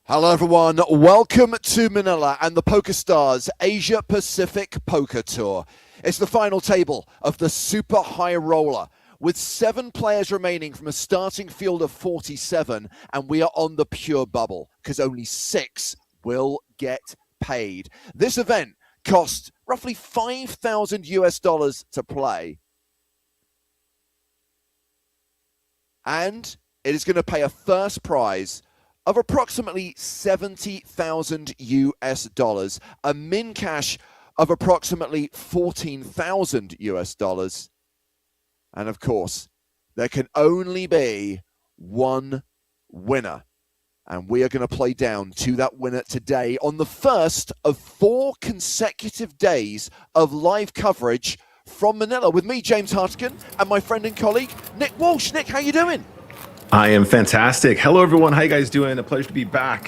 Hello everyone, welcome to Manila and the PokerStars Asia Pacific Poker Tour. It's the final table of the Super High Roller with 7 players remaining from a starting field of 47, and we are on the pure bubble because only 6 will get paid. This event costs roughly $5,000 to play, and it is going to pay a first prize of approximately $70,000, a min cash of approximately $14,000, and of course, there can only be one winner. And we are going to play down to that winner today on the first of 4 consecutive days of live coverage from Manila with me, James Hartigan, and my friend and colleague, Nick Walsh. Nick, how you doing? I am fantastic. Hello, everyone. How you guys doing? A pleasure to be back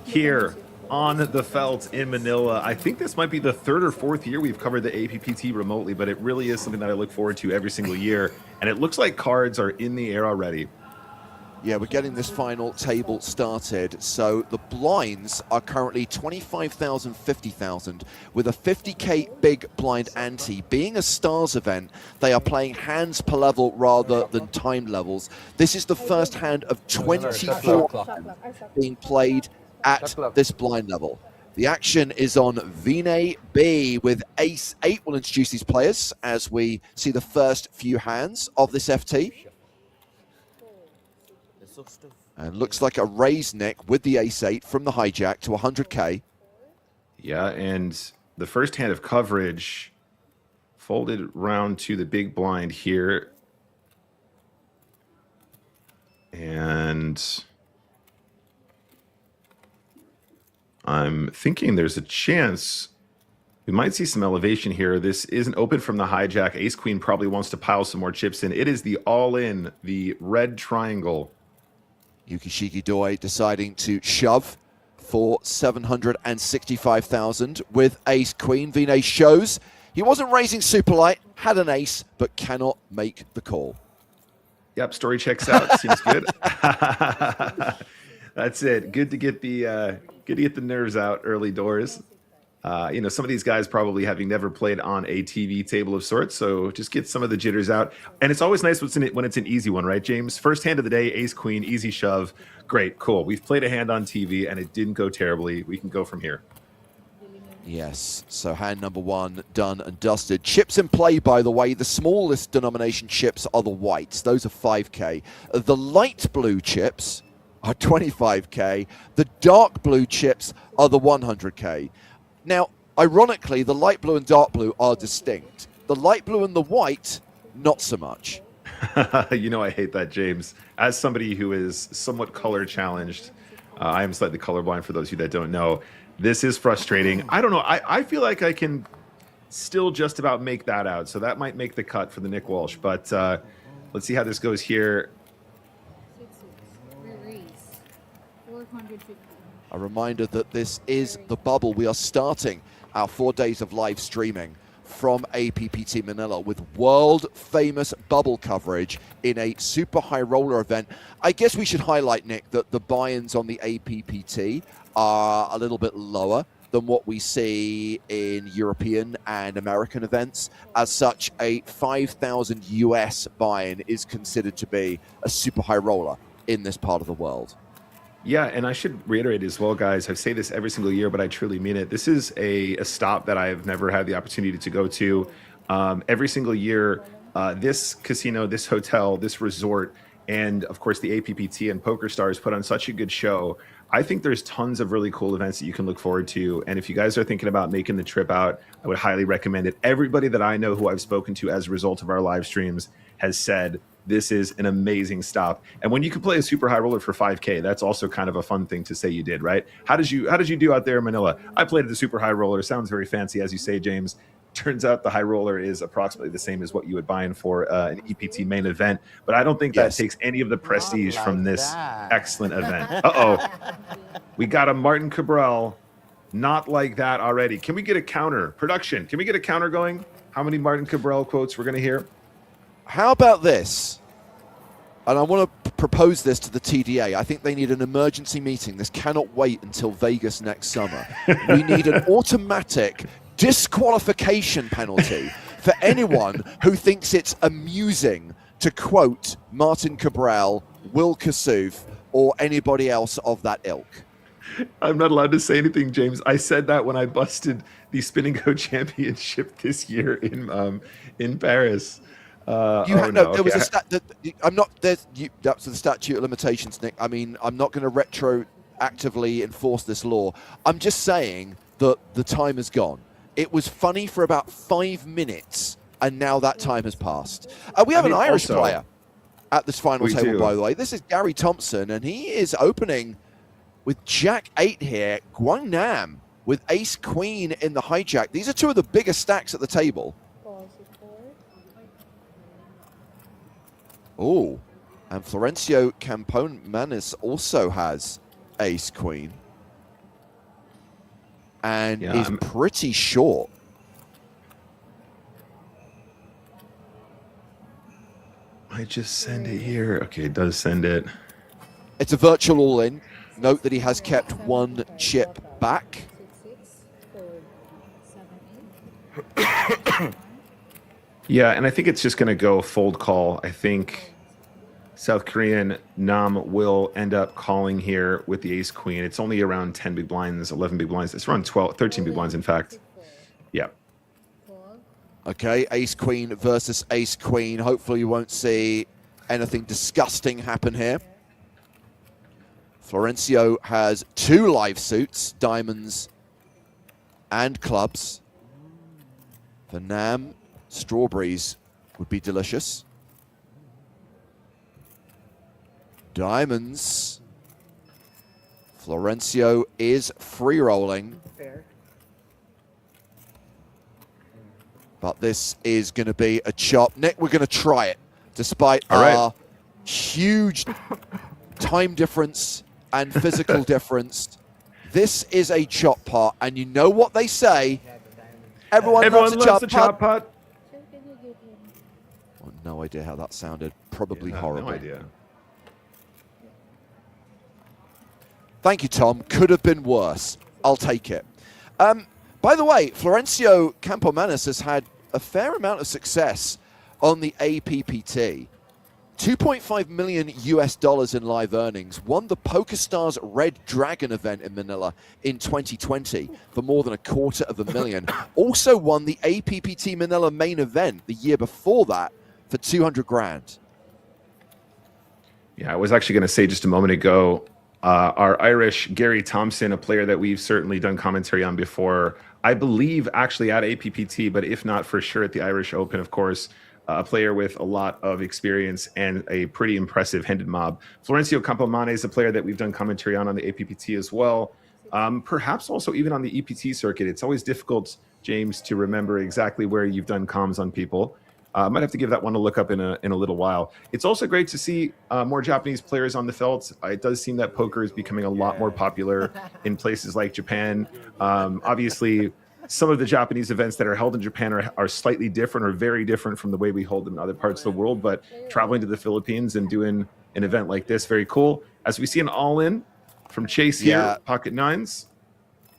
here on the felt in Manila. I think this might be the 3rd or 4th year we've covered the APPT remotely, but it really is something that I look forward to every single year. And it looks like cards are in the air already. Yeah, we're getting this final table started. So the blinds are currently 25,000, 50,000 with a 50K big blind ante. Being a stars event, they are playing hands per level rather than time levels. This is the first hand of 24 being played at this blind level. The action is on Vinay B with Ace 8. We'll introduce these players as we see the first few hands of this FT. And looks like a raise, Nick, with the Ace 8 from the hijack to 100K. Yeah, and the first hand of coverage folded round to the big blind here. And I'm thinking there's a chance we might see some elevation here. This isn't open from the hijack. Ace Queen probably wants to pile some more chips in. It is the all-in, the red triangle. Yukishiki Doi deciding to shove for 765,000 with Ace Queen. Vinay shows he wasn't raising super light, had an ace, but cannot make the call. Yep, story checks out. Seems good. That's it. Good to get the nerves out early doors. You know, some of these guys probably having never played on a TV table of sorts, so just get some of the jitters out. And it's always nice when it's an easy one, right, James? First hand of the day, Ace Queen, easy shove. Great, cool. We've played a hand on TV, and it didn't go terribly. We can go from here. Yes, so hand number 1 done and dusted. Chips in play, by the way. The smallest denomination chips are the whites. Those are 5K. The light blue chips are 25K. The dark blue chips are the 100K. Now, ironically, the light blue and dark blue are distinct. The light blue and the white, not so much. You know I hate that, James. As somebody who is somewhat color challenged, I am slightly colorblind for those of you that don't know. This is frustrating. I don't know. I feel like I can still just about make that out. So that might make the cut for the Nick Walsh. But let's see how this goes here. A reminder that this is the bubble. We are starting our 4 days of live streaming from APPT Manila with world-famous bubble coverage in a super high roller event. I guess we should highlight, Nick, that the buy-ins on the APPT are a little bit lower than what we see in European and American events. As such, a 5,000 US buy-in is considered to be a super high roller in this part of the world. Yeah, and I should reiterate as well, guys, I say this every single year, but I truly mean it. This is a stop that I've never had the opportunity to go to. Every single year, this casino, this hotel, this resort, and of course the APPT and PokerStars put on such a good show. I think there's tons of really cool events that you can look forward to. And if you guys are thinking about making the trip out, I would highly recommend it. Everybody that I know who I've spoken to as a result of our live streams has said, this is an amazing stop. And when you can play a super high roller for 5K, that's also kind of a fun thing to say you did, right? How did you do out there in Manila? I played at the super high roller. Sounds very fancy, as you say, James. Turns out the high roller is approximately the same as what you would buy in for an EPT main event. But I don't think that takes any of the prestige from this excellent event. Uh-oh. We got a Martin Cabral. Not like that already. Can we get a counter? Production, can we get a counter going? How many Martin Cabral quotes we're going to hear? How about this? And I want to proposed this to the TDA. I think they need an emergency meeting. This cannot wait until Vegas next summer. We need an automatic disqualification penalty for anyone who thinks it's amusing to quote Martin Cabral, Will Kassouf, or anybody else of that ilk. I'm not allowed to say anything, James. I said that when I busted the Spin and Go Championship this year in Paris. There was a stat that I'm not. That's the statute of limitations, Nick. I mean, I'm not going to retroactively enforce this law. I'm just saying that the time has gone. It was funny for about 5 minutes, and now that time has passed. We have an Irish player at this final table, by the way. This is Gary Thompson, and he is opening with Jack 8 here. Guang Nam with Ace Queen in the hijack. These are two of the biggest stacks at the table. Oh, and Florencio Campomanes also has Ace Queen and is pretty short. I just send it here. Okay, it does send it. It's a virtual all-in. Note that he has kept one chip back. Yeah, and I think it's just going to go fold call. I think South Korean Nam will end up calling here with the ace queen. It's only around 10 big blinds, 11 big blinds. It's around 13 big blinds, in fact. Yeah. Okay, ace queen versus ace queen. Hopefully you won't see anything disgusting happen here. Florencio has 2 live suits, diamonds and clubs. For Nam, strawberries would be delicious. Diamonds. Florencio is free rolling. But this is going to be a chop. Nick, we're going to try it. Despite our huge time difference and physical difference, this is a chop pot. And you know what they say? Everyone loves a chop pot. Oh, no idea how that sounded. Probably horrible. No idea. Thank you, Tom. Could have been worse. I'll take it. By the way, Florencio Campomanes has had a fair amount of success on the APPT. $2.5 million US in live earnings. Won the PokerStars Red Dragon event in Manila in 2020 for more than $250,000. Also won the APPT Manila main event the year before that for 200 grand. Yeah, I was actually going to say just a moment ago, our Irish Gary Thompson, a player that we've certainly done commentary on before, I believe actually at APPT, but if not for sure at the Irish Open, of course, a player with a lot of experience and a pretty impressive handed mob. Florencio Campomanes is a player that we've done commentary on the APPT as well. Perhaps also even on the EPT circuit. It's always difficult, James, to remember exactly where you've done comms on people. I might have to give that one a look up in a little while. It's also great to see more Japanese players on the felt. It does seem that poker is becoming a lot more popular in places like Japan. Obviously, some of the Japanese events that are held in Japan are slightly different or very different from the way we hold them in other parts of the world. But traveling to the Philippines and doing an event like this, very cool. As we see an all-in from Chase here, pocket nines.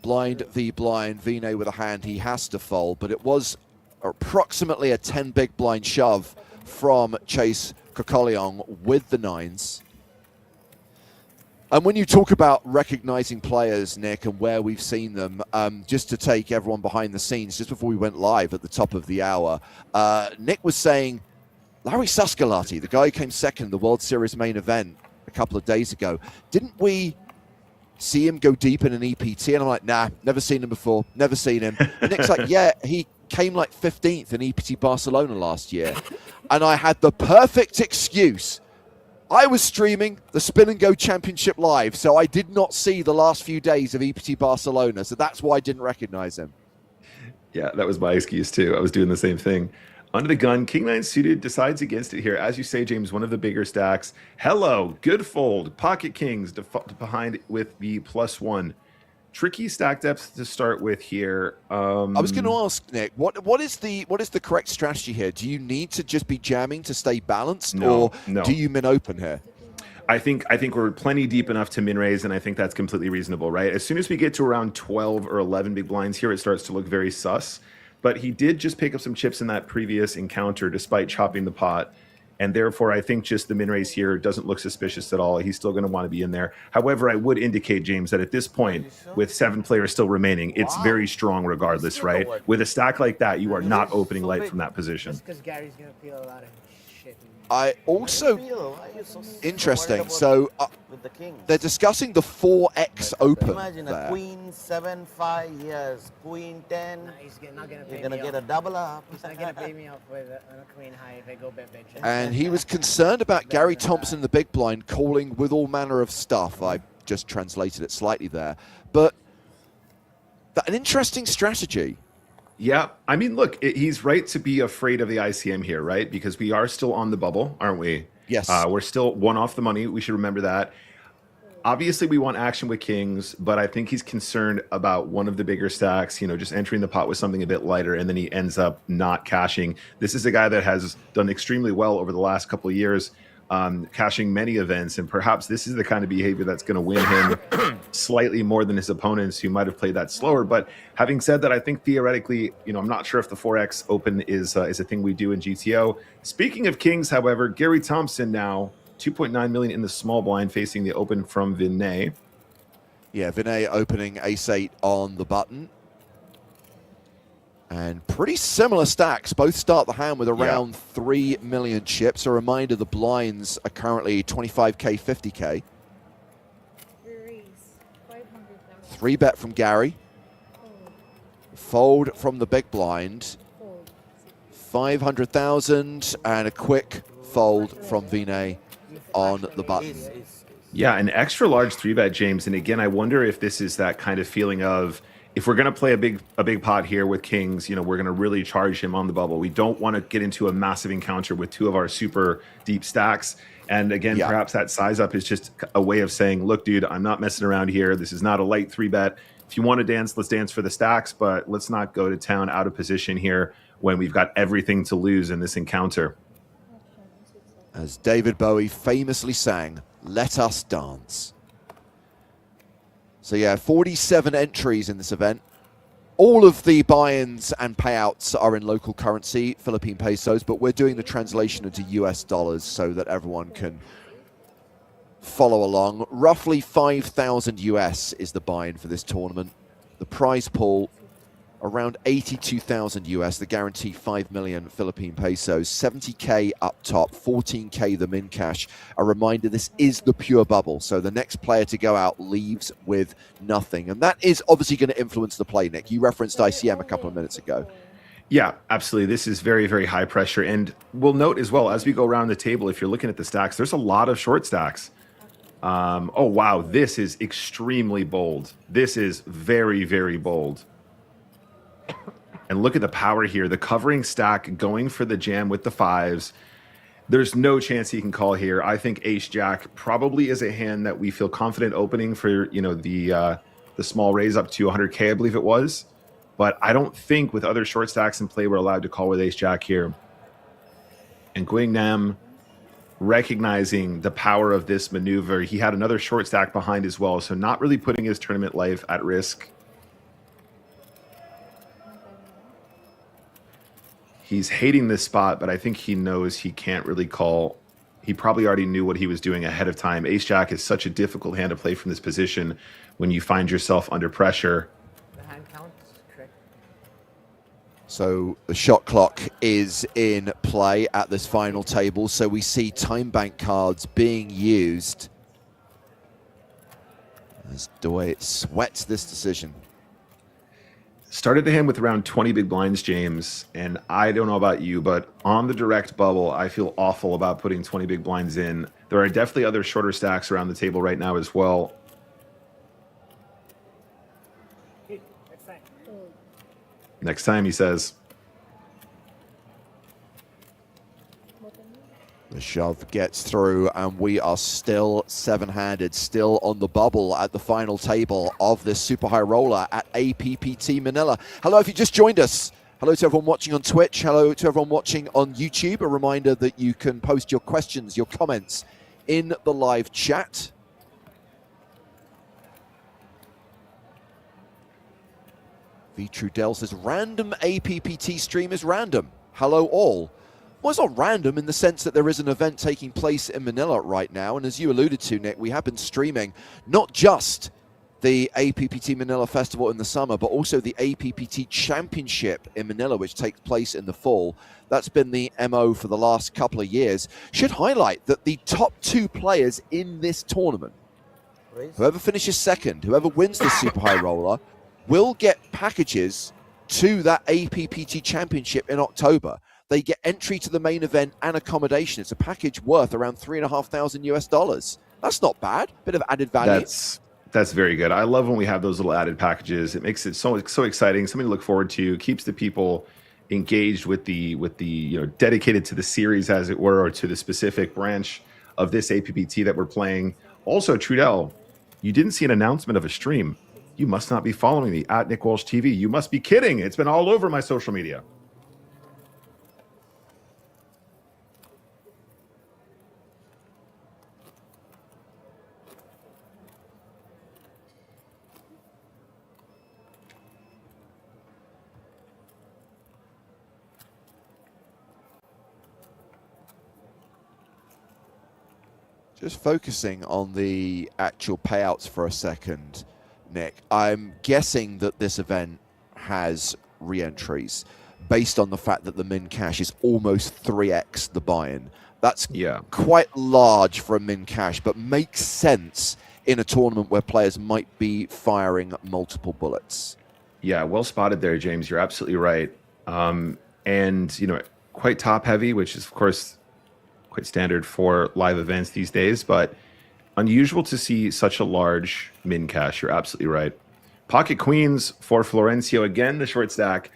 Blind v blind, Vine with a hand he has to fold, but it was approximately a 10 big blind shove from Chase Kokoliong with the nines. And when you talk about recognizing players, Nick, and where we've seen them, just to take everyone behind the scenes, just before we went live at the top of the hour, Nick was saying Larry Suskalati, the guy who came second in the World Series main event a couple of days ago, didn't we see him go deep in an EPT? And I'm like, nah, never seen him before, never seen him. And Nick's like, yeah, he came like 15th in EPT Barcelona last year. And I had the perfect excuse. I was streaming the Spin and Go Championship live, so I did not see the last few days of EPT Barcelona, so that's why I didn't recognize him. Yeah, that was my excuse too. I was doing the same thing. Under the gun, King 9 suited decides against it here. As you say, James, one of the bigger stacks. Hello, good fold. Pocket Kings behind with the +1. Tricky stack depth to start with here. I was going to ask, Nick, what is the correct strategy here? Do you need to just be jamming to stay balanced, or do you min open here? I think we're plenty deep enough to min raise, and I think that's completely reasonable, right? As soon as we get to around 12 or 11 big blinds here, it starts to look very sus. But he did just pick up some chips in that previous encounter, despite chopping the pot. And therefore, I think just the min raise here doesn't look suspicious at all. He's still going to want to be in there. However, I would indicate, James, that at this point, with 7 players still remaining, it's very strong regardless, right? With a stack like that, you are not opening light from that position. Because Gary's going to feel a lot of shit. I also, interesting, so they're discussing the 4x open Imagine there. a queen 7-5, yes, queen 10. Nah, he's not going to pay You're gonna me get off. a double up. He's not going to pay me off with a queen high if I go bet big. And he was concerned about Gary Thompson, the big blind, calling with all manner of stuff. I just translated it slightly there. But an interesting strategy. Yeah, I mean, look, he's right to be afraid of the ICM here, right? Because we are still on the bubble, aren't we? Yes. We're still one off the money. We should remember that. Obviously, we want action with kings, but I think he's concerned about one of the bigger stacks, you know, just entering the pot with something a bit lighter, and then he ends up not cashing. This is a guy that has done extremely well over the last couple of years, cashing many events, and perhaps this is the kind of behavior that's going to win him slightly more than his opponents who might have played that slower. But having said that, I think theoretically, you know, I'm not sure if the 4x open is a thing we do in GTO. Speaking of kings, however, Gary Thompson now 2.9 million in the small blind facing the open from Vinay. Yeah, Vinay opening ace-8 on the button. And pretty similar stacks. Both start the hand with around 3 million chips. A reminder, the blinds are currently 25K, 50K. 3-bet from Gary. Fold from the big blind. 500,000 and a quick fold from Vinay on the button. Yeah, an extra large 3-bet, James. And again, I wonder if this is that kind of feeling of, if we're going to play a big pot here with kings, you know, we're going to really charge him on the bubble. We don't want to get into a massive encounter with 2 of our super deep stacks. And again, perhaps that size up is just a way of saying, look, dude, I'm not messing around here. This is not a light 3-bet. If you want to dance, let's dance for the stacks, but let's not go to town out of position here when we've got everything to lose in this encounter. As David Bowie famously sang, "Let us dance." So yeah, 47 entries in this event. All of the buy-ins and payouts are in local currency, Philippine pesos, but we're doing the translation into US dollars so that everyone can follow along. Roughly 5,000 US is the buy-in for this tournament. The prize pool, around 82,000 US, the guarantee 5 million Philippine pesos, 70K up top, 14K the min cash. A reminder, this is the pure bubble, so the next player to go out leaves with nothing. And that is obviously going to influence the play, Nick. You referenced ICM a couple of minutes ago. Yeah, absolutely. This is very, very high pressure. And we'll note as well, as we go around the table, if you're looking at the stacks, there's a lot of short stacks. Oh, wow, this is extremely bold. This is very, very bold. And look at the power here. The covering stack going for the jam with the 5s. There's no chance he can call here. I think ace-jack probably is a hand that we feel confident opening for, you know, the small raise up to 100K, I believe it was. But I don't think with other short stacks in play we're allowed to call with ace-jack here. And Guingnam recognizing the power of this maneuver. He had another short stack behind as well, so not really putting his tournament life at risk. He's hating this spot, but I think he knows he can't really call. He probably already knew what he was doing ahead of time. Ace-jack is such a difficult hand to play from this position when you find yourself under pressure. The hand counts, correct? So the shot clock is in play at this final table, so we see time bank cards being used as Dwight sweats this decision. Started the hand with around 20 big blinds, James, and I don't know about you, but on the direct bubble, I feel awful about putting 20 big blinds in. There are definitely other shorter stacks around the table right now as well. Next time, he says. The shove gets through, and we are still 7-handed, still on the bubble at the final table of this super high roller at APPT Manila. Hello, if you just joined us. Hello to everyone watching on Twitch. Hello to everyone watching on YouTube. A reminder that you can post your questions, your comments in the live chat. V Trudell says, random APPT stream is random. Hello all. Well, it's not random in the sense that there is an event taking place in Manila right now. And as you alluded to, Nick, we have been streaming not just the APPT Manila Festival in the summer, but also the APPT Championship in Manila, which takes place in the fall. That's been the MO for the last couple of years. Should highlight that the top 2 players in this tournament, whoever finishes second, whoever wins the Super High Roller, will get packages to that APPT Championship in October. They get entry to the main event and accommodation. It's a package worth around $3,500 US. That's not bad. Bit of added value. That's very good. I love when we have those little added packages. It makes it so exciting, something to look forward to, keeps the people engaged with the dedicated to the series, as it were, or to the specific branch of this APPT that we're playing. Also, Trudell, you didn't see an announcement of a stream. You must not be following me at Nick Walsh TV. You must be kidding. It's been all over my social media. Just focusing on the actual payouts for a second, Nick. I'm guessing that this event has re-entries based on the fact that the min cash is almost 3x the buy-in. That's quite large for a min cash, but makes sense in a tournament where players might be firing multiple bullets. Yeah, well spotted there, James. You're absolutely right. And, quite top heavy, which is, of course, quite standard for live events these days, but unusual to see such a large min cash. You're absolutely right. Pocket queens for Florencio. Again, the short stack.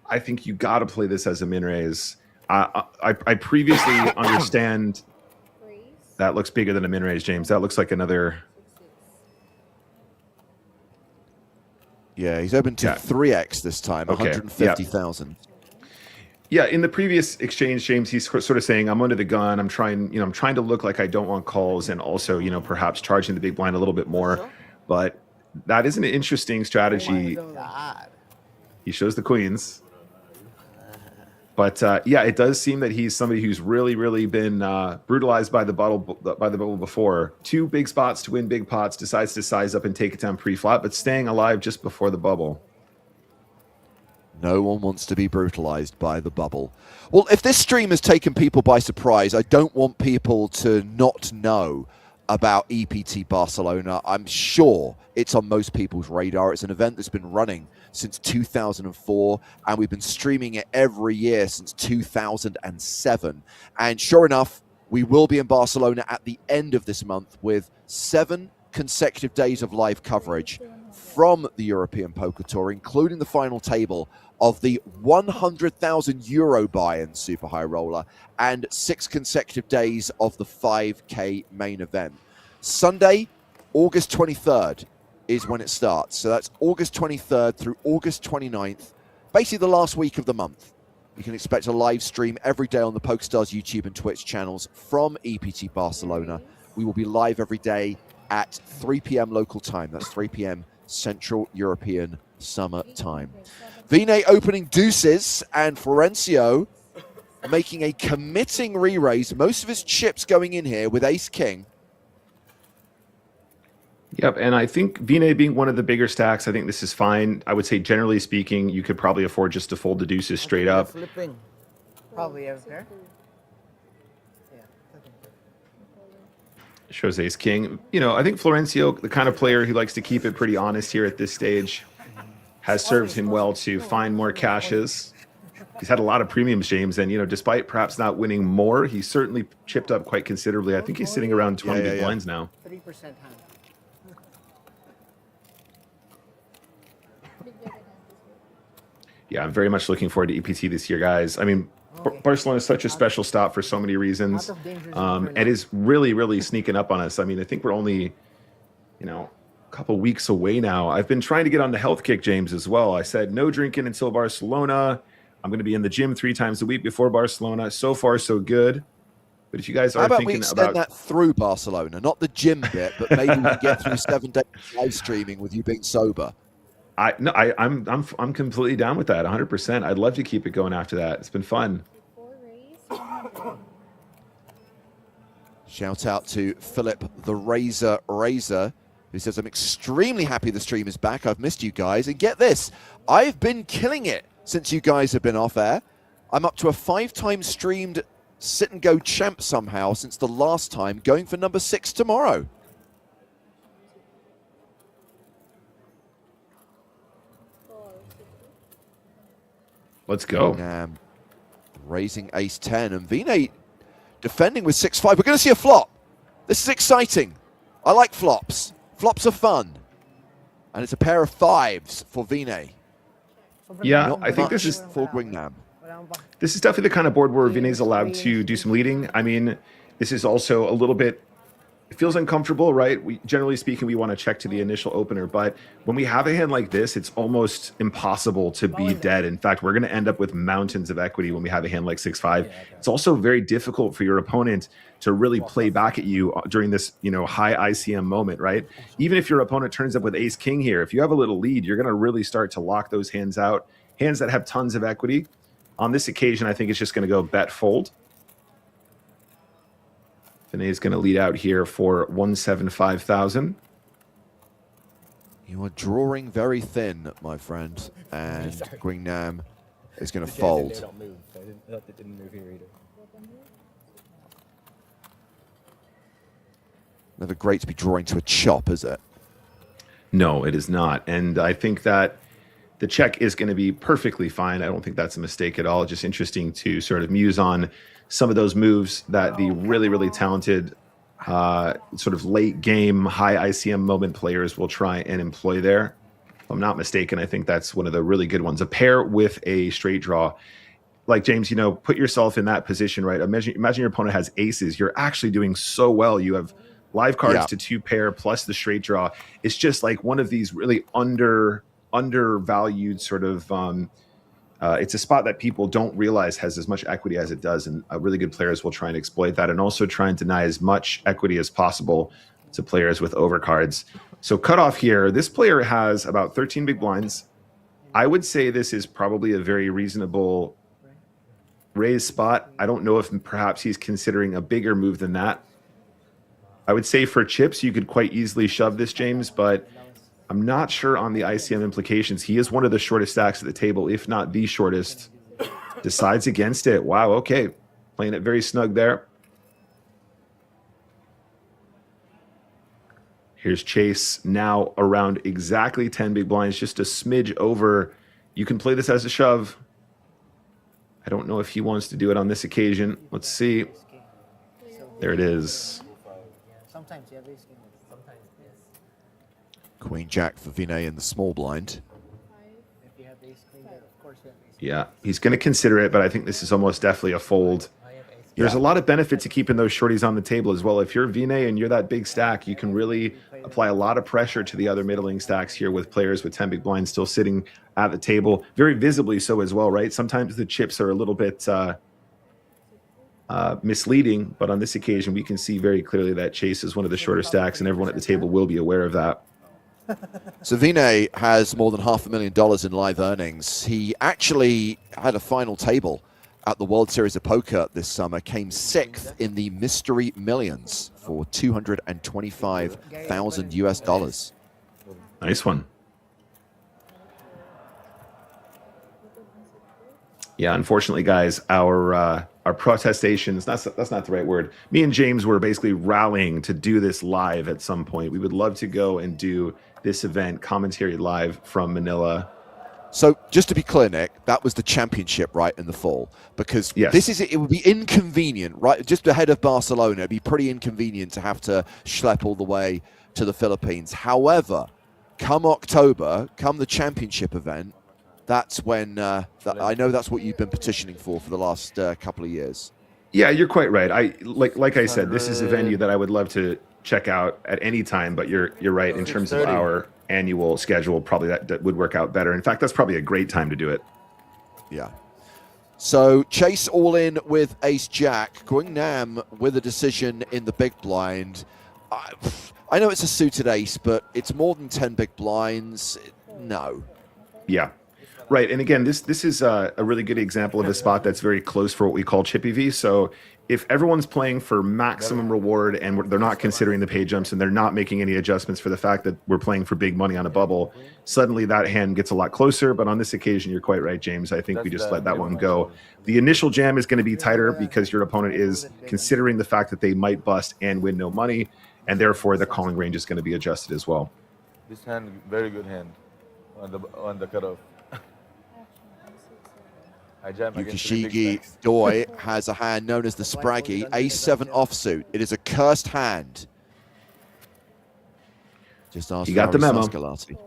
I think you got to play this as a min raise. I previously understand that looks bigger than a min raise, James. That looks like another. Yeah, he's open to 3x this time, 150,000. Yeah, in the previous exchange, James, he's sort of saying, I'm under the gun. I'm trying to look like I don't want calls, and also, perhaps charging the big blind a little bit more. But that is an interesting strategy. Oh my God. He shows the queens. But it does seem that he's somebody who's really, really been brutalized by the bubble before. 2 big spots to win big pots, decides to size up and take it down pre-flop, but staying alive just before the bubble. No one wants to be brutalized by the bubble. Well, if this stream has taken people by surprise, I don't want people to not know about EPT Barcelona. I'm sure it's on most people's radar. It's an event that's been running since 2004, and we've been streaming it every year since 2007. And sure enough, we will be in Barcelona at the end of this month with 7 consecutive days of live coverage from the European Poker Tour, including the final table of the €100,000 buy-in Super High Roller and 6 consecutive days of the 5K main event. Sunday, August 23rd is when it starts. So that's August 23rd through August 29th, basically the last week of the month. You can expect a live stream every day on the PokerStars YouTube and Twitch channels from EPT Barcelona. We will be live every day at 3 p.m. local time. That's 3 p.m. Central European Summer Time. Vinay opening deuces and Florencio making a committing re-raise. Most of his chips going in here with ace-king. Yep, and I think Vinay being one of the bigger stacks, I think this is fine. I would say, generally speaking, you could probably afford just to fold the deuces straight up. Flipping. Probably a pair. Yeah. Shows ace king. I think Florencio, the kind of player who likes to keep it pretty honest here at this stage, has served him well to find more cashes. He's had a lot of premiums, James, and despite perhaps not winning more, he's certainly chipped up quite considerably. I think he's sitting around 20 big blinds now. 3% hand. Yeah, I'm very much looking forward to EPT this year, guys. I mean, Barcelona is such a special stop for so many reasons. It is really, really sneaking up on us. I mean, I think we're only, a couple weeks away now. I've been trying to get on the health kick, James, as well. I said no drinking until Barcelona. I'm going to be in the gym 3 times a week before Barcelona. So far, so good. But if you guys How are about we thinking extend about that through Barcelona? Not the gym bit, but maybe we can get through 7 days live streaming with you being sober. I'm completely down with that 100%. I'd love to keep it going after that. It's been fun. Shout out to Philip the Razor, who says, I'm extremely happy the stream is back. I've missed you guys. And get this, I've been killing it since you guys have been off air. I'm up to a 5-time streamed sit and go champ somehow since the last time, going for number 6 tomorrow. Let's go. Raising ace 10 and Vine defending with 6-5. We're going to see a flop. This is exciting. I like flops. Flops are fun. And it's a pair of 5s for Vine. Yeah, Not I think much this is for Gwingnam. This is definitely the kind of board where Vinay's allowed to do some leading. I mean, this is also a little bit, it feels uncomfortable, right? Generally speaking, we want to check to the initial opener, but when we have a hand like this, it's almost impossible to be dead. In fact, we're going to end up with mountains of equity when we have a hand like 6-5. It's also very difficult for your opponent to really play back at you during this, high ICM moment, right? Even if your opponent turns up with ace king here, if you have a little lead, you're going to really start to lock those hands out. Hands that have tons of equity. On this occasion, I think it's just going to go bet fold. Vinay is going to lead out here for 175,000. You are drawing very thin, my friend, and Gwingnam is going to fold. They don't move. They didn't move here either. Never great to be drawing to a chop, is it? No, it is not. And I think that the check is going to be perfectly fine. I don't think that's a mistake at all. Just interesting to sort of muse on some of those moves that the really, really talented sort of late game, high ICM moment players will try and employ there. If I'm not mistaken, I think that's one of the really good ones. A pair with a straight draw. Like, James, put yourself in that position, right? Imagine your opponent has aces. You're actually doing so well. You have live cards to 2 pair plus the straight draw. It's just like one of these really undervalued sort of it's a spot that people don't realize has as much equity as it does, and really good players will try and exploit that and also try and deny as much equity as possible to players with overcards. So cutoff here, this player has about 13 big blinds. I would say this is probably a very reasonable raise spot. I don't know if perhaps he's considering a bigger move than that. I would say for chips, you could quite easily shove this, James, but I'm not sure on the ICM implications. He is one of the shortest stacks at the table, if not the shortest. Decides against it. Wow, okay. Playing it very snug there. Here's Chase now around exactly 10 big blinds, just a smidge over. You can play this as a shove. I don't know if he wants to do it on this occasion. Let's see. There it is. Sometimes you have ace king. Sometimes yes. Queen Jack for Vinay in the small blind. If you have ace king, then of course you have ace king. Yeah, he's going to consider it, but I think this is almost definitely a fold. I have ace king. There's a lot of benefit to keeping those shorties on the table as well. If you're Vinay and you're that big stack, you can really apply a lot of pressure to the other middling stacks here with players with 10 big blinds still sitting at the table. Very visibly so as well, right? Sometimes the chips are a little bit misleading, but on this occasion, we can see very clearly that Chase is one of the shorter stacks, and everyone at the table will be aware of that. So Vinay has more than $500,000 in live earnings. He actually had a final table at the World Series of Poker this summer, came 6th in the Mystery Millions for $225,000 US. Nice one. Yeah, unfortunately, guys, our protestations, that's not the right word. Me and James were basically rallying to do this live at some point. We would love to go and do this event, commentary live from Manila. So just to be clear, Nick, that was the championship, right, in the fall? Because Yes. it would be inconvenient, right? Just ahead of Barcelona, it'd be pretty inconvenient to have to schlep all the way to the Philippines. However, come October, come the championship event, that's when I know that's what you've been petitioning for the last couple of years. Yeah, you're quite right. Like I said, this is a venue that I would love to check out at any time, but you're right in terms of our annual schedule. Probably that would work out better. In fact, that's probably a great time to do it. Yeah. So Chase all in with ace-jack. Guingnam with a decision in the big blind. I know it's a suited ace, but it's more than 10 big blinds. No. Yeah. Right. And again, this is a really good example of a spot that's very close for what we call chippy V. So if everyone's playing for maximum reward and they're not considering the pay jumps and they're not making any adjustments for the fact that we're playing for big money on a bubble, suddenly that hand gets a lot closer. But on this occasion, you're quite right, James. I think we just let that one go. The initial jam is going to be tighter because your opponent is considering the fact that they might bust and win no money. And therefore, the calling range is going to be adjusted as well. This hand, very good hand on the cutoff. I jam against three big Yukishige stacks. Doi has a hand known as the Spraggy, ace-7 offsuit. It is a cursed hand. Just ask You got the memo. Saskalati.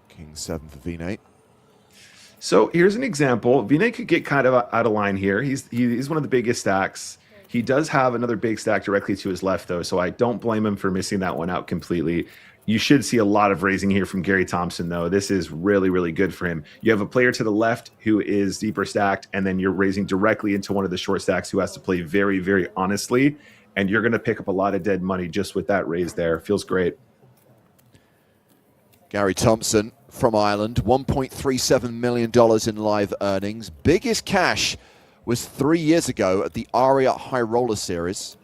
King 7 for V8. So here's an example. Vinay could get kind of out of line here. He's one of the biggest stacks. He does have another big stack directly to his left, though, so I don't blame him for missing that one out completely. You should see a lot of raising here from Gary Thompson, though. This is really, really good for him. You have a player to the left who is deeper stacked, and then you're raising directly into one of the short stacks who has to play very, very honestly, and you're going to pick up a lot of dead money just with that raise there. Feels great. Gary Thompson from Ireland, $1.37 million in live earnings. Biggest cash was 3 years ago at the Aria High Roller Series.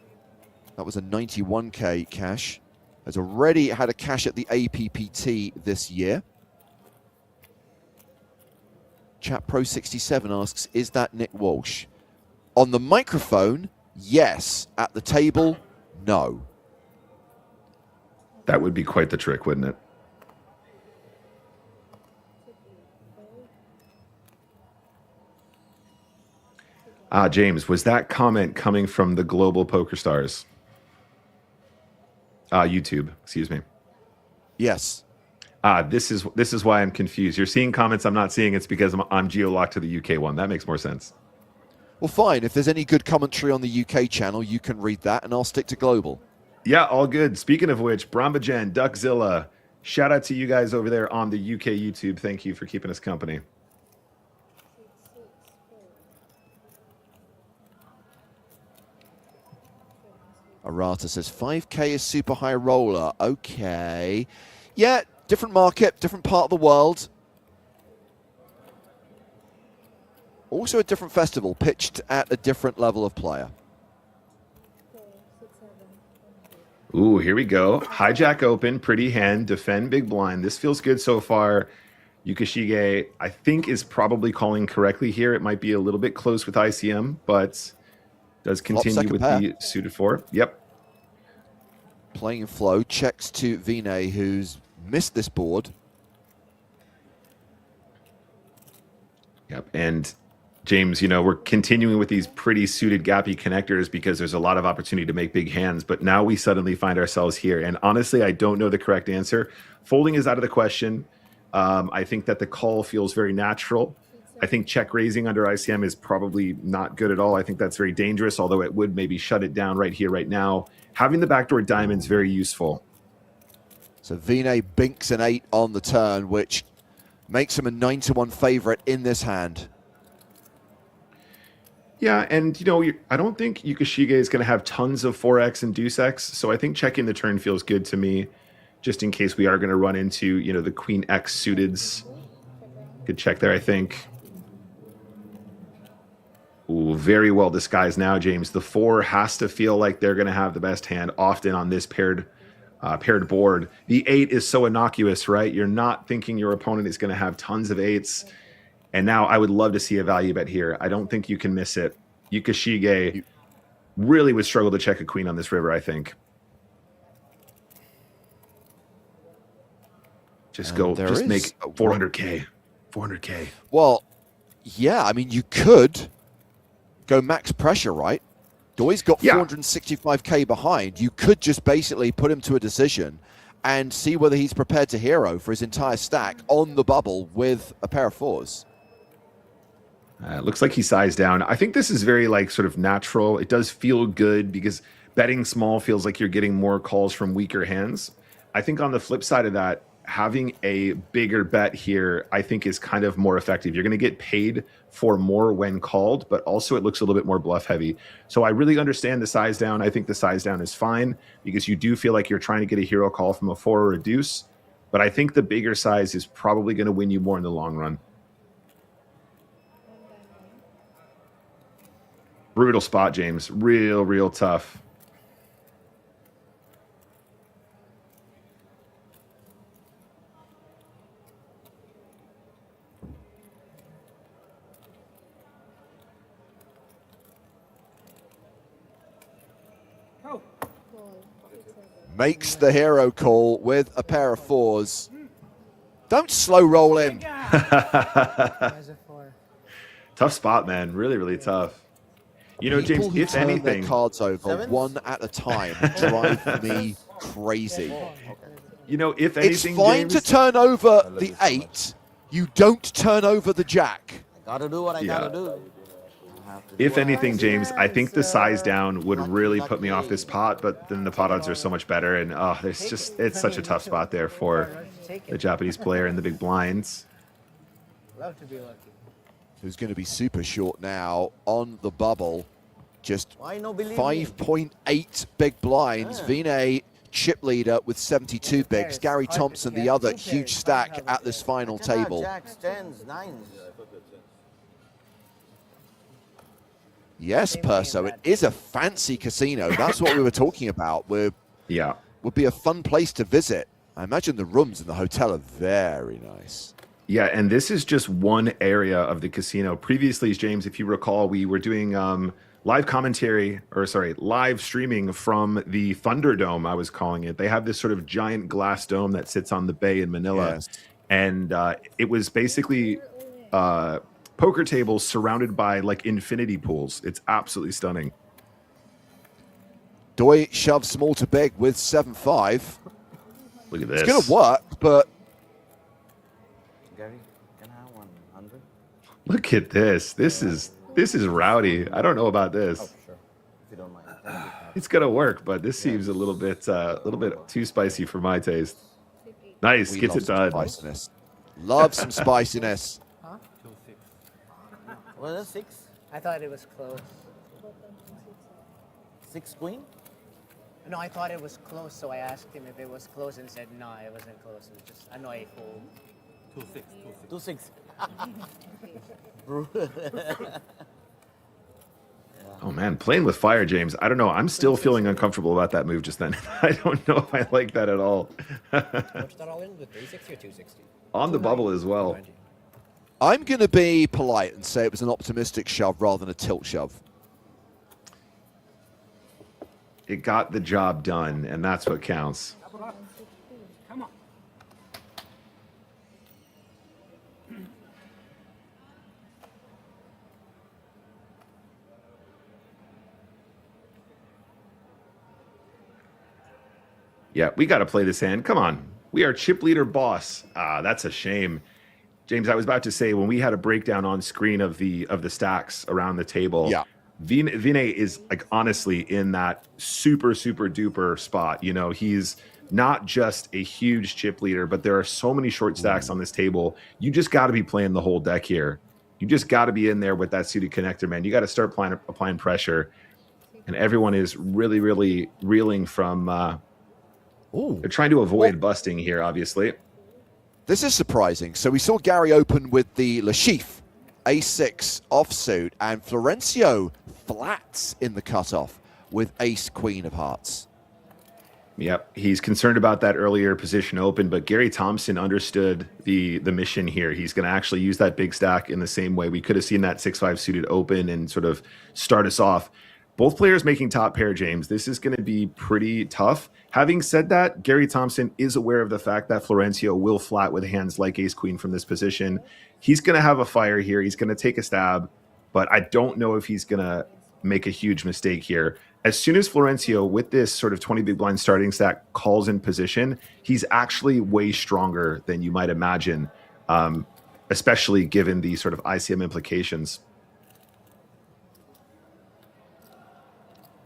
That was a 91K cash. Has already had a cash at the APPT this year. Chat Pro 67 asks, is that Nick Walsh? On the microphone, yes. At the table, no. That would be quite the trick, wouldn't it? James, was that comment coming from the global PokerStars? YouTube, excuse me. Yes. This is why I'm confused. You're seeing comments I'm not seeing. It's because I'm geo-locked to the UK one. That makes more sense. Well, fine. If there's any good commentary on the UK channel, you can read that, and I'll stick to global. Yeah, all good. Speaking of which, Brombagen, Duckzilla, shout out to you guys over there on the UK YouTube. Thank you for keeping us company. Arata says 5K is super high roller. Okay. Yeah, different market, different part of the world. Also a different festival, pitched at a different level of player. Ooh, here we go. Hijack open, pretty hand, defend big blind. This feels good so far. Yukishige, I think, is probably calling correctly here. It might be a little bit close with ICM, but does continue with the suited four. Yep. Playing in flow, checks to Vinay, who's missed this board. Yep. And James, you know, we're continuing with these pretty suited gappy connectors because there's a lot of opportunity to make big hands. But now we suddenly find ourselves here. And honestly, I don't know the correct answer. Folding is out of the question. I think that the call feels very natural. I think check raising under ICM is probably not good at all. I think that's very dangerous, although it would maybe shut it down right here, right now. Having the backdoor diamond is very useful. So Vinay binks an 8 on the turn, which makes him a 9-1 favorite in this hand. Yeah, and you know, I don't think Yukishige is going to have tons of 4x and deuce x, so I think checking the turn feels good to me, just in case we are going to run into, you know, the queen x suiteds. Good check there, I think. Ooh, very well disguised now, James. The 4 has to feel like they're going to have the best hand often on this paired board. The 8 is so innocuous, right? You're not thinking your opponent is going to have tons of 8s. And now I would love to see a value bet here. I don't think you can miss it. Yukishige really would struggle to check a queen on this river, I think. Just make 400K. 400K. Well, yeah, I mean, you could go max pressure, right? Doi's got 465K behind. You could just basically put him to a decision and see whether he's prepared to hero for his entire stack on the bubble with a pair of 4s. It looks like he sized down. I think this is very like sort of natural. It does feel good because betting small feels like you're getting more calls from weaker hands. I think on the flip side of that, having a bigger bet here, I think, is kind of more effective. You're going to get paid for more when called, but also it looks a little bit more bluff heavy. So I really understand the size down. I think the size down is fine because you do feel like you're trying to get a hero call from a 4 or a deuce. But I think the bigger size is probably going to win you more in the long run. Brutal spot, James. Real tough. Makes the hero call with a pair of 4s. Don't slow roll him. Why is it 4? Tough spot, man. Really tough. You know, People James, who if turn their anything, cards over Sevens? one at a time drive me crazy. you know, if It's anything, fine James, to turn over the 8. You don't turn over the jack. Gotta do what I Yeah. gotta do. if anything, James, I think the size down would really put me off this pot, but then the pot odds are so much better. And it's such a tough spot there for the Japanese player in the big blinds. Love to be lucky. Who's going to be super short now on the bubble. Just Why no believe me? 5.8 big blinds. Yeah. Vinay chip leader with 72 bigs. Gary Thompson, the other huge stack at this final table. Jacks, 10s, 9s. Yes, Perso, it is a fancy casino. That's what we were talking about. Yeah. Would be a fun place to visit. I imagine the rooms in the hotel are very nice. Yeah, and this is just one area of the casino. Previously, James, if you recall, we were doing live streaming from the Thunderdome, I was calling it. They have this sort of giant glass dome that sits on the bay in Manila. Yes. And it was basically poker tables surrounded by like infinity pools. It's absolutely stunning. Doi shoves small to big with 7-5. Look at this. It's going to work, but Gary, can I have 100? Look at this. This is rowdy. I don't know about this. Sure. If you don't mind. Thank you. It's gonna work, but this seems a little bit too spicy for my taste. Nice, we gets love it some done. spiciness. Love some spiciness. Was it 6? I thought it was close. 6 queen? No, I thought it was close, so I asked him if it was close and said no, it wasn't close. It was just annoying. 2-6. Oh man, playing with fire, James. I don't know. I'm still feeling uncomfortable about that move just then. I don't know if I like that at all. What's that all in with 360 or 260? On the bubble as well. I'm going to be polite and say it was an optimistic shove rather than a tilt shove. It got the job done, and that's what counts. Come on. Yeah, we got to play this hand. Come on. We are chip leader boss. Ah, that's a shame. James, I was about to say, when we had a breakdown on screen of the stacks around the table, Yeah. Vinay is like honestly in that super duper spot. You know, he's not just a huge chip leader, but there are so many short stacks on this table. You just got to be playing the whole deck here. You just got to be in there with that suited connector, man. You got to start applying pressure, and everyone is really reeling from. They're trying to avoid busting here, obviously. This is surprising. So we saw Gary open with the Lashif ace-6 offsuit, and Florencio flats in the cutoff with ace-queen of hearts. Yep, he's concerned about that earlier position open, but Gary Thompson understood the mission here. He's going to actually use that big stack in the same way. We could have seen that 6-5 suited open and sort of start us off. Both players making top pair, James. This is going to be pretty tough. Having said that, Gary Thompson is aware of the fact that Florencio will flat with hands like ace-queen from this position. He's going to have a fire here. He's going to take a stab, but I don't know if he's going to make a huge mistake here. As soon as Florencio, with this sort of 20 big blind starting stack, calls in position, he's actually way stronger than you might imagine, especially given the sort of ICM implications.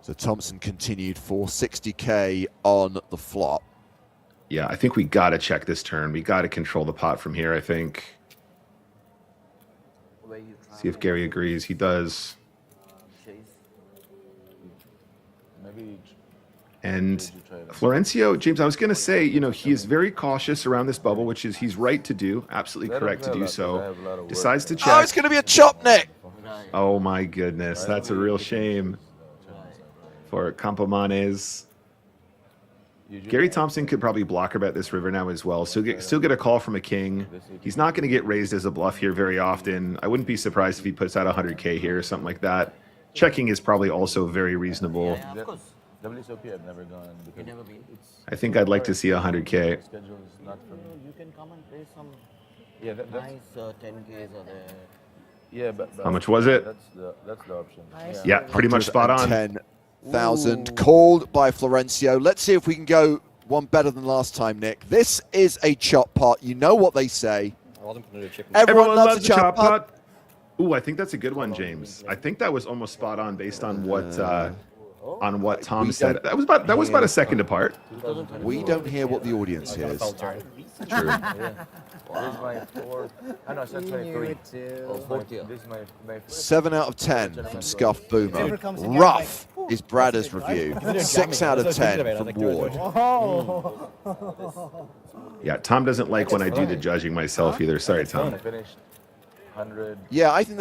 So Thompson continued for 60K on the flop. Yeah, I think we got to check this turn. We got to control the pot from here, I think. See if Gary agrees. He does. Maybe. And Florencio, James, I was going to say, you know, he is very cautious around this bubble, which is he's right to do, absolutely correct to do so. Decides to Oh, check. it's going to be a chop, Nick. Oh my goodness, that's a real shame for Campomanes. Gary Thompson could probably blocker bet this river now as well. So still get a call from a king. He's not going to get raised as a bluff here very often. I wouldn't be surprised if he puts out 100K here or something like that. Checking is probably also very reasonable. Yeah, of course. WSOP I've never gone because Never been. I think I'd like to see 100K. schedule is not for me. You can come and play some Yeah, that's nice 10Ks or the. yeah, but How much was it? That's the option. Nice. Yeah, pretty much spot on. 10,000 called by Florencio. Let's see if we can go one better than last time, Nick. This is a chop pot. You know what they say. All them put a chip in. Everyone loves a chop pot. Ooh, I think that's a good one, James. I think that was almost spot on based on what Tom said. That was about a second apart. We don't hear what the audience hears. Turn. True. This is my fourth. I know I said You knew 23. it too. Oh, 40. This is my first. 7 out of 10 from Scuff Boomer. Never comes again, Rough like, is Bradder's review. 6 out of 10 from Ward. Oh. Yeah, Tom doesn't like when I do the judging myself either. Sorry, Tom. I finished 100. Yeah, I think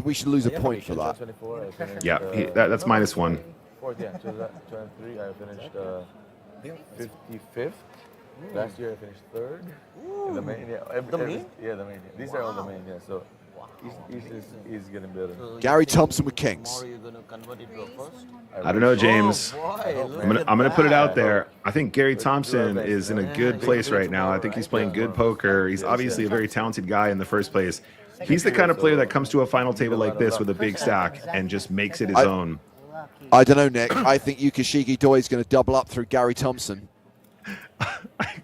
we should lose a point for that. 24. I finished, Yeah, that's -1. fourth, yeah. 2023. I finished 55th. Last year I finished third. In the main, yeah. The main? Yeah, the main. Yeah. These are all the main, yeah. So he's getting better. Gary Thompson with kings. Tomorrow you're going to convert it to a first? I don't know, James. Boy, look I'm gonna at put it out that. there. I think Gary Thompson is in a good place right now. I think he's playing good poker. He's obviously a very talented guy in the first place. He's the kind of player that comes to a final table like this with a big stack and just makes it his own. I don't know, Nick. I think Yukashigi Doi is going to double up through Gary Thompson.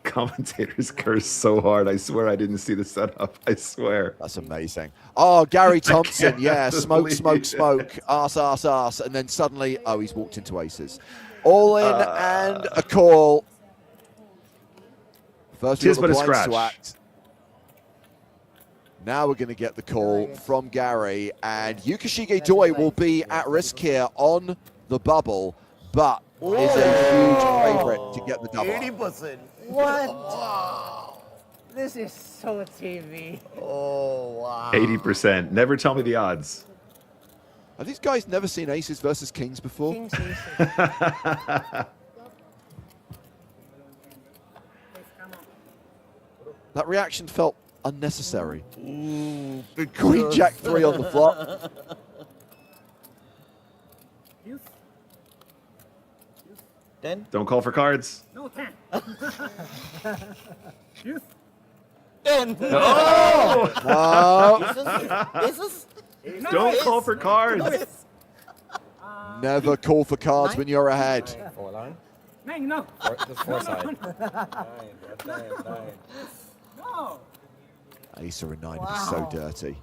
Commentators curse so hard. I swear I didn't see the setup. I swear. That's amazing. Oh, Gary Thompson, yeah, smoke, believe smoke, it. smoke, arse, arse, arse, and then suddenly, oh, he's walked into aces. All in and a call. First, we Tis got the but a blinds scratch. to act. Now we're going to get the call from Gary, and Yukashige Doi will be at risk here on the bubble, but is a huge favorite to get the double. 80%. What? This is so TV. Oh, wow. 80%. Never tell me the odds. Have these guys never seen aces versus kings before? King's aces. That reaction felt unnecessary. Queen Jack 3 on the flop. Youth. 10? Don't call for cards. No, 10. Youth. 10. No, Aces? Don't call for cards. never call for cards when you're ahead. 4 line. 9, no. This 4 side. No. Ace or a 9 would be so dirty.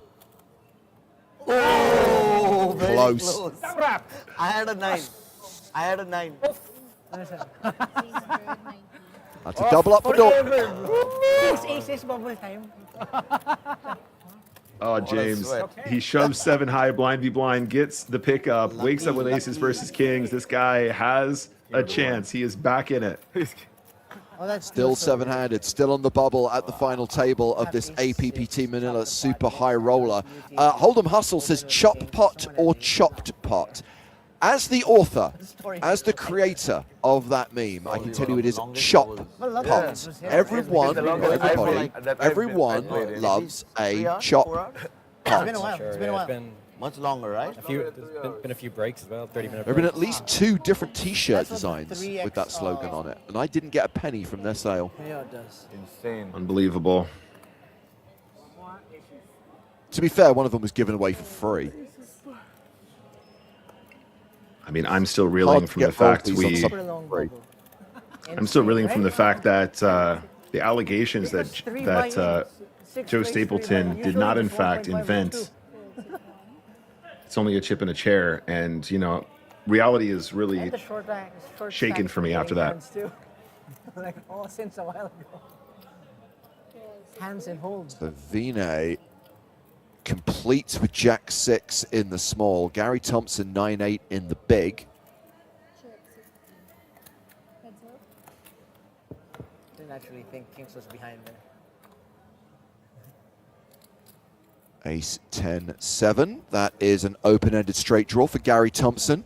Oh, very Close. close. Stop wrap. I had a 9. I had a 9. That's a double up for Dor. King's aces bubble time. Oh, James. sweat. He shoves 7 high, blind v blind, gets the pickup, wakes up with aces versus kings. This guy has a chance. He is back in it. Oh, that's Still 7-handed, still on the bubble at the final table of this APPT Manila Super High Roller. Hold'em Hustle says chop pot or chopped pot. As the author, as the creator of that meme, I can tell you it is chop pot. Everyone loves a chop It's been a pot. while. Sure, It's been a yeah, while. been Much longer, right? a few. There's been a few breaks as well. 30-minute. There have been breaks. at least 2 different t-shirt That's what the designs 3X with that slogan on it, and I didn't get a penny from their sale. Yeah, it does. Insane. Unbelievable. To be fair, one of them was given away for free. I mean, I'm still reeling Hard to from the get fact royalties on we. Super long Great. bubble. I'm still reeling from the Right? fact that the allegations that Because 3 that buy-ins, 6 Joe plays 3 Stapleton buy-ins. did not, in Usually fact, 4.5 invent. too. It's only a chip in a chair, and reality is really And the short shaken stack for me playing after that. hands too. like, oh, since a while ago. Hands and holds. So Vinay completes with Jack 6 in the small. Gary Thompson 9-8 in the big. Didn't actually think Kings was behind there. Ace 10-7. That is an open-ended straight draw for Gary Thompson.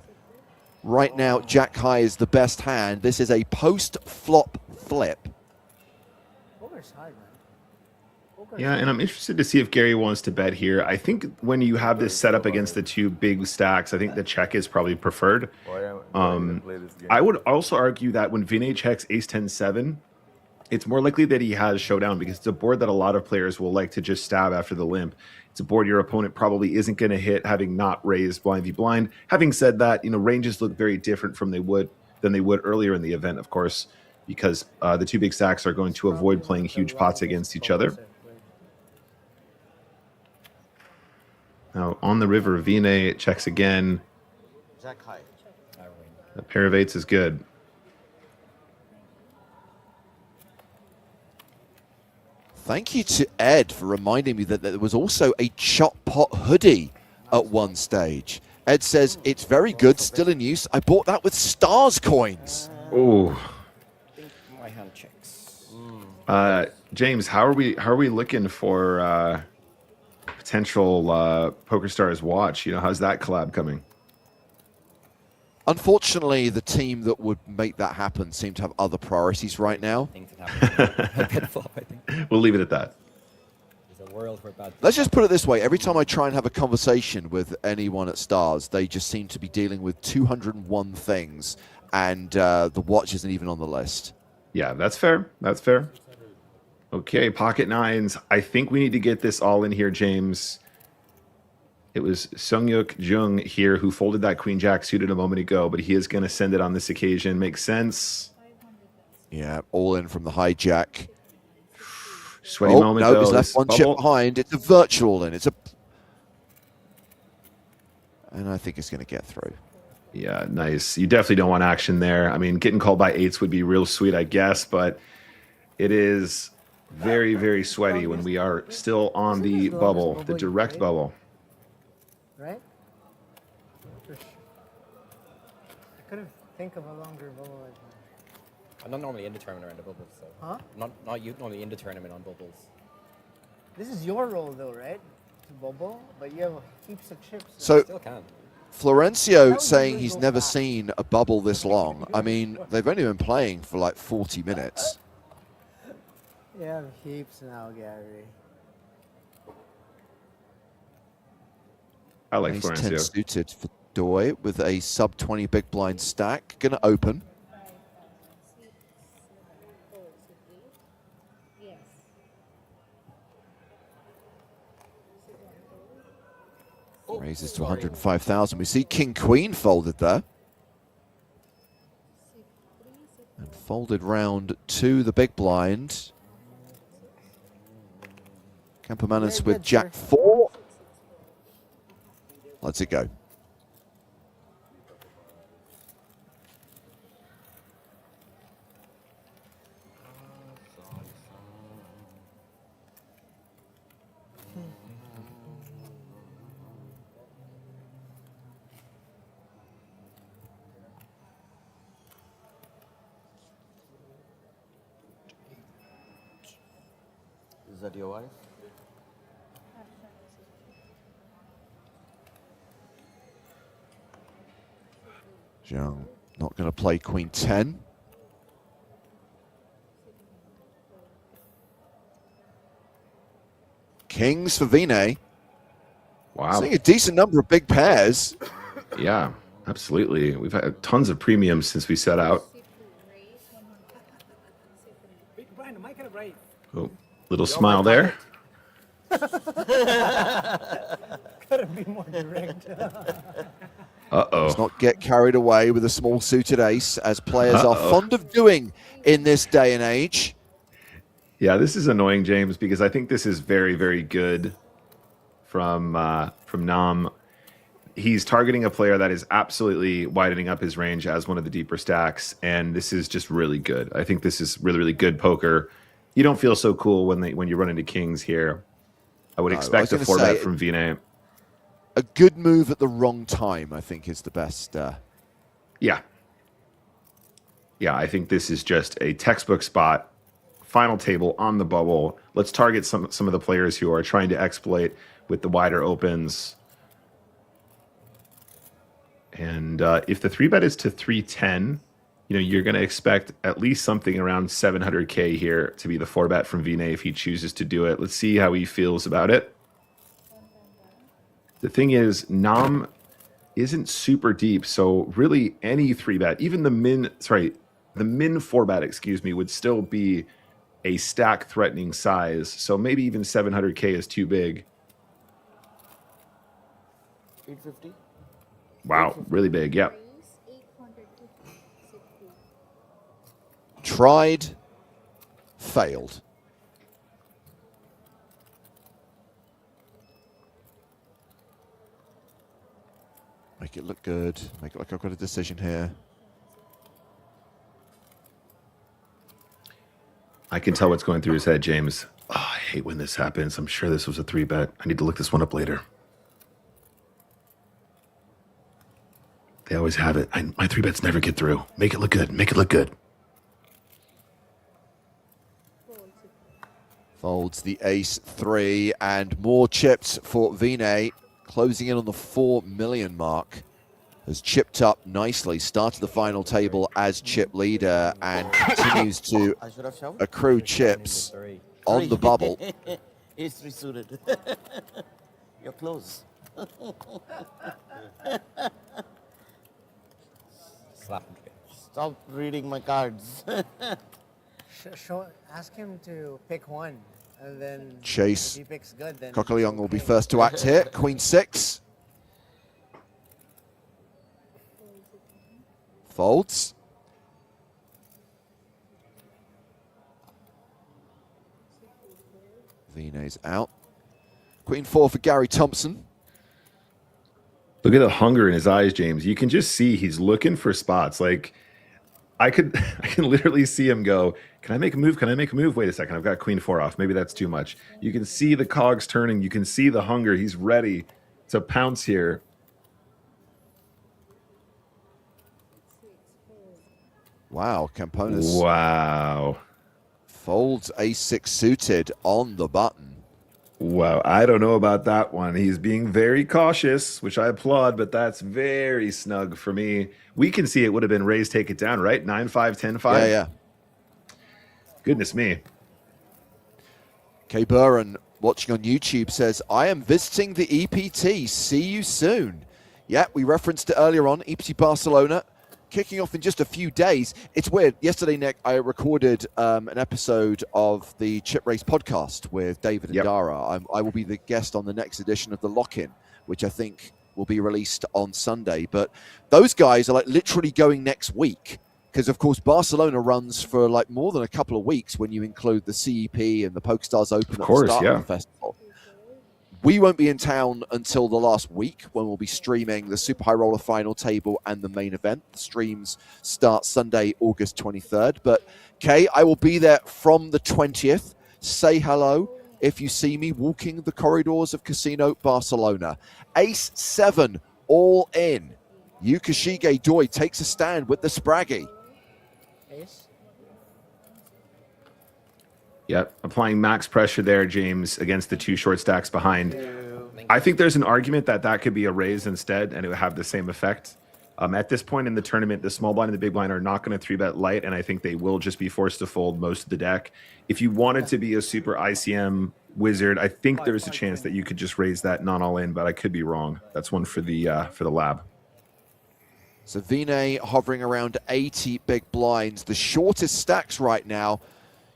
Right now, Jack High is the best hand. This is a post-flop flip. Poker's hard, man. Poker's Yeah, and I'm interested to see if Gary wants to bet here. I think when you have this set up against the two big stacks, I think the check is probably preferred. I would also argue that when Vinay checks ace 10-7, it's more likely that he has showdown because it's a board that a lot of players will like to just stab after the limp. It's a board your opponent probably isn't going to hit, having not raised blind v blind. Having said that, ranges look very different than they would earlier in the event, of course, because the two big stacks are going to avoid playing huge pots against each other. Now on the river, Vinay checks again. Jack high. A pair of eights is good. Thank you to Ed for reminding me that there was also a chop pot hoodie at one stage. Ed says, it's very good, still in use. I bought that with stars coins. Oh, My hand checks. James, how are we looking for potential PokerStars watch? How's that collab coming? Unfortunately, the team that would make that happen seem to have other priorities right now. Things that happen. A bit flop, I think. We'll leave it at that. There's a world where bad. Let's just put it this way. Every time I try and have a conversation with anyone at Stars, they just seem to be dealing with 201 things, and the watch isn't even on the list. Yeah, that's fair. That's fair. Okay, pocket nines. I think we need to get this all in here, James. It was Sungyuk Jung here who folded that queen jack suited a moment ago, but he is going to send it on this occasion. Makes sense. Yeah, all in from the hijack. Sweaty moment, no, though. he's left This one chip bubble- behind. It's a virtual in. And I think it's going to get through. Yeah, nice. You definitely don't want action there. I mean, getting called by eights would be real sweet, I guess, but it is very, very sweaty when we are still on the bubble, the direct bubble. Right? I couldn't think of a longer bubble. I'm not normally in the tournament around the bubbles, so. Huh? Not you normally in the tournament on bubbles. This is your role, though, right? To bubble, but you have heaps of chips. So Still can. Florencio saying he's never seen a bubble this long. I mean, they've only been playing for like 40 minutes. You have heaps now, Gary. I like Ace 10 Florencio. suited for Doi with a sub 20 big blind stack. Going to open. Raises to 105,000. We see King Queen folded there. And folded round to the big blind. Campomanes with Jack 4. Let's it go. Is that your wife? Zhang not going to play Queen 10. Kings for Vinay. Wow. Seeing a decent number of big pairs. Yeah, absolutely. We've had tons of premiums since we set out. Big blind, Mike and a raise. Oh, little smile there. Couldn't be more direct. Let's Uh-oh. not get carried away with a small suited ace, as players are fond of doing in this day and age. Yeah, this is annoying, James, because I think this is very, very good from Nam. he's targeting a player that is absolutely widening up his range as one of the deeper stacks, and this is just really good. I think this is really, really good poker. You don't feel so cool when you run into kings here. I would expect a 4-bet from Vinay. A good move at the wrong time, I think, is the best. Yeah. Yeah, I think this is just a textbook spot. Final table on the bubble. Let's target some of the players who are trying to exploit with the wider opens. And if the 3-bet is to 310, you're going to expect at least something around 700K here to be the 4-bet from Vinay if he chooses to do it. Let's see how he feels about it. The thing is, Nam isn't super deep, so really any 3-bet, even the min 4-bet, excuse me, would still be a stack threatening size. So maybe even 700K is too big. 850. Wow, really big. Yep. Tried, failed. Make it look good. Make it like I've got a decision here. I can tell what's going through his head, James. Oh, I hate when this happens. I'm sure this was a 3-bet. I need to look this one up later. They always have it. My 3-bets never get through. Make it look good. Make it look good. Folds the ace-3 and more chips for Vinay. Closing in on the 4 million mark. Has chipped up nicely. Started the final table as chip leader and continues to accrue chips on the bubble. Ace-3 suited. You're close. Slap him. Stop reading my cards. Ask him to pick one, and then Chase. if he picks good, then Coquelin will be first to act here. Queen 6. Folds. Vinay's out. Queen 4 for Gary Thompson. Look at the hunger in his eyes, James. You can just see he's looking for spots. Like I can literally see him go, can I make a move? Can I make a move? Wait a second. I've got Queen 4 off. Maybe that's too much. You can see the cogs turning. You can see the hunger. He's ready to pounce here. Wow, Camponis. Wow. Folds ace-6 suited on the button. Wow, I don't know about that one. He's being very cautious, which I applaud, but that's very snug for me. We can see it would have been raise, take it down, right? 9-5, 10-5. Yeah. Goodness me. Kay Burren, watching on YouTube, says, I am visiting the EPT. See you soon. Yeah, we referenced it earlier on. EPT Barcelona kicking off in just a few days. It's weird. Yesterday, Nick, I recorded an episode of the Chip Race podcast with David and Dara. I will be the guest on the next edition of the Lock-In, which I think will be released on Sunday. But those guys are like literally going next week because, of course, Barcelona runs for like more than a couple of weeks when you include the CEP and the PokerStars Open at the start of the festival. We won't be in town until the last week when we'll be streaming the Super High Roller final table and the main event. The streams start Sunday, August 23rd. But, Kay, I will be there from the 20th. Say hello if you see me walking the corridors of Casino Barcelona. Ace-7, all in. Yukashige Doi takes a stand with the Spraggy. Ace. Yep, applying max pressure there, James, against the two short stacks behind. I think there's an argument that could be a raise instead, and it would have the same effect. At this point in the tournament, the small blind and the big blind are not going to 3-bet light, and I think they will just be forced to fold most of the deck. If you wanted to be a super ICM wizard, I think there's a chance that you could just raise that non all in, but I could be wrong. That's one for the lab. So Vinay hovering around 80 big blinds. The shortest stacks right now.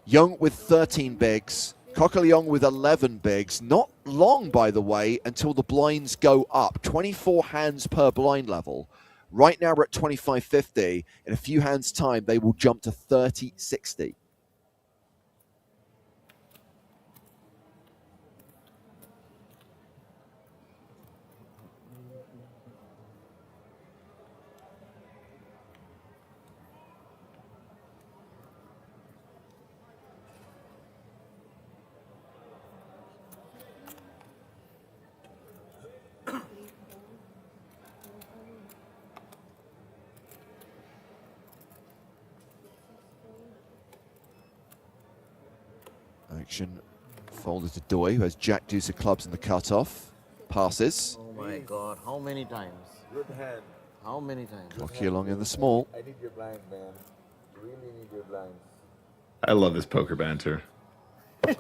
Young with 13 bigs, Coquelin with 11 bigs. Not long, by the way, until the blinds go up. 24 hands per blind level. Right now we're at 25.50. In a few hands' time, they will jump to 30.60. Action folded to Doi, who has Jack deuce of clubs in the cutoff. Passes. Oh my God, how many times? Good hand. How many times? Clocky along in the small. I need your blinds, man. Really need your blinds. I love this poker banter. he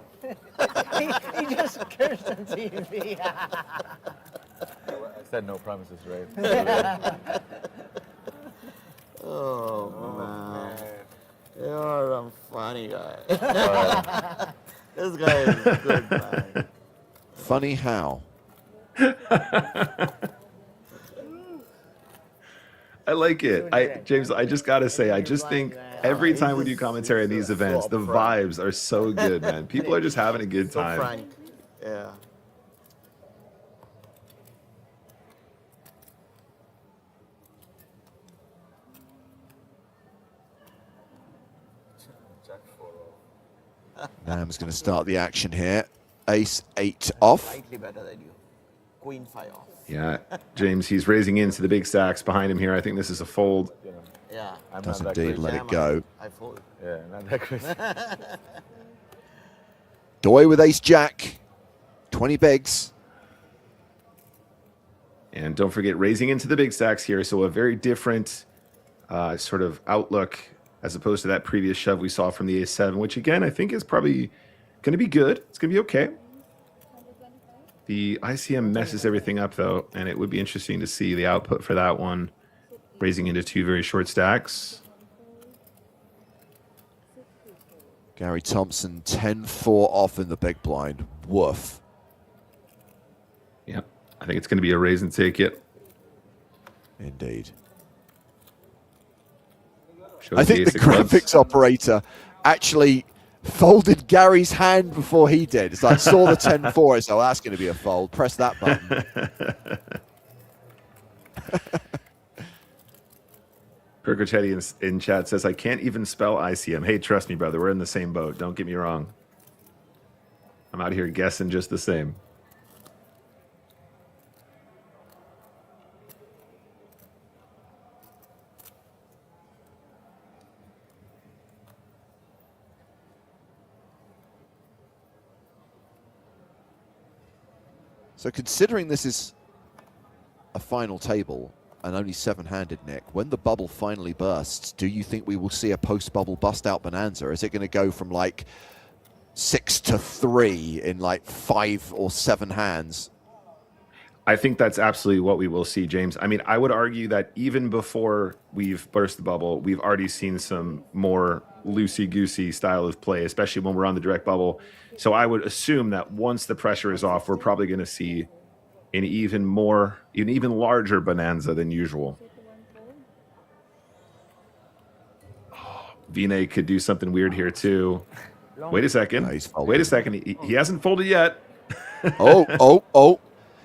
just cursed on TV. I said no promises, right? Oh, man. You're a funny guy. This guy is good, man. Funny how? I like it. James, I just gotta say, I just think every time we do commentary on these events, the vibes are so good, man. People are just having a good So time. frank. Yeah. Nam's going to start the action here. Ace 8 off. Slightly better than you. Queen 5 off. Yeah, James, he's raising into the big stacks behind him here. I think this is a fold. Yeah. I'm Does not that indeed crazy. let Yeah, it go. I fold. Yeah, not that crazy. Doi with ace jack. 20 bigs. And don't forget, raising into the big stacks here. So a very different sort of outlook as opposed to that previous shove we saw from the ace 7, which again, I think is probably going to be good. It's going to be okay. The ICM messes everything up, though, and it would be interesting to see the output for that one, raising into 2 very short stacks. Gary Thompson 10-4 off in the big blind. Woof. Yeah, I think it's going to be a raise and take it. Indeed. Shows I think ace the of clubs. graphics operator actually folded Gary's hand before he did. It's like, saw the 10-4, it's like, oh, that's going to be a fold. Press that button. Percochetti in chat says, I can't even spell ICM. Hey, trust me, brother. We're in the same boat. Don't get me wrong. I'm out here guessing just the same. So considering this is a final table and only 7-handed, Nick, when the bubble finally bursts, do you think we will see a post-bubble bust-out bonanza? Is it going to go from like 6-3 in like 5 or 7 hands? I think that's absolutely what we will see, James. I mean, I would argue that even before we've burst the bubble, we've already seen some more loosey-goosey style of play, especially when we're on the direct bubble. So I would assume that once the pressure is off, we're probably going to see an even larger bonanza than usual. Vinay could do something weird here too. Wait a second. Nice fold. Wait a second. He hasn't folded yet. Oh.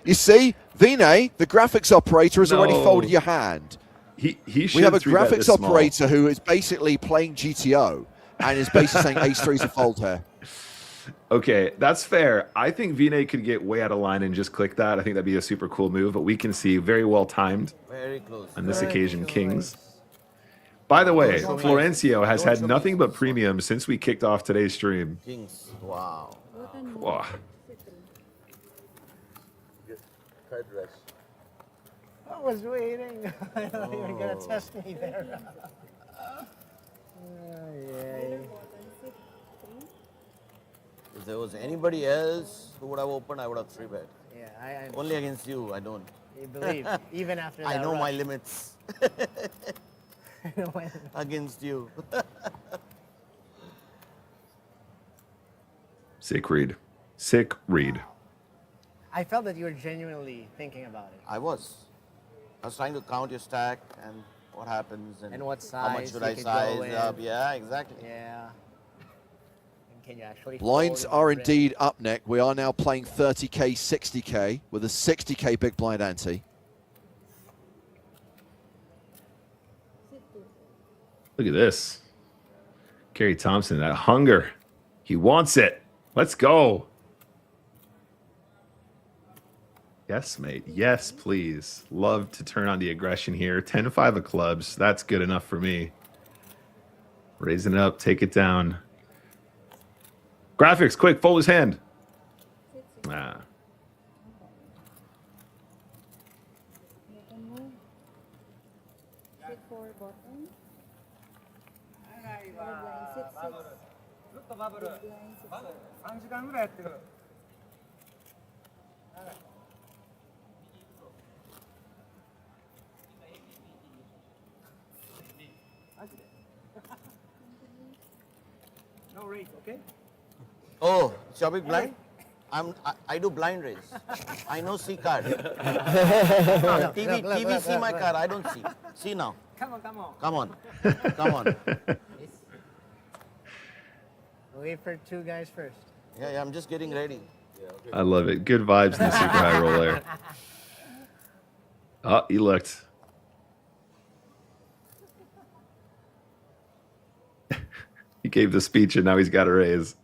You see, Vinay, the graphics operator, has already No. folded your hand. He should We have a 3-bet graphics this small. operator who is basically playing GTO and is basically saying ace 3's a fold here. Okay, that's fair. I think Vinay could get way out of line and just click that. I think that'd be a super cool move, but we can see very well timed Very close. on this Very occasion, close. Kings. By the way, Don't show me. Florencio has Don't had show me. nothing but premiums since we kicked off today's stream. Kings. Wow. Wow. Card rush. I was waiting. I thought you were going to test me there. If there was anybody else who would have opened, I would have 3-bet. Yeah, I Only against you, I don't. believe, even after that I know my rush. limits When- against you. Sick read. Sick read. I felt that you were genuinely thinking about it. I was trying to count your stack and what happens And what how much size should you I could go size up. in. Yeah, exactly. Yeah. And can you actually Blinds fold are and rip? indeed up, Nick. We are now playing 30k, 60k with a 60k big blind ante. Look at this. Gary Thompson, that hunger. He wants it. Let's go. Yes, mate. Yes, please. Love to turn on the aggression here. 10-5 of clubs. That's good enough for me. Raising it up. Take it down. Graphics, quick, fold his hand. Ah. No raise, okay? Oh, Shabik blind? I do blind raise. I know see card. TV see my card. I don't see. See now. Come on, come on. Come on. Come on. Wait for two guys first. Yeah, I'm just getting ready. I love it. Good vibes in the super high roll there. Oh, he looked. He gave the speech and now he's got a raise.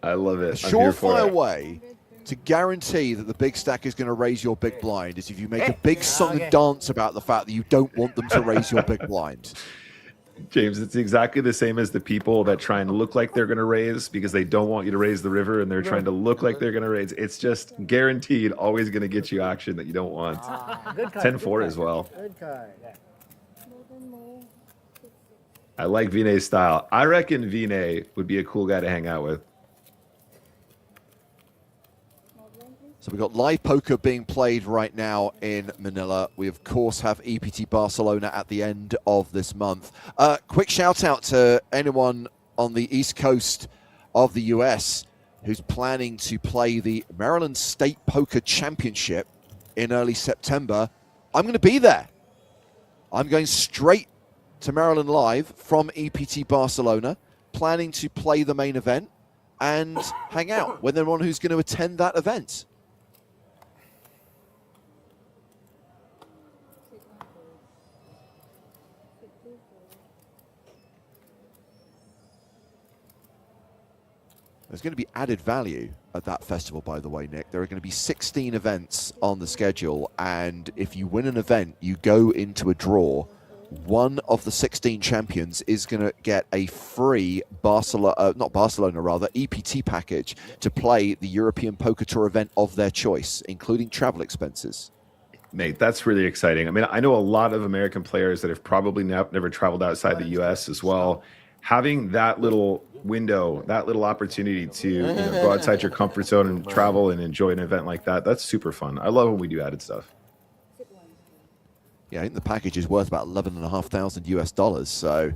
I love it. A surefire way to guarantee that the big stack is going to raise your big blind is if you make a big song and dance about the fact that you don't want them to raise your big blind. James, it's exactly the same as the people that try and look like they're going to raise because they don't want you to raise the river and they're trying to look like they're going to raise. It's just guaranteed always going to get you action that you don't want. Good card. 10-4 as well. Good card. I like Vinay's style. I reckon Vinay would be a cool guy to hang out with. So we've got live poker being played right now in Manila. We, of course, have APT Barcelona at the end of this month. Quick shout out to anyone on the East Coast of the US who's planning to play the Maryland State Poker Championship in early September. I'm going to be there. I'm going straight to Maryland live from APT Barcelona, planning to play the main event and hang out with anyone who's going to attend that event. There's going to be added value at that festival, by the way, Nick. There are going to be 16 events on the schedule, and if you win an event, you go into a draw. One of the 16 champions is going to get a free EPT package to play the European Poker Tour event of their choice, including travel expenses. Mate, that's really exciting. I mean, I know a lot of American players that have probably never traveled outside the U.S. as well. Having that little window, that little opportunity to go outside your comfort zone and travel and enjoy an event like that, that's super fun. I love when we do added stuff. Yeah, I think the package is worth about $11,500 US, so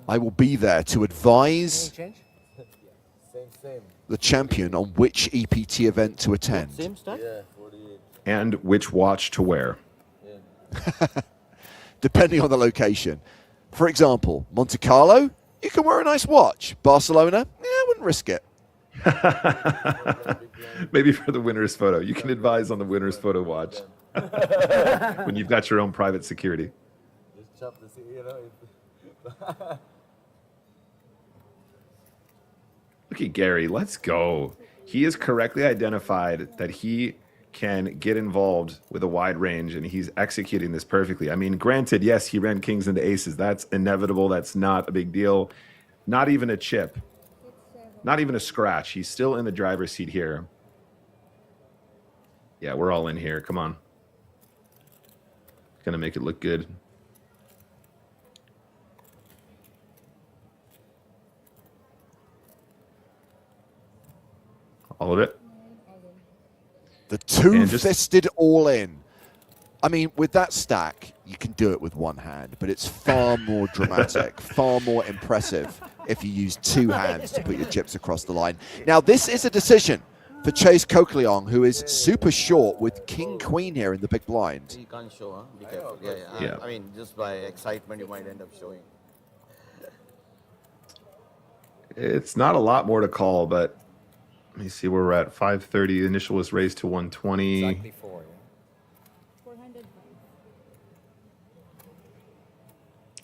I will be there to advise the champion on which EPT event to attend. Same stuff? Yeah, 48. And which watch to wear. Depending on the location. For example, Monte Carlo, you can wear a nice watch. Barcelona, I wouldn't risk it. Maybe for the winner's photo. You can advise on the winner's photo watch when you've got your own private security. Just chop the Look at Gary. Let's go. He has correctly identified that he can get involved with a wide range, and he's executing this perfectly. I mean, granted, yes, he ran kings into aces. That's inevitable. That's not a big deal. Not even a chip. Not even a scratch. He's still in the driver's seat here. Yeah, we're all in here. Come on. Gonna make it look good. All of it. The two-fisted all-in. I mean, with that stack, you can do it with one hand, but it's far more dramatic, far more impressive if you use two hands to put your chips across the line. Now, this is a decision for Chase Coquelion, who is super short with king-queen here in the big blind. You can't show, huh? Be careful. Yeah. I mean, just by excitement, you might end up showing. It's not a lot more to call, but let me see where we're at. 530. The initial was raised to 120. Exactly 4, yeah. 400.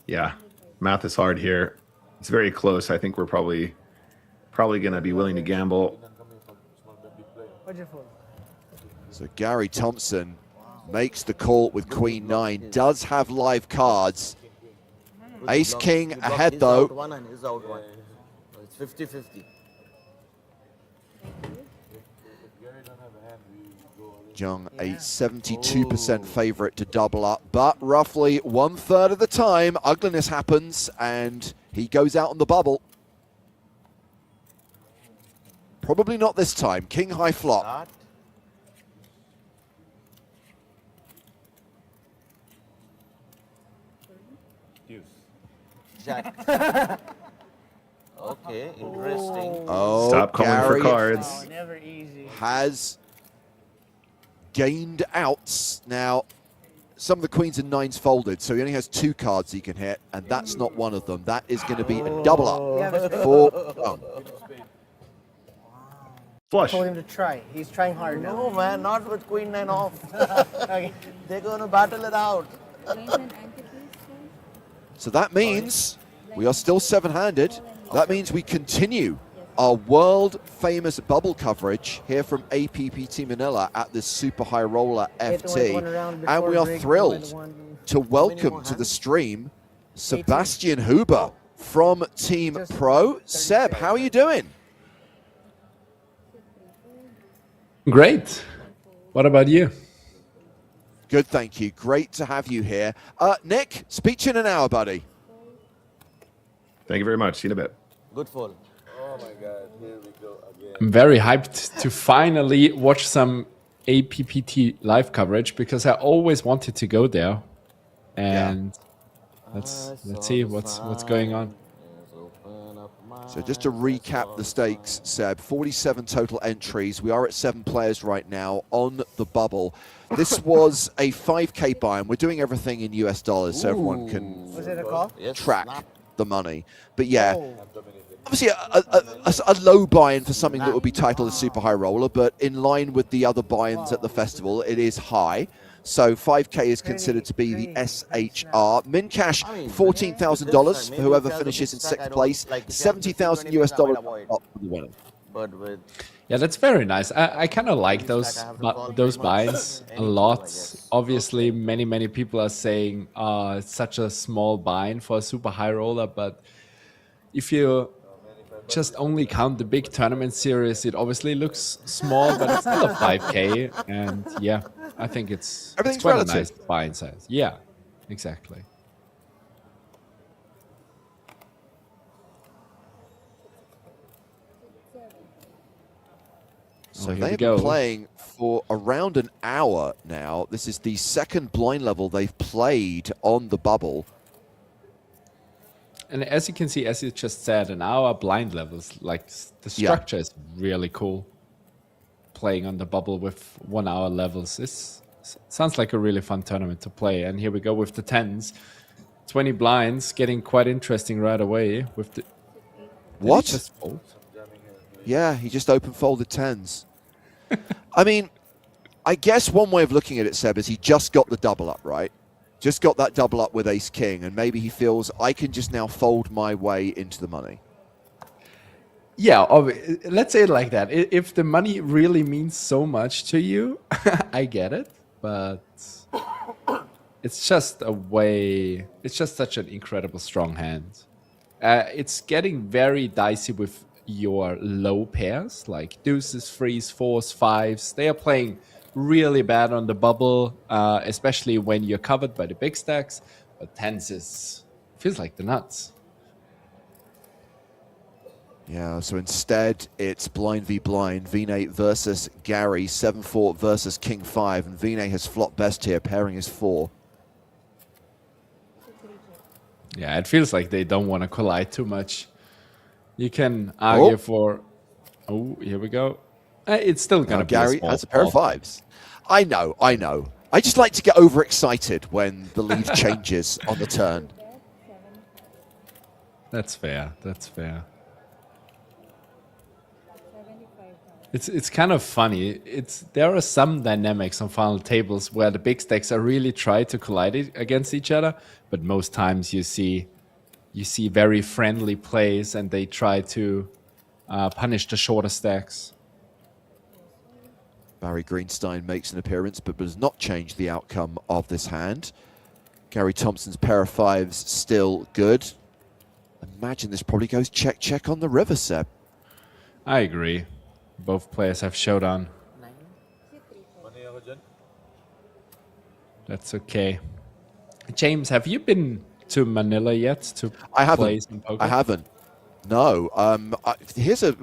Yeah, math is hard here. It's very close. I think we're probably going to be willing to gamble. What'd you fold? So Gary Thompson makes the call with Queen 9. Does have live cards. Ace King He blocked ahead his though. out one and his out one. So it's 50-50. Jung, a 72% favorite to double up, but roughly 1/3 of the time, ugliness happens and he goes out on the bubble. Probably not this time. King high flop. Start. Jack. Okay, interesting. Oh, Stop calling for Gary cards. Oh, never easy. has gained outs. Now, some of the queens and nines folded, so he only has 2 cards he can hit, and that's not one of them. That is going to be a double up Yeah, but for Jung. Flush. told him to try. He's trying hard now. No, man, not with Queen 9 off. Okay. They're going to battle it out. So that means we are still 7-handed. That means we continue our world-famous bubble coverage here from APPT Manila at this Super High Roller FT. And we are thrilled to welcome to the stream Sebastian Huber from Team Pro. Seb, how are you doing? Great. What about you? Good, thank you. Great to have you here. Nick, speech in an hour, buddy. Thank you very much. See you in a bit. Good fold. Oh my God, here we go again. I'm very hyped to finally watch some APPT live coverage because I always wanted to go there. And let's see what's going on. So just to recap the stakes, Seb, 47 total entries. We are at 7 players right now on the bubble. This was a 5K buy-in. We're doing everything in US dollars so everyone can Was it a call? Yes, track snap. the money. But yeah, Oh. obviously a low buy-in for something that would be titled a super high roller, but in line with the other buy-ins at the festival, it is high. So 5K is considered to be the SHR. Min cash, $14,000 for whoever finishes in 6th place. 70,000 US dollars up for the winner. But with Yeah, that's very nice. I kind of like those buys a lot. Obviously, many people are saying it's such a small buy for a super high roller, but if you just only count the big tournament series, it obviously looks small, but it's still a 5K. And yeah, I think it's Everything's quite relative. a nice buy-in size. Yeah, exactly. So here we they've go. been playing for around an hour now. This is the second blind level they've played on the bubble. And as you can see, as you just said, in our blind levels, like the structure is really cool. Playing on the bubble with 1 hour levels. This sounds like a really fun tournament to play. And here we go with the 10s. 20 blinds, getting quite interesting right away with the... Did he What? just fold? Yeah, he just open folded 10s. I mean, I guess one way of looking at it, Seb, is he just got the double up, right? Just got that double up with ace king, and maybe he feels I can just now fold my way into the money. Yeah, let's say it like that. If the money really means so much to you, I get it. But it's just a way... It's just such an incredible strong hand. It's getting very dicey with your low pairs, like deuces, threes, fours, fives. They are playing really bad on the bubble, especially when you're covered by the big stacks. But tens feels like the nuts. Yeah, so instead it's blind v blind. Vinay versus Gary, 7-4 versus King 5, and Vinay has flopped best here, pairing his 4. Yeah, it feels like they don't want to collide too much. You can argue for... Oh, here we go. It's still going to be Gary a small has a pair of fault. 5s. I know. I just like to get overexcited when the lead changes on the turn. That's fair. It's kind of funny. There are some dynamics on final tables where the big stacks are really try to collide against each other, but most times you see very friendly plays and they try to punish the shorter stacks. Barry Greenstein makes an appearance, but does not change the outcome of this hand. Gary Thompson's pair of fives still good. Imagine this probably goes check, check on the river, Seb. I agree. Both players have showdown. That's okay. James, have you been to Manila yet to play some poker? I haven't. No. Here's a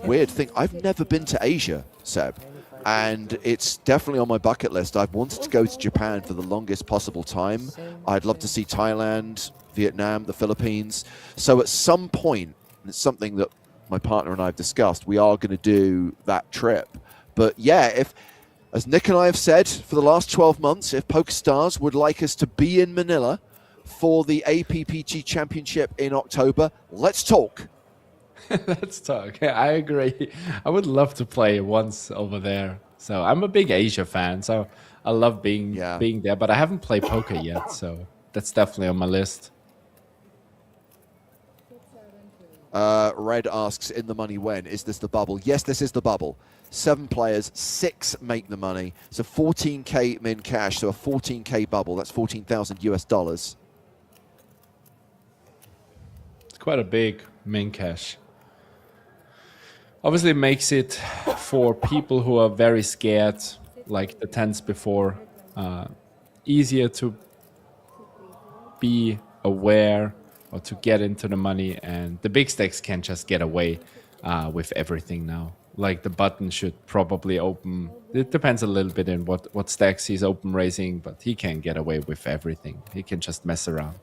weird thing. I've never been to Asia, Seb. And it's definitely on my bucket list. I've wanted to go to Japan for the longest possible time. I'd love to see Thailand, Vietnam, the Philippines. So at some point, and it's something that my partner and I have discussed, we are going to do that trip. But yeah, if, as Nick and I have said for the last 12 months, if PokerStars would like us to be in Manila for the APPT Championship in October, let's talk. Let's talk. Yeah, I agree. I would love to play once over there. So I'm a big Asia fan, so I love being there. But I haven't played poker yet, so that's definitely on my list. Red asks, in the money when? Is this the bubble? Yes, this is the bubble. 7 players, 6 make the money. So 14K min cash, so a 14K bubble. That's 14,000 US dollars. It's quite a big min cash. Obviously, it makes it for people who are very scared, like the tens before, easier to be aware or to get into the money. And the big stacks can just get away with everything now. Like the button should probably open. It depends a little bit in what stacks he's open raising, but he can get away with everything. He can just mess around.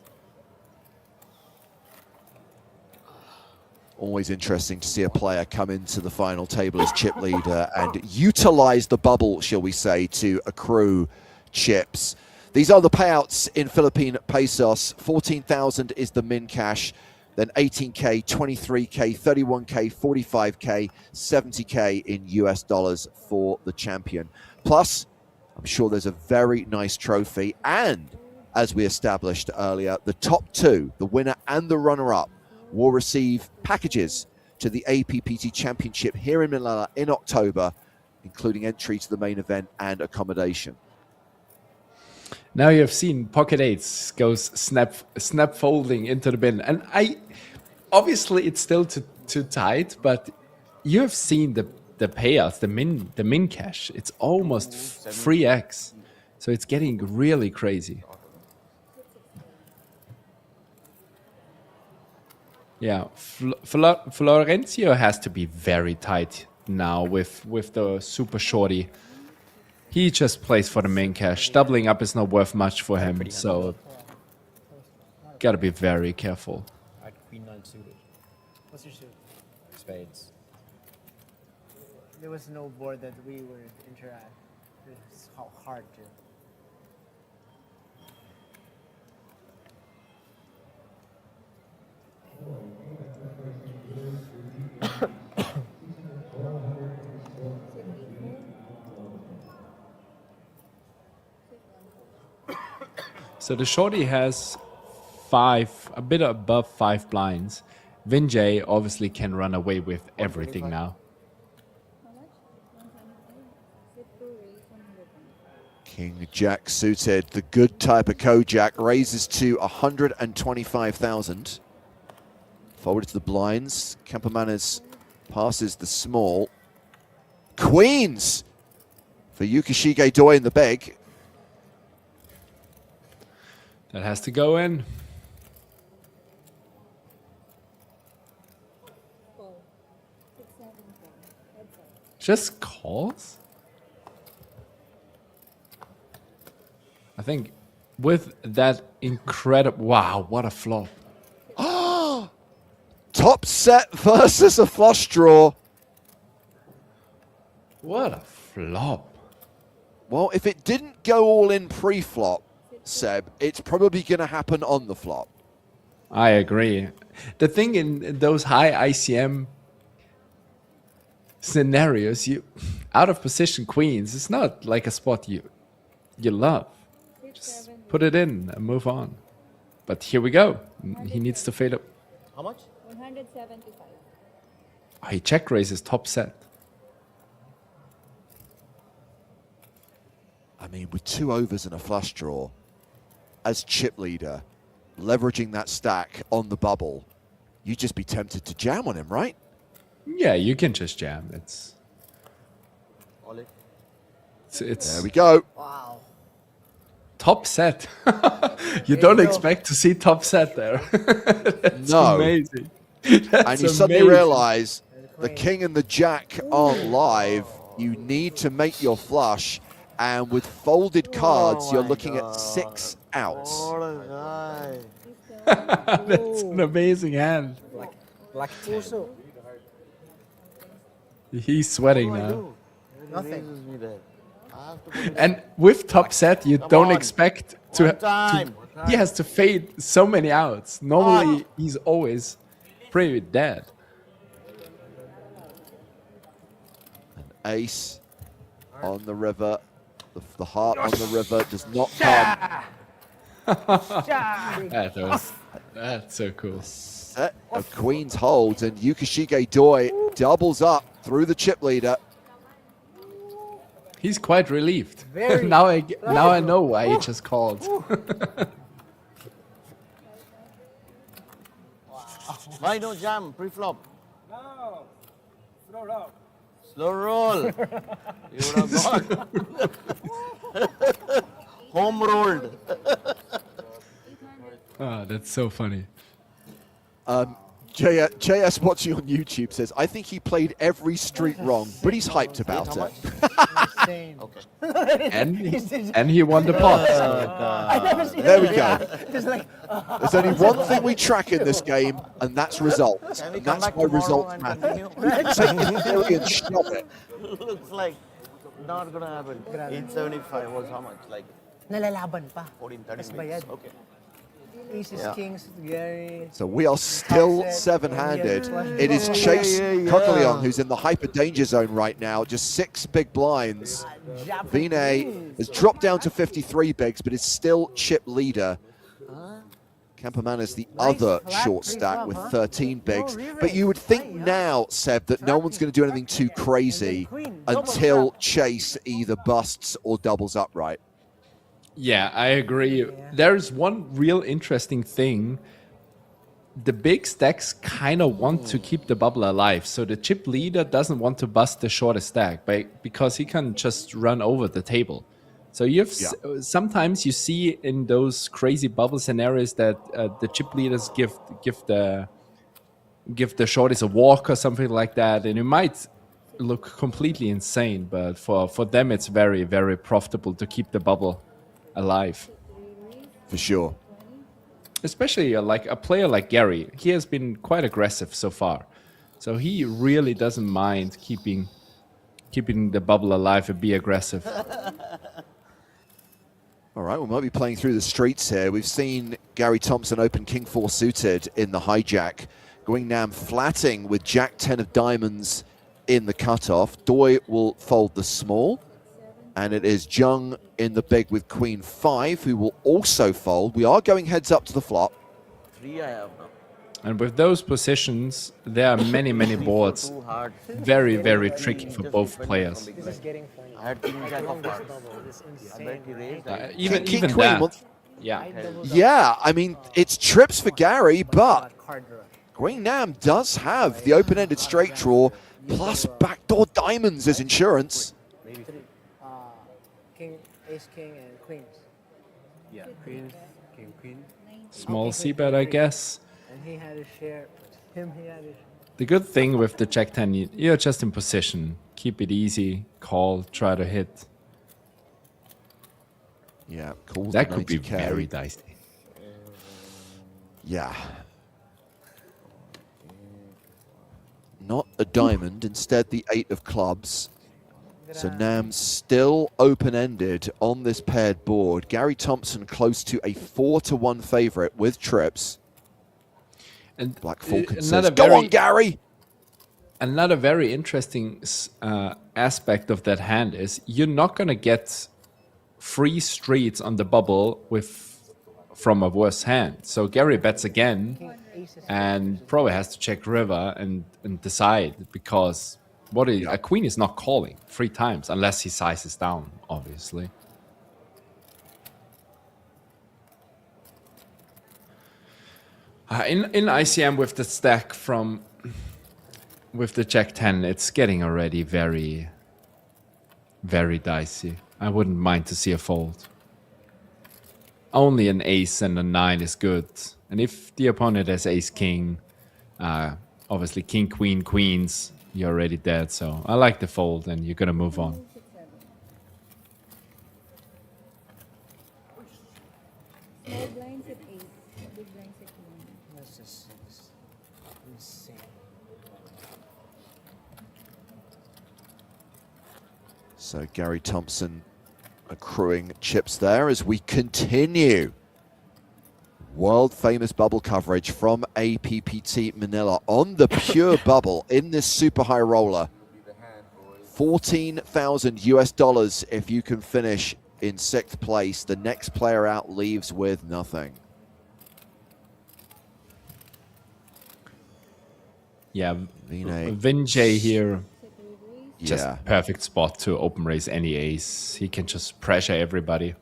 Always interesting to see a player come into the final table as chip leader and utilize the bubble, shall we say, to accrue chips. These are the payouts in Philippine pesos. 14,000 is the min cash, then 18K, 23K, 31K, 45K, 70K in US dollars for the champion. Plus, I'm sure there's a very nice trophy. And as we established earlier, the top 2, the winner and the runner-up, will receive packages to the APPT Championship here in Manila in October, including entry to the main event and accommodation. Now you have seen Pocket Eights goes snap folding into the bin, and obviously it's still too tight, but you have seen the payouts, the min cash. It's almost 3x, so it's getting really crazy. Yeah, Florencio has to be very tight now with the super shorty. He just plays for the main cash. Doubling up is not worth much for him, so gotta be very careful. I had Queen 9 suited. What's your suit? Spades. There was no board that we would interact. It's hard to. So the shorty has 5, a bit above 5 blinds. Vinjay obviously can run away with everything now. King Jack suited, the good type of Kojak, raises to 125,000. Forward to the blinds. Campomanes passes the small. Queens for Yukishige Doi in the big. That has to go in. Just calls? I think with that incredible... Wow, what a flop. Top set versus a flush draw. What a flop. Well, if it didn't go all in pre-flop, Seb, it's probably going to happen on the flop. I agree. The thing in those high ICM scenarios, you out of position queens, it's not like a spot you love. Just put it in and move on. But here we go. He needs to fade up. How much? 175. Oh, he check raises top set. I mean, with 2 overs and a flush draw, as chip leader, leveraging that stack on the bubble, you'd just be tempted to jam on him, right? Yeah, you can just jam. It's There we go. Wow. top set. You don't expect to see top set there. That's No. amazing. And That's you suddenly amazing. realize the king and the jack aren't live. You need to make your flush. And with folded cards, you're looking at 6 outs. What a guy. That's an amazing hand. Black 10. He's sweating now. Nothing. Amazes me that. I have to put it And with top set, you don't on. expect one time. He has to fade so many outs. Normally, he's always pretty dead. Ace on the river. The heart on the river does not come. That's so cool. Set of queens holds, and Yukishige Doi doubles up through the chip leader. He's quite relieved. Very now I know why he just called. Why no jam pre-flop? No. Slow roll. Slow roll. You would have gone. Home rolled. Oh, that's so funny. JS watching on YouTube says, I think he played every street wrong, but he's hyped about it. Insane. Okay. And he won the pot. I've never seen There we it. go. Just like, There's only one thing we track in this game, and that's results. Can we And come that's back why tomorrow results and matter. continue? Take the theory and shove it. Looks like not gonna happen. 875 was how much? Like nalalaban pa. 14, 13 Mas minutes. bayad. Okay. Aces, Yeah. kings, Gary. So we are still seven-handed. It is Chase Coquelion who's in the hyper danger zone right now. Just 6 big blinds. Vinay has dropped down to 53 bigs, but is still chip leader. Camperman is the other short stack with 13 bigs. But you would think now, Seb, that no one's going to do anything too crazy until Chase either busts or doubles upright. Yeah, I agree. There's one real interesting thing. The big stacks kind of want to keep the bubble alive. So the chip leader doesn't want to bust the shortest stack because he can just run over the table. So sometimes you see in those crazy bubble scenarios that the chip leaders give the shorties a walk or something like that, and it might look completely insane. But for them, it's very, very profitable to keep the bubble alive. For sure. Especially like a player like Gary. He has been quite aggressive so far. So he really doesn't mind keeping the bubble alive and be aggressive. All right, we might be playing through the streets here. We've seen Gary Thompson open King 4 suited in the hijack. Guingnam flatting with Jack 10 of diamonds in the cutoff. Doi will fold the small. And it is Jung in the big with Queen 5, who will also fold. We are going heads up to the flop. 3 I have now. And with those positions, there are many, many boards. Too hard. Very, very tricky for both players. This is getting funny. I had king jack of This hearts. bubble, this I bet he insane. raised. Even King even Queen that, wants- yeah. Yeah, I mean, it's trips for Gary, but Card draw. Guingnam does have the open-ended straight draw, plus backdoor diamonds as insurance. King, ace, king, and queens. Yeah, queen, king, queen. Small c-bet, I guess. And he had a share. He had a share. The good thing with the Jack 10, you're just in position. Keep it easy, call, try to hit. Yeah, calls That the could be 90K. very dicey. Yeah. Not a diamond, instead the 8 of clubs. So Nam's still open-ended on this paired board. Gary Thompson close to a 4-1 favorite with trips. And Black Falcon another says, go very- on, Gary! Another very interesting aspect of that hand is you're not going to get free streets on the bubble from a worse hand. So Gary bets again and probably has to check river and decide, because a queen is not calling 3 times unless he sizes down, obviously. In ICM with the stack with the Jack 10, it's getting already very, very dicey. I wouldn't mind to see a fold. Only an ace and a 9 is good. And if the opponent has ace king, obviously king, queen, queens, you're already dead. So I like the fold and you're going to move on. Small blinds at 8, big blinds at 9. That's just insane. So Gary Thompson accruing chips there as we continue. World famous bubble coverage from APPT Manila on the pure bubble in this super high roller. 14,000 US dollars if you can finish in 6th place. The next player out leaves with nothing. Yeah, Vinay. Vinjay here. Just Yeah. perfect spot to open raise any ace. He can just pressure everybody.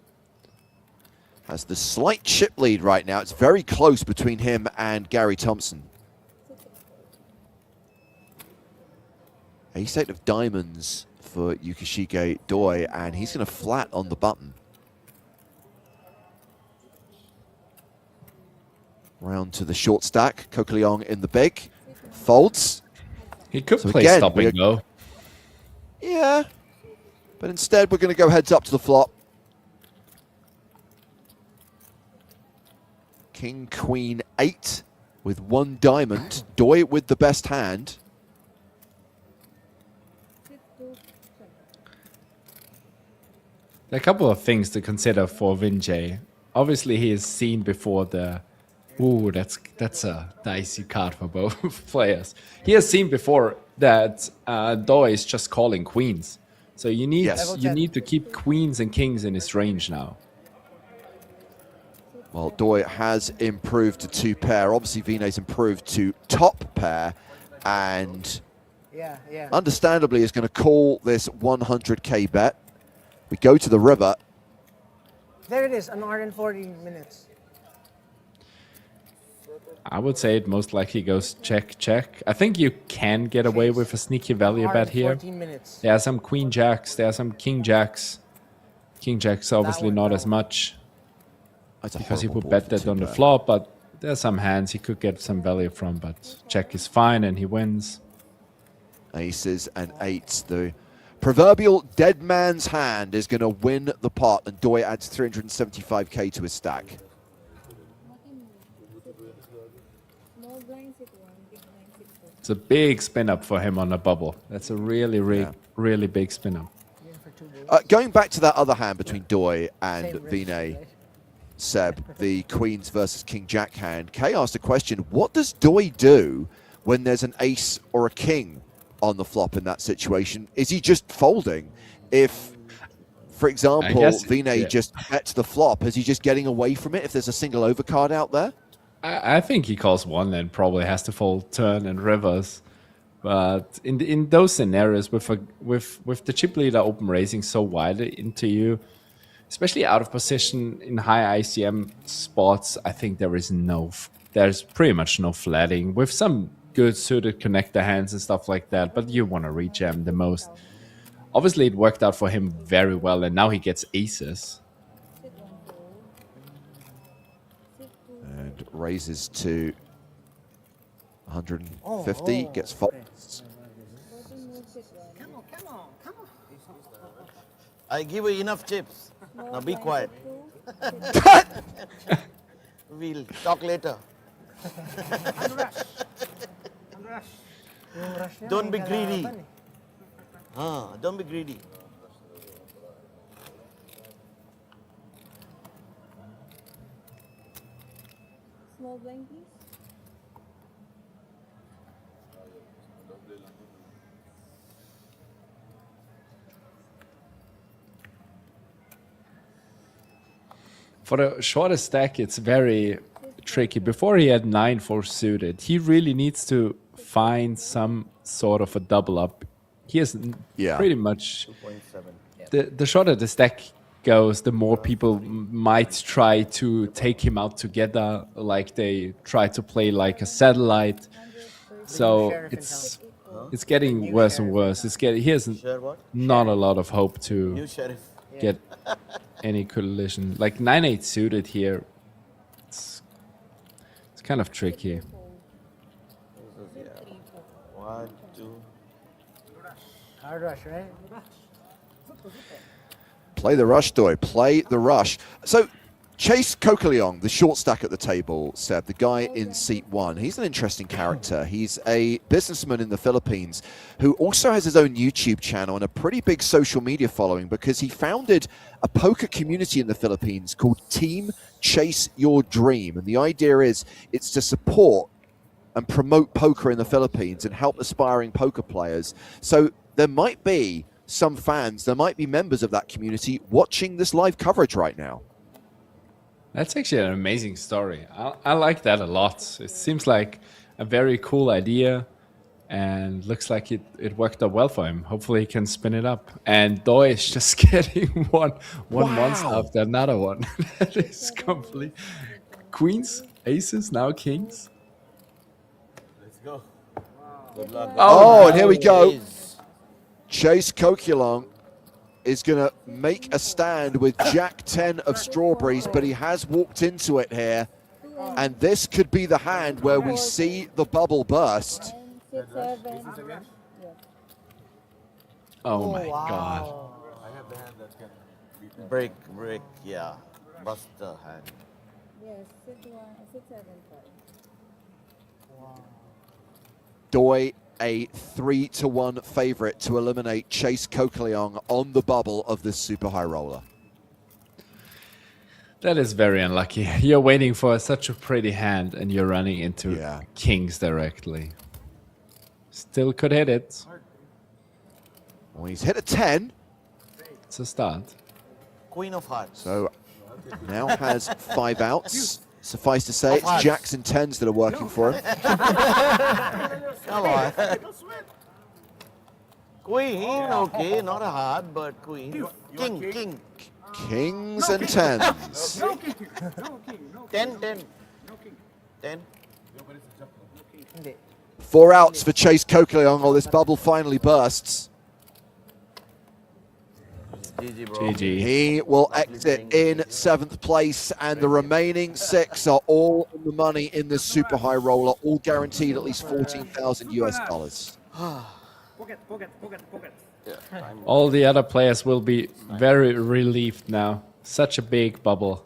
Has the slight chip lead right now. It's very close between him and Gary Thompson. Ace-8 of diamonds for Yukishige Doi, and he's going to flat on the button. Round to the short stack. Kokaleong in the big. Folds. He could So play again, stopping though. Yeah. But instead, we're going to go heads up to the flop. King, Queen, 8 with 1 diamond. Doi with the best hand. There are a couple of things to consider for Vinjay. Obviously, he has seen before the... Ooh, that's a dicey card for both players. He has seen before that Doi is just calling queens. So you need you need to keep queens and kings in his range now. Well, Doi has improved to 2 pair. Obviously, Vinay's improved to top pair. And Yeah, yeah. understandably is going to call this 100k bet. We go to the river. There it is, an hour and 40 minutes. I would say it most likely goes check, check. I think you can get away with a sneaky value bet here. 14 minutes. There are some queen jacks, there are some king jacks. King jacks obviously not as much That's a because he horrible would board bet for that on the 2 pair. flop, but there are some hands he could get some value from, but check is fine and he wins. Aces and 8s. The proverbial dead man's hand is going to win the pot, and Doi adds 375k to his stack. Small blinds at 1, big blinds at 4. It's a big spin up for him on the bubble. That's a really, really big spin up. Going back to that other hand between Doi and Same risk, Vinay, right? Seb, the Queens versus King Jack hand, Kay asked a question: what does Doi do when there's an ace or a king on the flop in that situation? Is he just folding? If, for example, Vinay just bets the flop, is he just getting away from it if there's a single overcard out there? I think he calls one and probably has to fold turn and rivers. But in those scenarios with the chip leader open raising so wide into you, especially out of position in high ICM spots, I think there's pretty much no flatting with some good suited connector hands and stuff like that. But you want to rejam the most. Obviously, it worked out for him very well, and now he gets aces. And raises to 150, gets folded. Come on, come on, come on. I give you enough chips. Now be quiet. We'll talk later. Don't be greedy. Don't be greedy. Small blind, please. For the shortest stack, it's very tricky. Before he had 9-4 suited, he really needs to find some sort of a double up. He has pretty much the shorter the stack goes, the more people might try to take him out together, like they try to play like a satellite. So Sheriff in it's getting worse and worse. He has Share what? not a lot of hope to New sheriff. get any collision. Like 9-8 suited here, it's kind of tricky. This is, yeah. 1, 2. Hard rush, right? Play the rush, Doi. Play the rush. So, Chase Kokaleong, the short stack at the table, said the guy in seat 1. He's an interesting character. He's a businessman in the Philippines who also has his own YouTube channel and a pretty big social media following because he founded a poker community in the Philippines called Team Chase Your Dream. And the idea is it's to support and promote poker in the Philippines and help aspiring poker players. So there might be some fans, there might be members of that community watching this live coverage right now. That's actually an amazing story. I like that a lot. It seems like a very cool idea and looks like it worked out well for him. Hopefully he can spin it up. And Doi is just getting one monster after another one. That is complete. Queens, aces, now kings. Let's go. Good luck. Oh, and here we go. Chase Kokaleong is going to make a stand with Jack 10 of strawberries, but he has walked into it here. And this could be the hand where we see the bubble burst. 6, 7. Oh my God. I have the hand that can beat that. Break, yeah. Bust the hand. Yes, 6, 1, 6, 7, 5. Doi, a 3-1 favorite to eliminate Chase Kokaleong on the bubble of this super high roller. That is very unlucky. You're waiting for such a pretty hand and you're running into kings directly. Still could hit it. Well, he's hit a 10. It's a start. Queen of hearts. So now has 5 outs. Suffice to say, it's jacks and 10s that are working for him. Come on. Queen, okay, not a heart, but queen. King. Kings and 10s. No king. No king. No king. 10. No king. 10. 4 outs for Chase Kokaleong while this bubble finally bursts. GG, bro. GG. He will exit in 7th place, and the remaining 6 are all on the money in this super high roller, all guaranteed at least 14,000 US dollars. Pocket. All the other players will be very relieved now. Such a big bubble.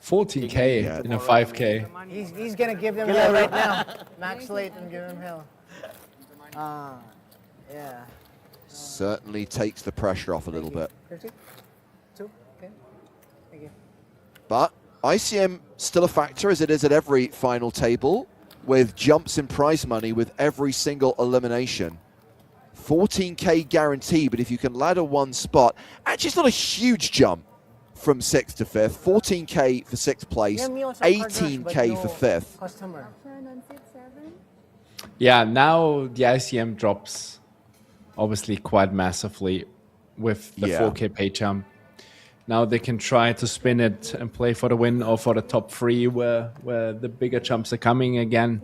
14K in a 5K. He's gonna give them hell right now. Max Slate and give him hell. Yeah. Certainly takes the pressure off a little bit. 50? 2? Okay. Thank you. But ICM still a factor, as it is at every final table, with jumps in prize money with every single elimination. 14K guarantee, but if you can ladder one spot, actually it's not a huge jump from 6th to 5th. 14K for 6th place, 18K for 5th. Customer. Turn on 6, 7. Yeah, now the ICM drops obviously quite massively with the 4K pay jump. Now they can try to spin it and play for the win or for the top 3 where the bigger jumps are coming again.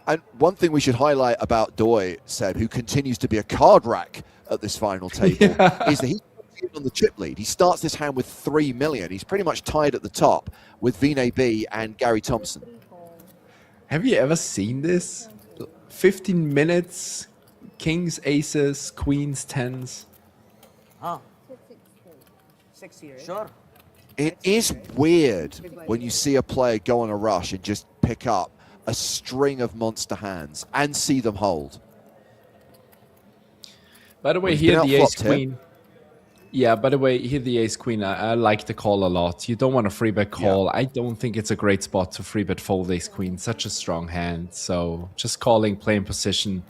And one thing we should highlight about Doi, Seb, who continues to be a card rack at this final table, is that he's on the chip lead. He starts this hand with 3 million. He's pretty much tied at the top with Vinay B and Gary Thompson. Have you ever seen this? 15 minutes, kings, aces, queens, 10s. Huh? 60, right? Sure. It is weird when you see a player go on a rush and just pick up a string of monster hands and see them hold. By the way, He's here been the ace outflopped here. queen. Yeah, by the way, here the ace queen, I like the call a lot. You don't want a free bet call. Yeah. I don't think it's a great spot to free bet fold ace queen. Such a strong hand. So just calling, playing position.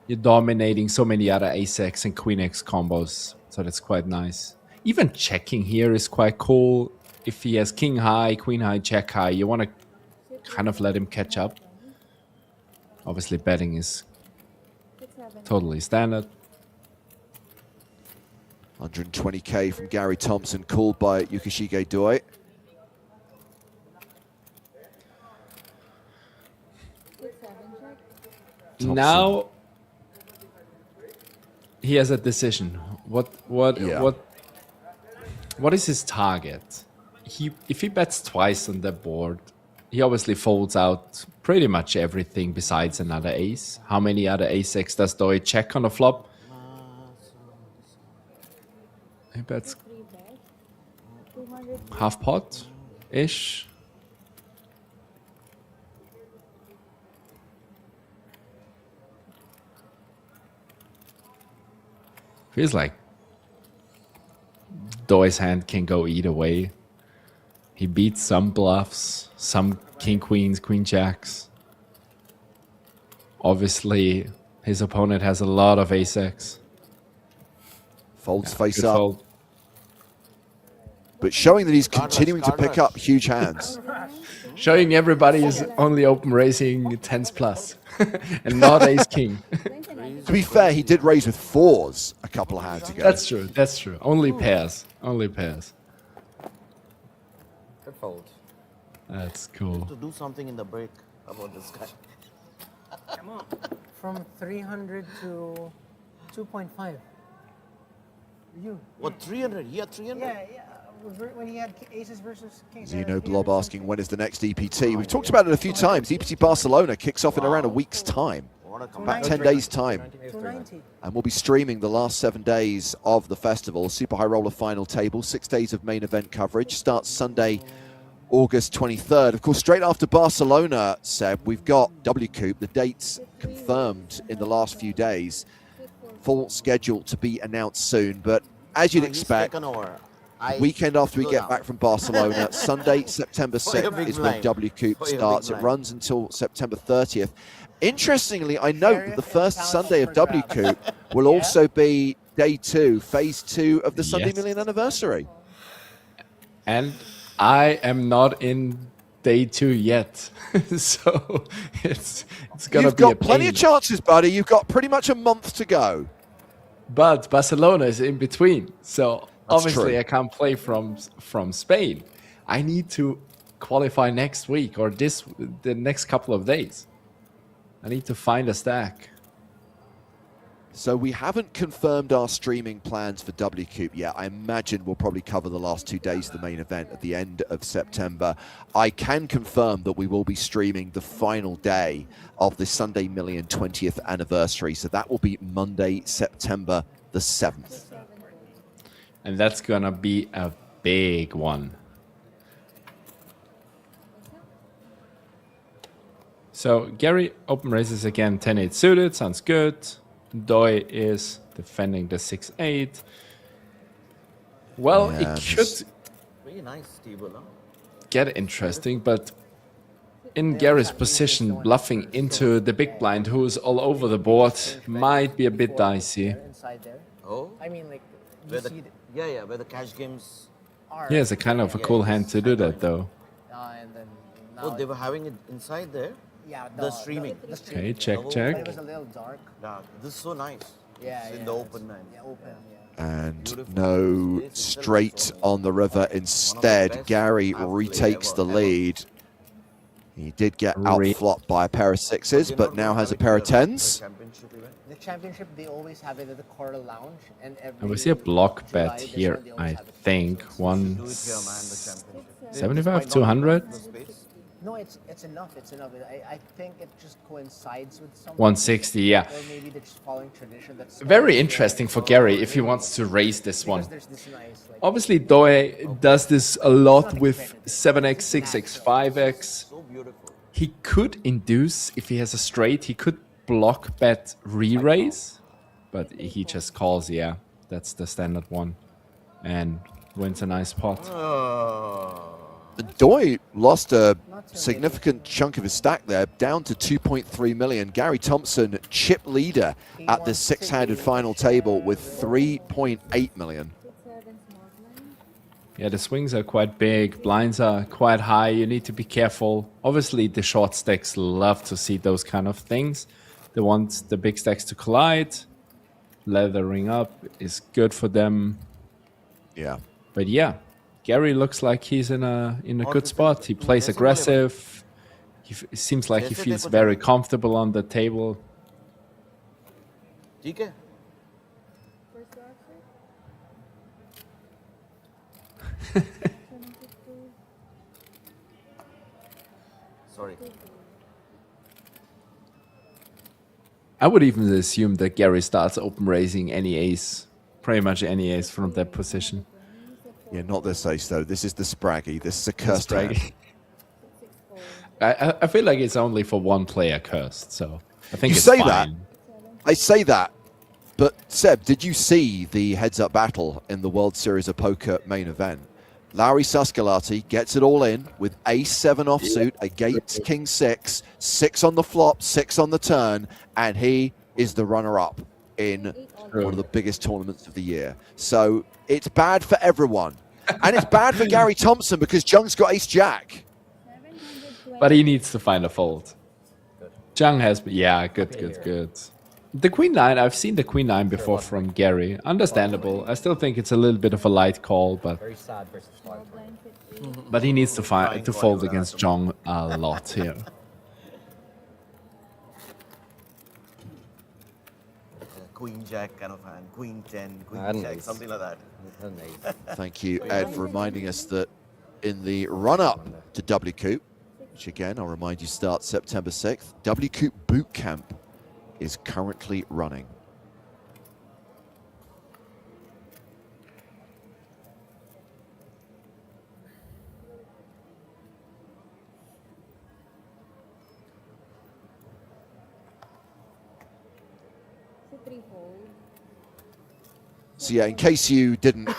You're dominating so many other ace x and queen x combos. So that's quite nice. Even checking here is quite cool. If he has king high, queen high, jack high, you want to kind of let him catch up. Obviously, betting is 6, 7. totally standard. 120k from Gary Thompson, called by Yukishige Doi. Thompson. Now he has a decision. What is his target? If he bets twice on the board, he obviously folds out pretty much everything besides another ace. How many other ace-X does Doi check on the flop? He bets half pot-ish. Feels like Doi's hand can go either way. He beats some bluffs, some king queens, queen jacks. Obviously, his opponent has a lot of ace-X. Folds Yeah, face good up, fold. but showing that he's continuing to pick up huge hands. Showing everybody is only open raising tens plus and not ace king. To be fair, he did raise with fours a couple of hands ago. That's true. That's true. Only pairs. Only pairs. Good fold. That's cool. To do something in the break about this guy. Come on. From 300 to 2.5. You. What, 300? He had 300? Yeah. When he had aces versus kings. Zeno Blob asking when is the next EPT. We've talked about it a few times. EPT Barcelona kicks off in around a week's time. What a About comeback. 10 days' time. 290. And we'll be streaming the last 7 days of the festival. Super High Roller final table, 6 days of main event coverage. Starts Sunday, August 23rd. Of course, straight after Barcelona, Seb, we've got WCOOP. The dates confirmed in the last few days. Full schedule to be announced soon. But as you'd He's expect, taken over. the weekend after we Slow get down. back from Barcelona, Sunday, September For your 6th big is when blind. For WCOOP your big starts. It blind. runs until September 30th. Interestingly, I note that the first Sunday of WCOOP will also be day 2, phase 2 of the Sunday Yes. Million anniversary. And I am not in day 2 yet. So it's gonna You've be a got plenty pain. of chances, buddy. You've got pretty much a month to go. But Barcelona is in between. So obviously true. I can't play from Spain. I need to qualify next week or the next couple of days. I need to find a stack. So we haven't confirmed our streaming plans for WCOOP yet. I imagine we'll probably cover the last 2 days of the main event at the end of September. I can confirm that we will be streaming the final day of the Sunday Million 20th anniversary. So that will be Monday, September the 7th. And that's gonna be a big one. So Gary open raises again 10-8 suited, sounds good. Doi is defending the 6-8. Well, Yeah, it could Very nice, Steve. Huh? get interesting, but in Gary's position, bluffing into the big blind, who's all over the board, might be a bit dicey. Inside there. Oh, I mean, like, you where the, see where the cash games. are. He has a kind of a cool hand to do that, though. And then now Oh, they were having it inside there. yeah, the streaming. The streaming. Okay, check, But it check. was a little dark. Yeah, this is so nice. Yeah, It's yeah. in the open, man. Yeah, open. Yeah. And no straight on the river. Instead, Gary retakes the lead. He did get outflopped by a pair of 6s, but now has a pair of 10s. The championship, they always have it at the Coral Lounge, and every And we see a block July, bet this here, one, they always I have it. think. Do it here, man, the championship. 75, 200? No, it's enough. It's enough. I think it just coincides with something. 160, yeah. Or maybe they're just following tradition. That's Very interesting for Gary if he wants to raise this one. Because there's this nice, like, Obviously, Doi does this a lot with 7x, 6x, 5x. So beautiful. He could induce, if he has a straight, he could block bet re-raise, but he just calls, yeah, that's the standard one, and wins a nice pot. Doi lost a significant chunk of his stack there, down to 2.3 million. Gary Thompson, chip leader at the 6-handed final table with 3.8 million. Yeah, the swings are quite big, blinds are quite high, you need to be careful. Obviously, the short stacks love to see those kind of things. They want the big stacks to collide. leathering up is good for them. Yeah. But yeah, Gary looks like he's in a good spot. He plays aggressive. It seems like he feels very comfortable on the table. ठीक है? First answer. Sorry. I would even assume that Gary starts open raising any ace, pretty much any ace from that position. Yeah, not this ace, though. This is the Spraggy. This is a cursed hand. Spraggy. I feel like it's only for one player cursed, so I think You it's say fine. that. I say that, but Seb, did you see the heads-up battle in the World Series of Poker main event? Larry Suscalati gets it all in with ace-7 offsuit against king-6, 6 on the flop, 6 on the turn, and he is the runner-up in one of the biggest tournaments of the year. So it's bad for everyone. And it's bad for Gary Thompson because Jung's got ace-jack. But he needs to find a fold. Jung has, yeah, good. The queen 9, I've seen the queen 9 before from Gary. Understandable. I still think it's a little bit of a light call, but Very sad versus smart. but he needs to fold against Jung a lot here. Queen Jack kind of hand, Queen 10, Queen Jack, something like that. Thank you, Ed, for reminding us that in the run-up to W Coop, which again, I'll remind you starts September 6th, W Coop Boot Camp is currently running. So 3-fold. So yeah, in case you didn't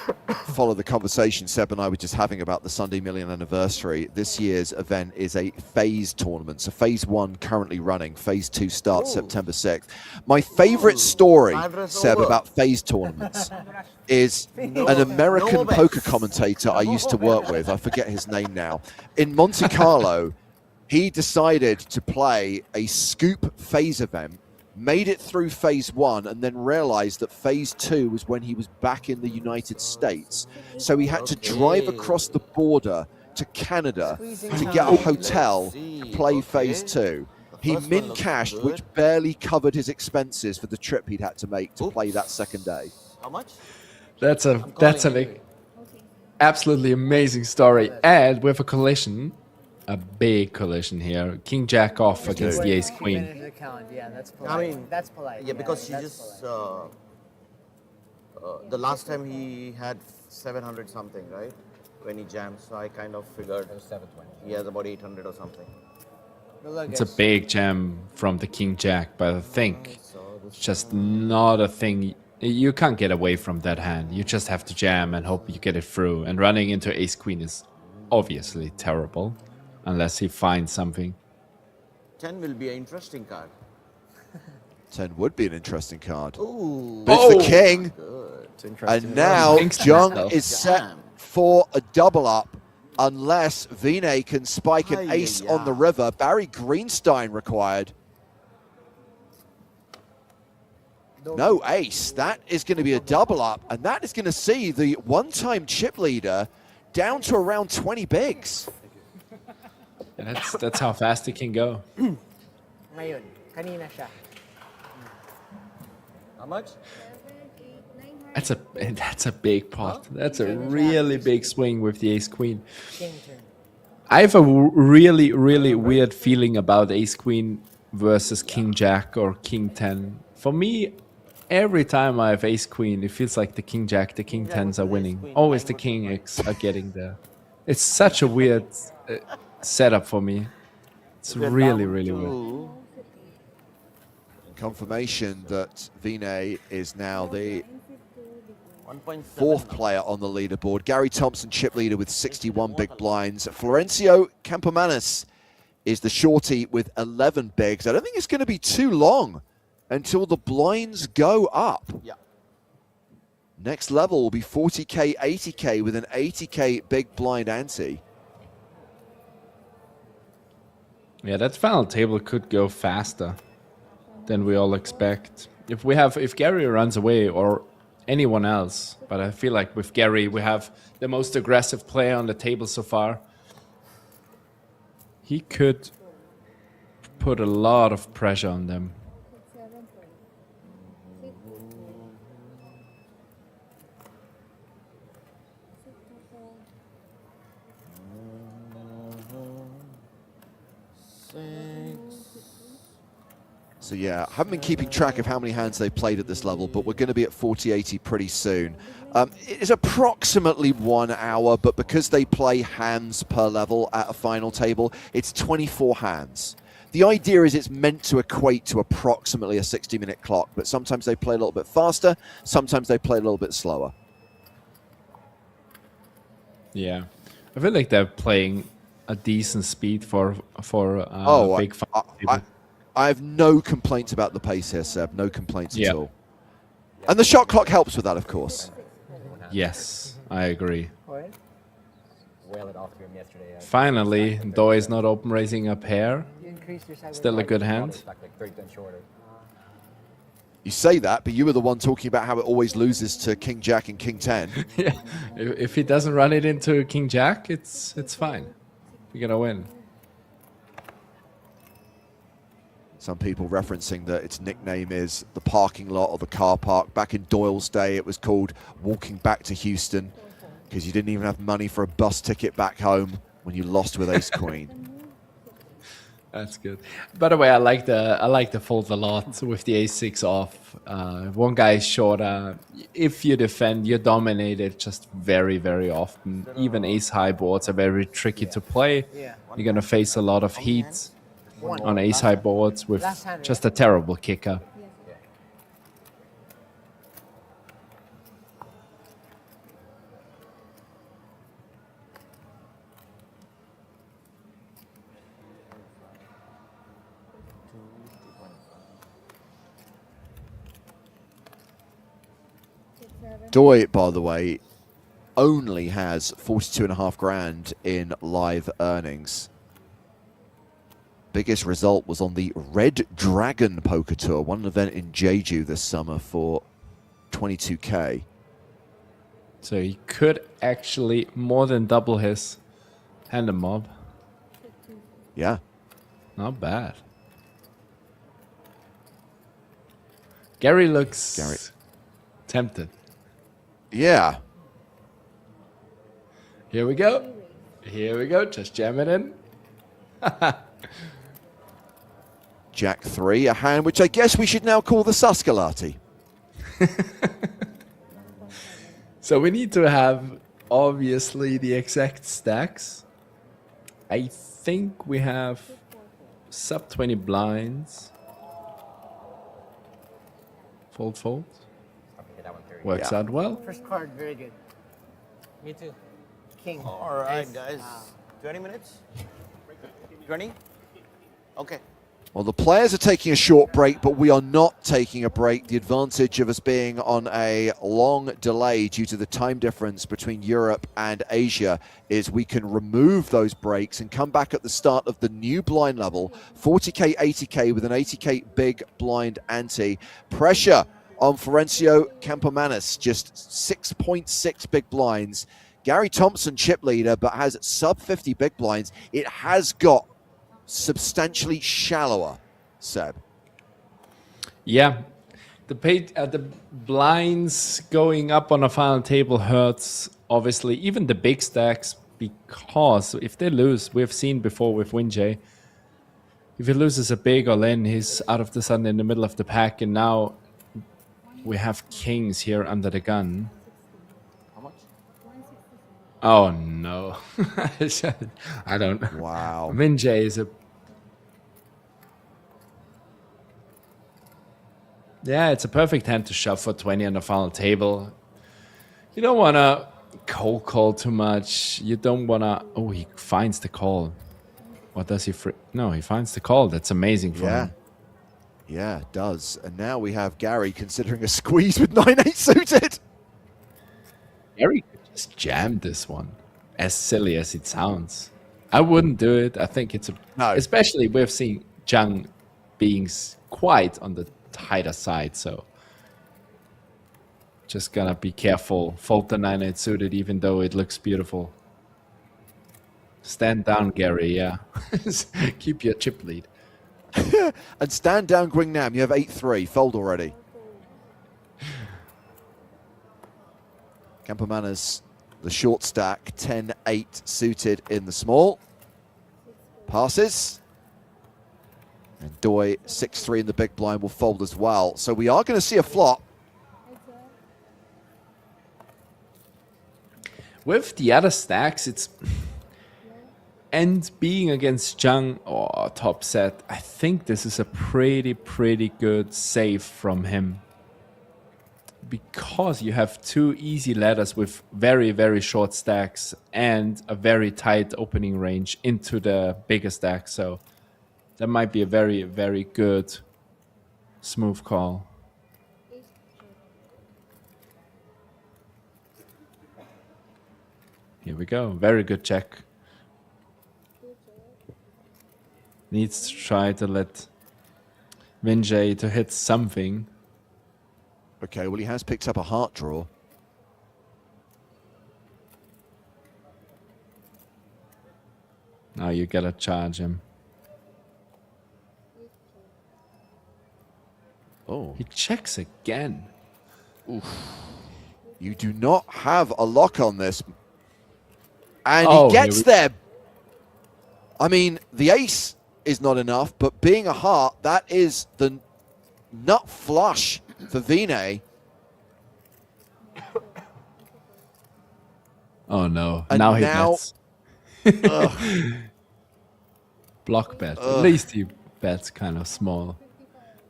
follow the conversation Seb and I were just having about the Sunday Million anniversary, this year's event is a phase tournament. So phase 1 currently running, phase 2 starts September 6th. My favorite story, Seb, about phase tournaments is an American poker commentator I used to work with. I forget his name now. In Monte Carlo, he decided to play a scoop phase event, made it through phase 1, and then realized that phase 2 was when he was back in the United States. So he had to drive across the border to Canada to get a hotel to play phase 2. He min-cashed, which barely covered his expenses for the trip he'd had to make to play that second day. How much? That's an absolutely amazing story. And with a collision, a big collision here. King Jack off against the ace queen. Yeah, that's polite. I mean, that's polite. Yeah, because she that's just polite. the last time he had 700 something, right? When he jammed, so I kind of figured It was 720. he has about 800 or something. Good luck, It's a guys. big jam from the King Jack, but I think it's just not a thing. You can't get away from that hand. You just have to jam and hope you get it through. And running into ace queen is obviously terrible, unless he finds something. 10 will be an interesting card. 10 would be an interesting card. Ooh, But it's the king. good. And now Thanks to Jung myself. is set for a double up unless Vinay can spike an ace on the river. Barry Greenstein required. No ace. That is going to be a double up, and that is going to see the one-time chip leader down to around 20 bigs. And that's how fast it can go. Ngayon, kanina siya. How much? 7, 8, 9 That's a big pot. That's a really big swing with the ace queen. King turn. I have a really weird feeling about ace queen versus king jack or king 10. For me, every time I have ace queen, it feels like the king jack, the king 10s are winning. Always the king x are getting there. It's such a weird setup for me. It's really weird. Confirmation that Vinay is now the 1.7 fourth player on the leaderboard. Gary Thompson, chip leader with 61 big blinds. Florencio Campomanes is the shorty with 11 bigs. I don't think it's going to be too long until the blinds go up. Yeah. Next level will be 40K, 80K with an 80K big blind ante. Yeah, that final table could go faster than we all expect. if Gary runs away or anyone else, but I feel like with Gary we have the most aggressive player on the table so far. He could put a lot of pressure on them. 7 4. 6 So yeah, I haven't been keeping track of how many hands they played at this level, but we're going to be at 40-80 pretty soon. It is approximately 1 hour, but because they play hands per level at a final table, it's 24 hands. The idea is it's meant to equate to approximately a 60-minute clock, but sometimes they play a little bit faster, sometimes they play a little bit slower. Yeah, I feel like they're playing a decent speed for big fight. I have no complaints about the pace here, Seb. No complaints Yeah. at all. And the shot clock helps with that, of course. Yes, I agree. Wail it off to him yesterday. Finally, Doi is not open raising a pair. You increase your size Still a good hand. like 30% shorter. You say that, but you were the one talking about how it always loses to King Jack and King 10. Yeah, if he doesn't run it into King Jack, it's fine. You're gonna win. Some people referencing that its nickname is the parking lot or the car park. Back in Doyle's day, it was called walking back to Houston because you didn't even have money for a bus ticket back home when you lost with Ace Queen. That's good. By the way, I like the fold a lot with the ace-6 off. One guy is shorter. If you defend, you're dominated just very, very often. Even ace-high boards are very tricky to play. You're gonna face a lot of heat on ace-high boards with just a terrible kicker. Doi, by the way, only has 42.5 grand in live earnings. Biggest result was on the Red Dragon Poker Tour, one event in Jeju this summer for 22K. So he could actually more than double his hand and mob. Yeah. Not bad. Gary looks tempted. Yeah. Here we go. Here we go. Just jam it in. Jack 3, a hand which I guess we should now call the Suskalati. So we need to have, obviously, the exact stacks. I think we have sub 20 blinds. Fold, fold. Works out well. First card, very good. Me too. King. All right, guys. 20 minutes? 20? Okay. Well, the players are taking a short break, but we are not taking a break. The advantage of us being on a long delay due to the time difference between Europe and Asia is we can remove those breaks and come back at the start of the new blind level, 40K, 80K with an 80K big blind ante. Pressure on Florencio Campomanes, just 6.6 big blinds. Gary Thompson, chip leader, but has sub 50 big blinds. It has got substantially shallower, Seb. Yeah, the blinds going up on a final table hurts, obviously, even the big stacks, because if they lose, we've seen before with Winjay, if he loses a big all in, he's out of the sun in the middle of the pack, and now we have kings here under the gun. How much? Oh no. I don't know. Wow. Winjay is a... Yeah, it's a perfect hand to shove for 20 on the final table. You don't want to cold call too much. You don't want to... Oh, he finds the call. What does he... No, he finds the call. That's amazing for him. Yeah, it does. And now we have Gary considering a squeeze with 9-8 suited. Gary could just jam this one. As silly as it sounds. I wouldn't do it. I think it's a... No. Especially we've seen Zhang being quite on the tighter side, so just gonna be careful. Fold the 9-8 suited, even though it looks beautiful. Stand down, Gary. Yeah, keep your chip lead. And stand down, Gringnam. You have 8-3. Fold already. Campomanes, the short stack, 10-8 suited in the small. Passes. And Doi, 6-3 in the big blind, will fold as well. So we are going to see a flop. With the other stacks, it's... And being against Zhang or top set, I think this is a pretty good save from him. Because you have two easy ladders with very short stacks and a very tight opening range into the bigger stack. So that might be a very good smooth call. Here we go. Very good check. Needs to try to let Vinjay to hit something. Okay, well, he has picked up a heart draw. Now you gotta charge him. Oh. He checks again. Oof. You do not have a lock on this. And Oh, he gets there. I mean, the ace is not enough, but being a heart, that is the nut flush for Vinay. Oh no. And now he now- bets. Block bet. At least he bets kind of small.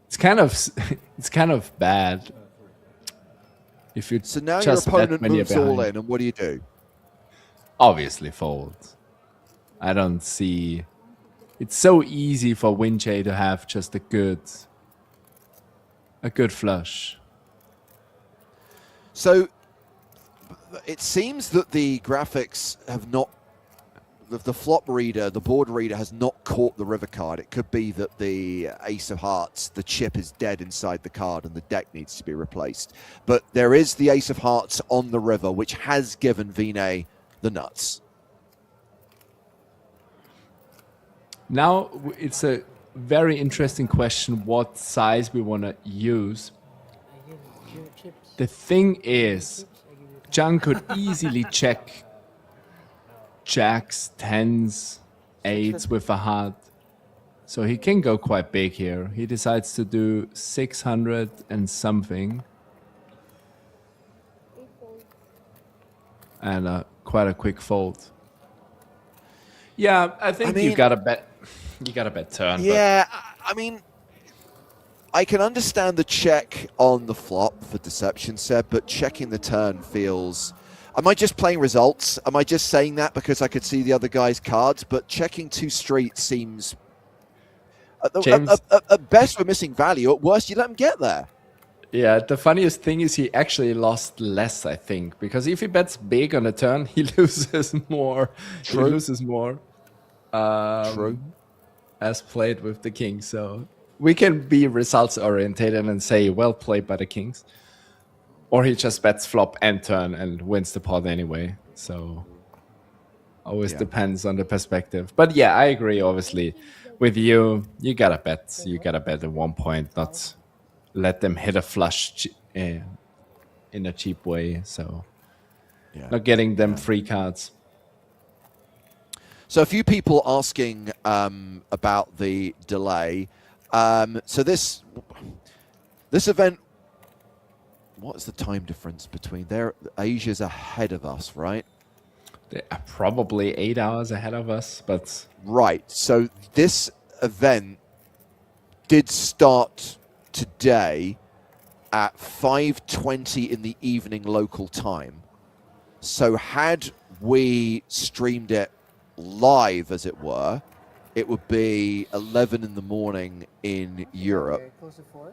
It's kind of bad. If you So now your just bet opponent when you're moves all behind. in, and what do? Obviously fold. I don't see... It's so easy for Vinjay to have just a good flush. So it seems that the graphics have not, the flop reader, the board reader has not caught the river card. It could be that the ace of hearts, the chip is dead inside the card and the deck needs to be replaced. But there is the ace of hearts on the river, which has given Vinay the nuts. Now it's a very interesting question what size we want to use. The thing is, Zhang could easily check jacks, tens, eights with a heart. So he can go quite big here. He decides to do 600 and something. And quite a quick fold. Yeah, I think you gotta bet. You gotta bet turn. Yeah, I mean, I can understand the check on the flop for deception, Seb, but checking the turn feels... Am I just playing results? Am I just saying that because I could see the other guy's cards? But checking two streets seems... At best, we're missing value. At worst, you let him get there. Yeah, the funniest thing is he actually lost less, I think. Because if he bets big on a turn, he loses more. True. He loses more. True. As played with the king. So we can be results orientated and say, well played by the kings. Or he just bets flop and turn and wins the pot anyway. So always depends on the perspective. But yeah, I agree, obviously. With you, you gotta bet. You gotta bet at one point, not let them hit a flush in a cheap way. So not getting them free cards. So a few people asking about the delay. So this event, what is the time difference between there? Asia's ahead of us, right? They are probably 8 hours ahead of us, but... Right. So this event did start today at 5:20 in the evening local time. So had we streamed it live, as it were, it would be 11 in the morning in Europe. Okay, close to 4.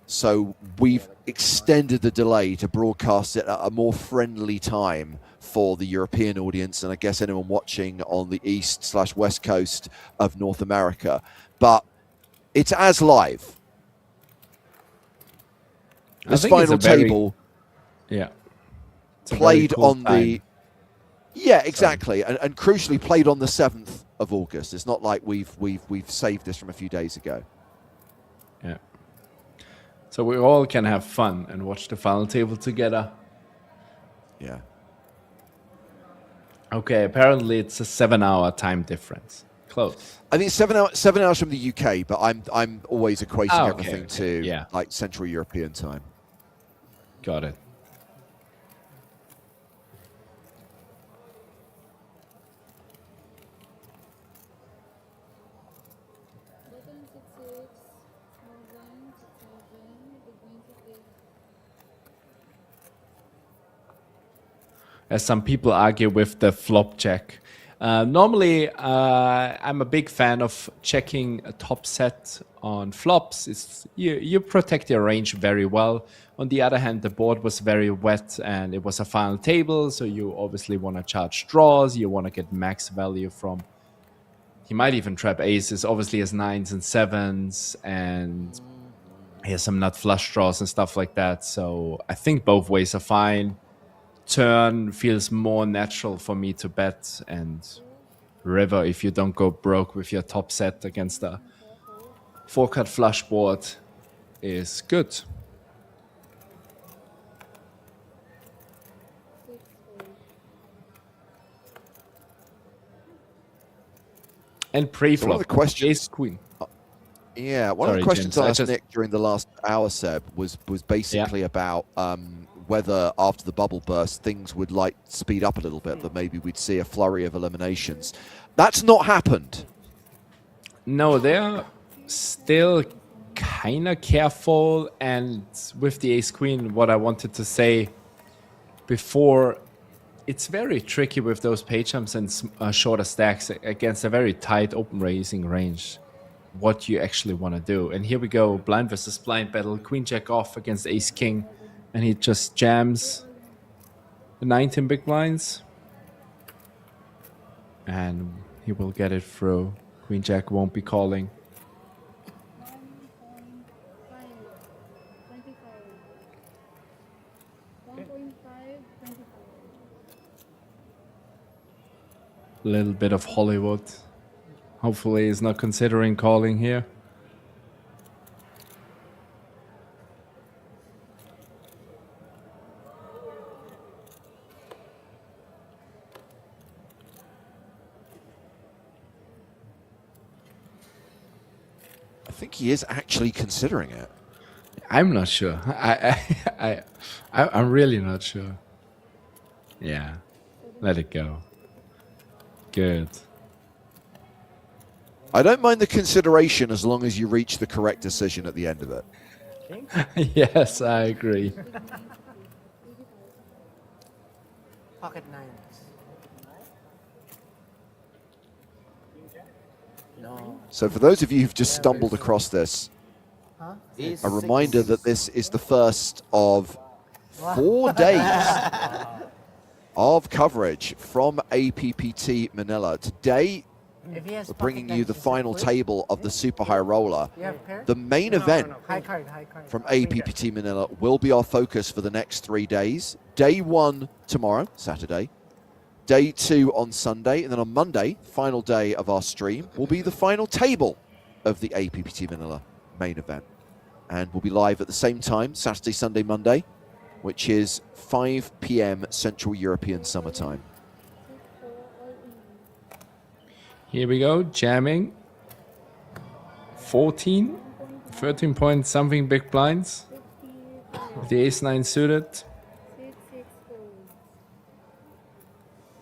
So we've extended the delay to broadcast it at a more friendly time for the European audience, and I guess anyone watching on the east/west coast of North America. But it's as live. This think it's final a very- table Yeah. It's a very played cool on the... time. Yeah, exactly, and crucially played on the 7th of August. It's not like we've saved this from a few days ago. Yeah. So we all can have fun and watch the final table together. Yeah. Okay, apparently it's a 7-hour time difference. Close. I think 7 hours from the UK, but I'm always equating everything to like Central European time. Got it. Button 6-6, small blind 6-7, big blind 6-8. As some people argue with the flop check. Normally, I'm a big fan of checking a top set on flops. You protect your range very well. On the other hand, the board was very wet and it was a final table, so you obviously want to charge draws. You want to get max value from... He might even trap aces. Obviously, he has 9s and 7s, and he has some nut flush draws and stuff like that. So I think both ways are fine. Turn feels more natural for me to bet, and river, if you don't go broke with your top set against a 4-card flush board, is good. And pre-flop, one of the questions- ace queen. Yeah, one of the Sorry, questions James, I asked Nick during the last hour, Seb, was basically about whether after the bubble burst things would like speed up a little bit, that maybe we'd see a flurry of eliminations. That's not happened. No, they're still kind of careful, and with the ace queen, what I wanted to say before, it's very tricky with those page jumps and shorter stacks against a very tight open raising range, what you actually want to do. And here we go, blind versus blind battle, queen jack off against ace king, and he just jams the 19 big blinds, and he will get it through. Queen jack won't be calling. 1.5, A little bit of Hollywood. Hopefully he's not considering calling here. I think he is actually considering it. I'm not sure. I'm really not sure. Yeah, let it go. Good. I don't mind the consideration as long as you reach the correct decision at the end of it. Yes, I agree. Pocket nines. No. So for those of you who've just stumbled across this, Huh? a reminder that this is the first of 4 days of coverage from APPT Manila. Today, If he has we're bringing pocket you the nines, final is it quick? table of the Super High Roller. You have pair? The main No, event no. High card, high card. from Queen jack. APPT Manila will be our focus for the next 3 days. Day 1 tomorrow, Saturday. Day 2 on Sunday. And then on Monday, final day of our stream, will be the final table of the APPT Manila main event. And we'll be live at the same time, Saturday, Sunday, Monday, which is 5 p.m. Central European Summer Time. Here we go, jamming. 14, 13 point something big blinds. The ace-9 suited. 6-6 fold.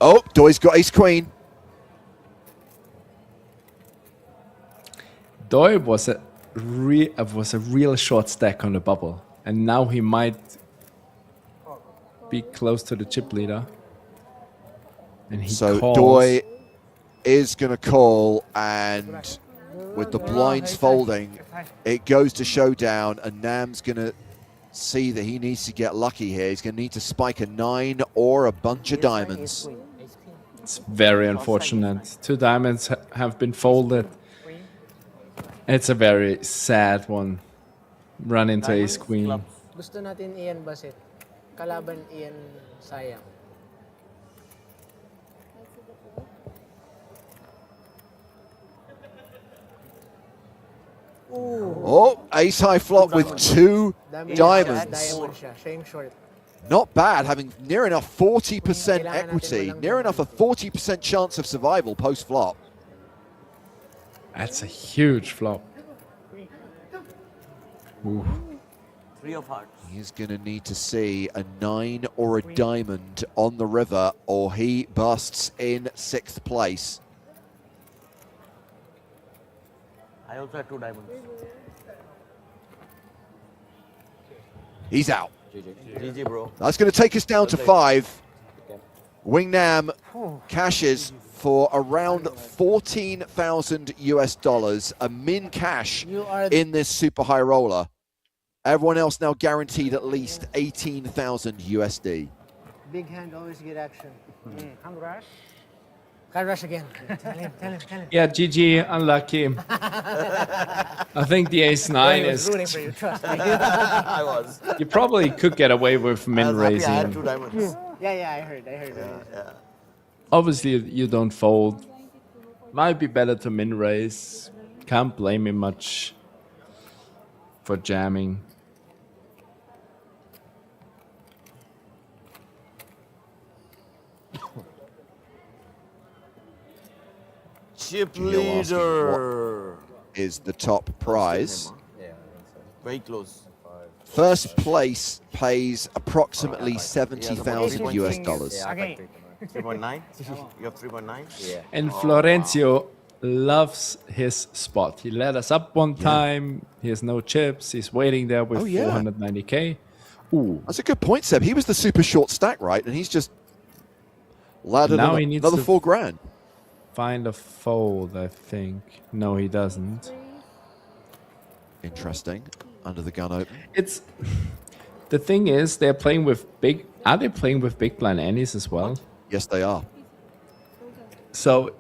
Oh, Doy's got ace-queen. Doi was a real short stack on the bubble, and now he might be close to the chip leader. And he So calls. Doy is going to call, and with the blinds folding, it goes to showdown, and Nam's going to see that he needs to get lucky here. He's going to need to spike a 9 or a bunch of diamonds. It's very unfortunate. 2 diamonds have been folded. It's a very sad one. Run into ace queen. Gusto natin Ian Bassett. Kalaban Ian sayang. Oh, ace high flop with two Diamond diamonds. siya. Showing short. Not bad, having near enough 40% Kailangan natin equity, walang near enough a 40% chance of survival post flop. That's a huge flop. Ooh. 3 of hearts. He's going to need to see a 9 or a diamond on the river, or he busts in 6th place. I also had 2 diamonds. He's out. GG, bro. That's going to take us down to 5. Wing Nam cashes for around 14,000 US dollars, a min cash in this super high roller. Everyone else now guaranteed at least 18,000 USD. Big hand always get action. Hand rush. Hand rush again. Tell him. Yeah, GG, unlucky. I think the ace-9 He was is... rooting for you, trust me. I was. You probably could get away with min I had 2 raising. diamonds. Yeah, I heard. Yeah. Obviously, you don't fold. Might be better to min raise. Can't blame him much for jamming. Chip You'll ask him leader. Is the top prize. Very close. First place pays approximately 70,000 US dollars. Okay. 3.9? You have 3.9? Yeah. And Florencio loves his spot. He led us up one time. He has no chips. He's waiting there with Oh, yeah. 490k. Ooh. That's a good point, Seb. He was the super short stack, right? And he's just laddered Now on he needs another to- 4 grand. Find a fold, I think. No, he doesn't. Interesting. Under the gun open. It's the thing is they're playing with big. Are they playing with big blind annies as well? Yes, they are. So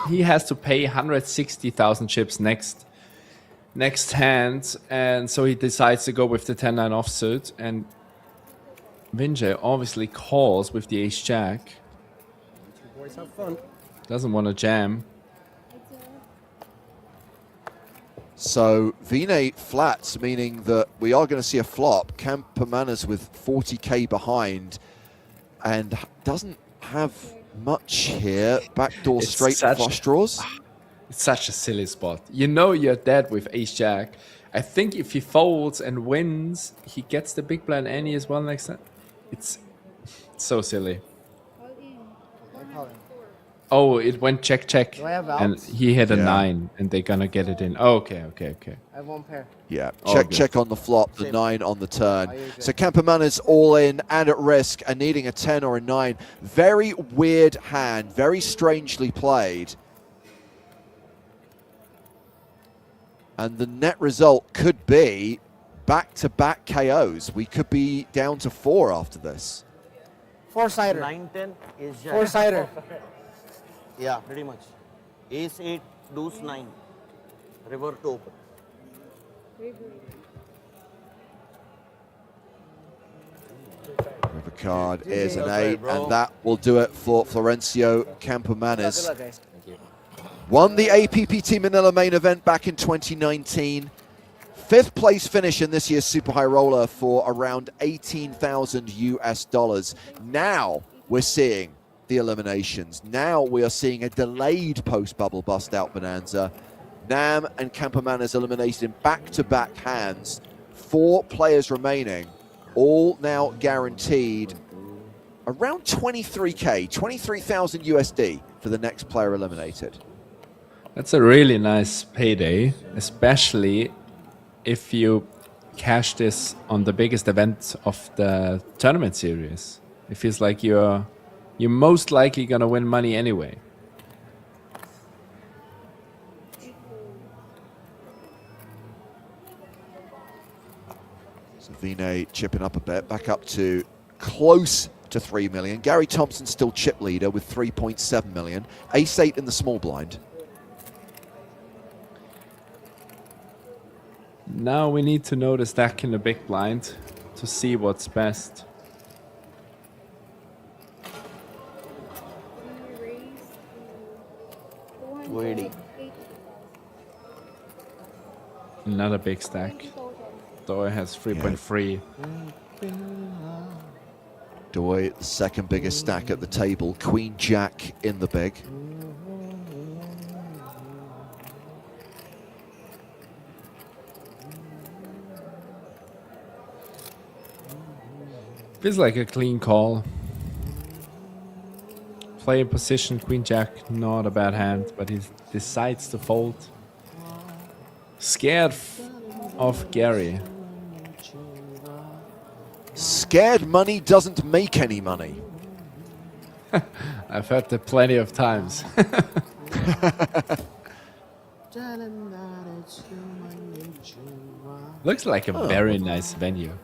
he has to pay 160,000 chips next hand, and so he decides to go with the 10-9 offsuit. And Vinjay obviously calls with the ace jack. Boys have fun. Doesn't want to jam. So Vinay flats, meaning that we are going to see a flop. Campamanas with 40k behind and doesn't have much here. Backdoor It's straight such- flush draws. It's such a silly spot. You know you're dead with ace jack. I think if he folds and wins, he gets the big blind ante as well next time. It's so silly. All in. Oh, it went check check, Do I have and outs? he hit a Yeah. 9, and they're gonna get it in. Oh, okay. I have 1 pair. Yeah, Oh, check, good. check on the flop, the 9 on the turn. Oh, you're good. So Campamana's all in and at risk and needing a 10 or a 9. Very weird hand, very strangely played. And the net result could be back-to-back KOs. We could be down to 4 after this. 4-sider. 9-10 is 4-sider. Yeah, pretty much. Ace 8, deuce 9. River to open. River card is an That's right, 8, bro. and that will do it for Florencio Campamanas. Good luck, guys. Won the APPT Manila main event back in 2019. 5th place finish in this year's Super High Roller for around 18,000 US dollars. Now we're seeing the eliminations. Now we are seeing a delayed post-bubble bust-out bonanza. Nam and Campamanas eliminated in back-to-back hands. 4 players remaining, all now guaranteed around 23k, 23,000 USD for the next player eliminated. That's a really nice payday, especially if you cash this on the biggest event of the tournament series. It feels like you're most likely gonna win money anyway. So Vinay chipping up a bit, back up to close to 3 million. Gary Thompson still chip leader with 3.7 million. Ace 8 in the small blind. Now we need to know the stack in the big blind to see what's best. We raised to Waiting. 480,000. Another big stack. 20 total. Doi has 3.3. Doi, the second biggest stack at the table. Queen Jack in the big. Feels like a clean call. Play in position, Queen Jack, not a bad hand, but he decides to fold. Scared of Gary. Scared money doesn't make any money. I've heard that plenty of times. Looks like a very nice venue.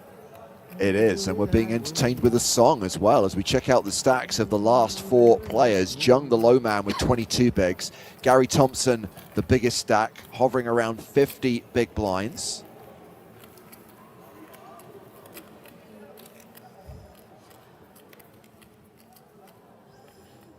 It is, and we're being entertained with a song as well as we check out the stacks of the last four players. Jung, the low man, with 22 bigs. Gary Thompson, the biggest stack, hovering around 50 big blinds.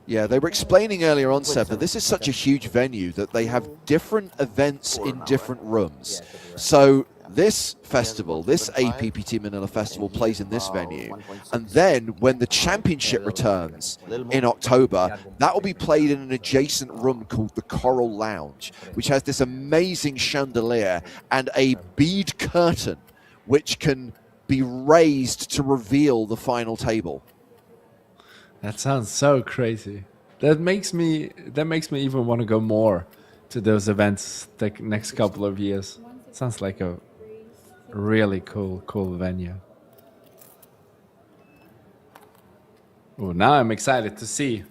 Yeah, they were explaining earlier on, Seb, that this is such a huge venue that they have different events in different rooms. So this festival, this APPT Manila festival plays in this venue. And then when the championship returns in October, that will be played in an adjacent room called the Coral Lounge, which has this amazing chandelier and a bead curtain, which can be raised to reveal the final table. That sounds so crazy. That makes me even want to go more to those events the next couple of years. Sounds like a really cool venue. Oh, now I'm excited to see.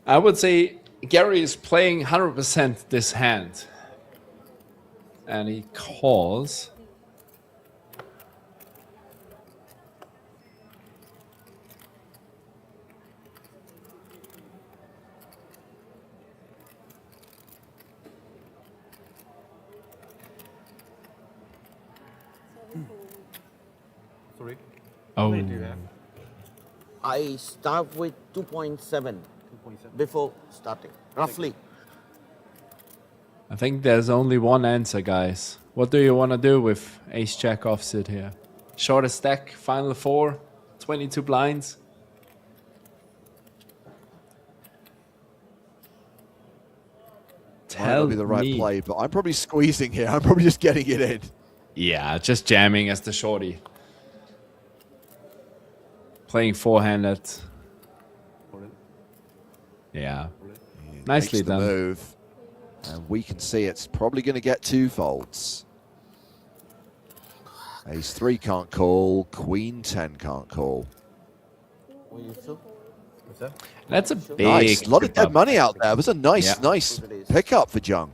I would say Gary is playing 100% this hand. And he calls. Oh, I start with 2.7 before starting, roughly. I think there's only one answer, guys. What do you want to do with Ace Jack offsuit here? Shortest stack, final four, 22 blinds. Might not be the right play, but I'm probably squeezing here. I'm probably just getting it in. Yeah, just jamming as the shorty. Playing four-handed. Yeah. Nicely Makes the done. move. And we can see it's probably going to get two folds. Ace 3 can't call. Queen 10 can't call. That's a big Nice. A lot of pickup. dead money out there. It was a nice, Yeah. nice pickup for Jung.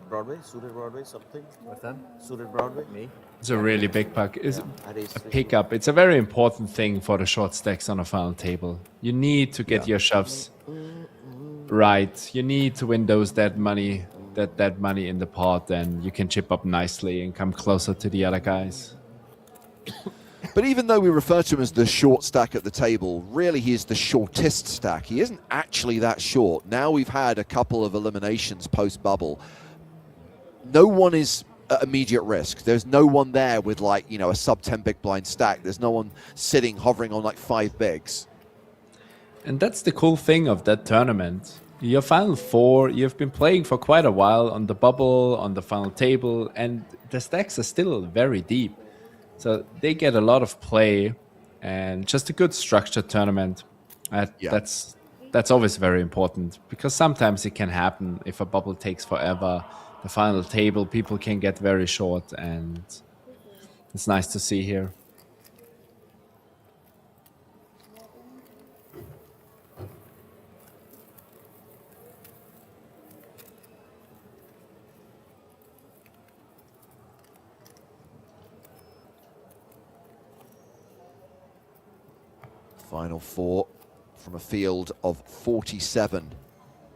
Broadway, suited Broadway, something. What's that? Suited Broadway. Me. It's a really big puck. It's At Ace a 3. pickup. It's a very important thing for the short stacks on a final table. You need to get your shoves right. You need to win those dead money in the pot, and you can chip up nicely and come closer to the other guys. But even though we refer to him as the short stack at the table, really he is the shortest stack. He isn't actually that short. Now we've had a couple of eliminations post-bubble. No one is at immediate risk. There's no one there with, like, you know, a sub-10 big blind stack. There's no one sitting, hovering on like 5 bigs. And that's the cool thing of that tournament. Your final four, you've been playing for quite a while on the bubble, on the final table, and the stacks are still very deep. So they get a lot of play and just a good structured tournament. That's always very important, because sometimes it can happen if a bubble takes forever. The final table, people can get very short, and it's nice to see here. Final four from a field of 47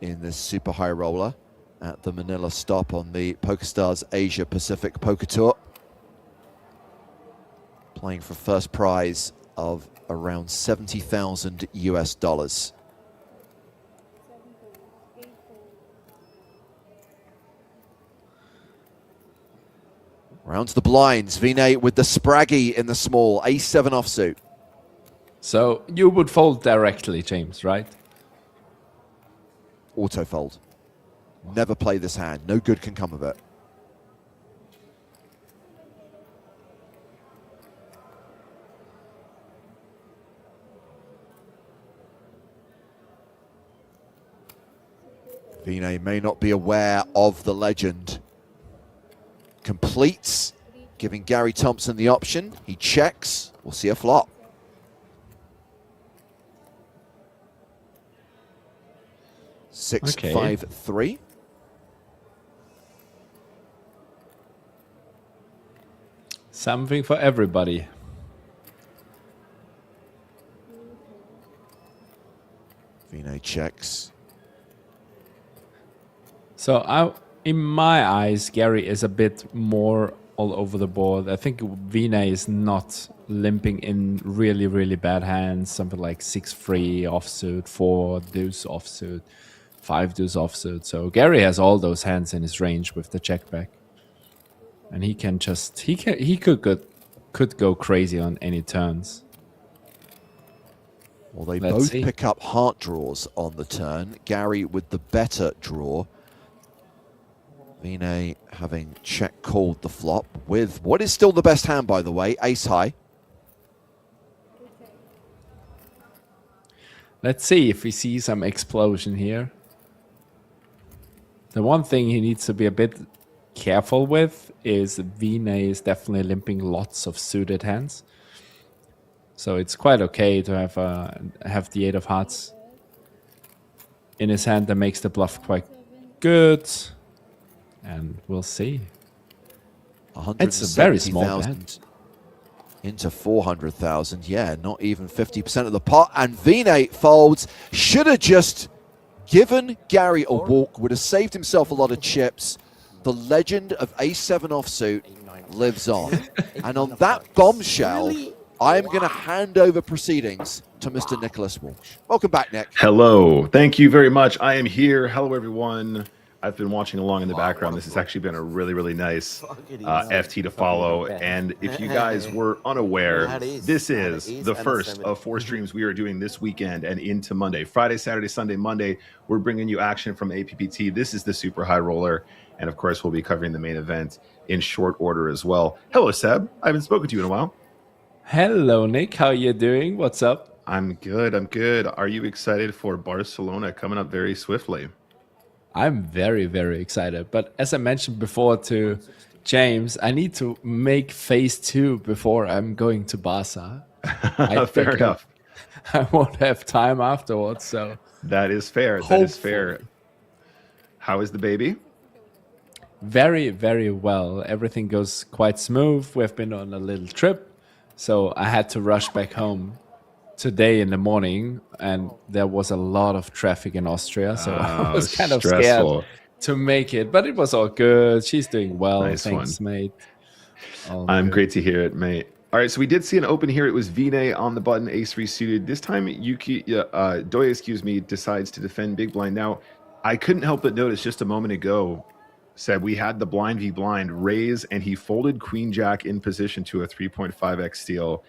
in this super high roller. at the Manila stop on the PokerStars Asia Pacific Poker Tour. Playing for first prize of around 70,000 US dollars. Round to the blinds. Vinay with the Spraggy in the small. Ace-7 offsuit. So you would fold directly, James, right? Auto fold. Never play this hand. No good can come of it. Vinay may not be aware of the legend. Completes, giving Gary Thompson the option. He checks. We'll see a flop. Six, Okay. 5, 3. Something for everybody. Vinay checks. So in my eyes, Gary is a bit more all over the board. I think Vinay is not limping in really, really bad hands. Something like 6-3 offsuit, 4 deuce offsuit, 5 deuce offsuit. So Gary has all those hands in his range with the check back, and he could go crazy on any turns. Well, they Let's both see. pick up heart draws on the turn. Gary with the better draw. Vinay having check called the flop with what is still the best hand, by the way, ace high. Let's see if we see some explosion here. The one thing he needs to be a bit careful with is Vinay is definitely limping lots of suited hands. So it's quite okay to have the 8 of hearts in his hand. That makes the bluff quite good. And we'll see. It's a very small bet. 170,000 into 400,000. Yeah, not even 50% of the pot. And Vinay folds. Should have just given Gary a walk. Would have saved himself a lot of chips. The legend of ace-7 offsuit lives on. And on that bombshell, I'm going to hand over proceedings to Mr. Nicholas Walsh. Welcome back, Nick. Hello. Thank you very much. I am here. Hello, everyone. I've been watching along in the background. This has actually been a really, really nice FT to follow. And if you guys were unaware, this is the first of 4 streams we are doing this weekend and into Monday. Friday, Saturday, Sunday, Monday, we're bringing you action from APPT. This is the Super High Roller. And of course, we'll be covering the main event in short order as well. Hello, Seb. I haven't spoken to you in a while. Hello, Nick. How you doing? What's up? I'm good. I'm good. Are you excited for Barcelona coming up very swiftly? I'm very, very excited. But as I mentioned before to James, I need to make phase 2 before I'm going to Barca. Fair enough. I won't have time afterwards. So that is fair. That is fair. How is the baby? Very, very well. Everything goes quite smooth. We've been on a little trip, so I had to rush back home today in the morning, and there was a lot of traffic in Austria, so I was kind of scared to make it, but it was all good. She's doing well. Nice. Thanks, one. Mate. I'm great to hear it, mate. All right, so we did see an open here. It was Vinay on the button, ace-3 suited. This time, Doya, decides to defend big blind. Now, I couldn't help but notice just a moment ago, Seb, we had the blind v blind raise, and he folded queen jack in position to a 3.5x steal.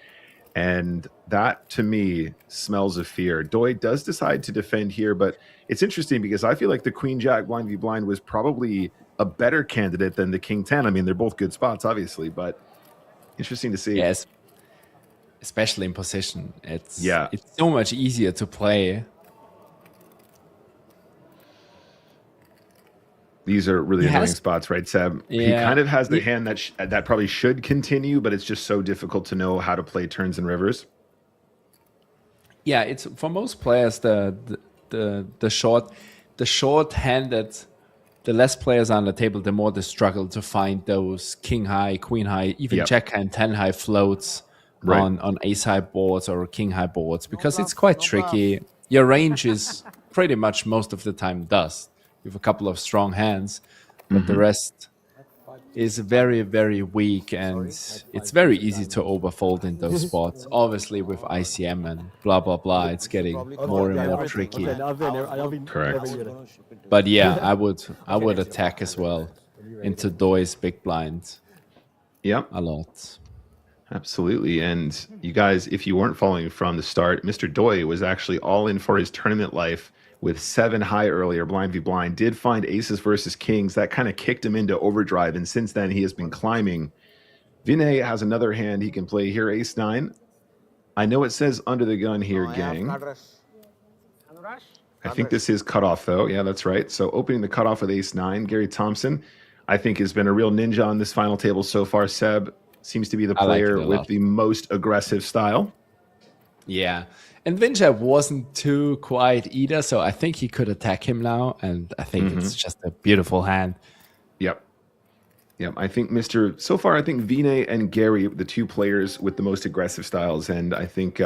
And that, to me, smells of fear. Doi does decide to defend here, but it's interesting because I feel like the queen jack blind v blind was probably a better candidate than the king 10. I mean, they're both good spots, obviously, but interesting to see. Yes, especially in position. It's so much easier to play. These are really annoying spots, right, Seb? Yeah. He kind of has the hand that probably should continue, but it's just so difficult to know how to play turns and rivers. Yeah, it's for most players the short hand that the less players are on the table, the more they struggle to find those king high, queen high, even jack high and 10 high floats on ace high boards or king high boards, because it's quite tricky. Your range is pretty much most of the time dust, with a couple of strong hands, but the rest is very, very weak, and it's very easy to overfold in those spots. Obviously, with ICM and blah blah blah, it's getting more and more tricky. Correct. But yeah, I would attack as well into Doi's big blind Yep. a lot. Absolutely. And you guys, if you weren't following from the start, Mr. Doi was actually all in for his tournament life with 7 high earlier, blind v blind, did find aces versus kings. That kind of kicked him into overdrive. And since then, he has been climbing. Vinay has another hand he can play here, ace 9. I know it says under the gun here, gang. I think this is cutoff, though. Yeah, that's right. So opening the cutoff with ace 9, Gary Thompson, I think, has been a real ninja on this final table so far. Seb seems to be the player with the most aggressive style. Yeah. And Vinja wasn't too quiet either, so I think he could attack him now, and I think it's just a beautiful hand. Yep. Yep. I think so far, I think Vinay and Gary, the 2 players with the most aggressive styles, and I think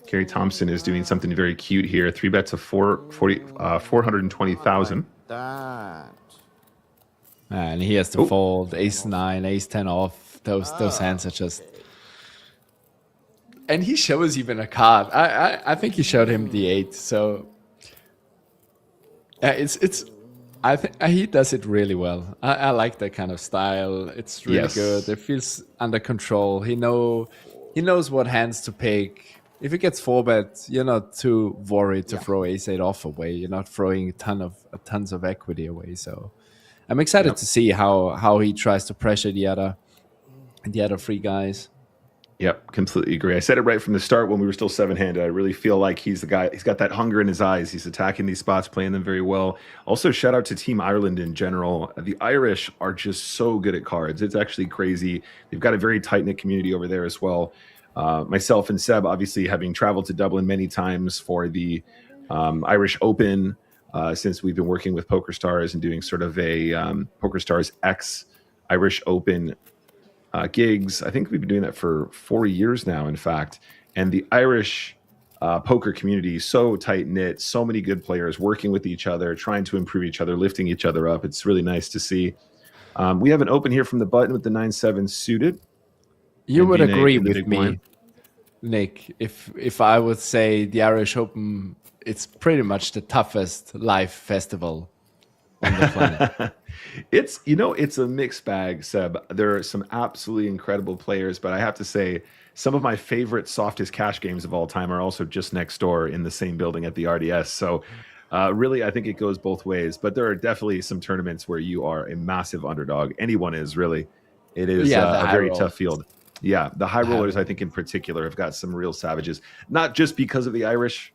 Gary Thompson is doing something very cute here. 3 bets of 420,000. And he has to fold ace 9, ace 10 off. Those hands are just... And he shows even a card. I think he showed him the 8. So I think he does it really well. I like that kind of style. It's really good. It feels under control. He knows what hands to pick. If he gets 4-bet, you're not too worried to throw ace 8 off away. You're not throwing tons of equity away. So I'm excited to see how he tries to pressure the other 3 guys. Yep, completely agree. I said it right from the start when we were still 7-handed. I really feel like he's the guy. He's got that hunger in his eyes. He's attacking these spots, playing them very well. Also, shout out to Team Ireland in general. The Irish are just so good at cards. It's actually crazy. They've got a very tight-knit community over there as well. Myself and Seb, obviously, having traveled to Dublin many times for the Irish Open, since we've been working with PokerStars and doing sort of a PokerStars X Irish Open gigs. I think we've been doing that for 4 years now, in fact. And the Irish poker community, so tight-knit, so many good players working with each other, trying to improve each other, lifting each other up. It's really nice to see. We have an open here from the button with the 9-7 suited. You would agree with me, Nick, if I would say the Irish Open, it's pretty much the toughest live festival on the planet. It's a mixed bag, Seb. There are some absolutely incredible players, but I have to say some of my favorite softest cash games of all time are also just next door in the same building at the RDS. So really, I think it goes both ways, but there are definitely some tournaments where you are a massive underdog. Anyone is, really. It is a very tough field. Yeah, the high rollers, I think in particular, have got some real savages, not just because of the Irish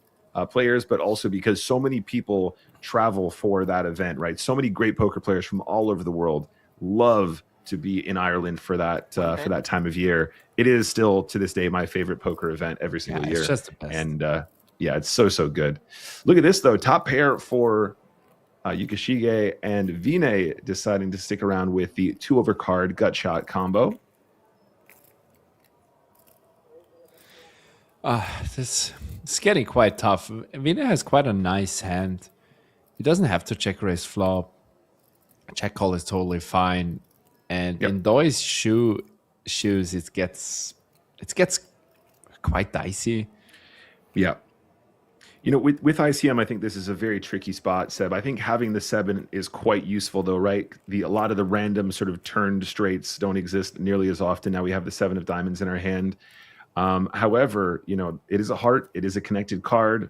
players, but also because so many people travel for that event, right? So many great poker players from all over the world love to be in Ireland for that time of year. It is still, to this day, my favorite poker event every single year. It's just the best. And it's so good. Look at this, though. Top pair for Yukashige and Vinay deciding to stick around with the 2-over card gut shot combo. It's getting quite tough. Vinay has quite a nice hand. He doesn't have to check raise flop. Check call is totally fine. And in Doi's shoes, it gets quite dicey. Yeah. With ICM, I think this is a very tricky spot, Seb. I think having the 7 is quite useful, though, right? A lot of the random sort of turned straights don't exist nearly as often. Now we have the 7 of diamonds in our hand. However, it is a heart. It is a connected card.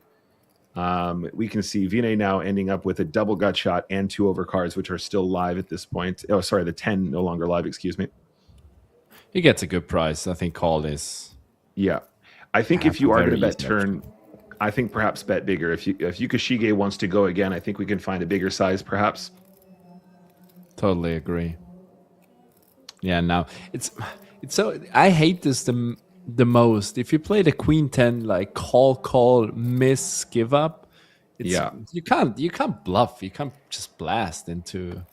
We can see Vinay now ending up with a double gut shot and 2-over cards, which are still live at this point. Oh, sorry, the 10 no longer live, excuse me. He gets a good price. I think call is... Yeah. I think if you are going to bet turn, I think perhaps bet bigger. If Yukashige wants to go again, I think we can find a bigger size, perhaps. Totally agree. Yeah, now it's so... I hate this the most. If you play the Queen 10, like call, miss, give up, you can't bluff. You can't just blast into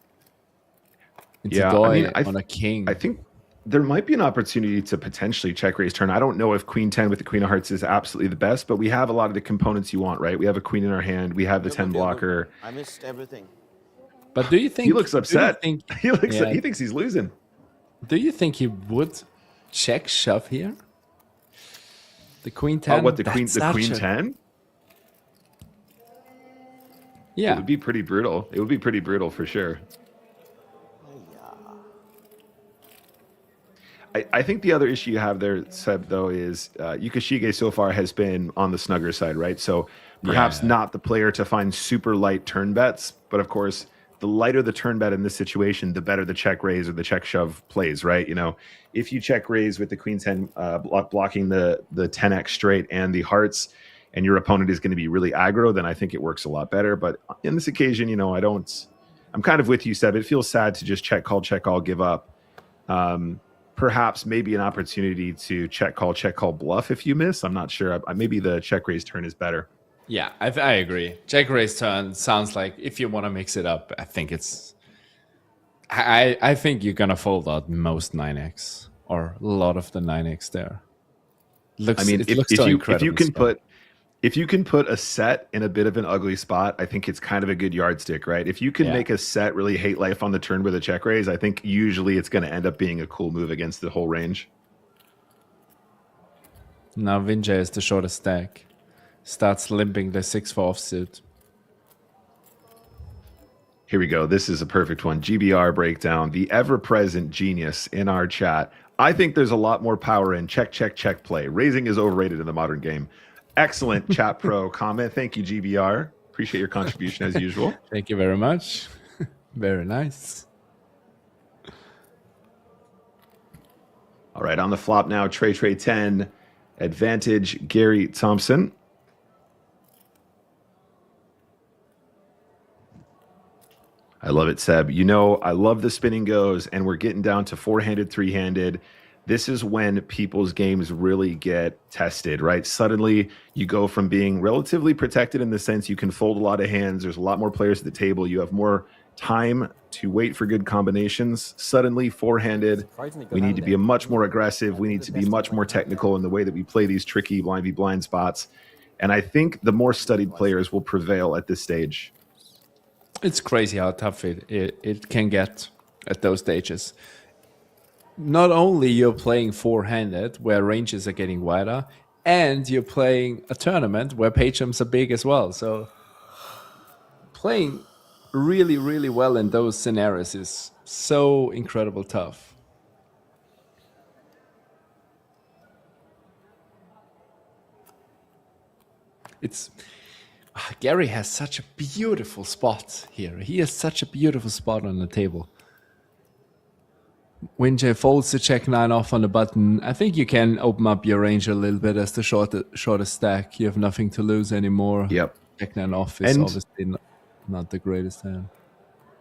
Doi on a king. I think there might be an opportunity to potentially check raise turn. I don't know if Queen 10 with the Queen of Hearts is absolutely the best, but we have a lot of the components you want, right? We have a Queen in our hand. We have the 10 blocker. I missed everything. But do you think He looks do you upset. think- He looks. yeah. He thinks he's losing. Do you think he would check shove here? The Queen 10. What the Queen? That's The Queen such a- 10? It Yeah. would be pretty brutal. It would be pretty brutal for sure. I think the other issue you have there, Seb, though, is Yukishige so far has been on the snugger side, right? So perhaps Yeah. not the player to find super light turn bets, but of course, the lighter the turn bet in this situation, the better the check raise or the check shove plays, right? You know, if you check raise with the Queen 10 blocking the 10x straight and the hearts, and your opponent is going to be really aggro, then I think it works a lot better. But in this occasion, you know, I'm kind of with you, Seb. It feels sad to just check call, give up. Perhaps maybe an opportunity to check call bluff if you miss. I'm not sure. Maybe the check raise turn is better. Yeah, I agree. Check raise turn sounds like if you want to mix it up, I think it's. I think you're gonna fold out most 9x or a lot of the 9x there. Looks, I mean, it looks if so you incredibly can strong. if you can put a set in a bit of an ugly spot, I think it's kind of a good yardstick, right? If you can Yeah. make a set really hate life on the turn with a check raise, I think usually it's going to end up being a cool move against the whole range. Now Vinjay is the shortest stack. Starts limping the 6 for offsuit. Here we go. This is a perfect one. GBR breakdown, the ever-present genius in our chat. I think there's a lot more power in check play. Raising is overrated in the modern game. Excellent chat pro comment. Thank you, GBR. Appreciate your contribution as usual. Thank you very much. Very nice. All right, on the flop now, Trey 10, advantage Gary Thompson. I love it, Seb. You know, I love the spinning goes, and we're getting down to four-handed, three-handed. This is when people's games really get tested, right? Suddenly, you go from being relatively protected in the sense you can fold a lot of hands. There's a lot more players at the table. You have more time to wait for good combinations. Suddenly, four-handed, we need to be much more aggressive. We need to be much more technical in the way that we play these tricky blind v blind spots. And I think the more studied players will prevail at this stage. It's crazy how tough it can get at those stages. Not only you're playing four-handed, where ranges are getting wider, and you're playing a tournament where page jumps are big as well. So playing really, really well in those scenarios is so incredible tough. It's Gary has such a beautiful spot here. He has such a beautiful spot on the table. Winjay folds the check 9 off on the button. I think you can open up your range a little bit as the shortest stack. You have nothing to lose anymore. Yep. Check 9 off is And- obviously not the greatest hand.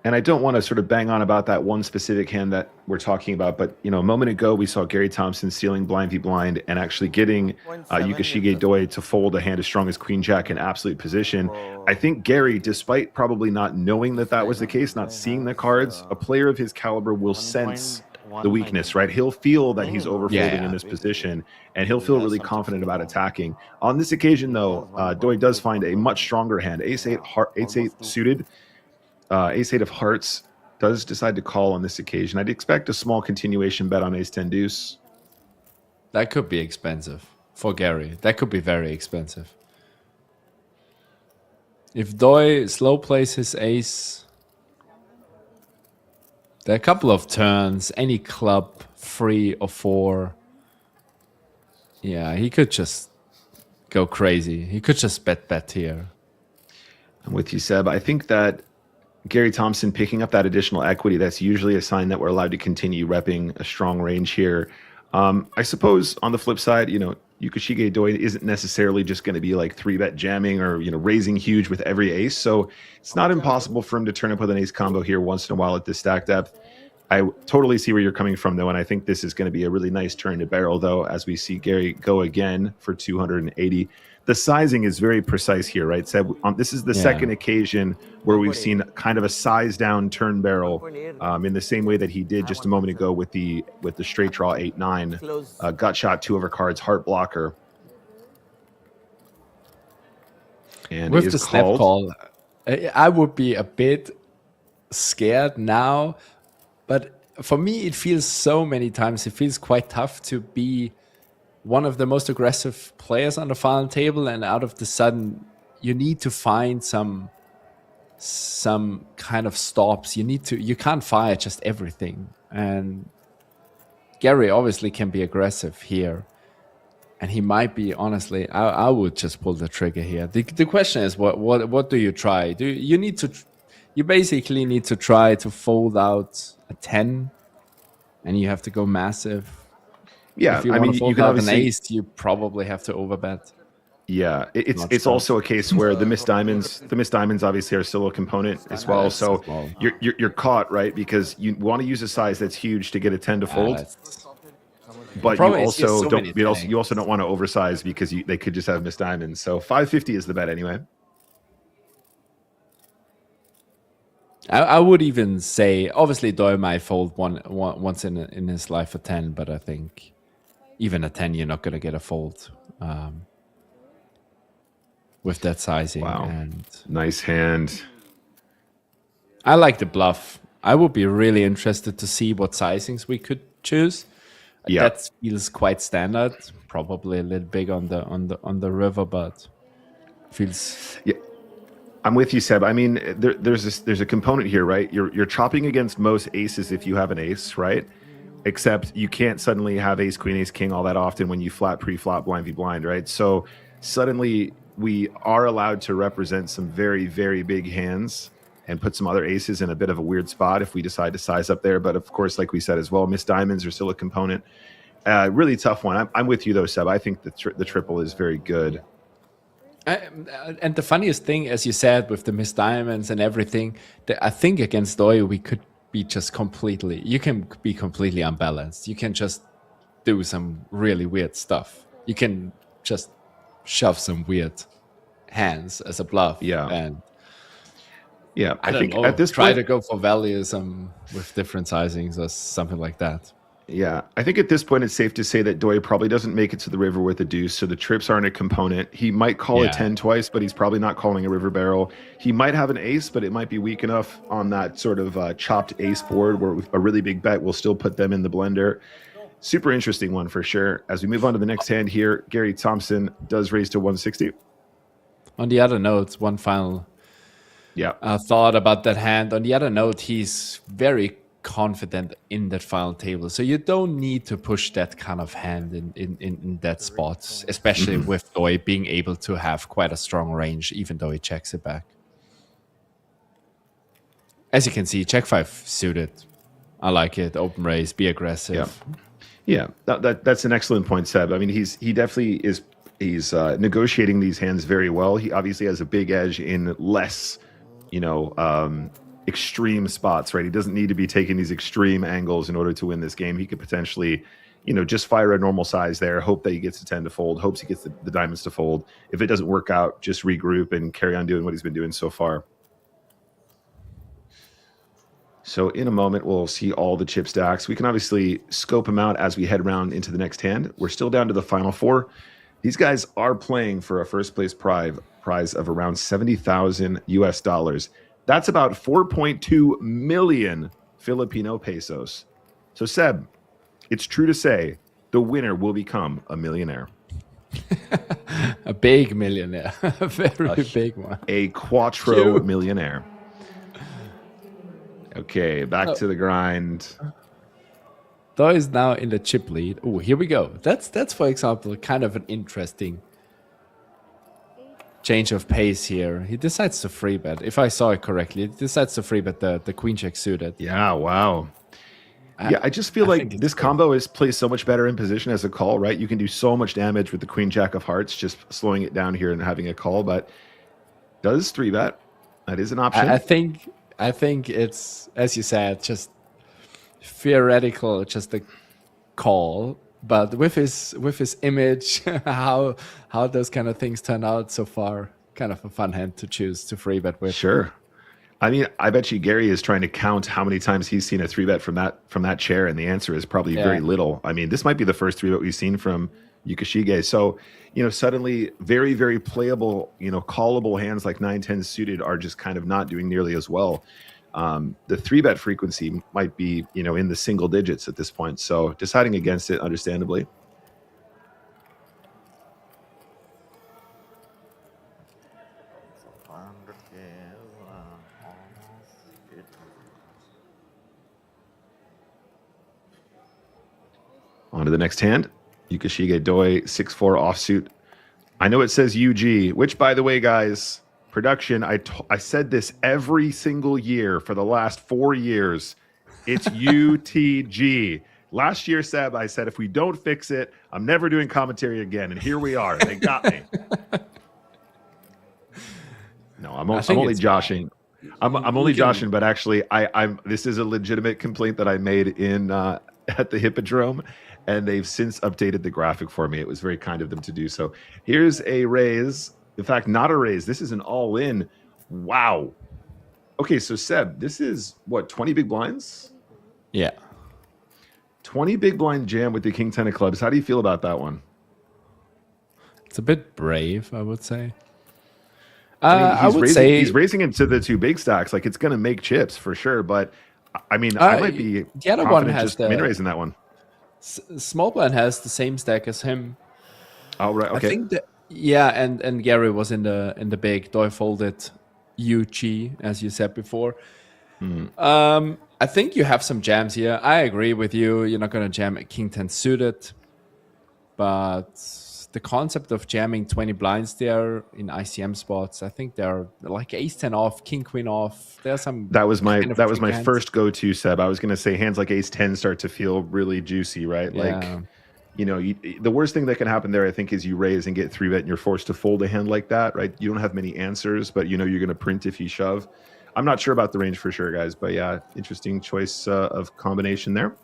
And I don't want to sort of bang on about that one specific hand that we're talking about, but you know, a moment ago we saw Gary Thompson stealing blind v blind and actually getting Yukishige Doi to fold a hand as strong as Queen Jack in absolute position. I think Gary, despite probably not knowing that that was the case, not seeing the cards, a player of his caliber will sense the weakness, right? He'll feel that he's overfolding in this position, and he'll feel really confident about attacking. On this occasion, though, Doi does find a much stronger hand. Ace-8 suited. Ace-8 of hearts does decide to call on this occasion. I'd expect a small continuation bet on Ace-10 deuce. That could be expensive for Gary. That could be very expensive. If Doi slow plays his ace, there are a couple of turns, any club, 3 or 4. Yeah, he could just go crazy. He could just bet here. I'm with you, Seb. I think that Gary Thompson picking up that additional equity, that's usually a sign that we're allowed to continue repping a strong range here. I suppose on the flip side, you know, Yukishige Doi isn't necessarily just going to be like 3-bet jamming or, you know, raising huge with every ace. So it's not impossible for him to turn up with an ace combo here once in a while at this stack depth. I totally see where you're coming from, though, and I think this is going to be a really nice turn to barrel, though, as we see Gary go again for 280. the sizing is very precise here, right? Seb, this is the second occasion where we've seen kind of a size down turn barrel in the same way that he did just a moment ago with the straight draw 8-9, gut shot 2 over cards, heart blocker. And with the snap called. call, I would be a bit scared now, but for me, it feels so many times, it feels quite tough to be one of the most aggressive players on the final table, and out of the sudden, you need to find some kind of stops. You can't fire just everything. And Gary obviously can be aggressive here. And he might be, honestly, I would just pull the trigger here. The question is, what do you try? You basically need to try to fold out a 10, and you have to go massive. Yeah, if you want to fold out an ace, you probably have to overbet. Yeah, it's also a case where the missed diamonds obviously are still a component as well. So you're caught, right? Because you want to use a size that's huge to get a 10 to fold. But you also don't want to oversize because they could just have missed diamonds. So 550 is the bet anyway. I would even say, obviously, Doyle might fold once in his life a 10, but I think even a 10, you're not going to get a fold with that sizing. Wow, and nice hand. I like the bluff. I would be really interested to see what sizings we could choose. Yeah, that feels quite standard. Probably a little big on the river, but feels. Yeah, I'm with you, Seb. I mean, there's a component here, right? You're chopping against most aces if you have an ace, right? Except you can't suddenly have ace queen, ace king all that often when you flat pre-flop blind v blind, right? So suddenly we are allowed to represent some very, very big hands and put some other aces in a bit of a weird spot if we decide to size up there. But of course, like we said as well, missed diamonds are still a component. Really tough one. I'm with you though, Seb. I think the triple is very good. And the funniest thing, as you said, with the missed diamonds and everything, I think against Doyle we could be just completely. You can be completely unbalanced. You can just do some really weird stuff. You can just shove some weird hands as a bluff. Yeah. And yeah, I think at this try point, to go for values with different sizings or something like that. Yeah, I think at this point it's safe to say that Doyle probably doesn't make it to the river with a deuce, so the trips aren't a component. He might call a 10 twice, but he's probably not calling a river barrel. He might have an ace, but it might be weak enough on that sort of chopped ace board where a really big bet will still put them in the blender. Super interesting one for sure. As we move on to the next hand here, Gary Thompson does raise to 160. On the other note, one final thought about that hand. On the other note, he's very confident in that final table, so you don't need to push that kind of hand in that spot, especially with Doyle being able to have quite a strong range, even though he checks it back. As you can see, check 5 suited. I like it. Open raise, be aggressive. Yeah, that's an excellent point, Seb. I mean, he definitely is. He's negotiating these hands very well. He obviously has a big edge in less, extreme spots, right? He doesn't need to be taking these extreme angles in order to win this game. He could potentially, just fire a normal size there, hope that he gets a 10 to fold, hopes he gets the diamonds to fold. If it doesn't work out, just regroup and carry on doing what he's been doing so far. So in a moment, we'll see all the chip stacks. We can obviously scope them out as we head around into the next hand. We're still down to the final 4. These guys are playing for a first place prize of around $70,000 US. That's about 4.2 million Filipino pesos. So Seb, it's true to say the winner will become a millionaire. A big millionaire. A very big one. A quattro millionaire. Okay, back to the grind. Doyle is now in the chip lead. Oh, here we go. That's for example kind of an interesting change of pace here. He decides to free bet. If I saw it correctly, he decides to free bet the queen check suited. Yeah, wow. I just feel like this combo plays so much better in position as a call, right? You can do so much damage with the queen jack of hearts, just slowing it down here and having a call, but does 3-bet. That is an option. I think it's, as you said, just theoretical, just a call. But with his image, how those kind of things turn out so far, kind of a fun hand to choose to free bet with. Sure. I mean, I bet you Gary is trying to count how many times he's seen a 3-bet from that chair, and the answer is probably very little. I mean, this might be the first 3-bet we've seen from Yukashige. So, suddenly very, very playable, callable hands like 9-10 suited are just kind of not doing nearly as well. The 3-bet frequency might be, in the single digits at this point. So deciding against it, understandably. On to the next hand. Yukashige Doi, 6-4 offsuit. I know it says UG, which, by the way, guys, production, I said this every single year for the last 4 years. It's UTG. Last year, Seb, I said, if we don't fix it, I'm never doing commentary again. And here we are. They got me. No, I'm only joshing. I'm only joshing, but actually, this is a legitimate complaint that I made in at the Hippodrome, and they've since updated the graphic for me. It was very kind of them to do so. Here's a raise. In fact, not a raise. This is an all-in. Wow. Okay, so Seb, this is what, 20 big blinds? Yeah. 20 big blind jam with the King 10 of clubs. How do you feel about that one? It's a bit brave, I would say. I would say he's raising it to the 2 big stacks. Like, it's going to make chips for sure. But I mean, I might be the other one has just min raising that one. Small blind has the same stack as him. Oh right, okay. I think that and Gary was in the big Doi folded UG, as you said before. I think you have some jams here. I agree with you. You're not going to jam a King 10 suited, but the concept of jamming 20 blinds there in ICM spots, I think they're like Ace 10 off, King Queen off. There's some. That was my first go-to, Seb. I was going to say hands like Ace 10 start to feel really juicy, right? Yeah. Like, the worst thing that can happen there, I think, is you raise and get 3-bet and you're forced to fold a hand like that, right? You don't have many answers, but you're going to print if you shove. I'm not sure about the range for sure, guys, but yeah, interesting choice of combination there.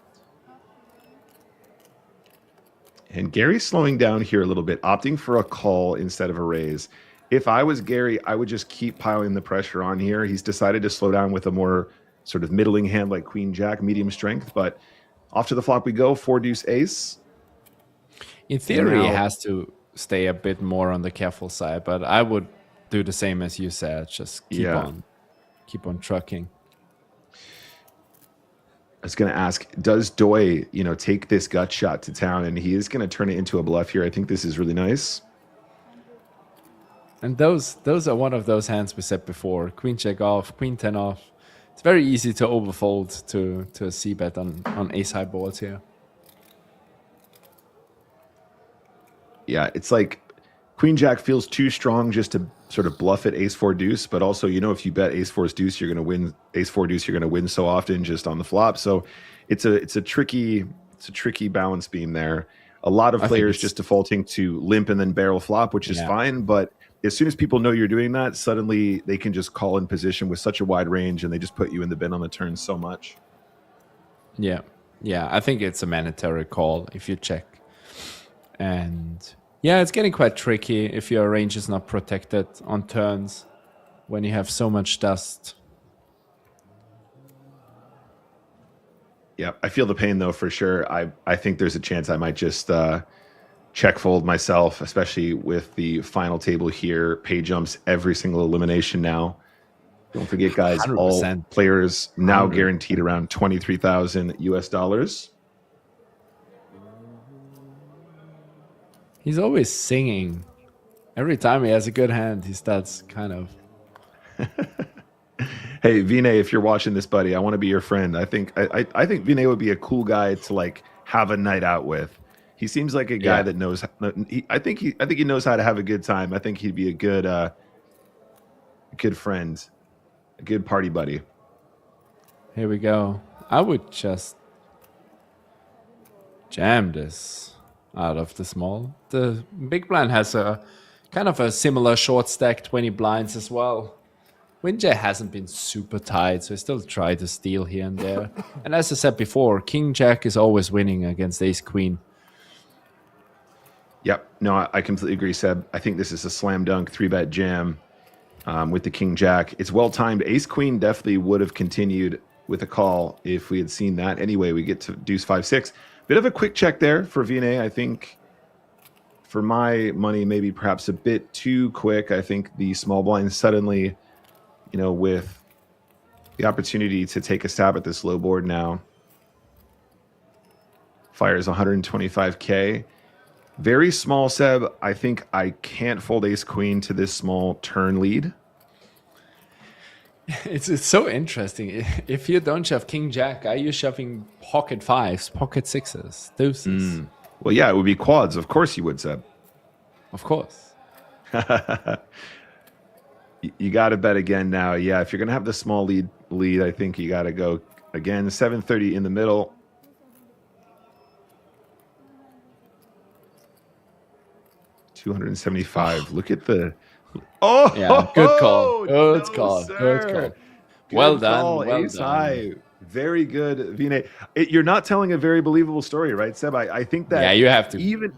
And Gary's slowing down here a little bit, opting for a call instead of a raise. If I was Gary, I would just keep piling the pressure on here. He's decided to slow down with a more sort of middling hand like Queen Jack, medium strength, but off to the flop we go, 4 deuce ace. In theory, he has to stay a bit more on the careful side, but I would do the same as you said, just keep on trucking. I was going to ask, does Doi, take this gut shot to town? And he is going to turn it into a bluff here. I think this is really nice. And those are one of those hands we said before. Queen Jack off, Queen 10 off. It's very easy to overfold to a C-bet on ace-high boards here. Yeah, it's like Queen Jack feels too strong just to sort of bluff at ace 4 deuce, but also, if you bet ace 4 deuce, you're going to win ace 4 deuce, you're going to win so often just on the flop. So it's a tricky balance beam there. A lot of players just defaulting to limp and then barrel flop, which is fine, but as soon as people know you're doing that, suddenly they can just call in position with such a wide range and they just put you in the bin on the turn so much. Yeah, I think it's a mandatory call if you check. And yeah, it's getting quite tricky if your range is not protected on turns when you have so much dust. Yeah, I feel the pain though for sure. I think there's a chance I might just check fold myself, especially with the final table here. Pay jumps every single elimination now. Don't forget, guys, 100%. All players now guaranteed around $23,000 US. He's always singing. Every time he has a good hand, he starts kind of. Hey, Vinay, if you're watching this, buddy, I want to be your friend. I think Vinay would be a cool guy to like have a night out with. He seems like a guy that knows. I think he knows how to have a good time. I think he'd be a good friend, a good party buddy. Here we go. I would just jam this out of the small. The big blind has a kind of a similar short stack, 20 blinds as well. Winjay hasn't been super tight, so I still try to steal here and there. And as I said before, King Jack is always winning against Ace Queen. Yep. No, I completely agree, Seb. I think this is a slam dunk 3-bet jam with the king jack. It's well timed. Ace queen definitely would have continued with a call if we had seen that. Anyway, we get to deuce 5-6. Bit of a quick check there for V&A. I think for my money, maybe perhaps a bit too quick. I think the small blind suddenly, with the opportunity to take a stab at this low board now, fires 125K. Very small, Seb. I think I can't fold ace queen to this small turn lead. It's so interesting. If you don't shove king jack, are you shoving pocket fives, pocket sixes, deuces? Well, yeah, it would be quads. Of course you would, Seb. Of course. You got to bet again now. Yeah, if you're going to have the small lead, I think you got to go again. 730 in the middle. $275. Look at the... Oh! Yeah, good call. Good no, call. sir. Good call. Good Well done. call. Well Ace done. high. Very good, Vine. You're not telling a very believable story, right, Seb? I think that... Yeah, you have to.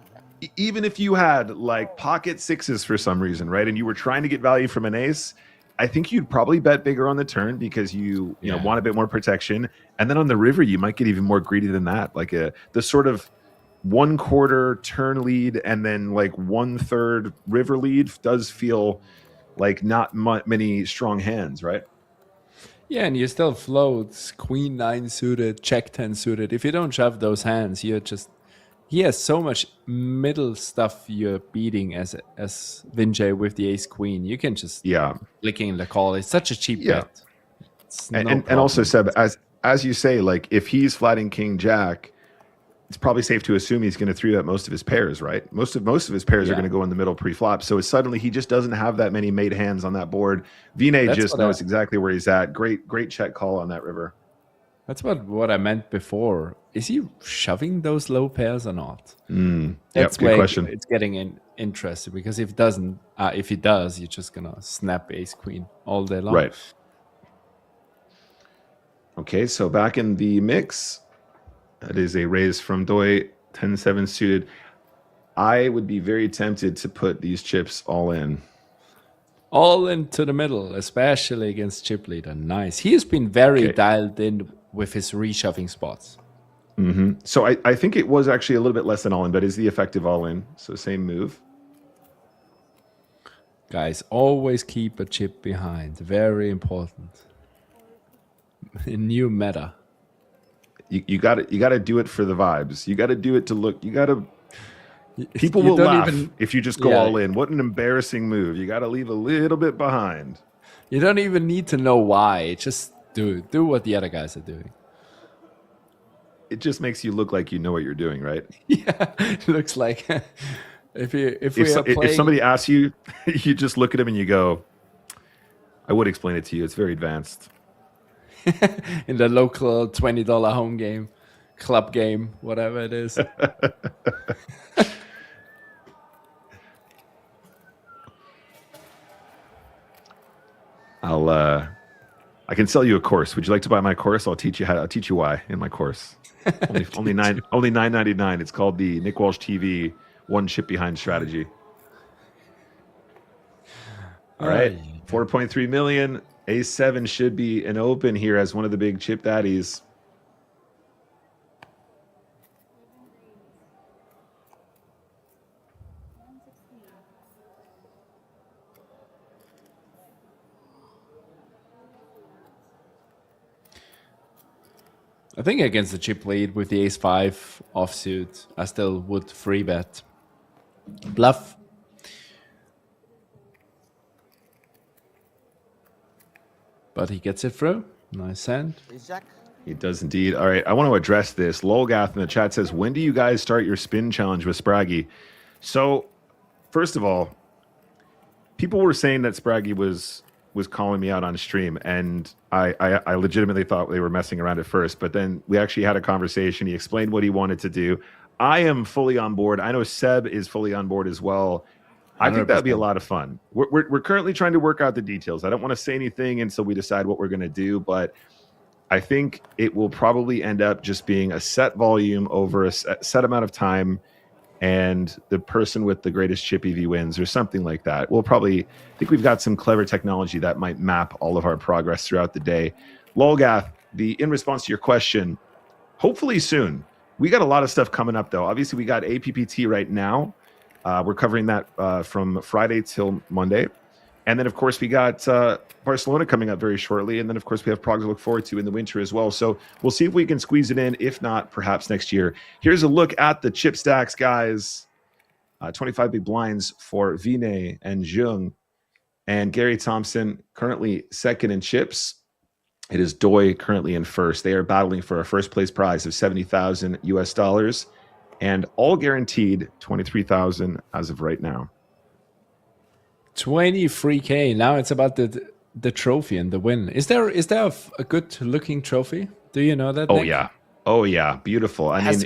Even if you had like pocket sixes for some reason, right, and you were trying to get value from an ace, I think you'd probably bet bigger on the turn because you want a bit more protection. And then on the river, you might get even more greedy than that. Like the sort of 1/4 turn lead and then like 1/3 river lead does feel like not many strong hands, right? Yeah, and you still float queen 9 suited, jack 10 suited. If you don't shove those hands, he has so much middle stuff you're beating as Vinjay with the ace queen. You can just clicking the call. It's such a cheap bet. And also, Seb, as you say, like if he's flatting king jack, it's probably safe to assume he's going to 3-bet most of his pairs, right? Most of his pairs are going to go in the middle pre-flop. So suddenly he just doesn't have that many made hands on that board. Vinay just knows exactly where he's at. Great check call on that river. That's what I meant before. Is he shoving those low pairs or not? That's good question. It's getting interesting because if he does, you're just gonna snap ace queen all day long. Right. Okay, so back in the mix, that is a raise from Doi, 10-7 suited. I would be very tempted to put these chips all in. All into the middle, especially against chip leader. Nice. He has been very dialed in with his reshoving spots. So I think it was actually a little bit less than all in, but is the effective all in. So same move. Guys, always keep a chip behind. Very important. In new meta. You got to do it for the vibes. You got to do it to look. People will laugh if you just go all in. What an embarrassing move. You got to leave a little bit behind. You don't even need to know why. Just do what the other guys are doing. It just makes you look like you know what you're doing, right? Yeah, it looks like if somebody asks you, you just look at them and you go, I would explain it to you. It's very advanced. In the local $20 home game, club game, whatever it is. I can sell you a course. Would you like to buy my course? I'll teach you why in my course. only $9.99. It's called the Nick Walsh TV One Chip Behind Strategy. All right, 4.3 million. A7 should be an open here as one of the big chip daddies. I think against the chip lead with the ace-5 offsuit, I still would 3-bet. Bluff. But he gets it through. Nice hand. He does indeed. All right, I want to address this. Lolgath in the chat says, when do you guys start your spin challenge with Spraggy? So, first of all, people were saying that Spraggy was calling me out on stream, and I legitimately thought they were messing around at first, but then we actually had a conversation. He explained what he wanted to do. I am fully on board. I know Seb is fully on board as well. I think that'd be a lot of fun. We're currently trying to work out the details. I don't want to say anything until we decide what we're going to do, but I think it will probably end up just being a set volume over a set amount of time. and the person with the greatest chip EV wins, or something like that. We'll probably, I think we've got some clever technology that might map all of our progress throughout the day. Lolgath, in response to your question, hopefully soon. We got a lot of stuff coming up, though. Obviously, we got APPT right now. We're covering that from Friday till Monday. And then, of course, we got Barcelona coming up very shortly. And then, of course, we have Prague to look forward to in the winter as well. So we'll see if we can squeeze it in. If not, perhaps next year. Here's a look at the chip stacks, guys. 25 big blinds for Vinay and Jung. And Gary Thompson currently second in chips. It is Doi currently in first. They are battling for a first place prize of $70,000 US, and all guaranteed 23,000 as of right now. 23K. Now it's about the trophy and the win. Is there a good looking trophy? Do you know that? Oh Nick? yeah. Oh yeah. Beautiful. I mean,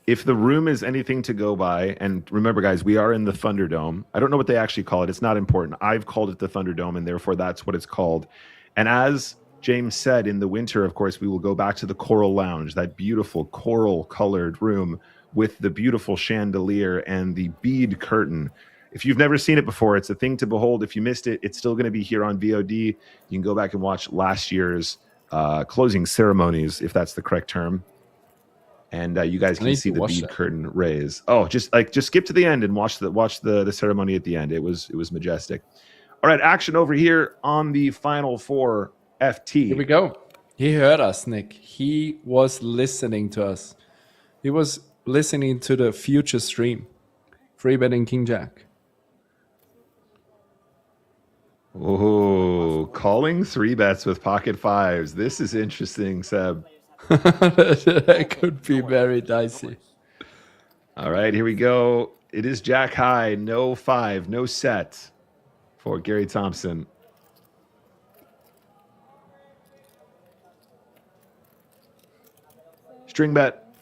if the room is anything to go by, and remember guys, we are in the Thunderdome. I don't know what they actually call it. It's not important. I've called it the Thunderdome, and therefore that's what it's called. And as James said, in the winter, of course, we will go back to the Coral Lounge, that beautiful coral colored room with the beautiful chandelier and the bead curtain. If you've never seen it before, it's a thing to behold. If you missed it, it's still going to be here on VOD. You can go back and watch last year's closing ceremonies, if that's the correct term. And you guys can see the bead curtain raise. Oh, just skip to the end and watch the ceremony at the end. It was majestic. All right, action over here on the Final Four FT. Here we go. He heard us, Nick. He was listening to us. He was listening to the future stream. Free betting King Jack. Oh, calling 3-bets with pocket fives. This is interesting, Seb. That could be very dicey. All right, here we go. It is Jack high, no 5, no set for Gary Thompson. String bet.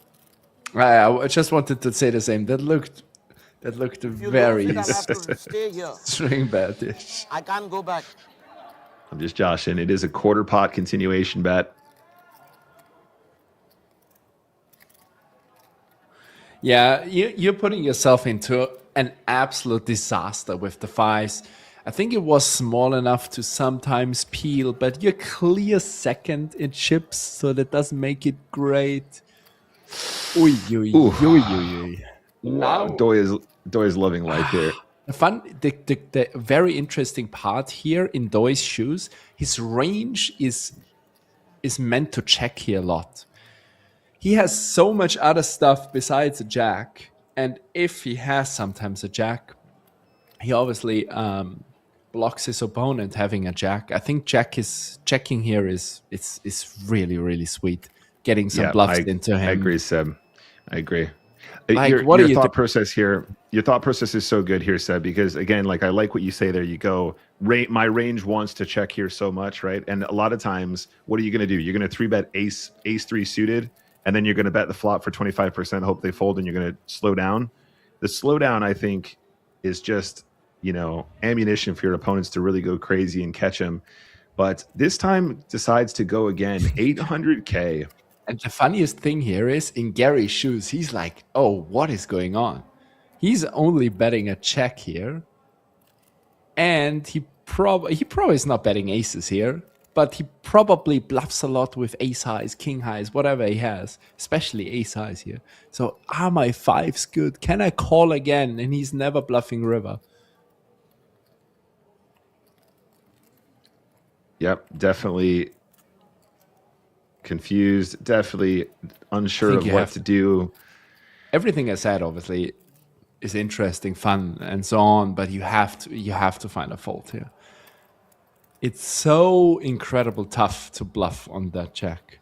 I just wanted to say the same. That looked very string bet-ish. I can't go back. I'm just joshing. It is a quarter pot continuation bet. Yeah, you're putting yourself into an absolute disaster with the fives. I think it was small enough to sometimes peel, but you're clear second in chips, so that doesn't make it great. Wow, Doi is loving life here. The very interesting part here in Doi's shoes, his range is meant to check here a lot. He has so much other stuff besides a jack, and if he has sometimes a jack, he obviously blocks his opponent having a jack. I think jack is checking here is really, really sweet. Getting some bluffs into him. I agree, Seb. I agree. Like, your thought process here. Your thought process is so good here, Seb, because again, like I like what you say there. You go, my range wants to check here so much, right? And a lot of times, what are you going to do? You're going to 3-bet ace 3 suited, and then you're going to bet the flop for 25%, hope they fold, and you're going to slow down. The slowdown, I think, is just ammunition for your opponents to really go crazy and catch them. But this time decides to go again, 800K. And the funniest thing here is, in Gary's shoes, he's like, oh, what is going on? He's only betting a check here. And he probably is not betting aces here, but he probably bluffs a lot with ace highs, king highs, whatever he has, especially ace highs here. So are my fives good? Can I call again? And he's never bluffing river. Yep, definitely confused, definitely unsure of what to do. Everything I said, obviously, is interesting, fun, and so on, but you have to find a fault here. It's so incredible tough to bluff on that jack.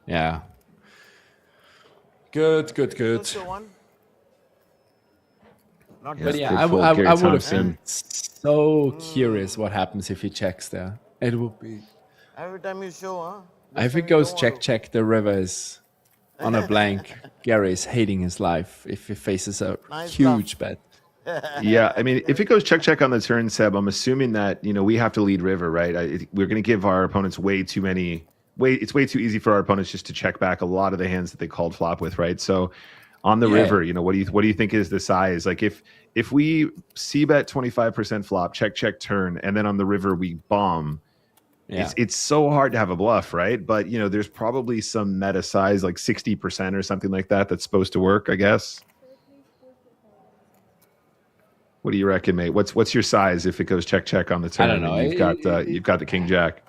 Yeah. Good. But yeah, I would have been so curious what happens if he checks there. It would be. Every time you show, huh? If it goes check, the river is on a blank. Gary is hating his life if he faces a huge bet. Yeah, I mean, if it goes check on the turn, Seb, I'm assuming that we have to lead river, right? We're going to give our opponents way too many way too easy for our opponents just to check back a lot of the hands that they called flop with, right? So on the river, you know, what do you think is the size? Like if we c-bet 25% flop, check turn, and then on the river we bomb, it's so hard to have a bluff, right? But you know, there's probably some meta size like 60% or something like that that's supposed to work, I guess. What do you reckon, mate? What's your size if it goes check on the turn? I don't know. And you've got the king jack.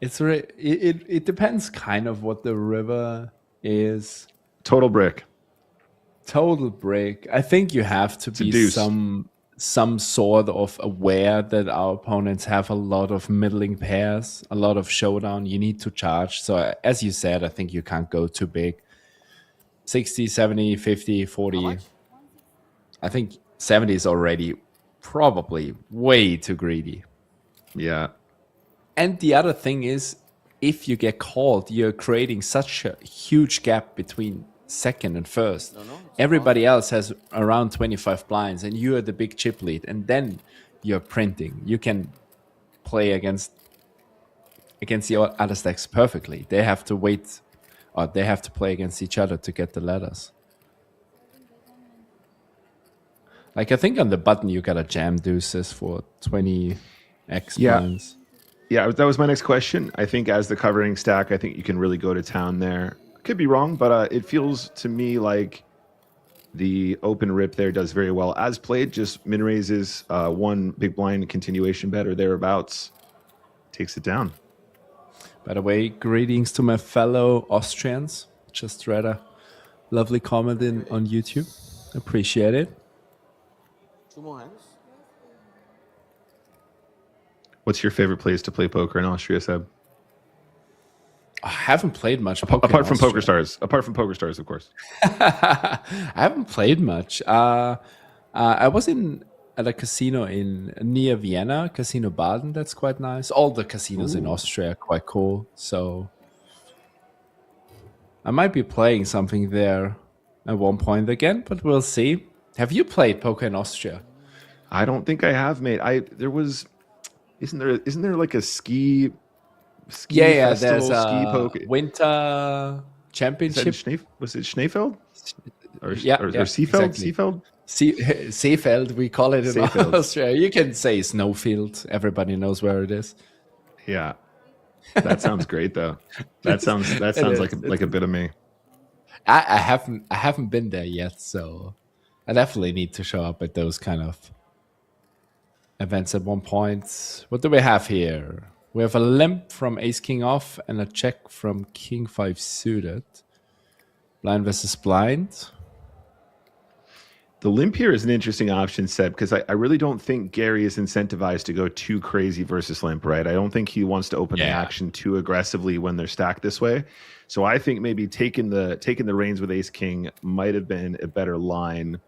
It depends kind of what the river is. Total brick. I think you have to be some sort of aware that our opponents have a lot of middling pairs, a lot of showdown. You need to charge. So as you said, I think you can't go too big. 60, 70, 50, 40. I think 70 is already probably way too greedy. Yeah. And the other thing is, if you get called, you're creating such a huge gap between second and first. Everybody else has around 25 blinds, and you are the big chip lead. And then you're printing. You can play against the other stacks perfectly. They have to wait, or they have to play against each other to get the ladders. Like, I think on the button you gotta jam deuces for 20x blinds. Yeah, that was my next question. I think as the covering stack, I think you can really go to town there. Could be wrong, but it feels to me like the open rip there does very well. As played, just min raises, one big blind continuation bet or thereabouts. Takes it down. By the way, greetings to my fellow Austrians. Just read a lovely comment on YouTube. Appreciate it. 2 more hands. What's your favorite place to play poker in Austria, Seb? I haven't played much poker apart from PokerStars. Apart from PokerStars, of course. I haven't played much. I was at a casino near Vienna, Casino Baden. That's quite nice. All the casinos in Austria are quite cool. So I might be playing something there at one point again, but we'll see. Have you played poker in Austria? I don't think I have, mate. Isn't there like a ski yeah, festival, there's a ski poker winter championship. Was it Schneefeld? Or Seefeld? Exactly. Seefeld? Seefeld, we call it in Seefeld. Austria. You can say Snowfield. Everybody knows where it is. Yeah. That sounds great though. That sounds like a bit of me. I haven't been there yet, so I definitely need to show up at those kind of events at one point. What do we have here? We have a limp from ace king off and a check from king 5 suited. Blind versus blind. The limp here is an interesting option, Seb, because I really don't think Gary is incentivized to go too crazy versus limp, right? I don't think he wants to open the action too aggressively when they're stacked this way. So I think maybe taking the reins with ace king might have been a better line.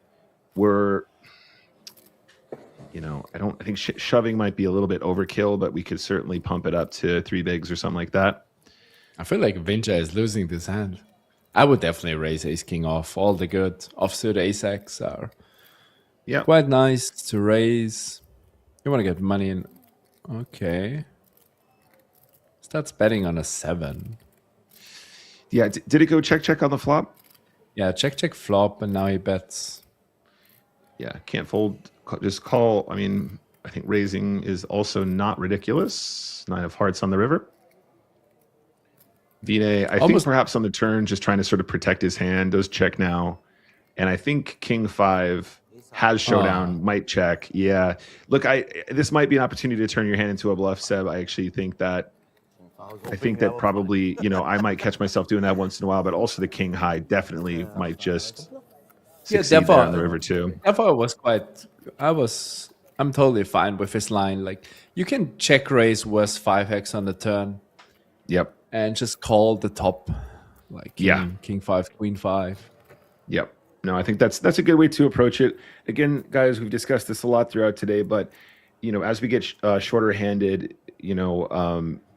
I think shoving might be a little bit overkill, but we could certainly pump it up to 3 bigs or something like that. I feel like Vinja is losing this hand. I would definitely raise ace king off. All the good offsuit ace x are quite nice to raise. You want to get money in. Okay. Starts betting on a 7. Yeah, did it go check on the flop? Yeah, check flop, and now he bets. Yeah, can't fold. Just call. I mean, I think raising is also not ridiculous. 9 of hearts on the river. Vine, I think perhaps on the turn, just trying to sort of protect his hand, does check now. And I think king 5 has showdown, might check. Yeah. Look, this might be an opportunity to turn your hand into a bluff, Seb. I actually think that probably, I might catch myself doing that once in a while, but also the king high definitely might just succeed there on the river too. Therefore, I'm totally fine with his line. Like, you can check raise worst 5x on the turn. Yep. And just call the top, like king 5, queen 5. Yep. No, I think that's a good way to approach it. Again, guys, we've discussed this a lot throughout today, but as we get shorter handed,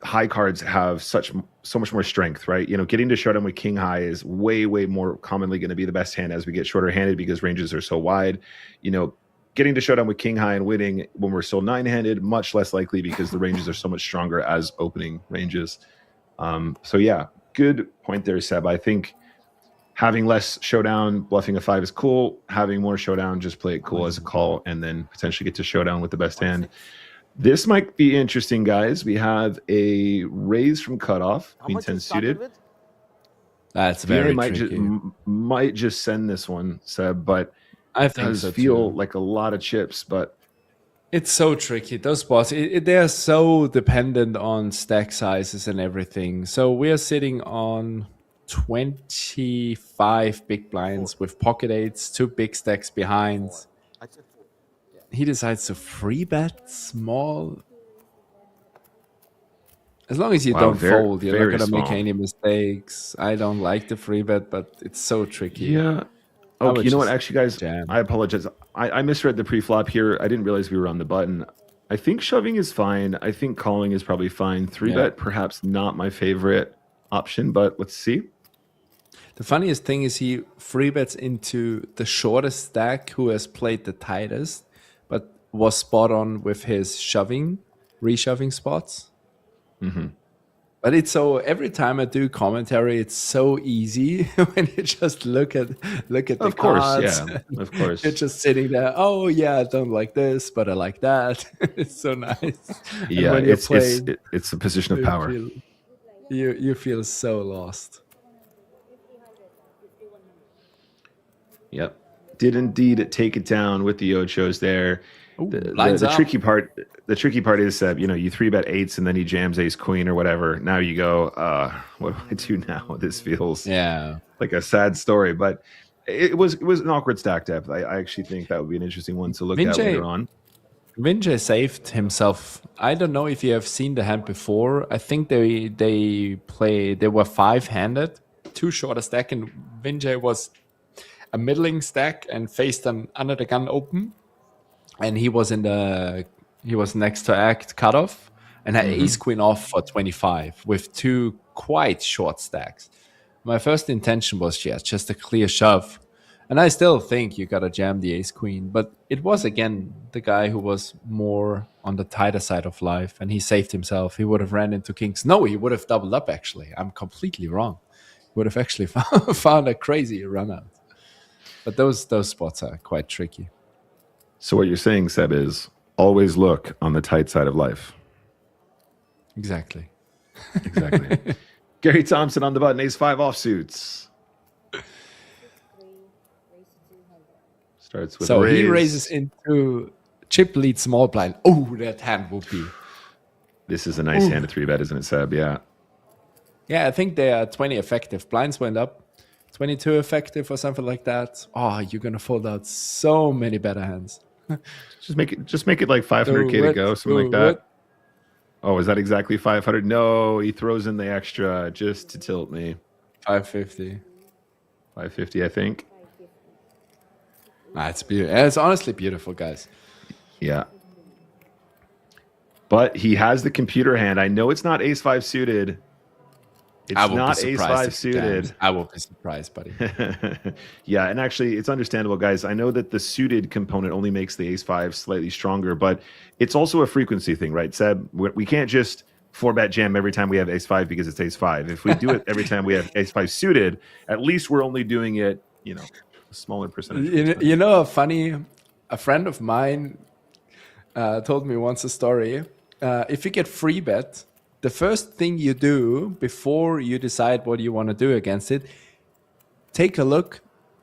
high cards have so much more strength, right? Getting to showdown with king high is way more commonly going to be the best hand as we get shorter handed because ranges are so wide. getting to showdown with king high and winning when we're still 9-handed, much less likely because the ranges are so much stronger as opening ranges. So yeah, good point there, Seb. I think having less showdown, bluffing a 5 is cool. Having more showdown, just play it cool as a call and then potentially get to showdown with the best hand. This might be interesting, guys. We have a raise from cutoff, How queen much 10 you started suited. with? That's DNA very might tricky. might just send this one, Seb, but I it think does so feel too. like a lot of chips. But It's so tricky. Those spots, they're so dependent on stack sizes and everything. So we're sitting on 25 big blinds with pocket eights, 2 big stacks behind. I said 4. He decides to free bet small. As long as you wow, don't very fold, you're not very gonna make small. any mistakes. I don't like the free bet, but it's so tricky. Yeah. I Okay, would you know what? just Actually, guys, jam. I apologize. I misread the pre-flop here. I didn't realize we were on the button. I think shoving is fine. I think calling is probably fine. 3-bet, perhaps not my favorite option, but let's see. The funniest thing is he free bets into the shortest stack who has played the tightest, but was spot on with his reshoving spots. Mm-hmm. But it's so every time I do commentary, it's so easy when you just look at the Of course, cards. yeah, of course. You're just sitting there. Oh yeah, I don't like this, but I like that. It's so nice. And Yeah, when you're playing, it's a position of you power. you feel so lost. Yep. Did indeed take it down with the Ochos there. Ooh, The lines up. tricky part is you 3-bet 8s and then he jams ace queen or whatever. Now you go, what do I do now? This feels Yeah. like a sad story, but it was an awkward stack depth. I actually think that would be an interesting one to look at later on. Vinjay saved himself. I don't know if you have seen the hand before. I think they were 5-handed, 2 shorter stack, and Vinjay was a middling stack and faced an under the gun open, and he was next to act cutoff and had ace queen off for 25 with 2 quite short stacks. My first intention was just a clear shove, and I still think you gotta jam the ace queen, but it was again the guy who was more on the tighter side of life, and he saved himself. He would have ran into kings. No, he would have doubled up. Actually, I'm completely wrong. He would have actually found a crazy run out. But those spots are quite tricky. So what you're saying, Seb, is always look on the tight side of life. Exactly. Exactly. Gary Thompson on the button, ace 5 offsuits. Starts with So raise. he raises into chip lead small blind. Oh, that hand will be. This is a nice hand to 3-bet, isn't it, Seb? Yeah. Yeah, I think they are 20 effective. Blinds went up. 22 effective or something like that. Oh, you're gonna fold out so many better hands. Just make it like 500K to go, something like that. Oh, is that exactly 500? No, he throws in the extra just to tilt me. 550. 550, I think. Nah, it's beautiful. It's honestly beautiful, guys. Yeah. But he has the computer hand. I know it's not ace 5 suited. It's not ace 5 suited. I will be surprised, buddy. Yeah, and actually, it's understandable, guys. I know that the suited component only makes the ace 5 slightly stronger, but it's also a frequency thing, right, Seb? We can't just 4-bet jam every time we have ace 5 because it's ace 5. If we do it every time we have ace 5 suited, at least we're only doing it, a smaller percentage. You know, a friend of mine told me once a story. If you get free bet, the first thing you do before you decide what you want to do against it, take a look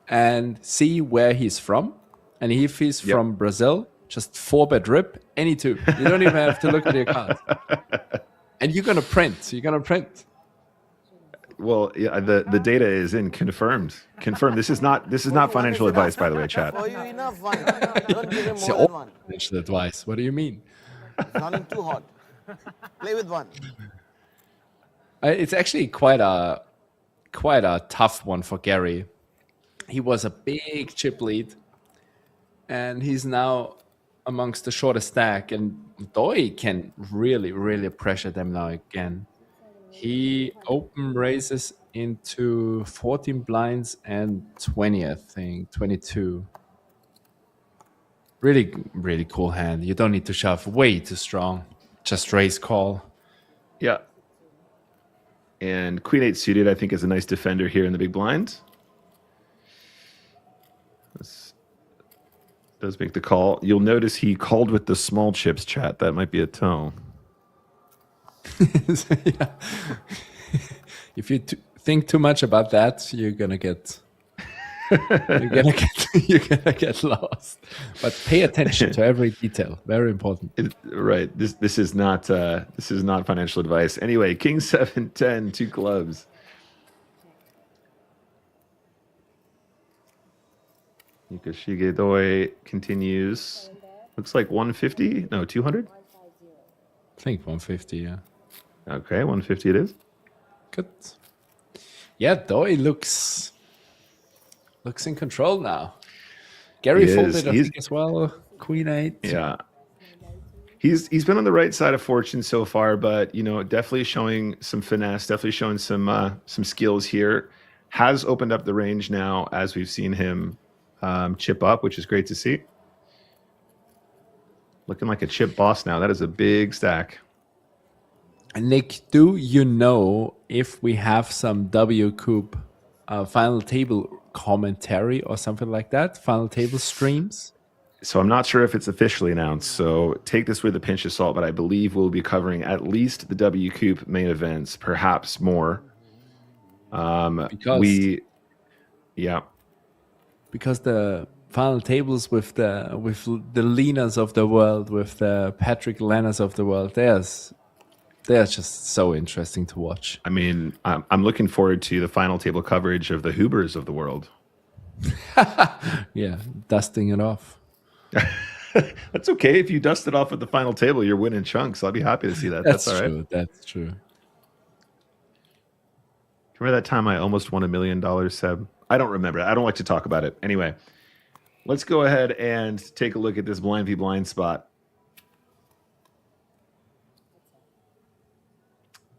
and see where he's from. And if he's from Brazil, just 4-bet rip, any 2. You don't even have to look at your cards. And you're going to print. Well, yeah, the data is in confirmed. This is not financial advice, by the way, chat. For you enough one. Don't give him more than one. Financial advice. What do you mean? It's running too hot. Play with one. It's actually quite a tough one for Gary. He was a big chip lead, and he's now amongst the shortest stack, and Doi can really, really pressure them now again. He open raises into 14 blinds and 20, I think, 22. Really, really cool hand. You don't need to shove way too strong. Just raise call. Yeah. And Queen 8 suited, I think, is a nice defender here in the big blind. This does make the call. You'll notice he called with the small chips, chat. That might be a toe. Yeah. If you think too much about that, you're gonna get you're gonna get lost. But pay attention to every detail. Very important. Right. This is not financial advice. Anyway, King 7, 10, 2 clubs. Yokoshige Doi continues. Looks like 150. No, 200. I think 150. Yeah. Okay, 150 it is. Good. Yeah, Doi looks in control now. Gary He folded is. I think as well. Queen 8. Yeah. He's been on the right side of fortune so far, but definitely showing some finesse, definitely showing some skills here. Has opened up the range now as we've seen him chip up, which is great to see. Looking like a chip boss now. That is a big stack. Nick, do you know if we have some W Coop final table commentary or something like that? Final table streams? So I'm not sure if it's officially announced. So take this with a pinch of salt, but I believe we'll be covering at least the W Coop main events, perhaps more. Because the final tables with the Lenas of the world, with the Patrick Lennas of the world, they're just so interesting to watch. I mean, I'm looking forward to the final table coverage of the Hubers of the world. Yeah, dusting it off. That's okay. If you dust it off at the final table, you're winning chunks. I'll be happy to see that. That's all right. That's true. Remember that time I almost won $1 million, Seb? I don't remember. I don't like to talk about it. Anyway, let's go ahead and take a look at this blind v blind spot.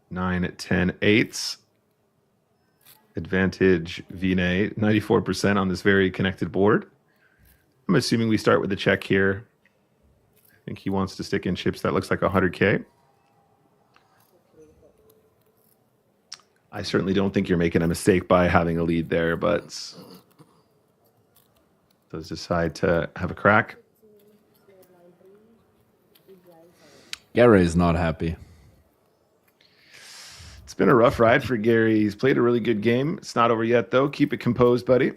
9, 10, 8s. Advantage Vinay, 94% on this very connected board. I'm assuming we start with the check here. I think he wants to stick in chips. That looks like 100K. I certainly don't think you're making a mistake by having a lead there, but does decide to have a crack. Gary is not happy. It's been a rough ride for Gary. He's played a really good game. It's not over yet, though. Keep it composed, buddy.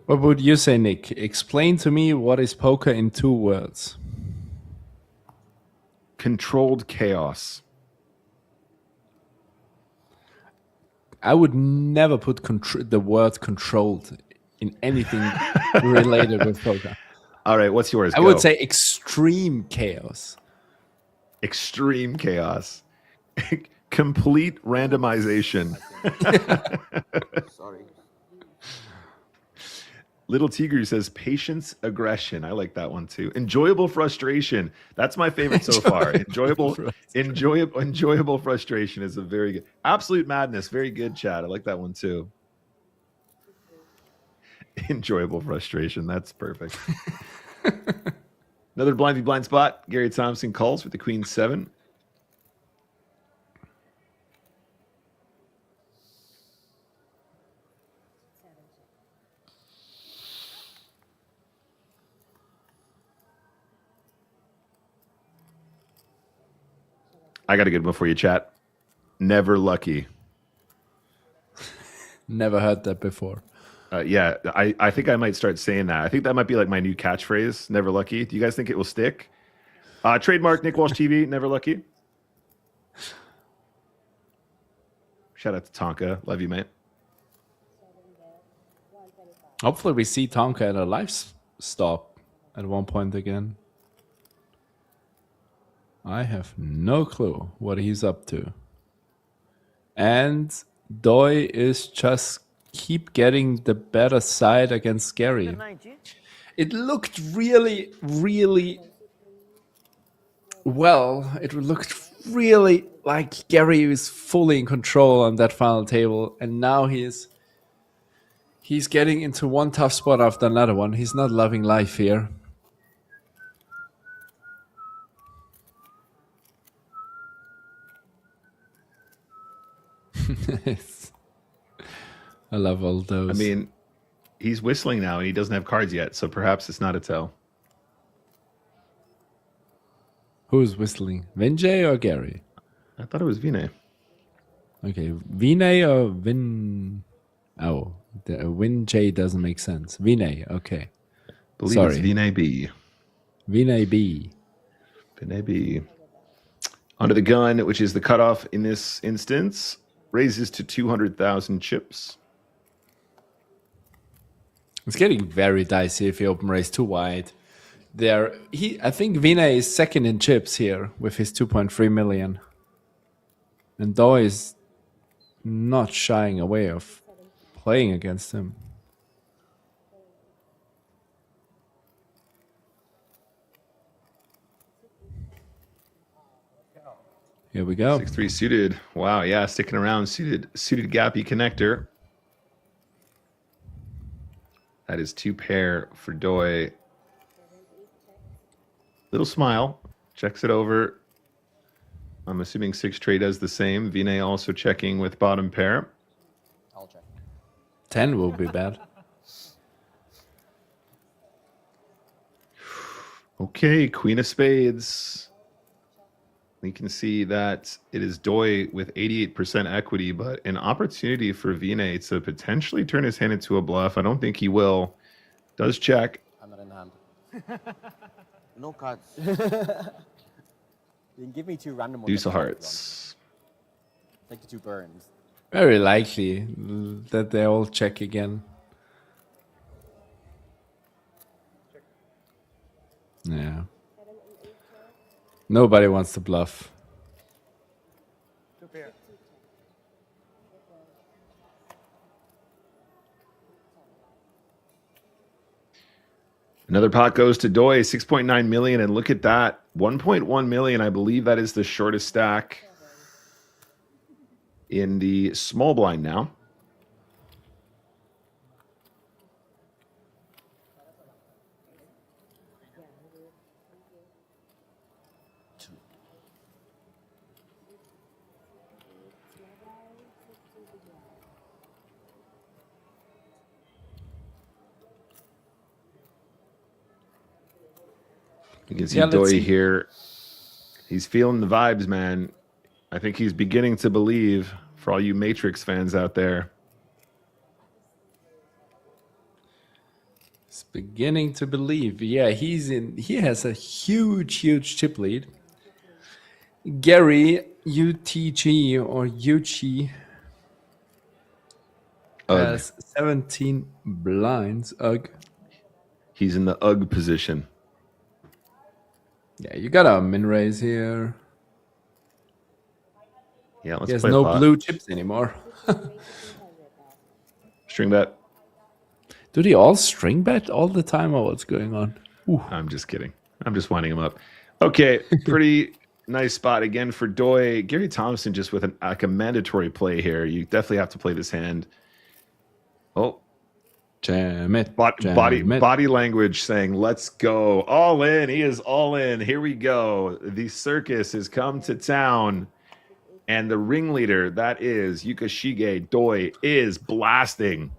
What would you say, Nick? Explain to me what is poker in 2 words. Controlled chaos. I would never put the word controlled in anything related with poker. All right, what's yours? I would say extreme chaos. Extreme chaos. Complete randomization. Sorry. Little Tigru says patience, aggression. I like that one too. Enjoyable frustration. That's my favorite so far. Enjoyable frustration is a very good. Absolute madness. Very good, chat. I like that one too. Enjoyable frustration. That's perfect. Another blind v blind spot. Gary Thompson calls with the Queen 7. I got a good one for you, chat. Never lucky. Never heard that before. Yeah, I think I might start saying that. I think that might be like my new catchphrase, never lucky. Do you guys think it will stick? Trademark Nick Walsh TV, never lucky. Shout out to Tonka. Love you, mate. Hopefully we see Tonka at a live stop at one point again. I have no clue what he's up to. And Doi is just keep getting the better side against Gary. It looked really, really well. It looked really like Gary is fully in control on that final table, and now he's getting into one tough spot after another one. He's not loving life here. I love all those. I mean, he's whistling now and he doesn't have cards yet, so perhaps it's not a tell. Who's whistling? Vinjay or Gary? I thought it was Vinay. Okay, Vinay or Vin? Oh, the Vinjay doesn't make sense. Vinay, okay. Believe Sorry. it's Vinay B. Vinay B. Vinay B. Under the gun, which is the cutoff in this instance, raises to 200,000 chips. It's getting very dicey if you open raise too wide. I think Vinay is second in chips here with his 2.3 million. And Doi is not shying away of playing against him. Here we go. 6-3 suited. Wow, yeah, sticking around. Suited gappy connector. That is 2 pair for Doi. Little smile. Checks it over. I'm assuming 6-tray does the same. Vinay also checking with bottom pair. I'll check. 10 will be bad. Okay, Queen of Spades. We can see that it is Doi with 88% equity, but an opportunity for Vinay to potentially turn his hand into a bluff. I don't think he will. Does check. I'm not in hand. No cards. You can give me 2 random ones. Deuce of hearts. Take the 2 burns. Very likely that they all check again. Yeah. Nobody wants to bluff. Another pot goes to Doi, 6.9 million, and look at that, 1.1 million. I believe that is the shortest stack in the small blind now. You can see Doi here. He's feeling the vibes, man. I think he's beginning to believe, for all you Matrix fans out there. He's beginning to believe. Yeah, he has a huge chip lead. Gary, UTG or UG has 17 blinds. Ugh. He's in the UG position. Yeah, you got a min raise here. Yeah, let's He has play no pot. blue chips anymore. String bet. Do they all string bet all the time, or what's going on? Ooh. I'm just kidding. I'm just winding him up. Okay, pretty nice spot again for Doi. Gary Thompson just with a mandatory play here. You definitely have to play this hand. Oh, Jam it. body language saying, let's go. All in. He is all in. Here we go. The circus has come to town. And the ringleader, that is Yukashige Doi, is blasting.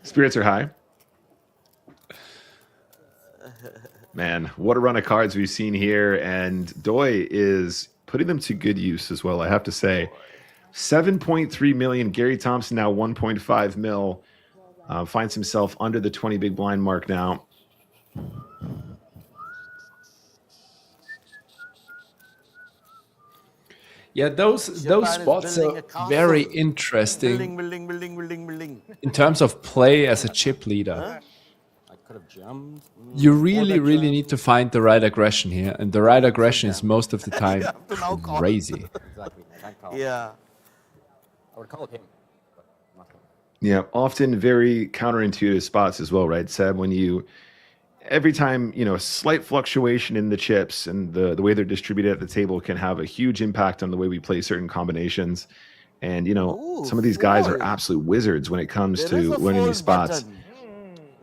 Spirits are high. Man, what a run of cards we've seen here. And Doi is putting them to good use as well, I have to say. 7.3 million. Gary Thompson now 1.5 mil. Finds himself under the 20 big blind mark now. Yeah, those spots are very interesting Building. in terms of play as a chip leader. I could have jammed. You really need to find the right aggression here, and the right aggression is most of the time crazy. Exactly. Can't call. Yeah. I would call it him, but not him. Yeah, often very counterintuitive spots as well, right, Seb? When you every time, you know, a slight fluctuation in the chips and the way they're distributed at the table can have a huge impact on the way we play certain combinations. And, you know, Ooh, some of these guys are fold. absolute wizards when it comes There is to a learning fold these spots. button.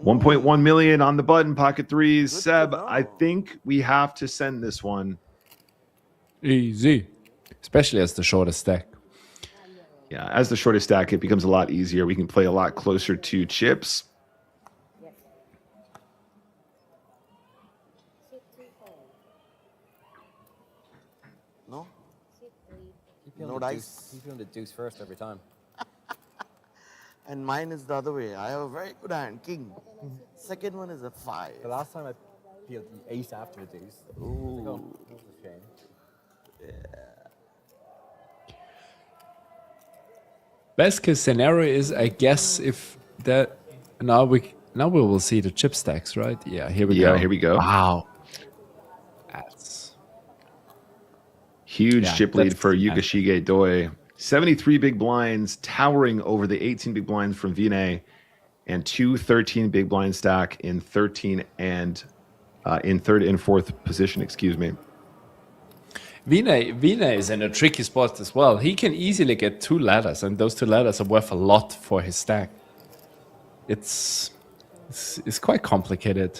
1.1 million on the button, pocket threes. Good to Seb, know. I think we have to send this one. Easy. Especially as the shortest stack. Yeah, as the shortest stack, it becomes a lot easier. We can play a lot closer to chips. No? Keep you on No the dice. deuce. Keep you on the deuce first every time. And mine is the other way. I have a very good hand, king. Second one is a 5. The last time I peeled the ace after the deuce. Ooh. That was a shame. Best case scenario is, I guess, if that now we will see the chip stacks, right? Yeah, here we go. Yeah, here we go. Wow, that's Huge Yeah, chip lead that's- for yeah. Yukashige Doi. 73 big blinds, towering over the 18 big blinds from Vinay, and 13 big blind stack in 13 and in third and fourth position. Excuse me. Vinay is in a tricky spot as well. He can easily get 2 ladders, and those 2 ladders are worth a lot for his stack. It's quite complicated,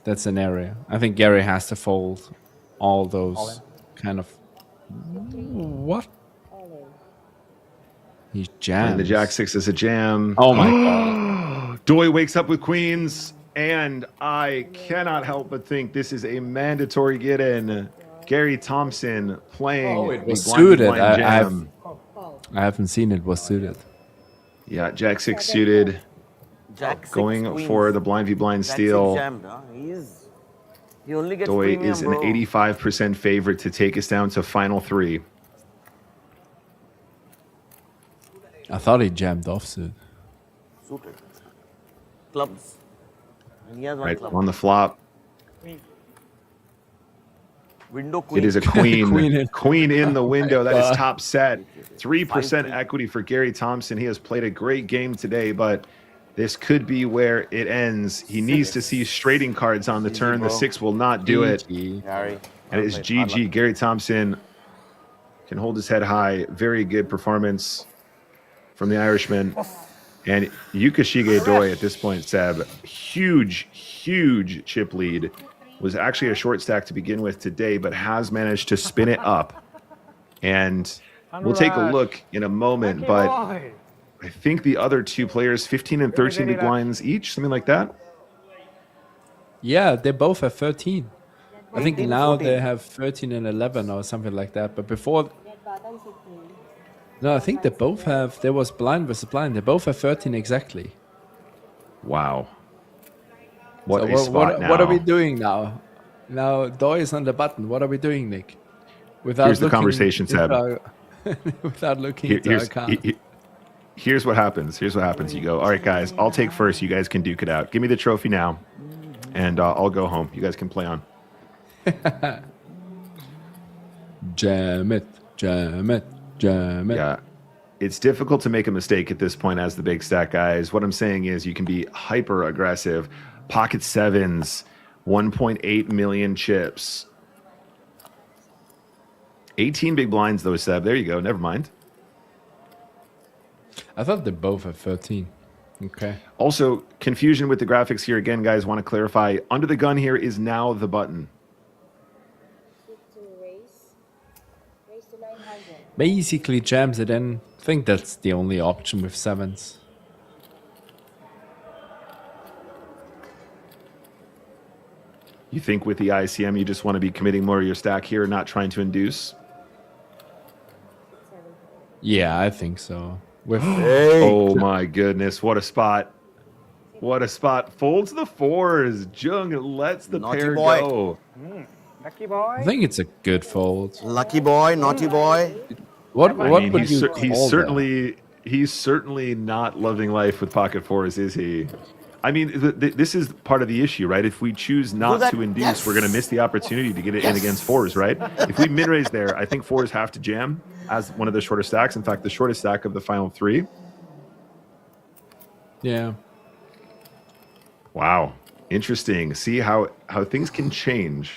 that scenario. I think Gary has to fold all those kind of. What? He jams. And the Jack 6 is a jam. Oh my god. Doi wakes up with queens, and I cannot help but think this is a mandatory get in. Gary Thompson playing. Oh, it was the blind suited. blind jam. I haven't seen it was suited. Yeah, Jack 6 suited. Jack 6 Going queens. for the blind v blind Jack 6 steal. jammed, huh? He only gets Doi premium, is an bro. 85% favorite to take us down to final 3. I thought he jammed offsuit. Suited. Clubs. And he has one Right club. on the flop. Window queen. It is a queen. Queen Queen in. in the window. That is God. top set. 3% 5-3. equity for Gary Thompson. He has played a great game today, but this could be where it ends. He needs to see straighting cards on the turn. The bro. 6 will not do it. Gary. And it is GG. Gary Thompson can hold his head high. Very good performance from the Irishman. And Yukashige Doi at this point, Seb, huge chip lead. Was actually a short stack to begin with today, but has managed to spin it up. And we'll take a look in a moment, but I think the other 2 players, 15 and 13 big blinds each, something like that. Yeah, they both have 13. I think 18, now 14. they have 13 and 11 or something like that. But before, no, I think they both have. There was blind versus blind. They both have 13 exactly. Wow. What So a spot now. what are we doing now? Now Doi is on the button. What are we doing, Nick? Without Here's the looking conversation, into Seb. without looking into our card. Here's what happens. Here's what happens. You go, all right, guys, I'll take first. You guys can duke it out. Give me the trophy now, and I'll go home. You guys can play on. Jam it, jam it, jam it. Yeah. It's difficult to make a mistake at this point as the big stack guys. What I'm saying is you can be hyper aggressive. Pocket 7s, 1.8 million chips. 18 big blinds though, Seb. There you go. Never mind. I thought they both have 13. Okay. Also, confusion with the graphics here. Again, guys, want to clarify. Under the gun here is now the button. Basically jams it in. I think that's the only option with 7s. You think with the ICM, you just want to be committing more of your stack here, not trying to induce? Yeah, I think so. With Oh my goodness, what a spot. What a spot. Folds the 4s. Jung lets the Naughty pair boy. go. I think it's a good fold. Lucky boy, naughty boy. What I mean, would you call that? he's certainly not loving life with pocket 4s, is he? I mean, this is part of the issue, right? If we choose not that- to induce, yes. we're going to miss the opportunity to get it in against 4s, right? If we mid-raise there, I think 4s have to jam as one of the shorter stacks. In fact, the shortest stack of the final 3. Yeah. Wow. Interesting. See how things can change.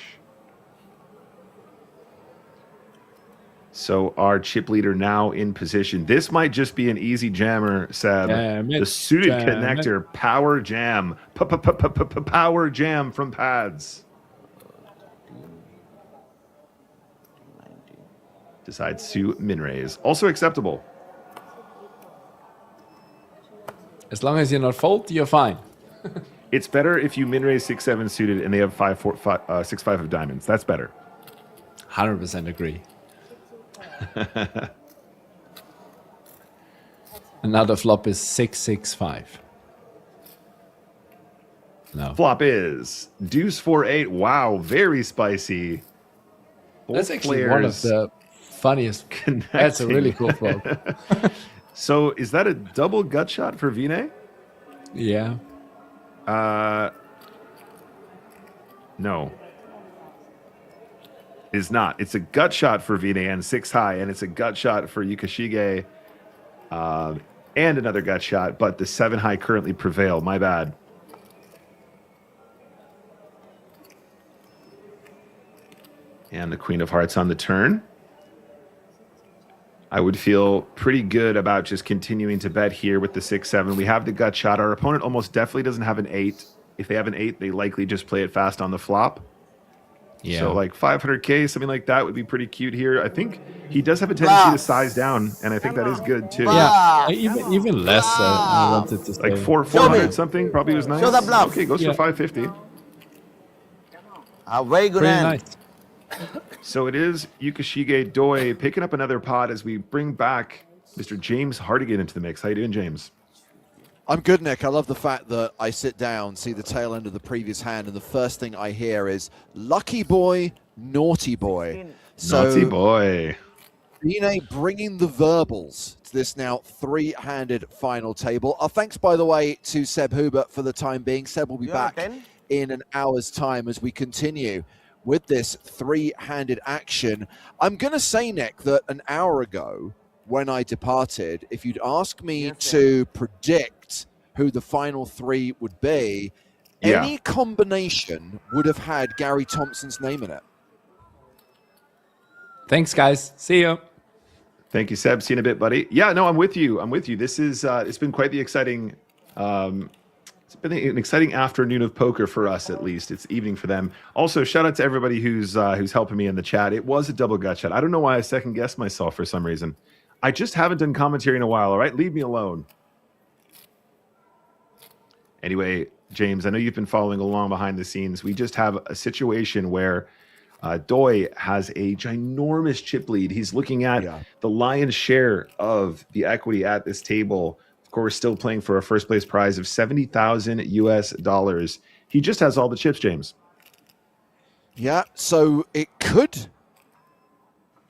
So our chip leader now in position. This might just be an easy jammer, Seb. The suited connector, power jam. Power jam from pads. Decides to min raise. Also acceptable. As long as you're not fold, you're fine. It's better if you min raise 6-7 suited and they have 6-5 of diamonds. That's better. 100% agree. Another flop is 6-6-5. No. Flop is deuce 4-8. Wow, very spicy. Both That's actually one of the funniest. connecting. That's a really cool flop. So is that a double gut shot for Vine? Yeah. No. Is not. It's a gut shot for Vine and 6 high, and it's a gut shot for Yukashige and another gut shot, but the 7 high currently prevail. My bad. And the Queen of Hearts on the turn. I would feel pretty good about just continuing to bet here with the 6-7. We have the gut shot. Our opponent almost definitely doesn't have an 8. If they have an 8, they likely just play it fast on the flop. Yeah. So like 500K, something like that would be pretty cute here. I think he does have a tendency to size down, and I think that is good too. Yeah. Even less. I wanted to say. Like 400 something probably was nice. Show the bluff. Okay, goes for 550. Very good Pretty hand. nice. So it is Yukashige Doi picking up another pot as we bring back Mr. James Hardigan into the mix. How you doing, James? I'm good, Nick. I love the fact that I sit down, see the tail end of the previous hand, and the first thing I hear is lucky boy, naughty boy. So Naughty boy. Vine bringing the verbals to this now 3-handed final table. Our thanks, by the way, to Seb Hubert for the time being. Seb will be back in an hour's time as we continue with this 3-handed action. I'm going to say, Nick, that an hour ago when I departed, if you'd asked me to predict who the final 3 would be, any combination would have had Gary Thompson's name in it. Thanks, guys. See you. Thank you, Seb. See you in a bit, buddy. Yeah, no, I'm with you. This is it's been quite the exciting it's been an exciting afternoon of poker for us, at least. It's evening for them. Also, shout out to everybody who's helping me in the chat. It was a double gut shot. I don't know why I second guessed myself for some reason. I just haven't done commentary in a while, all right? Leave me alone. Anyway, James, I know you've been following along behind the scenes. We just have a situation where Doi has a ginormous chip lead. He's looking at the lion's share of the equity at this table. Of course, still playing for a first place prize of $70,000 US. He just has all the chips, James. Yeah, so it could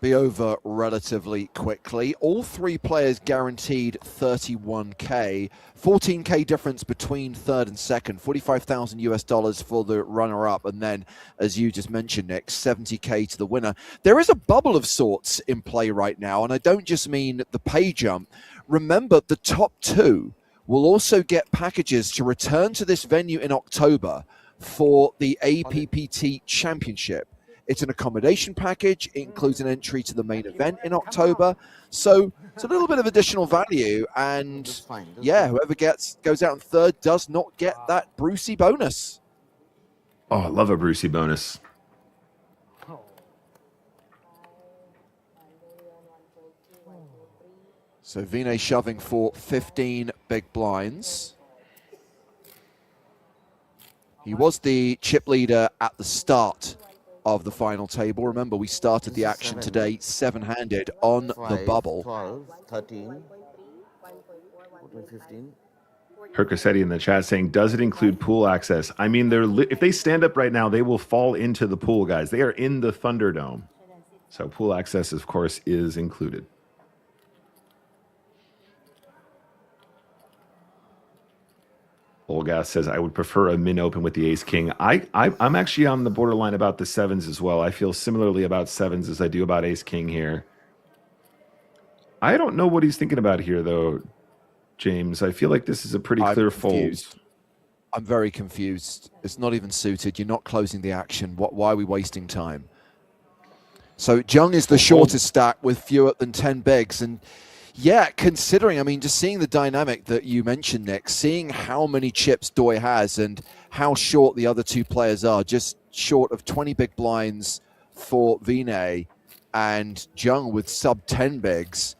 be over relatively quickly. All 3 players guaranteed 31K, 14K difference between third and second, $45,000 US for the runner-up, and then, as you just mentioned, Nick, 70K to the winner. There is a bubble of sorts in play right now, and I don't just mean the pay jump. Remember, the top 2 will also get packages to return to this venue in October for the APPT Championship. It's an accommodation package. It includes an entry to the main event in October. So it's a little bit of additional value. And whoever goes out in third does not get that Brucey bonus. Oh, I love a Brucey bonus. So Vine shoving for 15 big blinds. He was the chip leader at the start of the final table. Remember, we started the action today 7-handed on the bubble. 12, 13, 14, 15. Hercosetti in the chat saying, does it include pool access? I mean, if they stand up right now, they will fall into the pool, guys. They are in the Thunderdome. So pool access, of course, is included. Olgas says, I would prefer a min open with the ace king. I'm actually on the borderline about the 7s as well. I feel similarly about 7s as I do about ace king here. I don't know what he's thinking about here, though, James. I feel like this is a pretty clear fold. I'm very confused. It's not even suited. You're not closing the action. Why are we wasting time? So Jung is the shortest stack with fewer than 10 bigs. And yeah, considering, I mean, just seeing the dynamic that you mentioned, Nick, seeing how many chips Doi has and how short the other two players are, just short of 20 big blinds for Vinay and Jung with sub 10 bigs.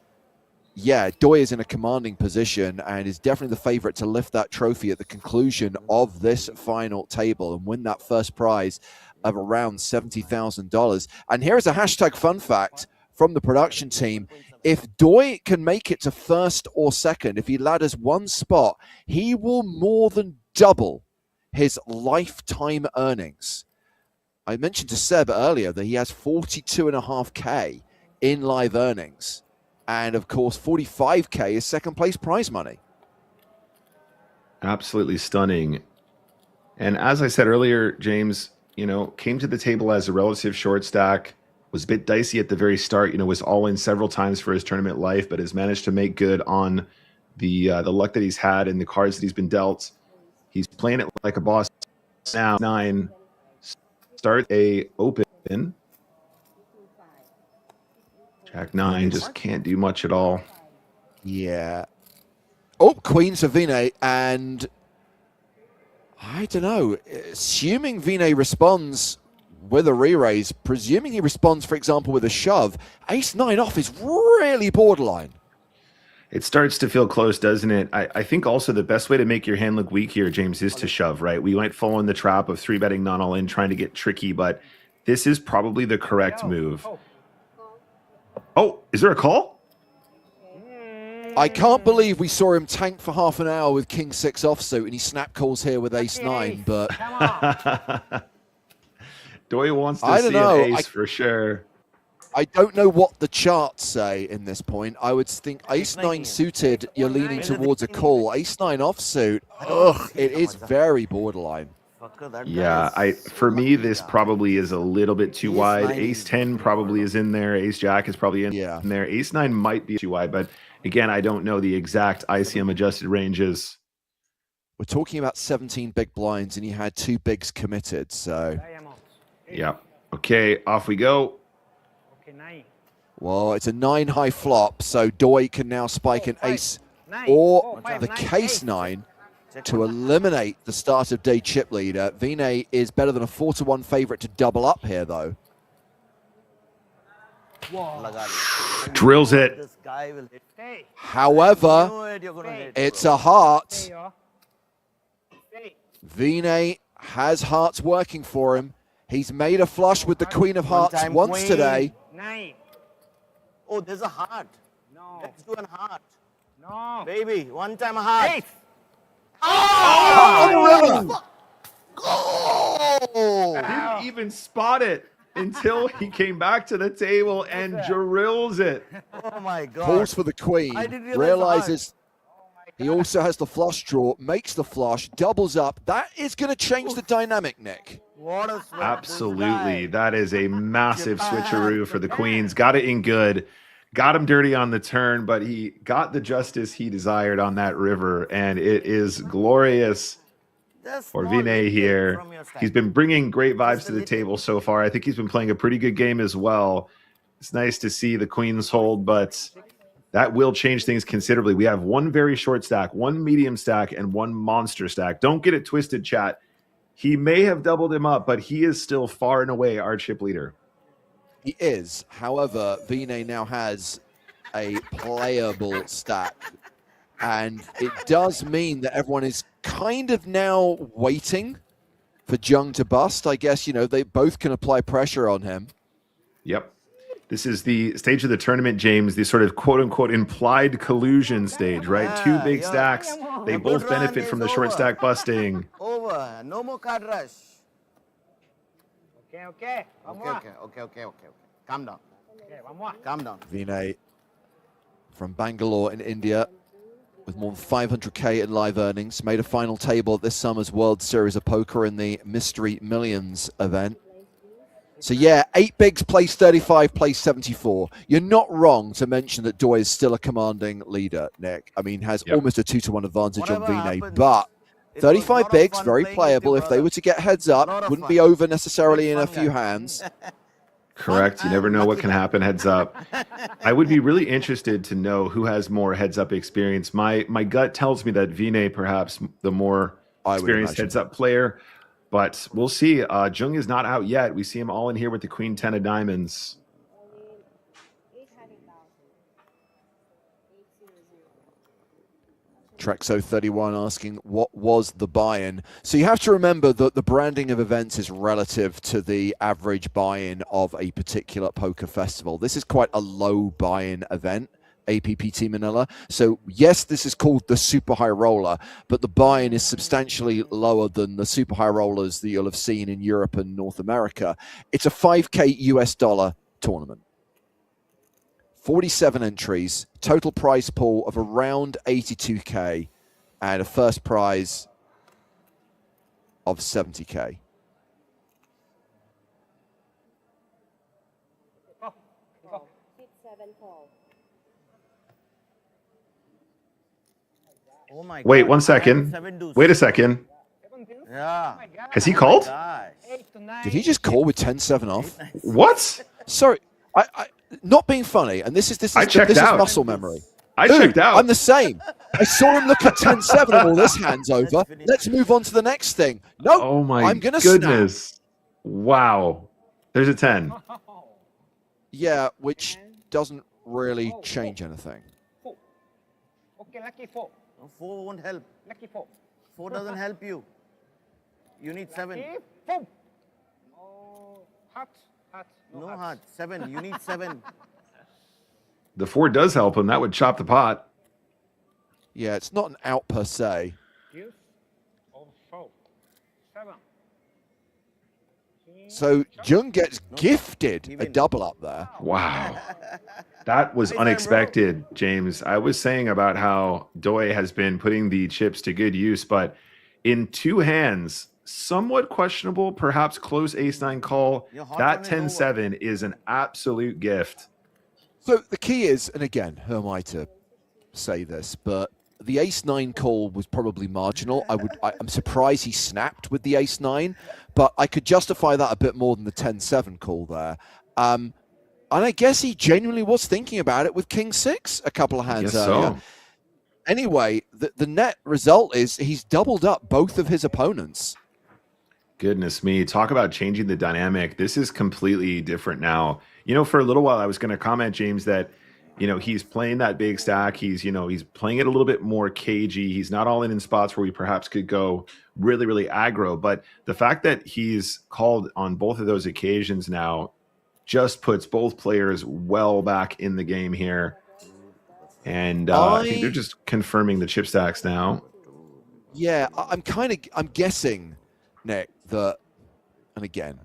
Yeah, Doi is in a commanding position and is definitely the favorite to lift that trophy at the conclusion of this final table and win that first prize of around $70,000. And here is a hashtag fun fact from the production team. If Doi can make it to first or second, if he ladders one spot, he will more than double his lifetime earnings. I mentioned to Seb earlier that he has 42.5K in live earnings. And of course, 45K is second place prize money. Absolutely stunning. And as I said earlier, James, you know, came to the table as a relative short stack, was a bit dicey at the very start, you know, was all in several times for his tournament life, but has managed to make good on the luck that he's had and the cards that he's been dealt. He's playing it like a boss now. 9, start a open. Jack 9 just can't do much at all. Yeah. Oh, Queen's for Vinay, and I don't know. Assuming Vinay responds with a re-raise, presuming he responds, for example, with a shove, ace-9 off is really borderline. It starts to feel close, doesn't it? I think also the best way to make your hand look weak here, James, is to shove, right? We might fall in the trap of 3-betting not all in, trying to get tricky, but this is probably the correct move. Oh, is there a call? I can't believe we saw him tank for half an hour with King 6 offsuit and he snap calls here with ace-9, but Doi wants to see an ace for sure. I don't know what the charts say in this point. I would think ace-9 suited, you're leaning towards a call. Ace-9 offsuit, ugh, it is very borderline. Yeah, for me, this probably is a little bit too wide. Ace-10 probably is in there. Ace-Jack is probably in there. Ace-9 might be too wide, but again, I don't know the exact ICM adjusted ranges. We're talking about 17 big blinds, and he had 2 bigs committed, so... Yeah. Okay, off we go. Well, it's a 9 high flop, so Doi can now spike an ace or the case 9 to eliminate the start of day chip leader. Vinay is better than a 4-1 favorite to double up here, though. Drills it. However, it's a heart. Vinay has hearts working for him. He's made a flush with the Queen of Hearts once today. Oh, there's a heart. No. Let's do a heart. No. Baby, one time a heart. Ace. Oh! Didn't even spot it until he came back to the table and drills it. Oh my God. Calls for the Queen. I didn't realize Realizes he also has the flush draw, makes the flush, doubles up. That is going to change the dynamic, Nick. What a sweat. Absolutely. That is a massive switcheroo for the Queens. Got it in good. Got him dirty on the turn, but he got the justice he desired on that river, and it is glorious for Vinay here. He's been bringing great vibes to the table so far. I think he's been playing a pretty good game as well. It's nice to see the Queens hold, but that will change things considerably. We have one very short stack, one medium stack, and one monster stack. Don't get it twisted, chat. He may have doubled him up, but he is still far and away our chip leader. He is. However, Vinay now has a playable stack. And it does mean that everyone is kind of now waiting for Jung to bust. I guess, you know, they both can apply pressure on him. Yep. This is the stage of the tournament, James, the sort of quote-unquote implied collusion stage, right? Two big stacks. They both benefit from the short stack busting. Over. No more card rush. Okay. Okay. Calm down. Okay, one more. Calm down. Vinay from Bangalore in India with more than 500K in live earnings, made a final table at this summer's World Series of Poker in the Mystery Millions event. So yeah, 8 bigs, place 35, place 74. You're not wrong to mention that Doi is still a commanding leader, Nick. I mean, has almost a 2-1 advantage on Vinay, but It was a 35 lot of bigs, fun very playing with playable. you, If they brother. were to get heads Lot up, of wouldn't fun. be over necessarily in Fun a few guy. hands. Correct. You Fun never and know what lucky can guy. happen heads up. I would be really interested to know who has more heads up experience. My gut tells me that Vinay perhaps the more I would experienced imagine. heads up player, but we'll see. Jung is not out yet. We see him all in here with the Queen 10 of diamonds. 800,000. 800. Trexo31 asking, what was the buy-in? So you have to remember that the branding of events is relative to the average buy-in of a particular poker festival. This is quite a low buy-in event, APPT Manila. So yes, this is called the Super High Roller, but the buy-in is substantially lower than the Super High Rollers that you'll have seen in Europe and North America. It's a 5K US dollar tournament. 47 entries, total prize pool of around 82K, and a first prize of 70K. Hit 7 call. Oh my Wait, God, one I had second. 7 deuce. Wait a second. Yeah. Has he called? Gosh. Did he just call with 10-7 off? What? Sorry, I not being funny, and this is I checked this is out. muscle memory. I Dude, checked out. I'm the same. I saw him look at 10-7 and all this hand's over. finish. Let's move on to the next thing. No, Oh my I'm gonna snap. goodness. Wow. There's a 10. Yeah, which doesn't really change anything. Okay, lucky 4. No, 4 won't help. Lucky 4. 4 doesn't help you. You need 7. Lucky 4. Oh, heart, heart. No heart. 7. You need 7. The 4 does help him. That would chop the pot. Yeah, it's not an out per se. Use or 4. 7. So Jung gets gifted a Even. double up there. Wow. That was Anytime, bro. unexpected, James. I was saying about how Doi has been putting the chips to good use, but in 2 hands, somewhat questionable, perhaps close ace-9 call. Your hot That one is over. 10-7 is an absolute gift. So the key is, and again, who am I to say this, but the ace-9 call was probably marginal. I'm surprised he snapped with the ace-9, but I could justify that a bit more than the 10-7 call there. And I guess he genuinely was thinking about it with king-6 a couple of hands Guess earlier. so. Anyway, the net result is he's doubled up both of his opponents. Goodness me. Talk about changing the dynamic. This is completely different now. You know, for a little while, I was going to comment, James, that, you know, he's playing that big stack. He's, you know, he's playing it a little bit more cagey. He's not all in spots where we perhaps could go really, really aggro. But the fact that he's called on both of those occasions now just puts both players well back in the game here. And I think they're just confirming the chip stacks now. Yeah, I'm guessing, Nick, that, and again,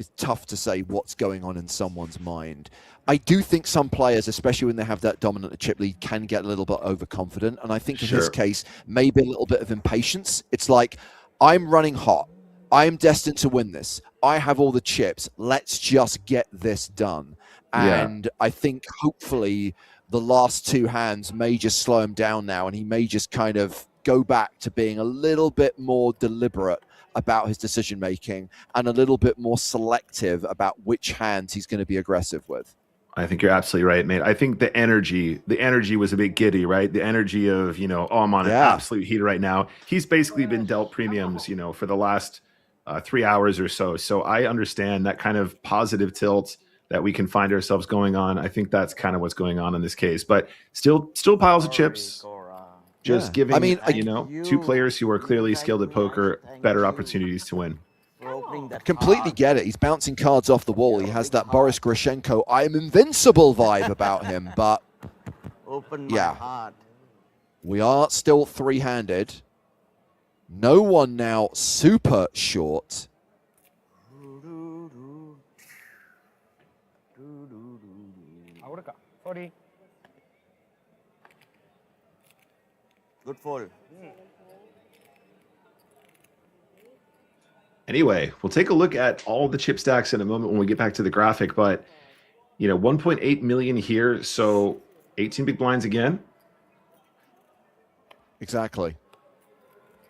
it's tough to say what's going on in someone's mind. I do think some players, especially when they have that dominant chip lead, can get a little bit overconfident. And I think in his case, maybe a little bit of impatience. It's like, I'm running hot. I'm destined to win this. I have all the chips. Let's just get this done. And I think hopefully the last 2 hands may just slow him down now, and he may just kind of go back to being a little bit more deliberate about his decision making and a little bit more selective about which hands he's going to be aggressive with. I think you're absolutely right, mate. I think the energy was a bit giddy, right? The energy of, you know, oh, I'm on an absolute heater right now. He's basically been dealt premiums, you know, for the last 3 hours or so. So I understand that kind of positive tilt that we can find ourselves going on. I think that's kind of what's going on in this case, but still piles of chips. Just giving, you know, 2 players who are clearly skilled at poker better opportunities to win. Completely get it. He's bouncing cards off the wall. He has that Boris Grushenko, I am invincible vibe about him. But yeah, we are still 3-handed. No one now super short. Ahora 40. Good fold. Anyway, we'll take a look at all the chip stacks in a moment when we get back to the graphic, but, you know, 1.8 million here, so 18 big blinds again. Exactly.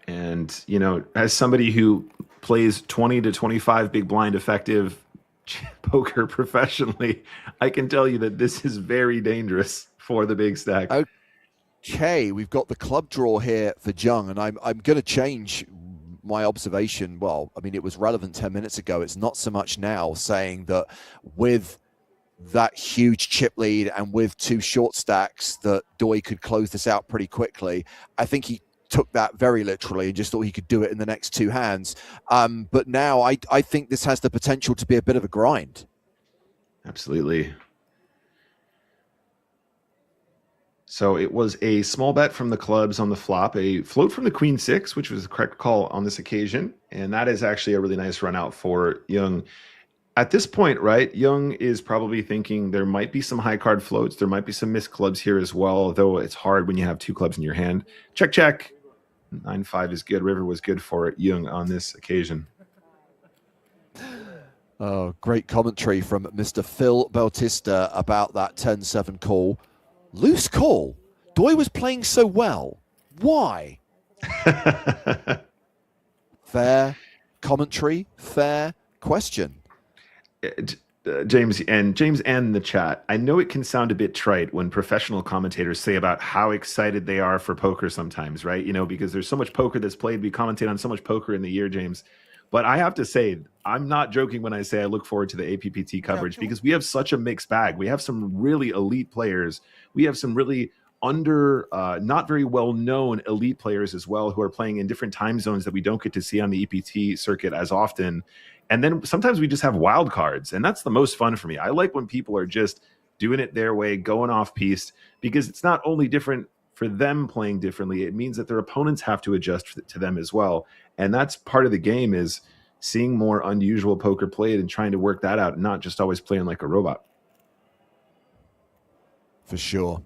And, you know, as somebody who plays 20 to 25 big blind effective poker professionally, I can tell you that this is very dangerous for the big stack. Okay, we've got the club draw here for Jung, and I'm going to change my observation. Well, I mean, it was relevant 10 minutes ago. It's not so much now, saying that with that huge chip lead and with 2 short stacks that Doi could close this out pretty quickly. I think he took that very literally and just thought he could do it in the next 2 hands. But now I think this has the potential to be a bit of a grind. Absolutely. So it was a small bet from the clubs on the flop, a float from the queen 6, which was the correct call on this occasion. And that is actually a really nice run out for Jung. At this point, right, Jung is probably thinking there might be some high card floats. There might be some missed clubs here as well, though it's hard when you have 2 clubs in your hand. Check, check. 9-5 is good. River was good for Jung on this occasion. Oh, great commentary from Mr. Phil Bautista about that 10-7 call. Loose call. Doi was playing so well. Why? Fair commentary, fair question. James and the chat, I know it can sound a bit trite when professional commentators say about how excited they are for poker sometimes, right? You know, because there's so much poker that's played. We commentate on so much poker in the year, James. But I have to say, I'm not joking when I say I look forward to the APPT coverage because we have such a mixed bag. We have some really elite players. We have some really not very well-known elite players as well who are playing in different time zones that we don't get to see on the EPT circuit as often. And then sometimes we just have wild cards, and that's the most fun for me. I like when people are just doing it their way, going off piste, because it's not only different for them playing differently, it means that their opponents have to adjust to them as well. And that's part of the game, is seeing more unusual poker played and trying to work that out, not just always playing like a robot. For sure.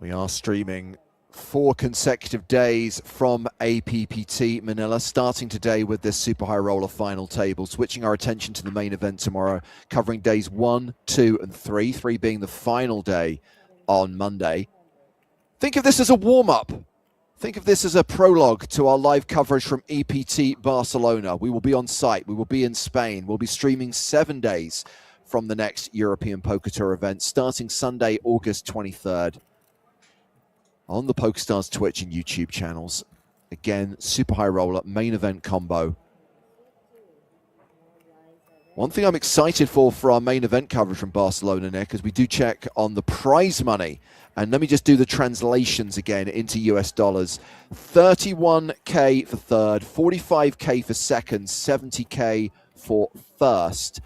We are streaming 4 consecutive days from APPT Manila, starting today with this Super High Roller final table, switching our attention to the main event tomorrow, covering days 1, 2, and 3, 3 being the final day on Monday. Think of this as a warm-up. Think of this as a prologue to our live coverage from EPT Barcelona. We will be on site. We will be in Spain. We'll be streaming 7 days from the next European Poker Tour event, starting Sunday, August 23rd. On the PokerStars Twitch and YouTube channels. Again, Super High Roller, main event combo. One thing I'm excited for our main event coverage from Barcelona, Nick, is we do check on the prize money. And let me just do the translations again into US dollars. 31K for third, 45K for second, 70K for first.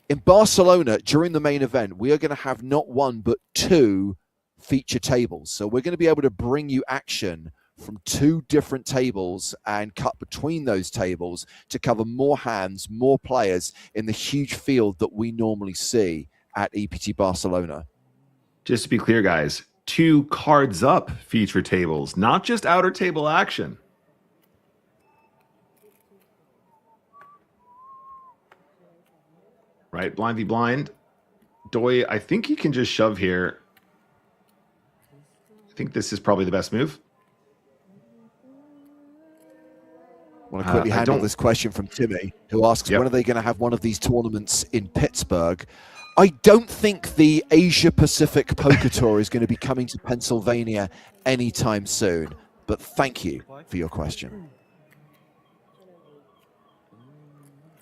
In Barcelona, during the main event, we are going to have not 1, but 2 feature tables. So we're going to be able to bring you action from 2 different tables and cut between those tables to cover more hands, more players in the huge field that we normally see at EPT Barcelona. Just to be clear, guys, 2 cards up feature tables, not just outer table action. Right, blind v blind. Doi, I think he can just shove here. I think this is probably the best move. I want to quickly handle this question from Timmy, who asks, when are they going to have one of these tournaments in Pittsburgh? I don't think the Asia Pacific Poker Tour is going to be coming to Pennsylvania anytime soon, but thank you for your question.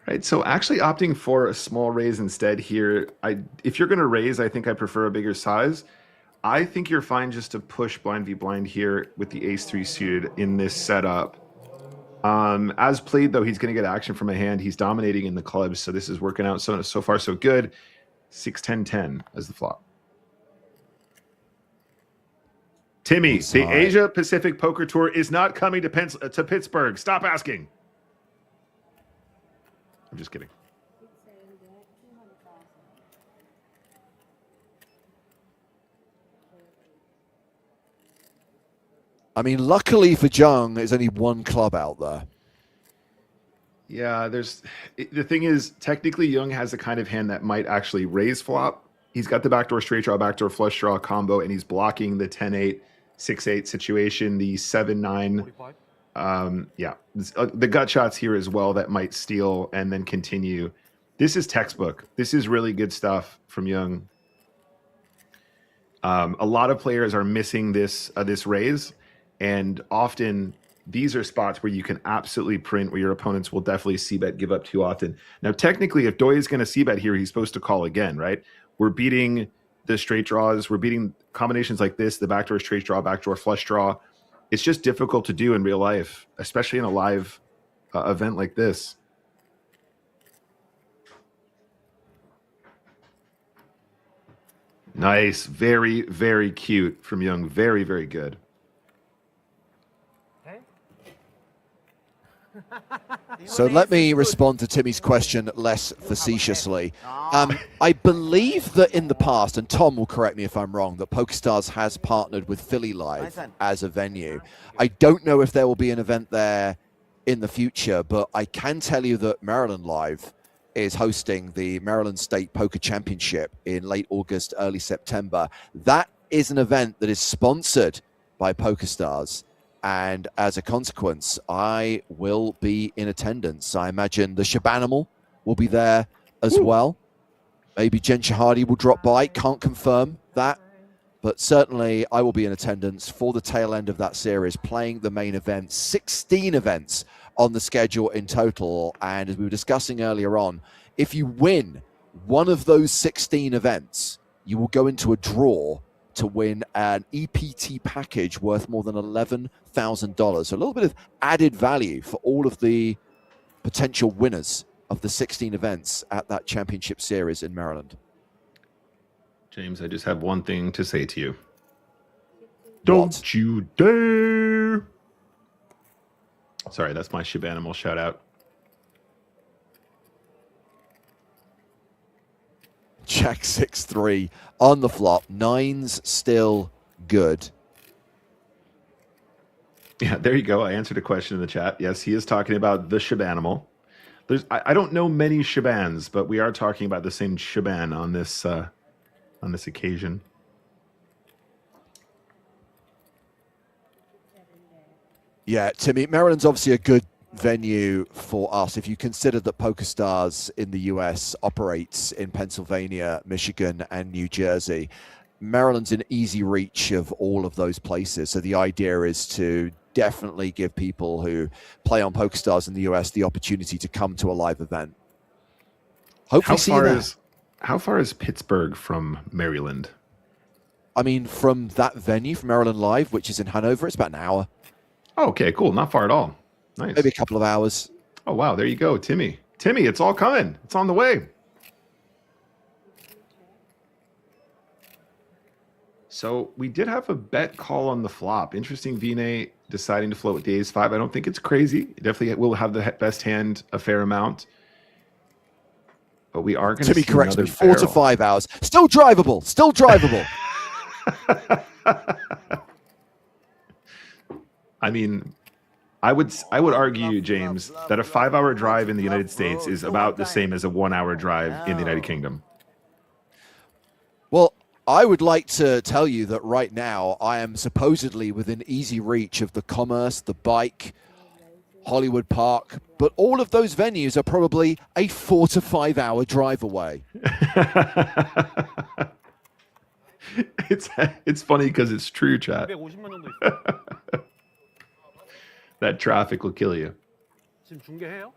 Right, so actually opting for a small raise instead here. If you're going to raise, I think I prefer a bigger size. I think you're fine just to push blind v blind here with the ace-3 suited in this setup. As played, though, he's going to get action from a hand. He's dominating in the clubs, so this is working out so far so good. 6-10-10 as the flop. Timmy, the Asia Pacific Poker Tour is not coming to Pittsburgh. Stop asking. I'm just kidding. I mean, luckily for Jung, there's only 1 club out there. Yeah, the thing is, technically, Jung has a kind of hand that might actually raise flop He's got the backdoor straight draw, backdoor flush draw combo, and he's blocking the 10-8, 6-8 situation, the 7-9. Yeah, the gut shots here as well that might steal and then continue. This is textbook. This is really good stuff from Young. A lot of players are missing this raise, and often these are spots where you can absolutely print where your opponents will definitely c-bet give up too often. Now, technically, if Doi is going to c-bet here, he's supposed to call again, right? We're beating the straight draws. We're beating combinations like this, the backdoor straight draw, backdoor flush draw. It's just difficult to do in real life, especially in a live event like this. Nice. Very, very cute from Young. Very, very good. So let me respond to Timmy's question less facetiously. I believe that in the past, and Tom will correct me if I'm wrong, that PokerStars has partnered with Philly Live as a venue. I don't know if there will be an event there in the future, but I can tell you that Maryland Live is hosting the Maryland State Poker Championship in late August, early September. That is an event that is sponsored by PokerStars. And as a consequence, I will be in attendance. I imagine the Shabanimal will be there as well. Maybe Jen Shahadi will drop by. Can't confirm that. But certainly I will be in attendance for the tail end of that series, playing the main event. 16 events on the schedule in total. And as we were discussing earlier on, if you win one of those 16 events, you will go into a draw to win an EPT package worth more than $11,000. So a little bit of added value for all of the potential winners of the 16 events at that championship series in Maryland. James, I just have one thing to say to you. What? Don't you dare. Sorry, that's my Shabanimal shout out. Jack 6-3 on the flop. Nines still good. Yeah, there you go. I answered a question in the chat. Yes, he is talking about the Shabanimal. I don't know many Shabans, but we are talking about the same Shaban on this occasion. Yeah, Timmy, Maryland's obviously a good venue for us. If you consider that PokerStars in the US operates in Pennsylvania, Michigan, and New Jersey, Maryland's in easy reach of all of those places. So the idea is to definitely give people who play on PokerStars in the US the opportunity to come to a live event. Hopefully see you there. How far is Pittsburgh from Maryland? I mean, from that venue, from Maryland Live, which is in Hanover, it's about an hour. Oh, okay, cool. Not far at all. Nice. Maybe a couple of hours. Oh, wow. There you go, Timmy. Timmy, it's all coming. It's on the way. So we did have a bet call on the flop. Interesting, Vinay deciding to float with the ace-5. I don't think it's crazy. It definitely will have the best hand a fair amount. But we are going to see corrects me, another 4 to 5 hours. Still drivable. Still drivable. I mean, I would argue, James, that a 5-hour drive in the United States is about the same as a 1-hour drive in the United Kingdom. Well, I would like to tell you that right now I am supposedly within easy reach of the Commerce, the Bike, Hollywood Park, but all of those venues are probably a 4 to 5 hour drive away. It's funny because it's true, chat. That traffic will kill you. 지금 중계해요?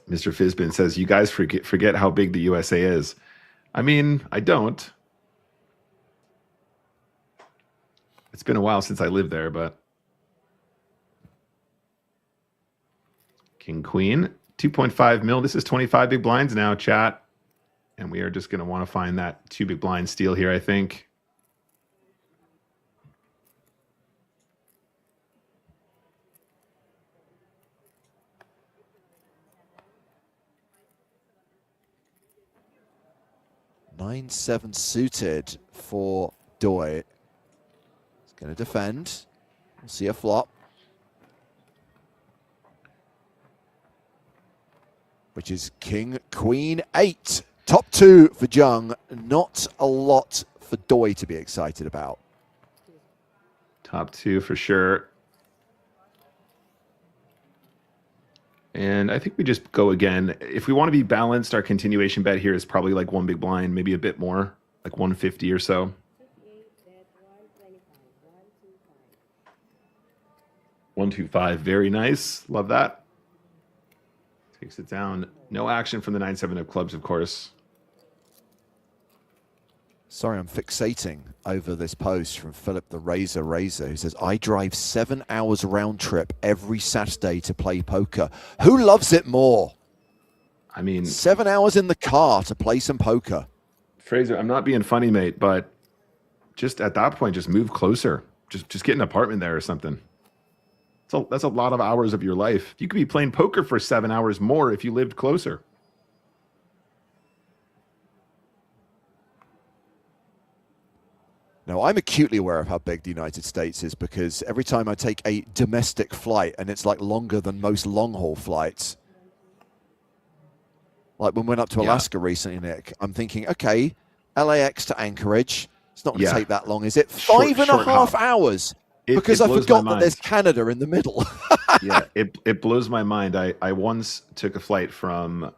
Mr. Fizbin says, you guys forget how big the USA is. I mean, I don't. It's been a while since I lived there, but... King, Queen, 2.5 mil. This is 25 big blinds now, chat. And we are just going to want to find that 2 big blind steal here, I think. Nine, 7 suited for Doi. He's going to defend. We'll see a flop. which is King, Queen, 8. Top 2 for Jung. Not a lot for Doi to be excited about. Top 2 for sure. And I think we just go again. If we want to be balanced, our continuation bet here is probably like one big blind, maybe a bit more, like 150 or so. 125, very nice. Love that. Takes it down. No action from the 9-7 of clubs, of course. Sorry, I'm fixating over this post from Philip the Razor, who says, I drive 7 hours round trip every Saturday to play poker. Who loves it more? I mean, 7 hours in the car to play some poker. Fraser, I'm not being funny, mate, but just at that point, just move closer. Just get an apartment there or something. So that's a lot of hours of your life. You could be playing poker for 7 hours more if you lived closer. Now, I'm acutely aware of how big the United States is because every time I take a domestic flight, and it's like longer than most long-haul flights, like when we went up to Alaska recently, Nick, I'm thinking, okay, LAX to Anchorage, it's not going to take that long, is it? Five and a half hours, because I forgot that there's Canada in the middle. Yeah, it blows my mind. I once took a flight from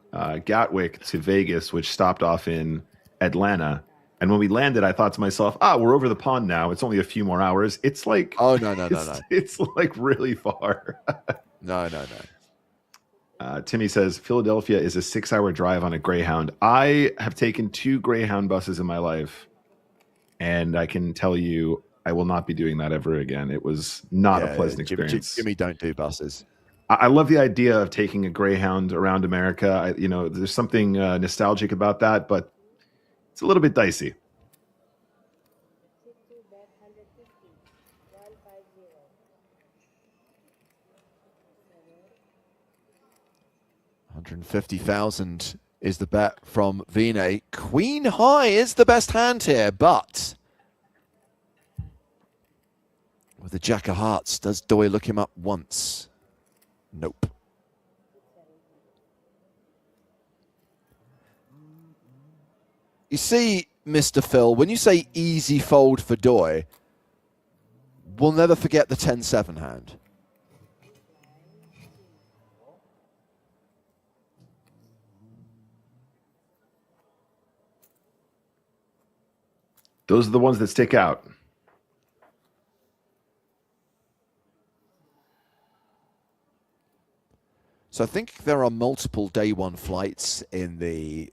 Gatwick to Vegas, which stopped off in Atlanta. And when we landed, I thought to myself, we're over the pond now. It's only a few more hours. It's like, oh, no. It's like really far. No. Timmy says, Philadelphia is a 6-hour drive on a Greyhound. I have taken 2 Greyhound buses in my life. And I can tell you, I will not be doing that ever again. It was not a pleasant experience. Jimmy, don't do buses. I love the idea of taking a Greyhound around America. There's something nostalgic about that, but it's a little bit dicey. $150,000 is the bet from Vinay. Queen high is the best hand here, but with the Jack of Hearts, does Doi look him up once? Nope. You see, Mr. Phil, when you say easy fold for Doi, we'll never forget the 10-7 hand. Those are the ones that stick out. So I think there are multiple day one flights in the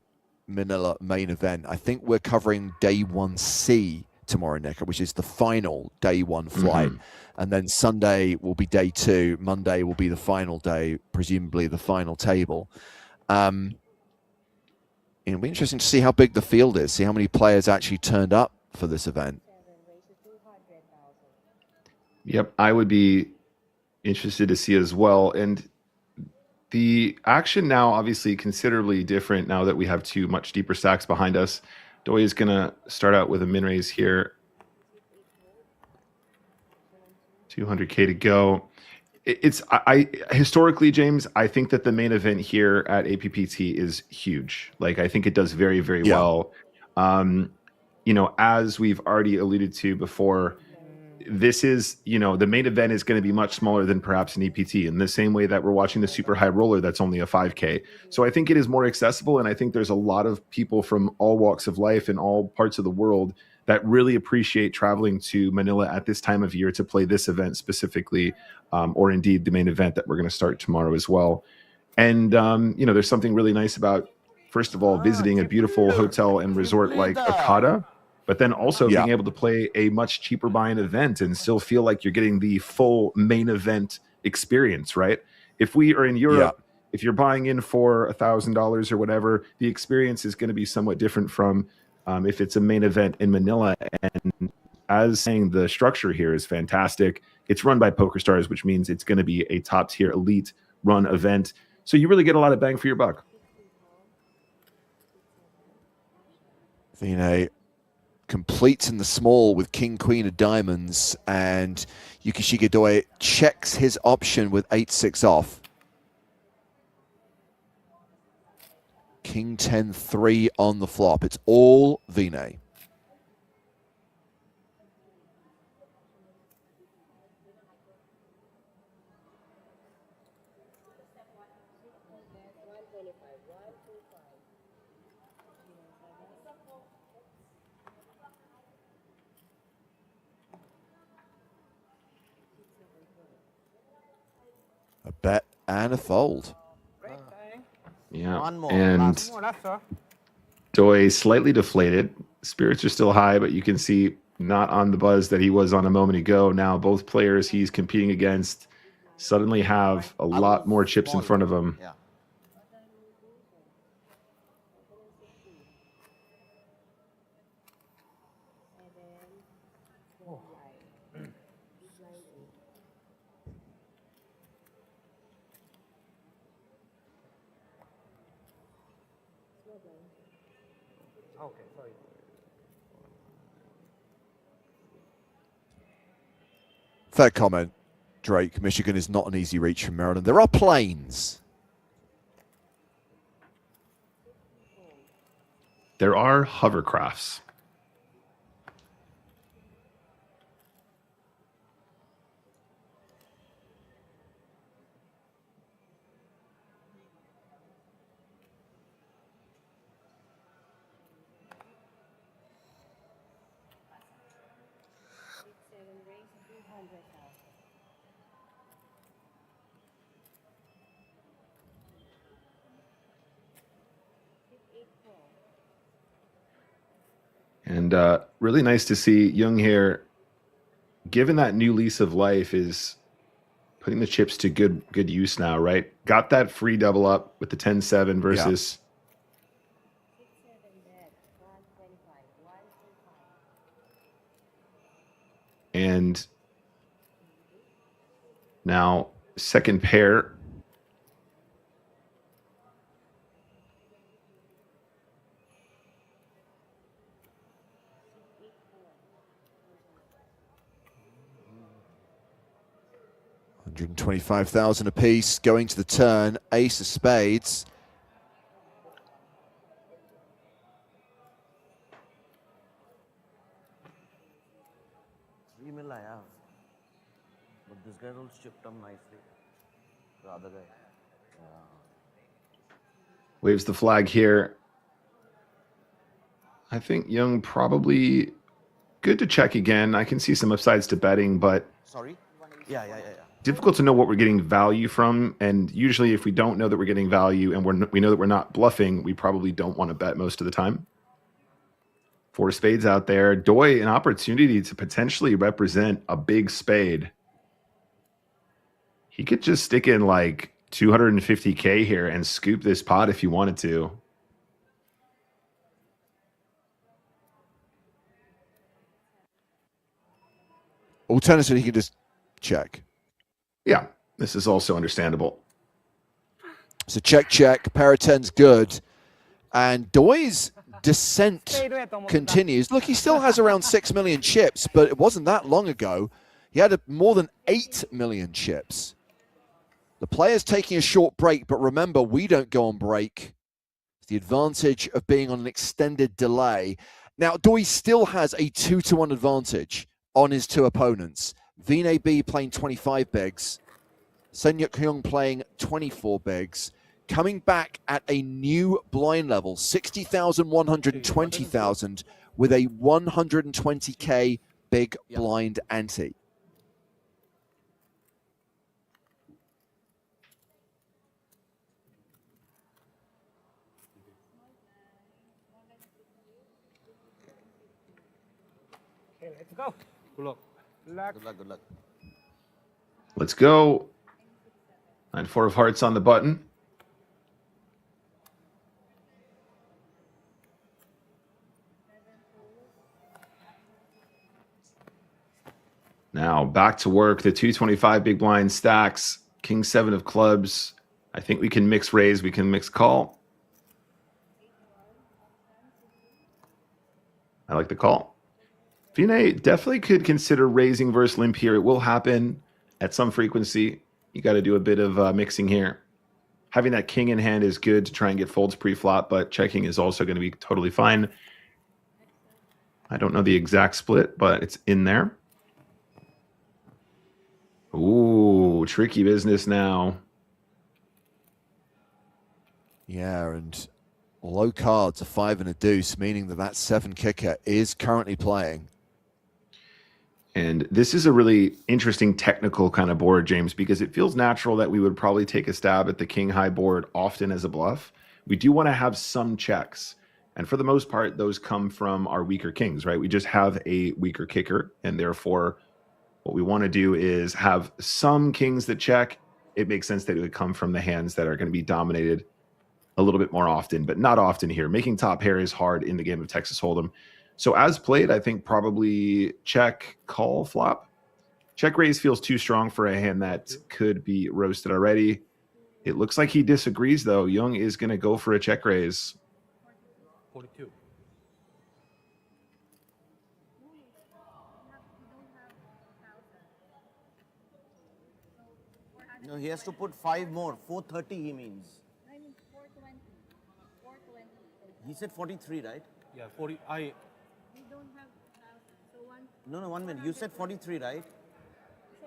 Manila main event. I think we're covering day 1C tomorrow, Nick, which is the final day one flight. And then Sunday will be day 2. Monday will be the final day, presumably the final table. It'll be interesting to see how big the field is, see how many players actually turned up for this event. Yep, I would be interested to see as well. And the action now obviously considerably different now that we have 2 much deeper stacks behind us. Doi is going to start out with a min raise here. 200K to go. Historically, James, I think that the main event here at APPT is huge. Like, I think it does very, very well. As we've already alluded to before, this is, the main event is going to be much smaller than perhaps an EPT in the same way that we're watching the super high roller that's only a 5K. So I think it is more accessible, and I think there's a lot of people from all walks of life in all parts of the world that really appreciate traveling to Manila at this time of year to play this event specifically, or indeed the main event that we're going to start tomorrow as well. And, there's something really nice about, first of all, visiting a beautiful hotel and resort like Okada, but then also being able to play a much cheaper buy-in event and still feel like you're getting the full main event experience, right? If we are in Europe, if you're buying in for $1,000 or whatever, the experience is going to be somewhat different from if it's a main event in Manila. And as saying, the structure here is fantastic. It's run by PokerStars, which means it's going to be a top-tier elite run event. So you really get a lot of bang for your buck. Vinay completes in the small with King, Queen of Diamonds, and Yukishige Doi checks his option with 8-6 off. King 10-3 on the flop. It's all Vinay. A bet and a fold. Yeah. One more. And Last. More or less, sir. Doi slightly deflated. Spirits are still high, but you can see not on the buzz that he was on a moment ago. Now both players he's competing against suddenly have a lot more chips in front of him. Yeah. Okay, sorry. Fair comment, Drake. Michigan is not an easy reach from Maryland. There are planes. There are hovercrafts. And really nice to see Young here, given that new lease of life, is putting the chips to good use now, right? Got that free double up with the 10-7 versus and now second pair. $125,000 apiece going to the turn. Ace of spades. $3 million, yeah. But this guy will shift him nicely. The other guy. Waves the flag here. I think Young probably good to check again. I can see some upsides to betting, but Sorry? Yeah. difficult to know what we're getting value from. And usually if we don't know that we're getting value and we know that we're not bluffing, we probably don't want to bet most of the time. 4 spades out there. Doi, an opportunity to potentially represent a big spade. He could just stick in like 250K here and scoop this pot if he wanted to. Alternatively, he could just check. Yeah, this is also understandable. So check, pair of tens good. And Doi's descent continues. Look, he still has around 6 million chips, but it wasn't that long ago. He had more than 8 million chips. The player's taking a short break, but remember, we don't go on break. It's the advantage of being on an extended delay. Now, Doi still has a 2-1 advantage on his 2 opponents. Vinay B playing 25 bigs. Senyuk Hyung playing 24 bigs. Coming back at a new blind level, 60,000, 120,000, with a 120K big blind ante. Okay, let's go. Good luck. Good luck. Let's go. 9-4 of hearts on the button. Now back to work. The 225 big blind stacks. King 7 of clubs. I think we can mix raise. We can mix call. I like the call. Vinay definitely could consider raising versus limp here. It will happen at some frequency. You got to do a bit of mixing here. having that king in hand is good to try and get folds pre-flop, but checking is also going to be totally fine. I don't know the exact split, but it's in there. Ooh, tricky business now. Yeah, and low cards, a 5 and a deuce, meaning that 7 kicker is currently playing. And this is a really interesting technical kind of board, James, because it feels natural that we would probably take a stab at the king high board often as a bluff. We do want to have some checks. And for the most part, those come from our weaker kings, right? We just have a weaker kicker, and therefore what we want to do is have some kings that check. It makes sense that it would come from the hands that are going to be dominated a little bit more often, but not often here. Making top pair is hard in the game of Texas Hold'em. So as played, I think probably check, call, flop. Check raise feels too strong for a hand that could be roasted already. It looks like he disagrees, though. Young is going to go for a check raise. 42. No, he has to put 5 more. 430 he means. I mean 420. 420. He said 43, right? Yeah, 40. We don't have 1,000. So one. No, 1 minute. You said 43, right?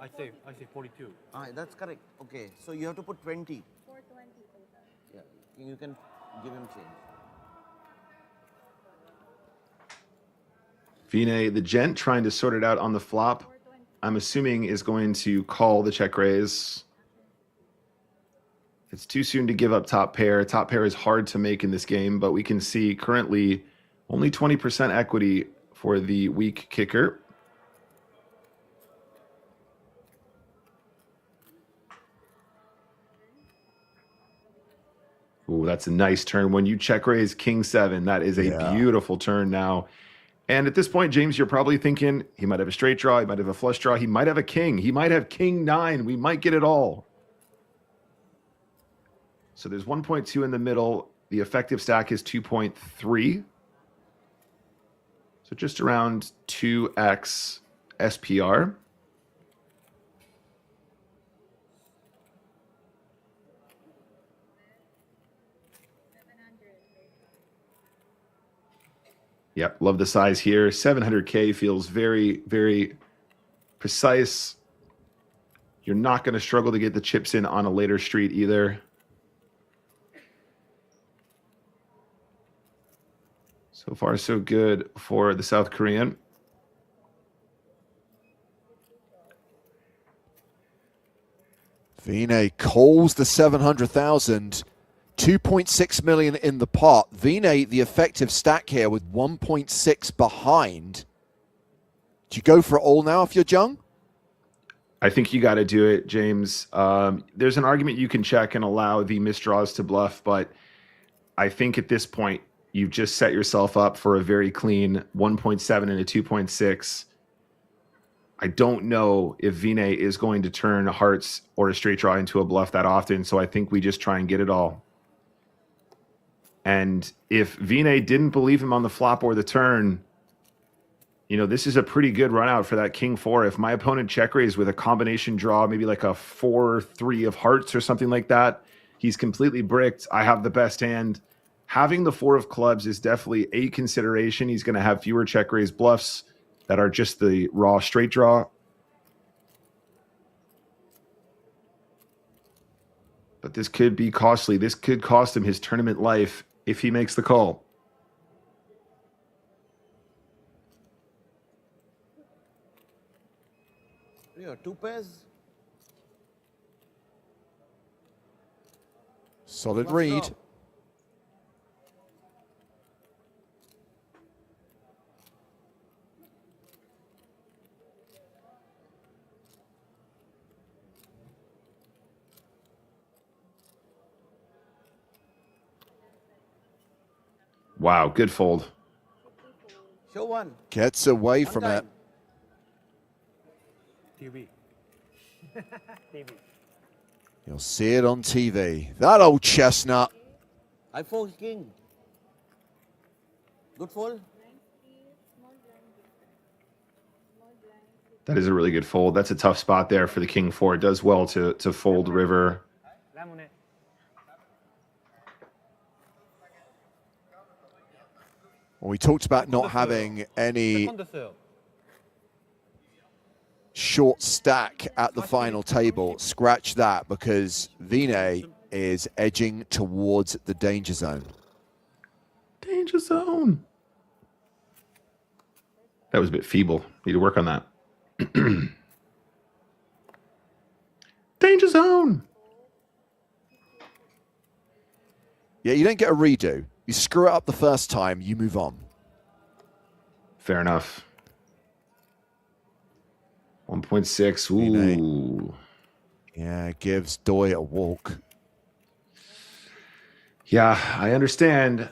I say 42. That's correct. Okay, so you have to put 20. 420 total. Yeah, you can give him change. Vinay, the gent trying to sort it out on the flop, I'm assuming is going to call the check raise. It's too soon to give up top pair. Top pair is hard to make in this game, but we can see currently only 20% equity for the weak kicker. Ooh, that's a nice turn. When you check raise king 7, that is a beautiful turn now. And at this point, James, you're probably thinking he might have a straight draw, he might have a flush draw, he might have a king, he might have king 9. We might get it all. So there's 1.2 in the middle. The effective stack is 2.3. So just around 2x SPR. Yep, love the size here. 700K feels very, very precise. You're not going to struggle to get the chips in on a later street either. So far, so good for the South Korean. Vinay calls the 700,000. 2.6 million in the pot. Vinay, the effective stack here with 1.6 behind. Do you go for it all now if you're Jung? I think you got to do it, James. There's an argument you can check and allow the misdraws to bluff, but I think at this point, you've just set yourself up for a very clean 1.7 and a 2.6. I don't know if Vinay is going to turn hearts or a straight draw into a bluff that often, so I think we just try and get it all. And if Vinay didn't believe him on the flop or the turn, you know, this is a pretty good run out for that king 4. If my opponent check raised with a combination draw, maybe like a 4-3 of hearts or something like that, he's completely bricked. I have the best hand. Having the 4 of clubs is definitely a consideration. He's going to have fewer check raise bluffs that are just the raw straight draw. But this could be costly. This could cost him his tournament life if he makes the call. Yeah, 2 pairs. Solid read. Wow, good fold. Show 1. Gets away from it. TV. TV. You'll see it on TV. That old chestnut. I fold king. Good fold. That is a really good fold. That's a tough spot there for the king 4. It does well to fold river. Well, we talked about not having any short stack at the final table. Scratch that, because Vinay is edging towards the danger zone. Danger zone. That was a bit feeble. Need to work on that. Danger zone. Yeah, you don't get a redo. You screw it up the first time, you move on. Fair enough. 1.6. Ooh. Yeah, gives Doi a walk. Yeah, I understand.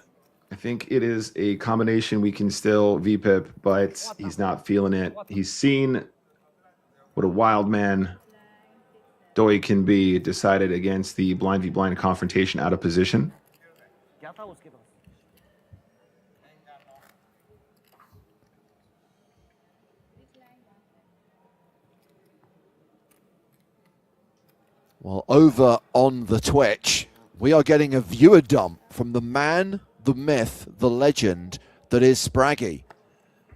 I think it is a combination we can still VPIP, but he's not feeling it. He's seen what a wild man Doi can be, decided against the blind v blind confrontation out of position. Well, over on the Twitch, we are getting a viewer dump from the man, the myth, the legend that is Spraggy.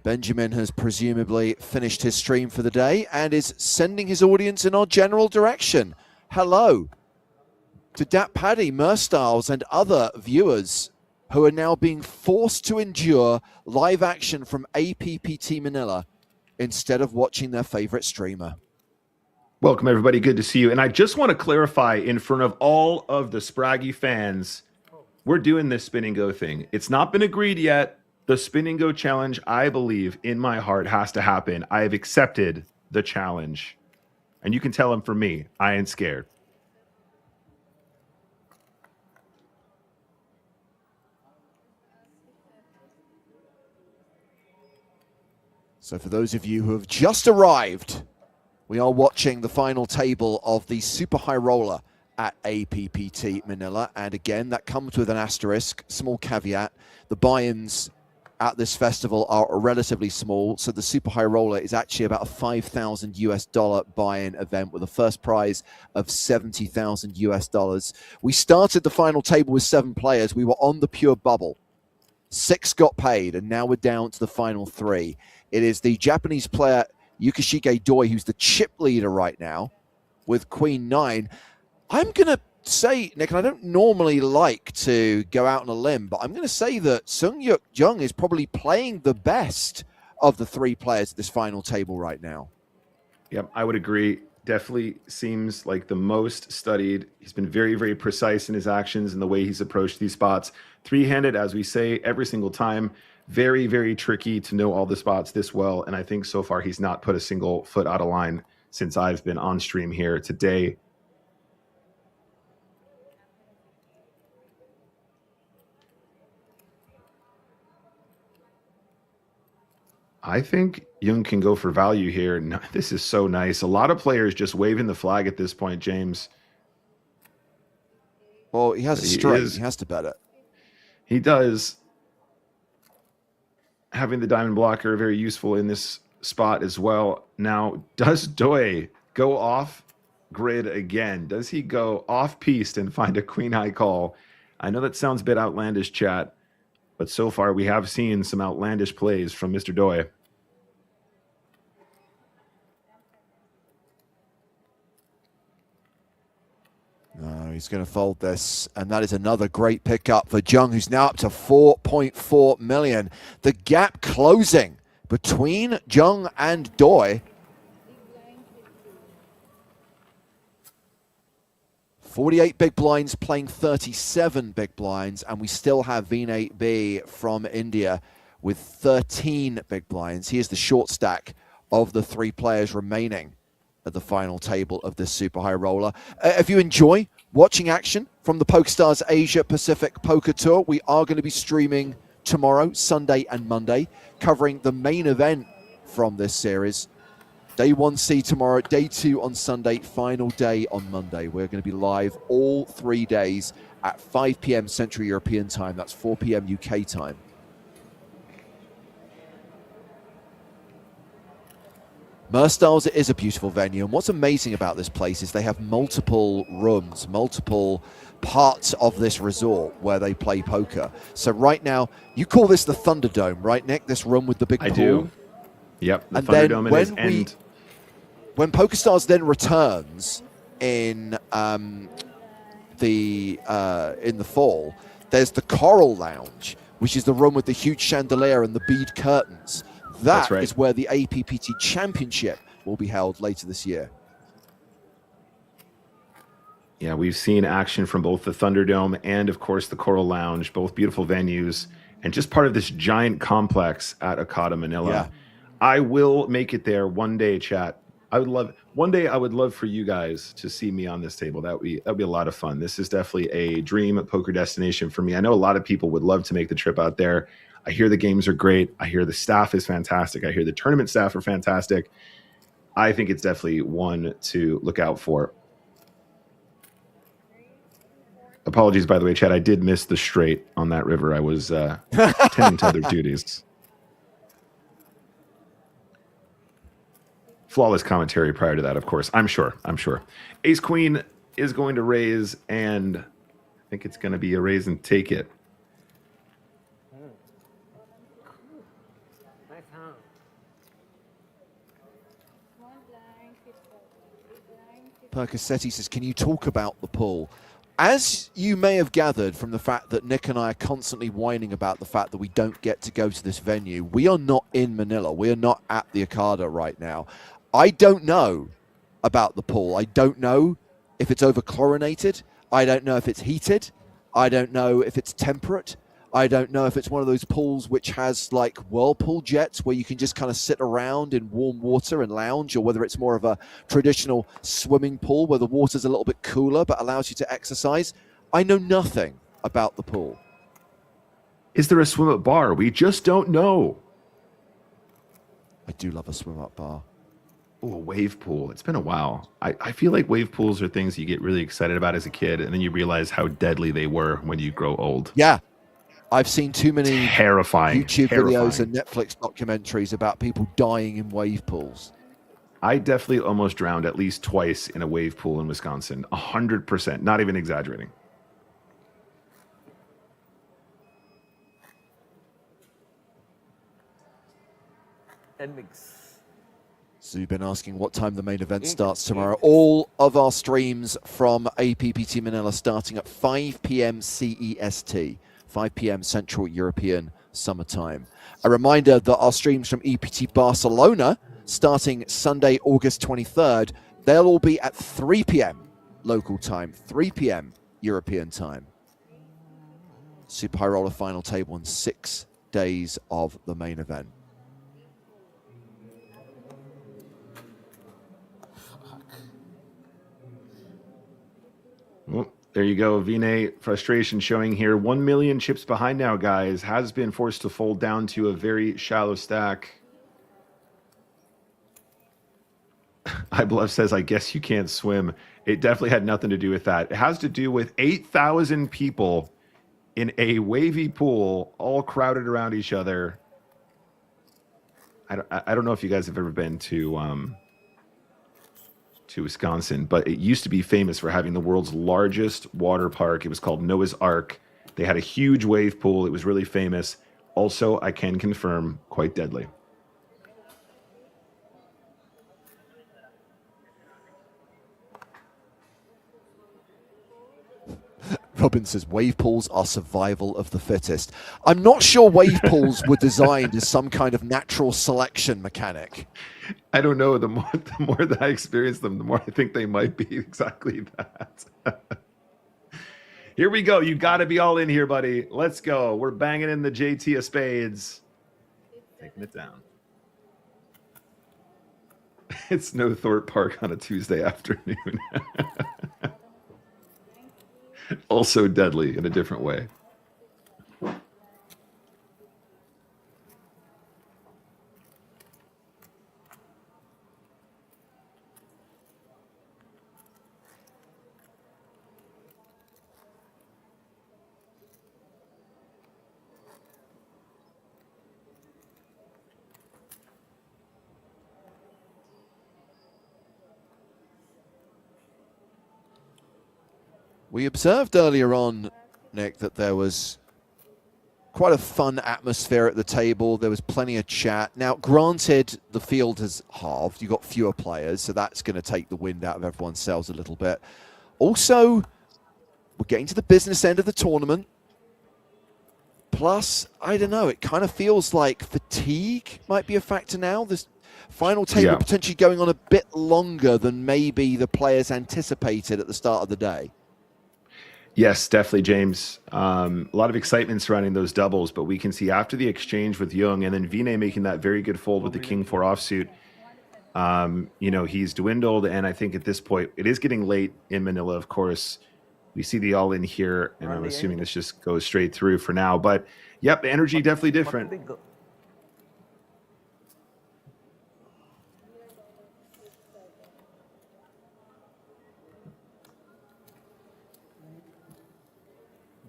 Benjamin has presumably finished his stream for the day and is sending his audience in our general direction. Hello to Dat Paddy, Merstyles, and other viewers who are now being forced to endure live action from APPT Manila instead of watching their favorite streamer. Welcome, everybody. Good to see you. And I just want to clarify in front of all of the Spraggy fans, we're doing this spin and go thing. It's not been agreed yet. The spin and go challenge, I believe, in my heart, has to happen. I have accepted the challenge. And you can tell him for me, I ain't scared. So for those of you who have just arrived, we are watching the final table of the Super High Roller at APPT Manila. And again, that comes with an asterisk, small caveat. The buy-ins at this festival are relatively small. So the Super High Roller is actually about a $5,000 US buy-in event with a first prize of $70,000 US. We started the final table with 7 players. We were on the pure bubble. 6 got paid, and now we're down to the final 3. It is the Japanese player Yukishige Doi, who's the chip leader right now with Queen 9. I'm going to say, Nick, and I don't normally like to go out on a limb, but I'm going to say that Seung-Yuk Jung is probably playing the best of the 3 players at this final table right now. Yep, I would agree. Definitely seems like the most studied. He's been very, very precise in his actions and the way he's approached these spots. 3-handed, as we say, every single time. Very, very tricky to know all the spots this well. And I think so far he's not put a single foot out of line since I've been on stream here today. I think Jung can go for value here. No, this is so nice. A lot of players just waving the flag at this point, James. Well, he has a straight. He has to bet it. He does. Having the diamond blocker very useful in this spot as well. Now, does Doi go off grid again? Does he go off piste and find a queen high call? I know that sounds a bit outlandish, chat, but so far we have seen some outlandish plays from Mr. Doi. No, he's going to fold this, and that is another great pickup for Jung, who's now up to 4.4 million. The gap closing between Jung and Doi. 48 big blinds playing 37 big blinds, and we still have Vinay B from India with 13 big blinds. He is the short stack of the 3 players remaining at the final table of this Super High Roller. If you enjoy watching action from the PokerStars Asia Pacific Poker Tour, we are going to be streaming tomorrow, Sunday and Monday, covering the main event from this series. Day 1C tomorrow, day 2 on Sunday, final day on Monday. We're going to be live all 3 days at 5 p.m. Central European time. That's 4 p.m. UK time. Merstyles is a beautiful venue, and what's amazing about this place is they have multiple rooms, multiple parts of this resort where they play poker. So right now, you call this the Thunderdome, right, Nick? This room with the big pool? I do. Yep, the And then Thunderdome when is. And when PokerStars then returns in the fall, there's the Coral Lounge, which is the room with the huge chandelier and the bead curtains. That's That right. is where the APPT Championship will be held later this year. yeah, we've seen action from both the Thunderdome and, of course, the Coral Lounge, both beautiful venues, and just part of this giant complex at APPT Manila. Yeah. I will make it there one day, chat. One day I would love for you guys to see me on this table. That'd be a lot of fun. This is definitely a dream poker destination for me. I know a lot of people would love to make the trip out there. I hear the games are great. I hear the staff is fantastic. I hear the tournament staff are fantastic. I think it's definitely one to look out for. Apologies, by the way, Chad. I did miss the straight on that river. I was tending to other duties. Flawless commentary prior to that, of course. I'm sure. Ace Queen is going to raise, and I think it's going to be a raise and take it. Nice hand. Small blind, 54. Big blind, 50. Percosetti says, can you talk about the pool? As you may have gathered from the fact that Nick and I are constantly whining about the fact that we don't get to go to this venue, we are not in Manila. We are not at the Arcada right now. I don't know about the pool. I don't know if it's over-chlorinated. I don't know if it's heated. I don't know if it's temperate. I don't know if it's one of those pools which has like whirlpool jets where you can just kind of sit around in warm water and lounge, or whether it's more of a traditional swimming pool where the water's a little bit cooler but allows you to exercise. I know nothing about the pool. Is there a swim-up bar? We just don't know. I do love a swim-up bar. Oh, a wave pool. It's been a while. I feel like wave pools are things you get really excited about as a kid, and then you realize how deadly they were when you grow old. Yeah. I've seen too many Terrifying. YouTube videos and Netflix documentaries about people dying in wave pools. I definitely almost drowned at least twice in a wave pool in Wisconsin. 100%. Not even exaggerating. End mix. So you've been asking what time the main event starts tomorrow. All of our streams from APPT Manila starting at 5 p.m. CEST, 5 p.m. Central European Summer Time. A reminder that our streams from EPT Barcelona starting Sunday, August 23rd, they'll all be at 3 p.m. local time, 3 p.m. European time. Super High Roller final table and 6 days of the main event. Well, there you go. Vinay, frustration showing here. 1 million chips behind now, guys. Has been forced to fold down to a very shallow stack. iBluff says, I guess you can't swim. It definitely had nothing to do with that. It has to do with 8,000 people in a wavy pool, all crowded around each other. I don't know if you guys have ever been to Wisconsin, but it used to be famous for having the world's largest water park. It was called Noah's Ark. They had a huge wave pool. It was really famous. Also, I can confirm, quite deadly. Robin says wave pools are survival of the fittest. I'm not sure wave pools were designed as some kind of natural selection mechanic. I don't know. The more that I experience them, the more I think they might be exactly that. Here we go. You got to be all in here, buddy. Let's go. We're banging in the JT of spades. Taking it down. It's no Thorpe Park on a Tuesday afternoon. Also deadly in a different way. We observed earlier on, Nick, that there was quite a fun atmosphere at the table. There was plenty of chat. Now, granted, the field has halved. You've got fewer players, so that's going to take the wind out of everyone's sails a little bit. Also, we're getting to the business end of the tournament. Plus, I don't know, it kind of feels like fatigue might be a factor now. This final table potentially going on a bit longer than maybe the players anticipated at the start of the day. Yes, definitely, James. A lot of excitement surrounding those doubles, but we can see after the exchange with Jung and then Vinay making that very good fold with the King 4 offsuit, you know, he's dwindled. And I think at this point, it is getting late in Manila, of course. We see the all-in here, and I'm assuming this just goes straight through for now. But, yep, the energy definitely different.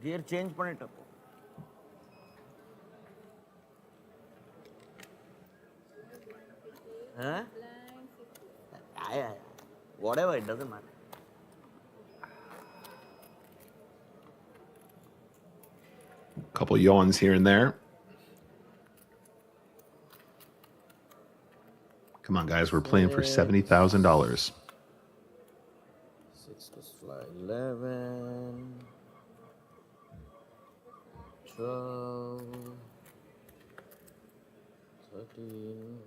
Gear change pannittu. Huh? Whatever, it doesn't matter. Couple yawns here and there. Come on, guys. We're playing for $70,000. 6 plus fly 11. 12. 13.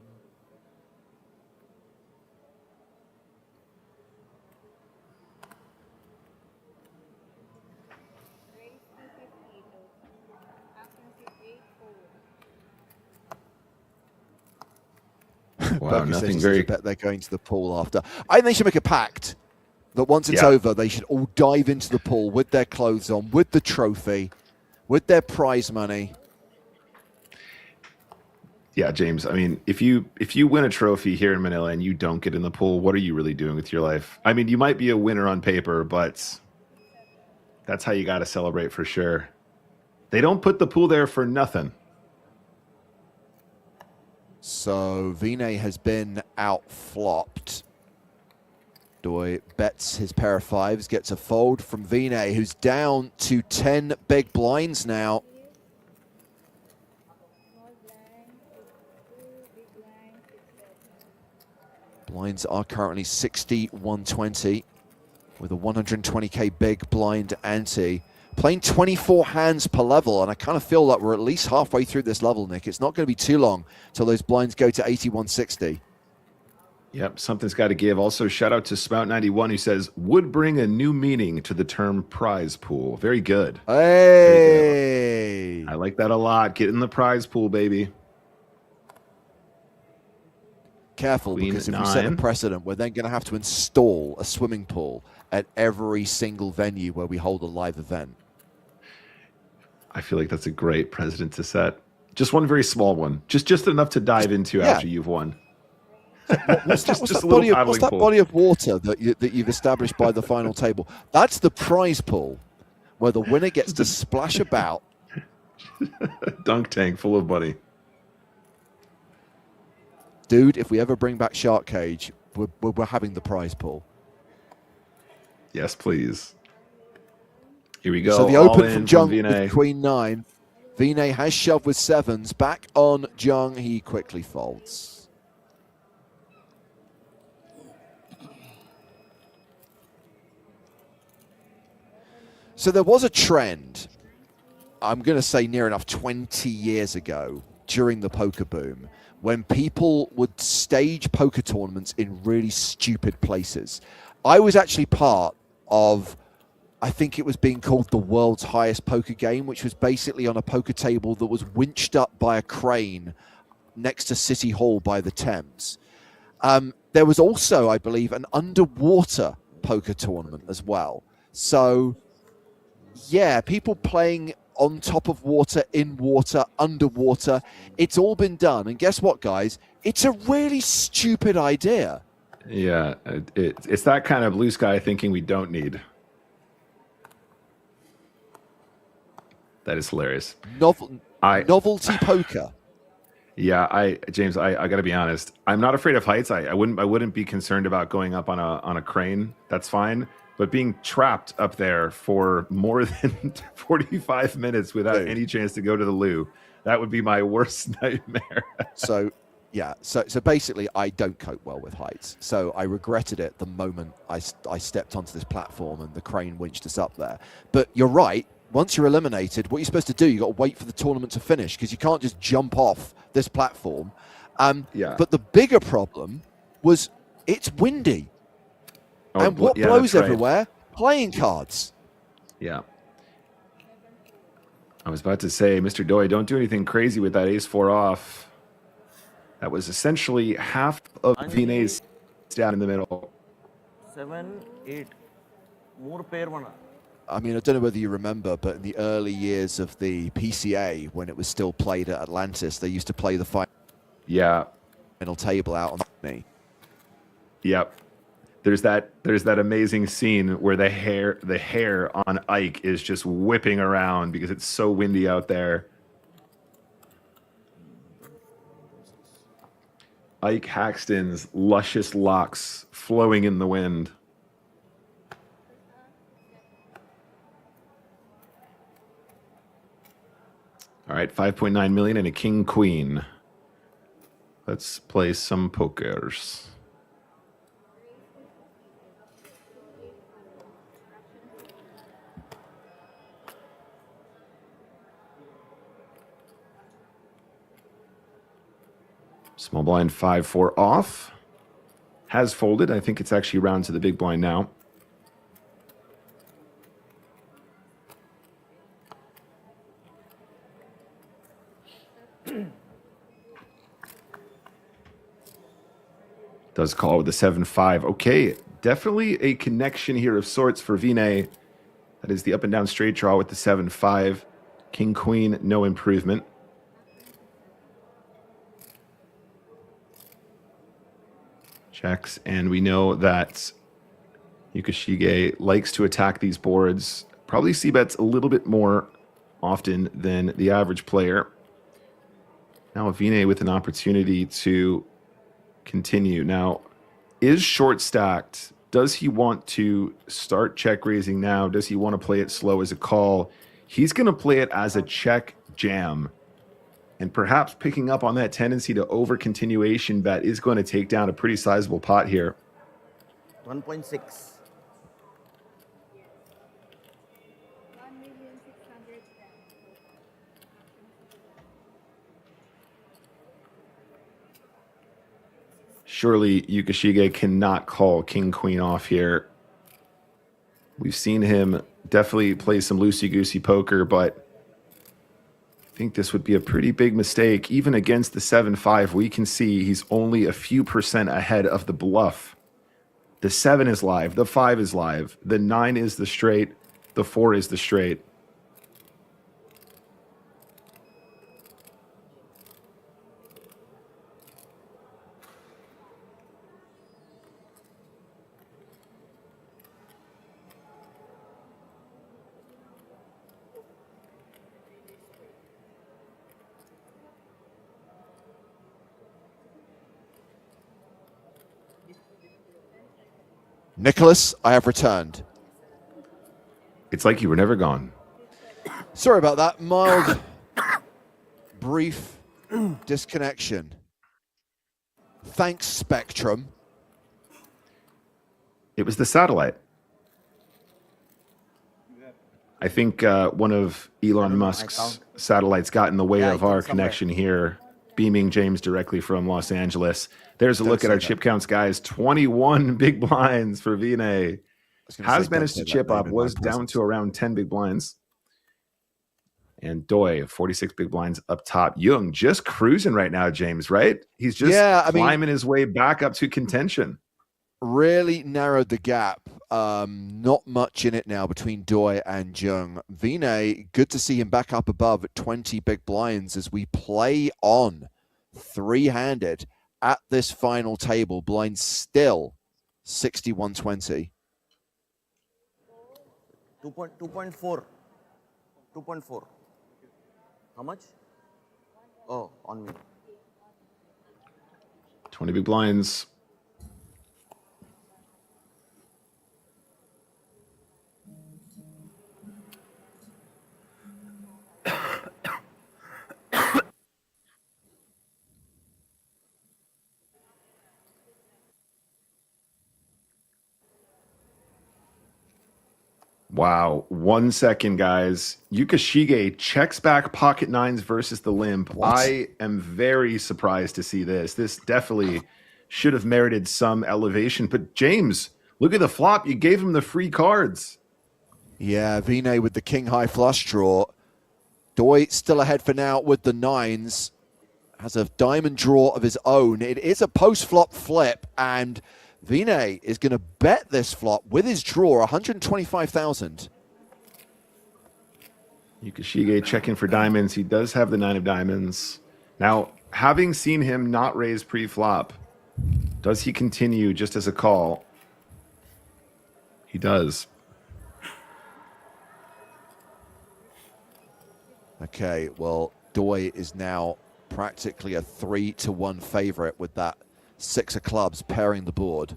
Wow, nothing very. I bet they're going to the pool after. I think they should make a pact that once it's over, they should all dive into the pool with their clothes on, with the trophy, with their prize money. Yeah, James. I mean, if you win a trophy here in Manila and you don't get in the pool, what are you really doing with your life? I mean, you might be a winner on paper, but that's how you got to celebrate for sure. They don't put the pool there for nothing. So Vinay has been out-flopped. Doi bets his pair of fives, gets a fold from Vinay, who's down to 10 big blinds now. Blinds are currently 60-120 with a 120k big blind ante. Playing 24 hands per level, and I kind of feel like we're at least halfway through this level, Nick. It's not going to be too long till those blinds go to 80-160. Yep, something's got to give. Also, shout out to Spout91 who says, would bring a new meaning to the term prize pool. Very good. Hey! Very good. I like that a lot. Get in the prize pool, baby. Careful, Queen because if we 9. set a precedent, we're then going to have to install a swimming pool at every single venue where we hold a live event. I feel like that's a great precedent to set. Just one very small one. Just enough to dive into after you've won. What's that body of water that you've established by the final table? That's the prize pool, where the winner gets to splash about. Dunk tank full of money. Dude, if we ever bring back Shark Cage, we're having the prize pool. Yes, please. Here we go. So the All open in from Jung Vinay. with Queen 9. Vinay has shoved with sevens. Back on Jung, he quickly folds. So there was a trend, I'm going to say near enough 20 years ago, during the poker boom, when people would stage poker tournaments in really stupid places. I was actually part of, I think it was being called the world's highest poker game, which was basically on a poker table that was winched up by a crane next to City Hall by the Thames. There was also, I believe, an underwater poker tournament as well. So, yeah, people playing on top of water, in water, underwater. It's all been done. And guess what, guys? It's a really stupid idea. Yeah, it's that kind of blue sky thinking we don't need. That is hilarious. Novelty poker. Yeah, James, I got to be honest. I'm not afraid of heights. I wouldn't be concerned about going up on a crane. That's fine. but being trapped up there for more than 45 minutes without any chance to go to the loo, that would be my worst nightmare. So, yeah. So basically, I don't cope well with heights. So I regretted it the moment I stepped onto this platform and the crane winched us up there. But you're right. Once you're eliminated, what you're supposed to do, you got to wait for the tournament to finish because you can't just jump off this platform. But the bigger problem was it's windy. And what blows everywhere? Playing cards. Yeah. I was about to say, Mr. Doi, don't do anything crazy with that ace-4 off. That was essentially half of Vinay's down in the middle. 7, 8. More pair mana. I mean, I don't know whether you remember, but in the early years of the PCA, when it was still played at Atlantis, they used to play the final table out on me. Yep. There's that amazing scene where the hair on Ike is just whipping around because it's so windy out there. Ike Haxton's luscious locks flowing in the wind. All right, 5.9 million and a king queen. Let's play some pokers. Small blind 5-4 off. Has folded. I think it's actually round to the big blind now. Does call with the 7-5. Okay, definitely a connection here of sorts for Vinay. That is the up and down straight draw with the 7-5. King, queen, no improvement. Checks, and we know that Yukishige likes to attack these boards. Probably c-bets a little bit more often than the average player. Now Vinay with an opportunity to continue. Now, is short stacked. Does he want to start check raising now? Does he want to play it slow as a call? He's going to play it as a check jam. And perhaps picking up on that tendency to over continuation bet is going to take down a pretty sizable pot here. 1.6. 1,600,000. Surely Yukishige cannot call king queen off here. We've seen him definitely play some loosey-goosey poker, but I think this would be a pretty big mistake. Even against the 7-5, we can see he's only a few percent ahead of the bluff. The 7 is live. The 5 is live. The 9 is the straight. The 4 is the straight. Nicholas, I have returned. It's like you were never gone. Sorry about that. Mild, brief disconnection. Thanks, Spectrum. It was the satellite. I think one of Elon Musk's satellites got in the way of our connection here, beaming James directly from Los Angeles. There's a look at our chip counts, guys. 21 big blinds for Vinay. Has managed to chip up, was down to around 10 big blinds. And Doi, 46 big blinds up top. Jung just cruising right now, James, right? He's just climbing his way back up to contention. Really narrowed the gap. Not much in it now between Doi and Jung. Vinay, good to see him back up above at 20 big blinds as we play on three-handed at this final table. Blind still 61-20. 2.4. 2.4. How much? Oh, on me. 20 big blinds. Wow. 1 second, guys. Yukashige checks back pocket nines versus the limp. What? I am very surprised to see this. This definitely should have merited some elevation. But James, look at the flop. You gave him the free cards. Yeah, Vinay with the king high flush draw. Doi still ahead for now with the nines. Has a diamond draw of his own. It is a post-flop flip, and Vinay is going to bet this flop with his draw, 125,000. Yukashige checking for diamonds. He does have the 9 of diamonds. Now, having seen him not raise pre-flop, does he continue just as a call? He does. Okay, well, Doi is now practically a 3-1 favorite with that 6 of clubs pairing the board.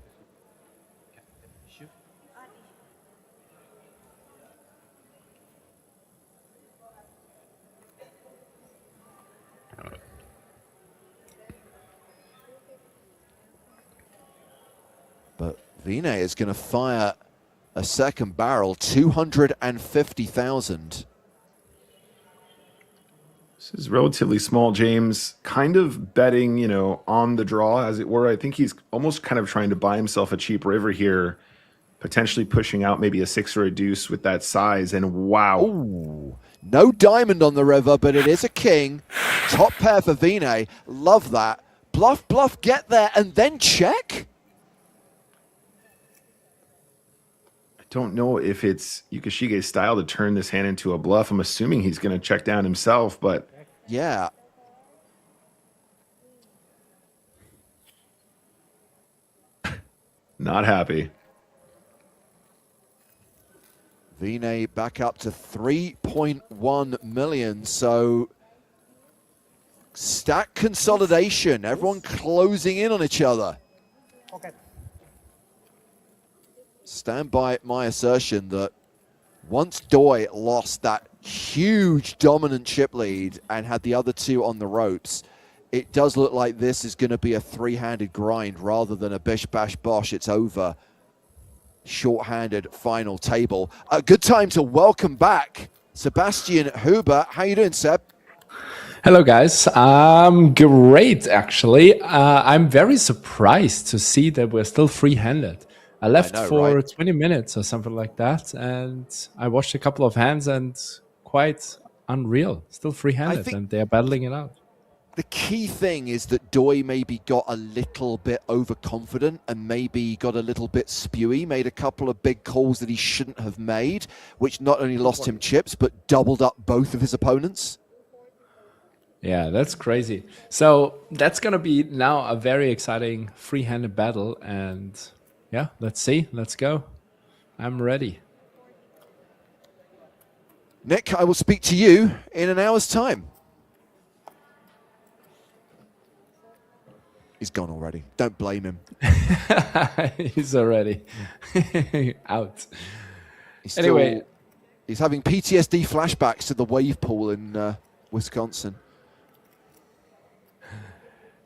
But Vinay is going to fire a second barrel, 250,000. This is relatively small, James. Kind of betting, you know, on the draw, as it were. I think he's almost kind of trying to buy himself a cheap river here, potentially pushing out maybe a 6 or a deuce with that size. And wow. Ooh, no diamond on the river, but it is a king. Top pair for Vinay. Love that. Bluff, bluff, get there, and then check? I don't know if it's Yukashige's style to turn this hand into a bluff. I'm assuming he's going to check down himself, but yeah. not happy. Vinay back up to 3.1 million. So stack consolidation. Everyone closing in on each other. Okay. Stand by my assertion that once Doi lost that huge dominant chip lead and had the other two on the ropes, it does look like this is going to be a three-handed grind rather than a bish bash bosh. It's over. Short-handed final table. A good time to welcome back Sebastian Huber. How you doing, Seb? Hello, guys. Great, actually. I'm very surprised to see that we're still free-handed. I left for right? 20 minutes or something like that, and I watched a couple of hands, and quite unreal. Still free-handed, and they're battling it out. The key thing is that Doi maybe got a little bit overconfident and maybe got a little bit spewy, made a couple of big calls that he shouldn't have made, which not only lost him chips, but doubled up both of his opponents. Yeah, that's crazy. So that's going to be now a very exciting free-handed battle, and yeah, let's see. Let's go. I'm ready. Nick, I will speak to you in an hour's time. He's gone already. Don't blame him. He's already out. Anyway, he's having PTSD flashbacks to the wave pool in Wisconsin.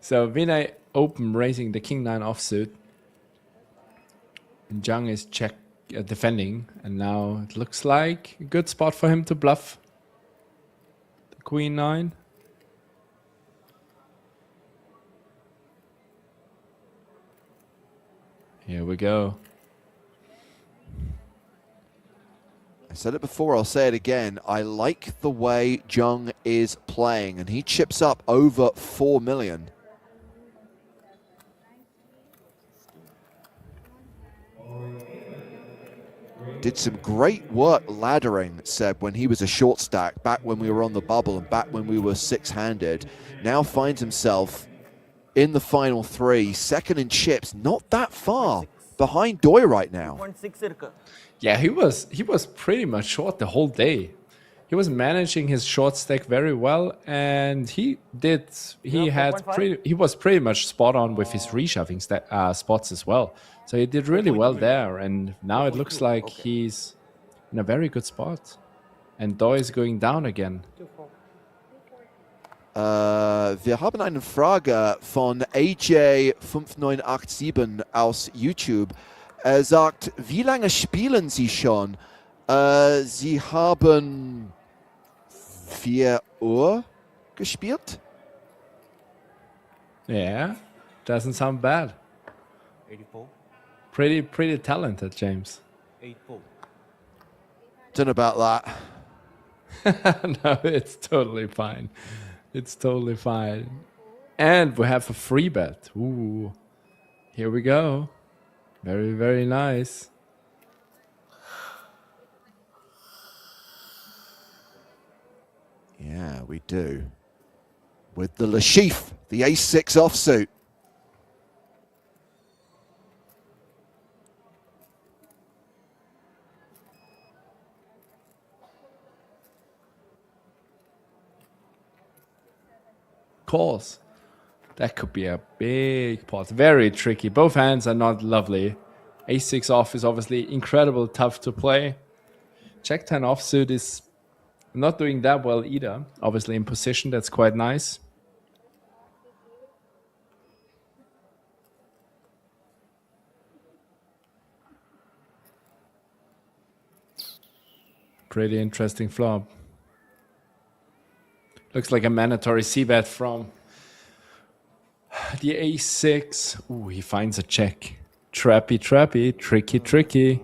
So Vinay open raising the king-9 offsuit. And Jung is defending. And now it looks like a good spot for him to bluff. The queen-9. Here we go. I said it before, I'll say it again. I like the way Jung is playing, and he chips up over 4 million. Did some great work laddering, Seb, when he was a short stack, back when we were on the bubble and back when we were six-handed. Now finds himself in the final three, second in chips, not that far behind Doi right now. Yeah, he was pretty much short the whole day. He was managing his short stack very well, and he was pretty much spot on with his reshoving spots as well. So he did really well there, and now it looks like he's in a very good spot. And Doi is going down again. Wir haben eine Frage von AJ5987 aus YouTube. Er sagt, wie lange spielen Sie schon? Sie haben 4 Uhr gespielt. Yeah, doesn't sound bad. 84. Pretty talented, James. 84. Don't know about that. No, it's totally fine. It's totally fine. And we have a free bet. Ooh, here we go. Very, very nice. Yeah, we do. With the Lashif, the ace-6 offsuit. Calls. That could be a big pot. Very tricky. Both hands are not lovely. Ace-6 off is obviously incredible tough to play. Check 10 offsuit is not doing that well either. Obviously in position, that's quite nice. Pretty interesting flop. Looks like a mandatory c-bet from the ace-6. Ooh, he finds a check. Trappy, trappy, tricky, tricky.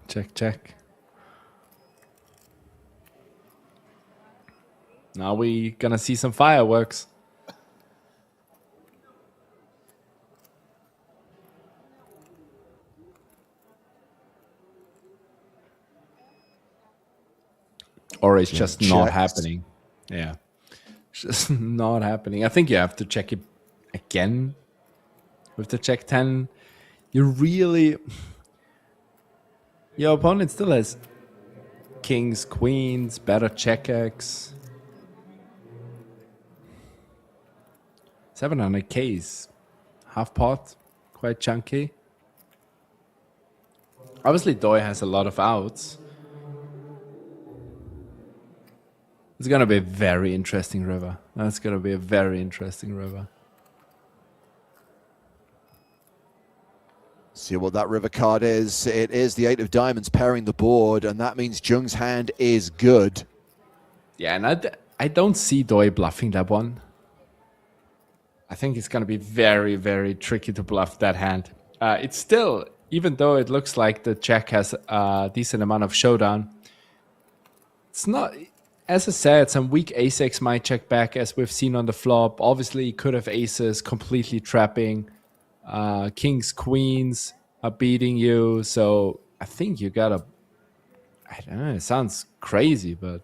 Check, check. Now we gonna see some fireworks. Or it's just not happening. Yeah. It's just not happening. I think you have to check it again with the check 10. You really... Your opponent still has kings, queens, better check X. 700k is half pot, quite chunky. Obviously, Doi has a lot of outs. It's gonna be a very interesting river. That's gonna be a very interesting river. See what that river card is. It is the 8 of diamonds pairing the board, and that means Jung's hand is good. Yeah, and I don't see Doi bluffing that one. I think it's going to be very, very tricky to bluff that hand. It's still, even though it looks like the jack has a decent amount of showdown, it's not, as I said, some weak ace-x might check back as we've seen on the flop. Obviously, you could have aces completely trapping. Kings, queens are beating you. So I think you got to, I don't know, it sounds crazy, but...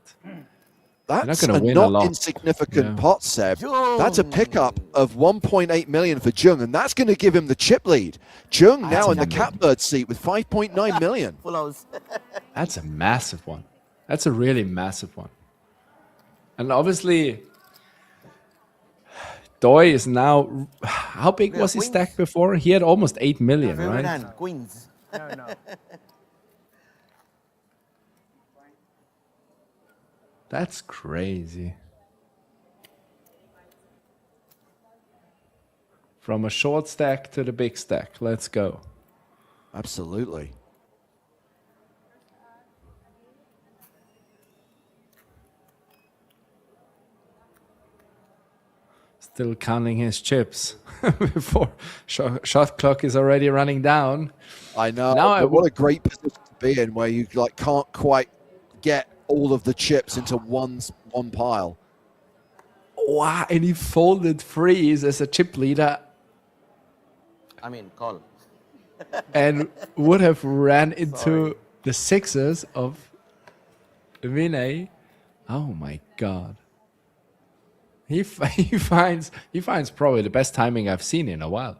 That's a not insignificant pot, Seb. That's a pickup of 1.8 million for Jung, and that's going to give him the chip lead. Jung now in the catbird seat with 5.9 million. Full house. That's a massive one. That's a really massive one. And obviously, Doi is now... How big was his stack before? He had almost 8 million, right? Hand, queens. No. That's crazy. From a short stack to the big stack. Let's go. Absolutely. Still counting his chips before shot clock is already running down. I know. Now But what a great position to be in, where you like can't quite get all of the chips into one pile. Wow, and he folded freeze as a chip leader I mean, call. and would have ran into the sixes of Vinay. Oh my god. He finds probably the best timing I've seen in a while.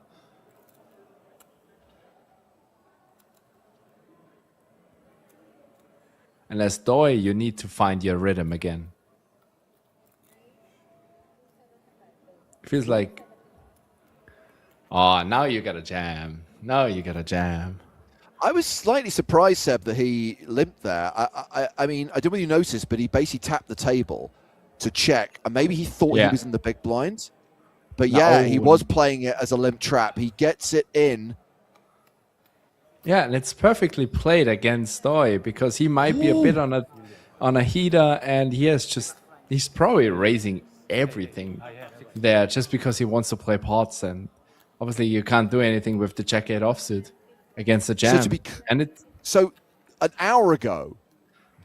And as Doi, you need to find your rhythm again. It feels like, oh, now you gotta jam. Now you gotta jam. I was slightly surprised, Seb, that he limped there. I mean, I didn't really notice, but he basically tapped the table to check, and maybe he thought he was in the big blind. But yeah, he was playing it as a limp trap. He gets it in. Yeah, and it's perfectly played against Doi because he might be a bit on a heater, and he's probably raising everything there just because he wants to play pots, and obviously you can't do anything with the Jack 8 offsuit against the jam. So an hour ago,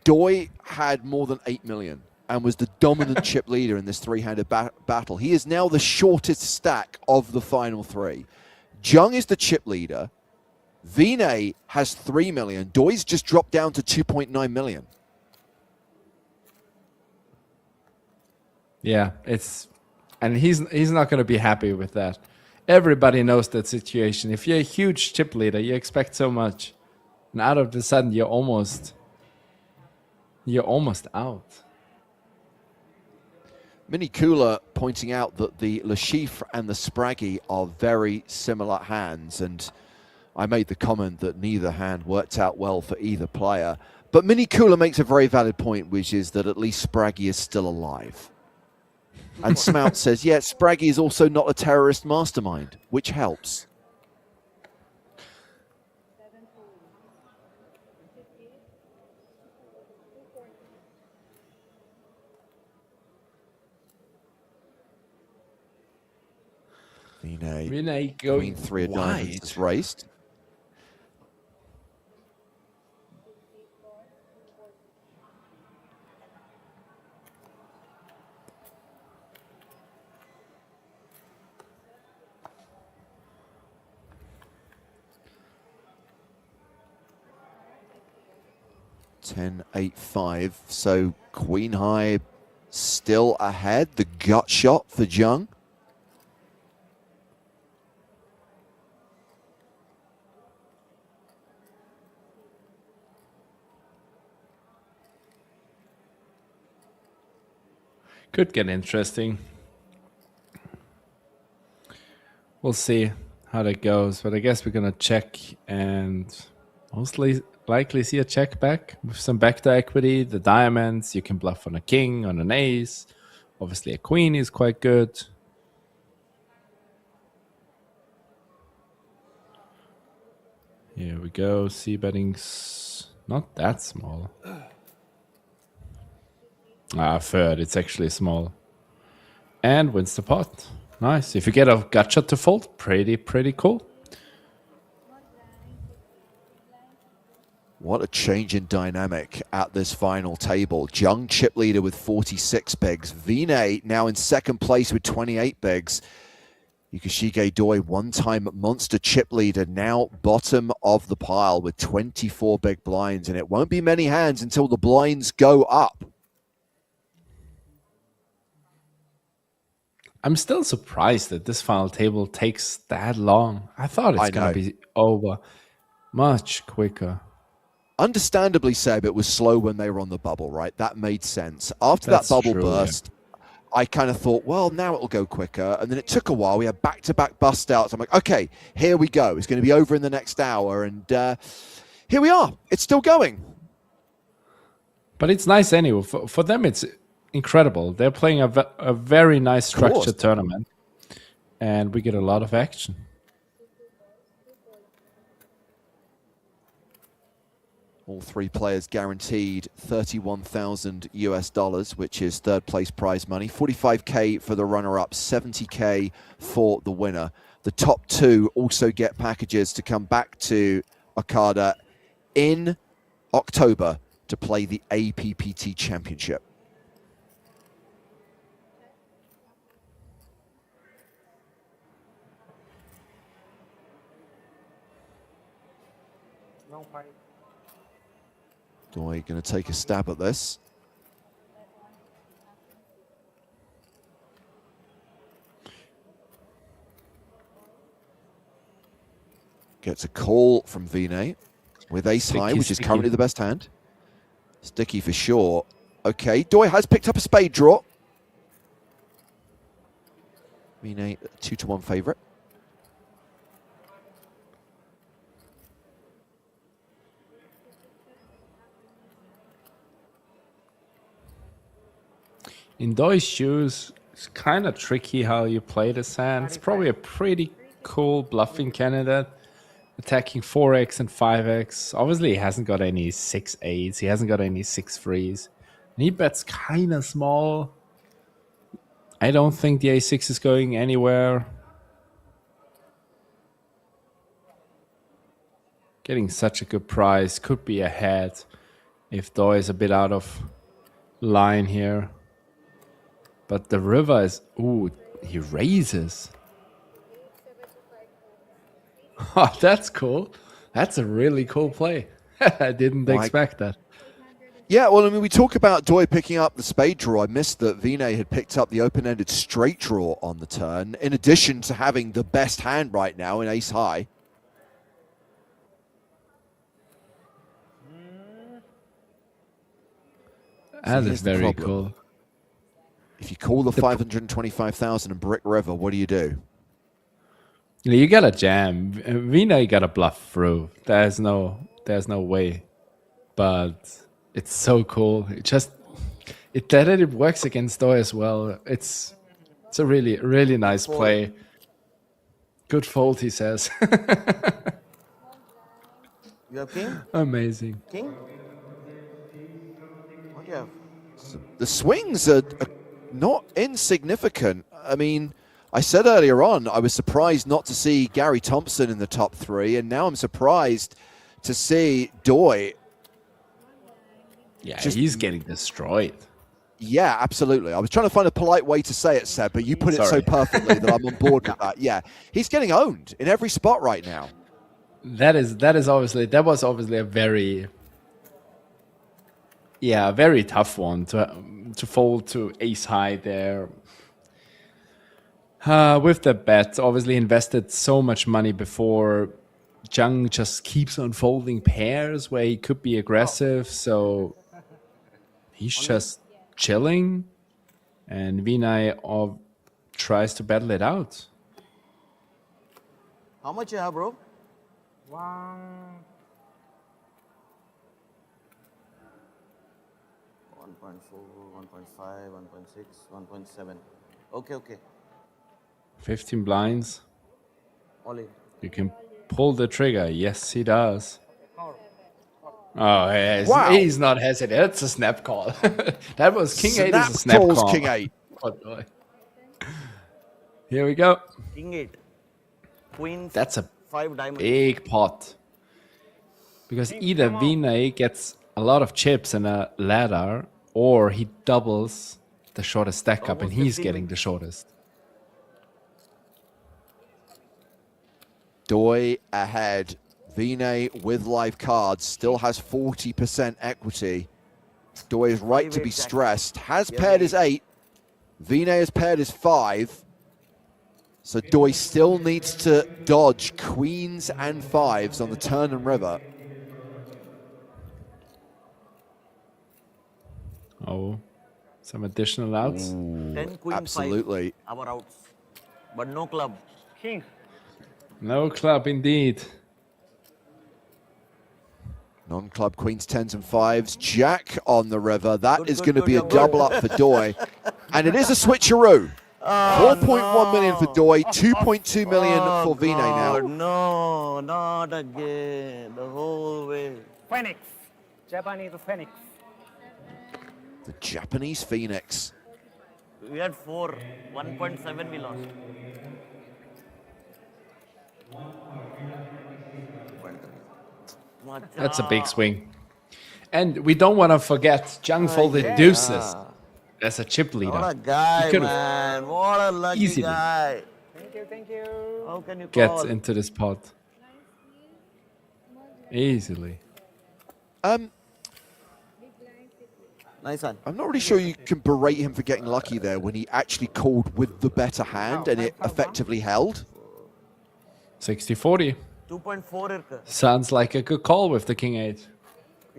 Doi had more than 8 million and was the dominant chip leader in this three-handed battle. He is now the shortest stack of the final three. Jung is the chip leader. Vinay has 3 million. Doi's just dropped down to 2.9 million. Yeah, and he's not going to be happy with that. Everybody knows that situation. If you're a huge chip leader, you expect so much, and out of the sudden you're almost out. Mini Cooler pointing out that the Le Chiffre and the Spraggy are very similar hands, and I made the comment that neither hand worked out well for either player. But Mini Cooler makes a very valid point, which is that at least Spraggy is still alive. And Smout says, yeah, Spraggy is also not a terrorist mastermind, which helps. Vinay Queen 3 of diamonds is raised. Ten, 8, 5. So Queen High still ahead. The gut shot for Jung. Could get interesting. We'll see how that goes, but I guess we're gonna check and mostly likely see a check back with some backdoor equity. The diamonds, you can bluff on a king, on an ace. Obviously a queen is quite good. Here we go. C betting's not that small. Third, it's actually small. And wins the pot. Nice. If you get a gut shot to fold, pretty cool. What a change in dynamic at this final table. Jung chip leader with 46 bigs. Vinay now in second place with 28 bigs. Yukishige Doi, one-time monster chip leader, now bottom of the pile with 24 big blinds. And it won't be many hands until the blinds go up. I'm still surprised that this final table takes that long. I thought it's going to be over much quicker. Understandably, Seb, it was slow when they were on the bubble, right? That made sense. After that bubble burst, I kind of thought, well, now it'll go quicker. And then it took a while. We had back-to-back bust outs. I'm like, okay, here we go. It's going to be over in the next hour. And here we are. It's still going. But it's nice anyway. For them, it's incredible. They're playing a very nice structured tournament. And we get a lot of action. All three players guaranteed $31,000 US, which is third place prize money. 45K for the runner-up, 70K for the winner. The top two also get packages to come back to Okada in October to play the APPT Championship. No fight. Doi going to take a stab at this. Gets a call from Vinay with ace high, which is currently the best hand. Sticky for sure. Okay, Doi has picked up a spade draw. Vinay, 2-1 favorite. In Doi's shoes, it's kind of tricky how you play this hand. It's probably a pretty cool bluffing candidate. Attacking 4x and 5x. Obviously, he hasn't got any 6-8s. He hasn't got any 6-3s. And he bets kind of small. I don't think the a6 is going anywhere. Getting such a good price. Could be ahead if Doi is a bit out of line here. But the river is... Ooh, he raises. Oh, that's cool. That's a really cool play. I didn't expect that. Yeah, well, I mean, we talk about Doi picking up the spade draw. I missed that Vinay had picked up the open-ended straight draw on the turn, in addition to having the best hand right now in ace high. That is very cool. If you call the 525,000 and Brick River, what do you do? You gotta jam. Vina, you gotta bluff through. There's no way. But it's so cool. It works against Doi as well. It's a really nice play. Good fold, he says. You have king? Amazing. King? What do you have? The swings are not insignificant. I mean, I said earlier on, I was surprised not to see Gary Thompson in the top 3, and now I'm surprised to see Doi. Yeah, he's getting destroyed. Yeah, absolutely. I was trying to find a polite way to say it, Seb, but you put it so perfectly that I'm on board with that. Yeah, he's getting owned in every spot right now. That was obviously a very tough one to fold to ace high there. With the bet, obviously invested so much money before. Zhang just keeps on folding pairs where he could be aggressive, so he's just chilling, and Vinay tries to battle it out. How much you have, bro? 1. 1.4, 1.5, 1.6, 1.7. Okay. 15 blinds. All in. You can pull the trigger. Yes, he does. Oh, Wow. He's not hesitant. That's a snap call. That was King 8 is a snap calls call. King 8. Oh, boy. Here we go. King 8. Queen. That's a 5 diamonds. big pot. Because either Vinay gets a lot of chips and a ladder, or he doubles the shortest stack up and he's getting the shortest. Doi ahead. Vinay with live cards still has 40% equity. Doi is right to be stressed. Has paired his 8. Vinay has paired his 5. So Doi still needs to dodge queens and 5s on the turn and river. Oh, some additional outs. 10 queen Absolutely. 5. Our outs. But no club. King. No club indeed. Non-club queens, 10s and 5s. Jack on the river. That is going to be a double up for Doi. And it is a switcheroo. 4.1 million for Doi, 2.2 million for Vinay now. No, not again. The whole way. Phoenix. Japanese Phoenix. The Japanese Phoenix. We had 4. 1.7 we lost. That's a big swing. And we don't want to forget, Zhang folded deuces as a chip leader. What a guy, He man. What a lucky easily guy. Thank you. How can you gets call? into this pot. Easily. Nice one. I'm not really sure you can berate him for getting lucky there when he actually called with the better hand and it effectively held. 60-40. 2.4 irka. Sounds like a good call with the King 8.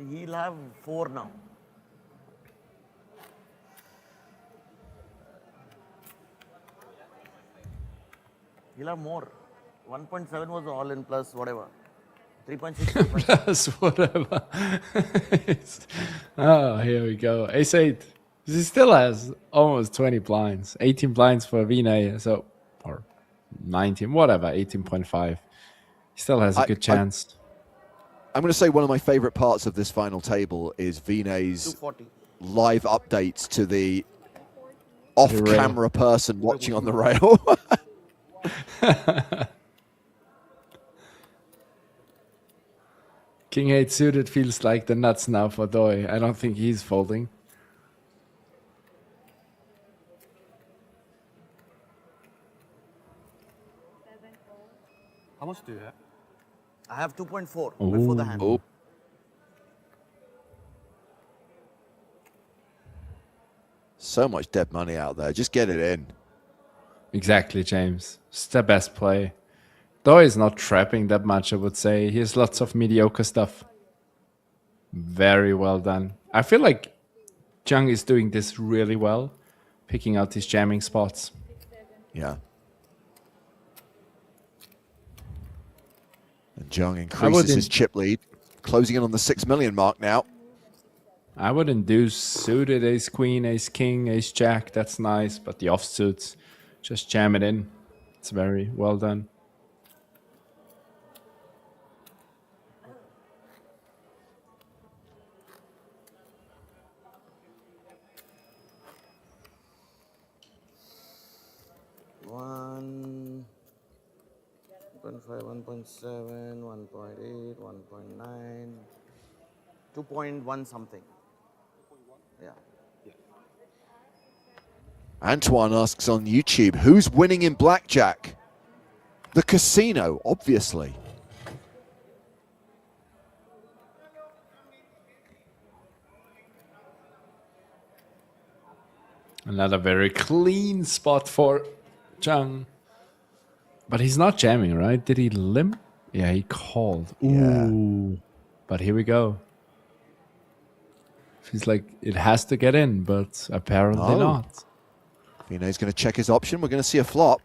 He'll have 4 now. He'll have more. 1.7 was all in plus whatever. 3.6. Plus whatever. Oh, here we go. Ace 8. He still has almost 20 blinds. 18 blinds for Vinay, so or 19, whatever, 18.5. He still has a good chance. I'm going to say one of my favorite parts of this final table is Vinay's 240. live updates to the off-camera person watching on the rail. King 8 suited feels like the nuts now for Doi. I don't think he's folding. How much do you have? I have 2.4 before the hand. Oh. So much dead money out there. Just get it in. Exactly, James. It's the best play. Doi is not trapping that much, I would say. He has lots of mediocre stuff. Very well done. I feel like Jung is doing this really well, picking out these jamming spots. Yeah. And Jung increases his chip lead, closing in on the 6 million mark now. I would induce suited ace queen, ace king, ace jack. That's nice, but the offsuits, just jam it in. It's very well done. One. 1.5, 1.7, 1.8, 1.9, 2.1 something. Yeah. Antoine asks on YouTube, who's winning in blackjack? The casino, obviously. Another very clean spot for Jung. But he's not jamming, right? Did he limp? Yeah, he called. Ooh. Yeah. But here we go. Feels like it has to get in, but apparently not. Vinay's going to check his option. We're going to see a flop.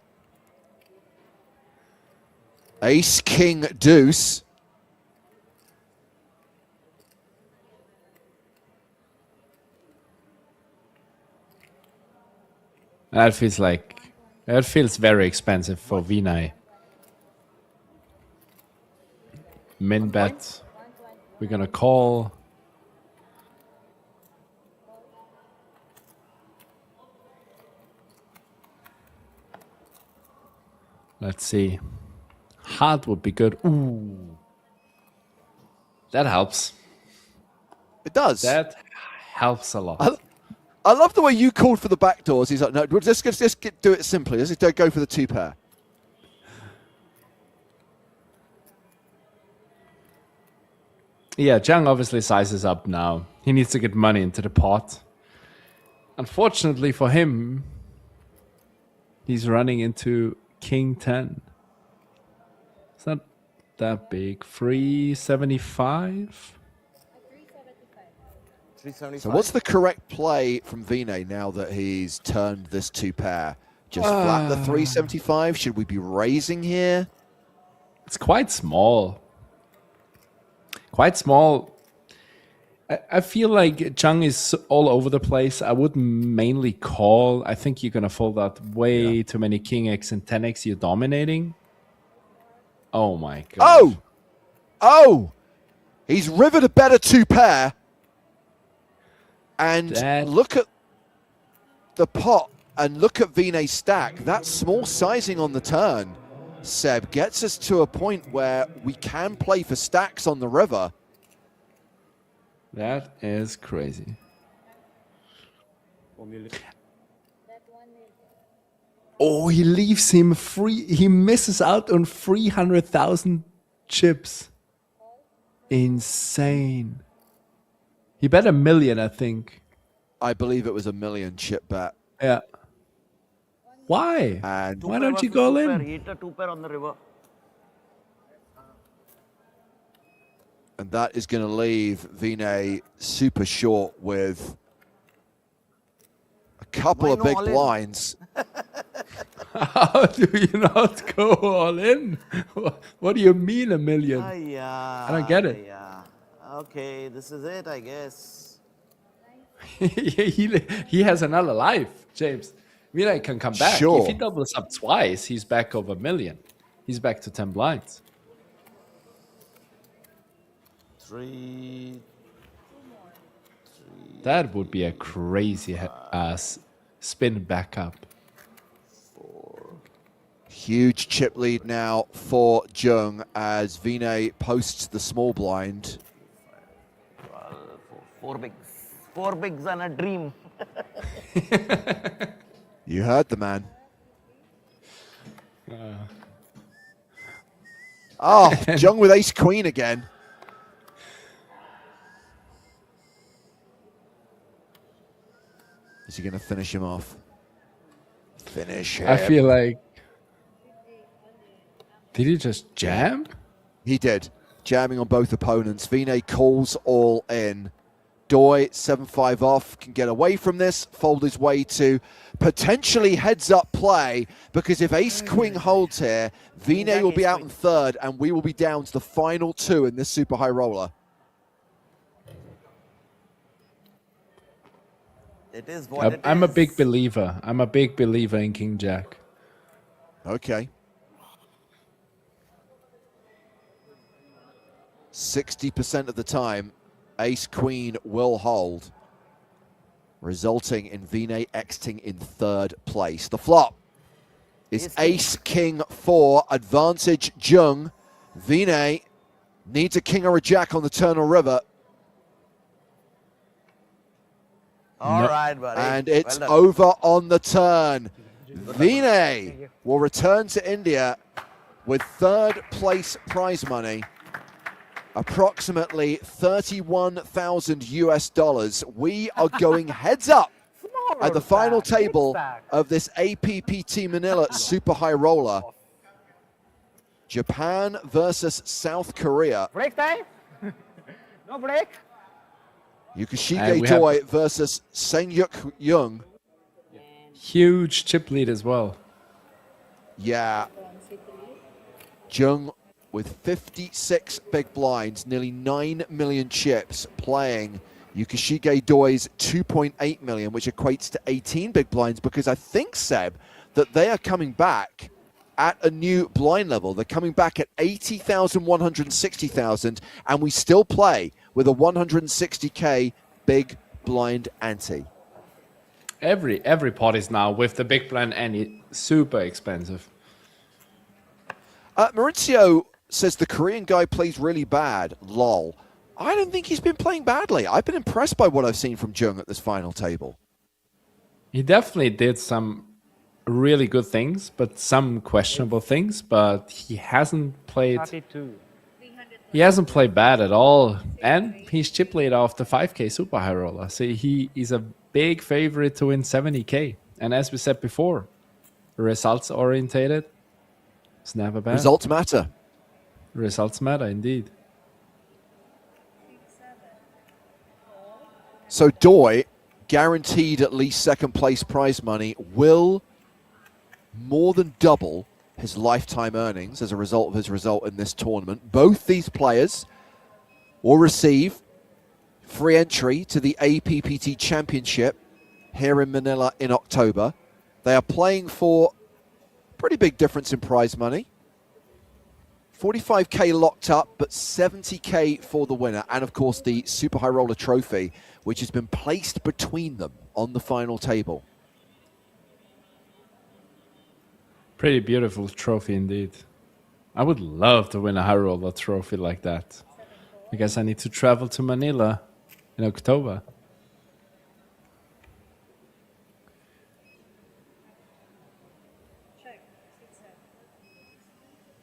Ace, king, deuce. That feels very expensive for Vinay. Min bet. We're gonna call. Let's see. Heart would be good. Ooh. That helps. It does. That helps a lot. I love the way you called for the backdoors. He's like, no, just do it simply. Let's just go for the two pair. Yeah, Jung obviously sizes up now. He needs to get money into the pot. Unfortunately for him, he's running into King 10. It's not that big. 375? 375. So what's the correct play from Vinay now that he's turned this two pair? Just flat the 375? Should we be raising here? It's quite small. Quite small. I feel like Jung is all over the place. I would mainly call. I think you're going to fold out way too many King X and 10X. You're dominating. Oh my god. Oh! He's rivered a better two pair. And look at the pot and look at Vinay's stack. That small sizing on the turn, Seb, gets us to a point where we can play for stacks on the river. That is crazy. Oh, he leaves him free. He misses out on 300,000 chips. Insane. He bet $1 million, I think. I believe it was $1 million chip bet. Yeah. Why? And why don't you go in? He hit a two pair on the river. And that is going to leave Vinay super short with a couple of big blinds. How do you not go all in? What do you mean $1 million? I don't get it. Yeah. Okay, this is it, I guess. he has another life, James. Vinay can come back. Sure. If he doubles up twice, he's back over 1 million. He's back to 10 blinds. 3. That would be a crazy spin back up. Huge chip lead now for Jung as Vinay posts the small blind. 4 bigs. 4 bigs and a dream. You heard the man. Oh, Jung with ace queen again. Is he going to finish him off? Finish him. I feel like... Did he just jam? He did. Jamming on both opponents. Vinay calls all in. Doi, 7-5 off, can get away from this, fold his way to potentially heads-up play, because if ace-queen holds here, Vinay will be out in third, and we will be down to the final 2 in this super high roller. It is what I'm a big believer. I'm a big believer in King Jack. Okay. 60% of the time, ace-queen will hold, resulting in Vinay exiting in third place. The flop is ace-king 4, advantage Jung. Vinay needs a king or a jack on the turn or river. All right, buddy. And it's over on the turn. Vinay will return to India with third place prize money, approximately 31,000 US dollars. We are going heads up at the final table of this APPT Manila Super High Roller. Japan versus South Korea. Break time? No break? Yukishige Doi versus Sengyuk Jung. Huge chip lead as well. Yeah. Jung with 56 big blinds, nearly 9 million chips, playing Yukishige Doi's 2.8 million, which equates to 18 big blinds, because I think, Seb, that they are coming back at a new blind level. They're coming back at 80,000, 160,000, and we still play with a 160K big blind ante. Every pot is now with the big blind ante super expensive. Maurizio says the Korean guy plays really bad. Lol. I don't think he's been playing badly. I've been impressed by what I've seen from Jung at this final table. He definitely did some really good things, but some questionable things, but he hasn't played... 32. He hasn't played bad at all, and he's chip lead off the 5K Super High Roller. So he is a big favorite to win 70K. And as we said before, results orientated, it's never bad. Results matter. Results matter, indeed. So Doi, guaranteed at least second place prize money, will more than double his lifetime earnings as a result of his result in this tournament. Both these players will receive free entry to the APPT Championship here in Manila in October. They are playing for a pretty big difference in prize money. 45K locked up, but 70K for the winner. And of course the Super High Roller Trophy, which has been placed between them on the final table. Pretty beautiful trophy indeed. I would love to win a High Roller trophy like that. I guess I need to travel to Manila in October.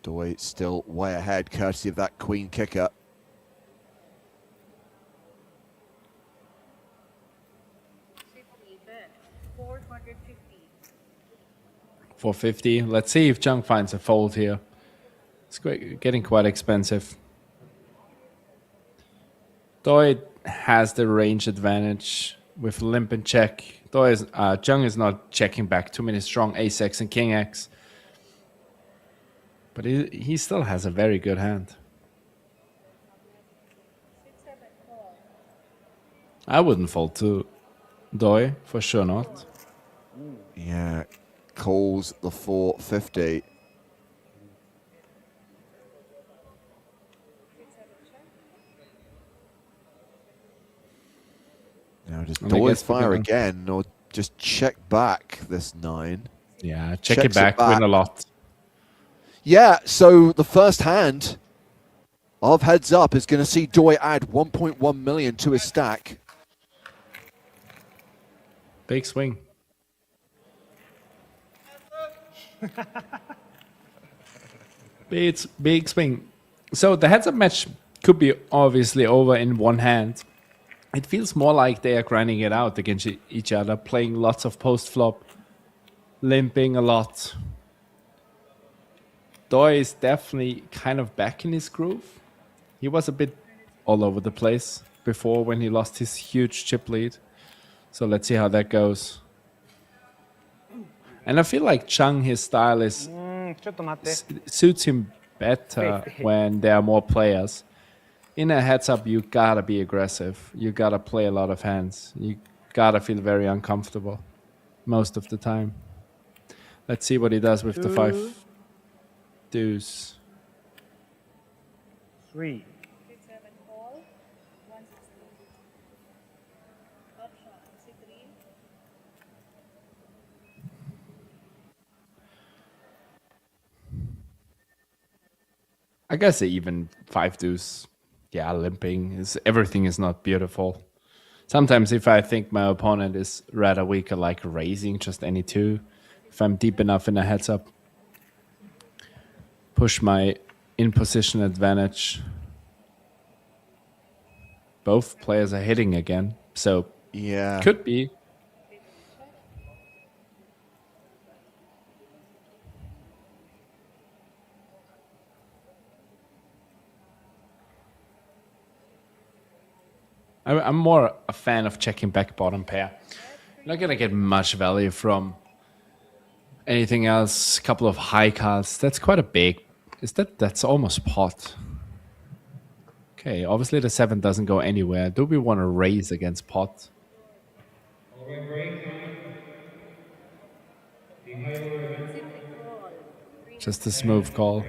Doi still way ahead, courtesy of that queen kicker. $450. Let's see if Jung finds a fold here. It's getting quite expensive. Doi has the range advantage with limp and check. Jung is not checking back too many strong ace-x and king-x. But he still has a very good hand. I wouldn't fold too. Doi, for sure not. Yeah, calls the 450. Now does And I Doi guess we're fire gonna- again or just check back this 9? Yeah, check Checks it back, it win back. a lot. Yeah, so the first hand of Heads Up is going to see Doi add 1.1 million to his stack. Big swing. Big swing. So the heads-up match could be obviously over in one hand. It feels more like they are grinding it out against each other, playing lots of post-flop, limping a lot. Doi is definitely kind of back in his groove. He was a bit all over the place before when he lost his huge chip lead. So let's see how that goes. And I feel like Chung, his style is ちょっと待って。 suits him better when there are more players. In a heads up, you gotta be aggressive. You gotta play a lot of hands. You gotta feel very uncomfortable most of the time. Let's see what he does with the 5 deuce. 3. 7 call. 160. Top shot. C3. I guess even 5 deuce, yeah, limping is everything is not beautiful. Sometimes if I think my opponent is rather weak, I like raising just any 2. If I'm deep enough in a heads up, push my in position advantage. Both players are hitting again, so Yeah. could be. I'm more a fan of checking back bottom pair. You're not gonna get much value from anything else. A couple of high cards. That's quite a big. That's almost pot. Okay, obviously the 7 doesn't go anywhere. Do we want to raise against pot? Just a smooth call.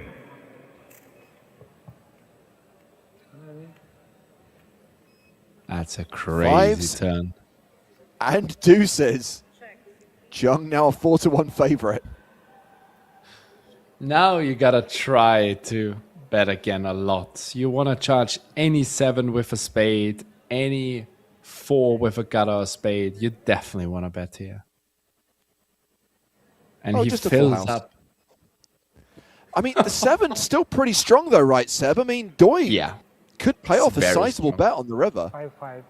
That's a crazy Fives. turn. And deuces. Jung now a 4-1 favorite. Now you gotta try to bet again a lot. You want to charge any 7 with a spade, any 4 with a gutter or spade. You definitely want to bet here. And Oh, he just a full fills house. up. I mean, the 7's still pretty strong though, right, Seb? I mean, Doi Yeah. could pay It's off a very sizable strong. bet on the river. 5-5.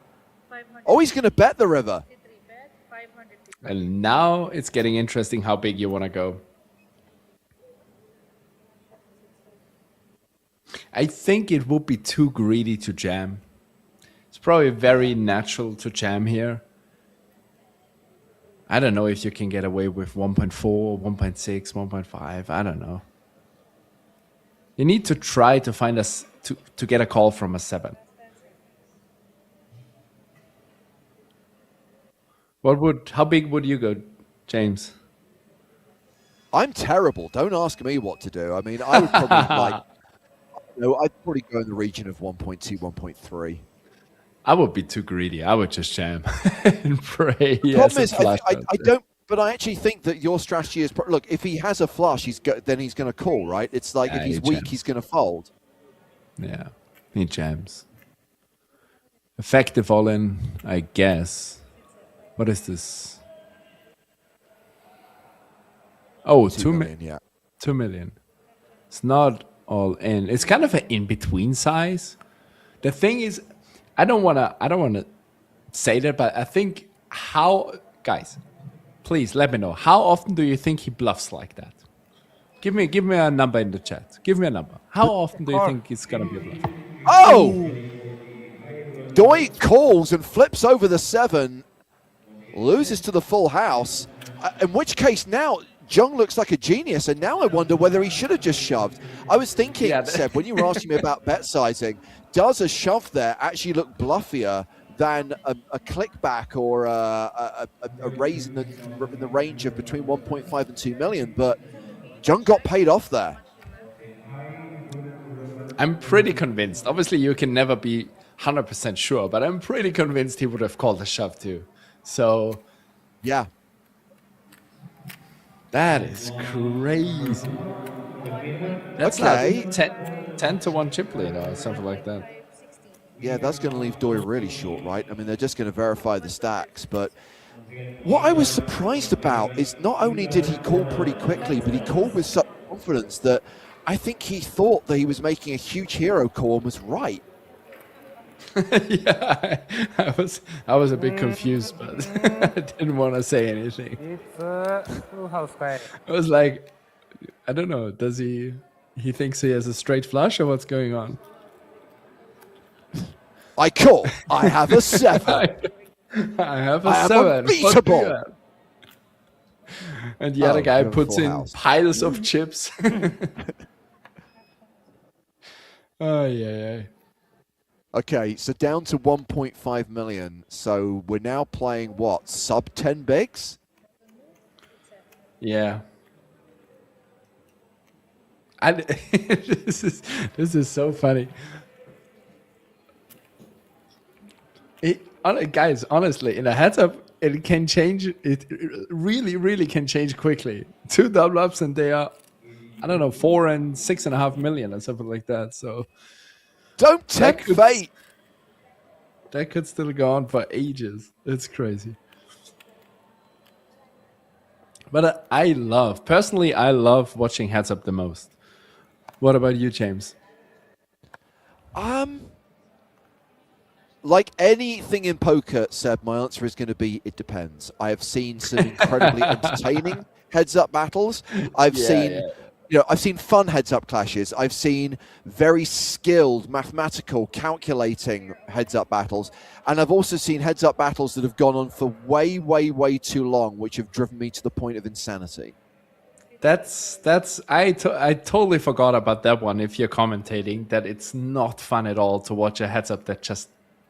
500. Oh, he's going to bet the river. C3 bet. 500. And now it's getting interesting how big you want to go. I think it would be too greedy to jam. It's probably very natural to jam here. I don't know if you can get away with 1.4, 1.6, 1.5. I don't know. You need to try to find us to get a call from a 7. How big would you go, James? I'm terrible. Don't ask me what to do. I mean, I would probably like, no, I'd probably go in the region of 1.2, 1.3. I would be too greedy. I would just jam and pray. The problem is, I don't. But I actually think that your strategy is look. If he has a flush, then he's going to call, right? It's like Yeah, if he's he weak, jams. he's going to fold. Yeah, he jams. Effective all in, I guess. What is this? Oh, 2 million, yeah. 2 million. It's not all in. It's kind of an in-between size. The thing is, I don't wanna say that, but I think guys, please let me know. How often do you think he bluffs like that? Give me a number in the chat. Give me a number. How often do you think it's gonna be a bluff? Oh! Doi calls and flips over the 7, loses to the full house. In which case now Jung looks like a genius, and now I wonder whether he should have just shoved. I was thinking, Seb, when you were asking me about bet sizing, does a shove there actually look bluffier than a clickback or a raise in the range of between 1.5 and 2 million. But John got paid off there. I'm pretty convinced. Obviously, you can never be 100% sure, but I'm pretty convinced he would have called a shove too. So, yeah. That is crazy. That's okay. Like 10 to 1 chip lead or something like that. Yeah, that's going to leave Doi really short, right? I mean, they're just going to verify the stacks. But what I was surprised about is not only did he call pretty quickly, but he called with such confidence that I think he thought that he was making a huge hero call and was right. Yeah, I was a bit confused, but I didn't want to say anything. It's full house guy. I was like, I don't know, does he thinks he has a straight flush or what's going on? I call. I have a 7. I have a I am 7. unbeatable. And the other guy never puts full in house. piles of chips. Oh, yeah. Okay, so down to 1.5 million. So we're now playing what? Sub 10 bigs? Yeah. And this is so funny. Guys, honestly, in a heads up, it can change. It really, really can change quickly. 2 double ups and they are, I don't know, 4 and 6.5 million or something like that. So don't tempt fate. That could still go on for ages. It's crazy. But I love watching heads up the most. What about you, James? Like anything in poker, Seb, my answer is going to be it depends. I have seen some incredibly entertaining heads-up battles. I've seen fun heads-up clashes. I've seen very skilled, mathematical, calculating heads-up battles, and I've also seen heads-up battles that have gone on for way, way, way too long, which have driven me to the point of insanity. I totally forgot about that one. If you're commentating, that it's not fun at all to watch a heads-up that just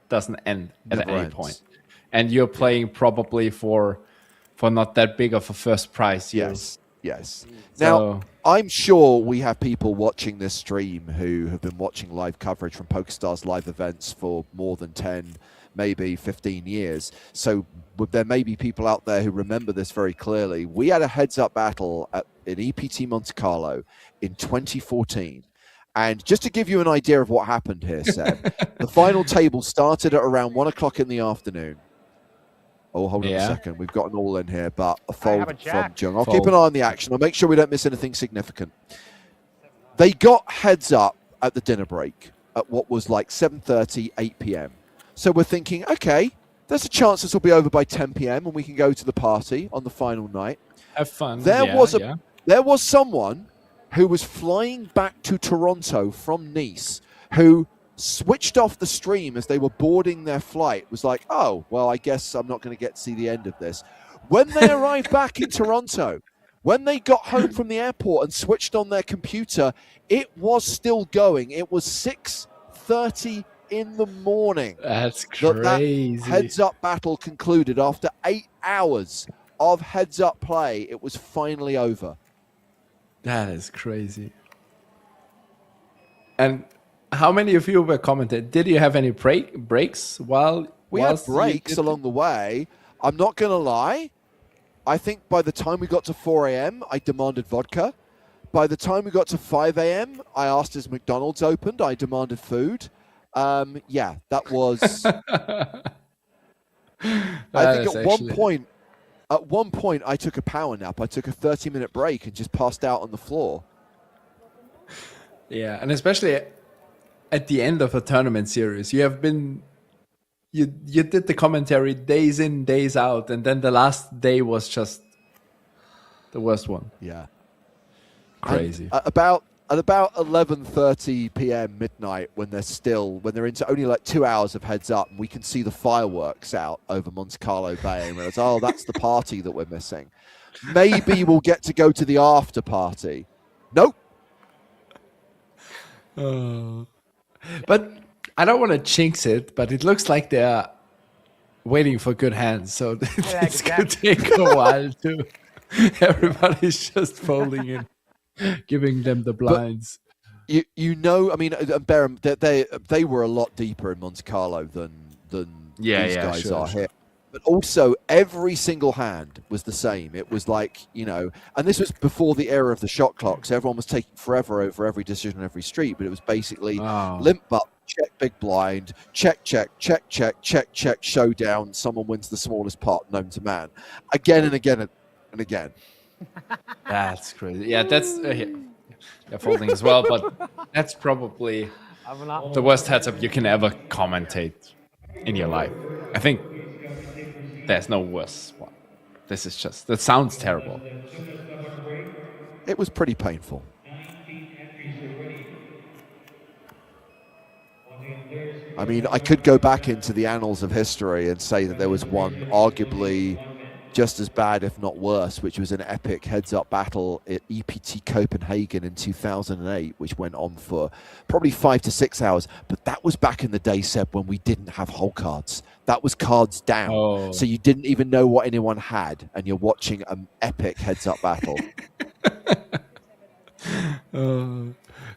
doesn't end at any point. And you're playing probably for not that big of a first prize. Yes. So, now, I'm sure we have people watching this stream who have been watching live coverage from PokerStars live events for more than 10, maybe 15 years. So there may be people out there who remember this very clearly. We had a heads-up battle in APPT Monte Carlo in 2014. And just to give you an idea of what happened here, Seb, the final table started at around 1 o'clock in the afternoon. Oh, hold on a second. We've got an all in here, but a fold from Jung. I'll keep an eye on the action. I'll make sure we don't miss anything significant. They got heads up at the dinner break at what was like 7:30, 8 p.m. So we're thinking, okay, there's a chance this will be over by 10 p.m. and we can go to the party on the final night. Have fun. There was someone who was flying back to Toronto from Nice who switched off the stream as they were boarding their flight. Was like, oh, well, I guess I'm not going to get to see the end of this. When they arrived back in Toronto, when they got home from the airport and switched on their computer, it was still going. It was 6:30 in the morning. That's crazy. That heads-up battle concluded after 8 hours of heads-up play. It was finally over. That is crazy. And how many of you were commenting? Did you have any breaks while we had breaks along the way? I'm not going to lie. I think by the time we got to 4 a.m., I demanded vodka. By the time we got to 5 a.m., I asked as McDonald's opened. I demanded food. Yeah, that was. I think at one point, I took a power nap. I took a 30-minute break and just passed out on the floor. Yeah, and especially at the end of a tournament series, you did the commentary days in, days out, and then the last day was just the worst one. Yeah, crazy. At about 11:30 p.m. midnight, when they're into only like 2 hours of heads up, and we can see the fireworks out over Monte Carlo Bay, and realize, oh, that's the party that we're missing. Maybe we'll get to go to the after party. Nope. But I don't want to jinx it, but it looks like they're waiting for good hands, so this that. could take a while too. Everybody's just folding in, giving them the blinds. You know, I mean, bear they were a lot deeper in Monte Carlo than these guys are here. But also, every single hand was the same. It was like, you know, and this was before the era of the shot clock, so everyone was taking forever over every decision on every street. But it was basically limp up, check big blind, check, check, check, check, check, check, showdown. Someone wins the smallest pot known to man, again and again and again. That's crazy. Yeah, that's folding as well, but that's probably the worst heads up you can ever commentate in your life. I think there's no worse one. This is just, that sounds terrible. It was pretty painful. I mean, I could go back into the annals of history and say that there was one arguably just as bad, if not worse, which was an epic heads-up battle at APPT Copenhagen in 2008, which went on for probably 5 to 6 hours. But that was back in the day, Seb, when we didn't have hole cards. That was cards down. So you didn't even know what anyone had, and you're watching an epic heads-up battle.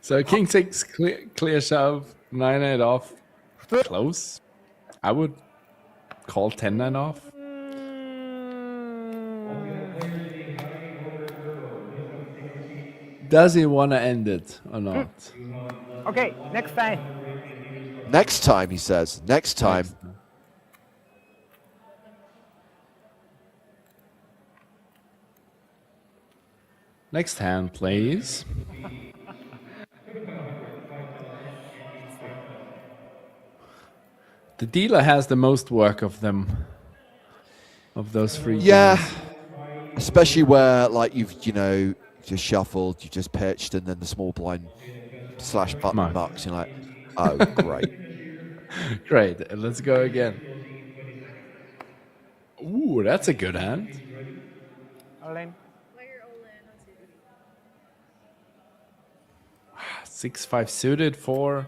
So King 6, clear shove, 9-8 off, close. I would call 10-9 off. Does he want to end it or not? Okay, next time. Next time, he says. Next time. Next hand, please. The dealer has the most work of them, of those three. Yeah, games. especially where like you've, you know, just shuffled, you just pitched, and then the small blind / button bucks. You're like, oh, great. Great. Let's go again. Ooh, that's a good hand. All in. 6-5 suited for.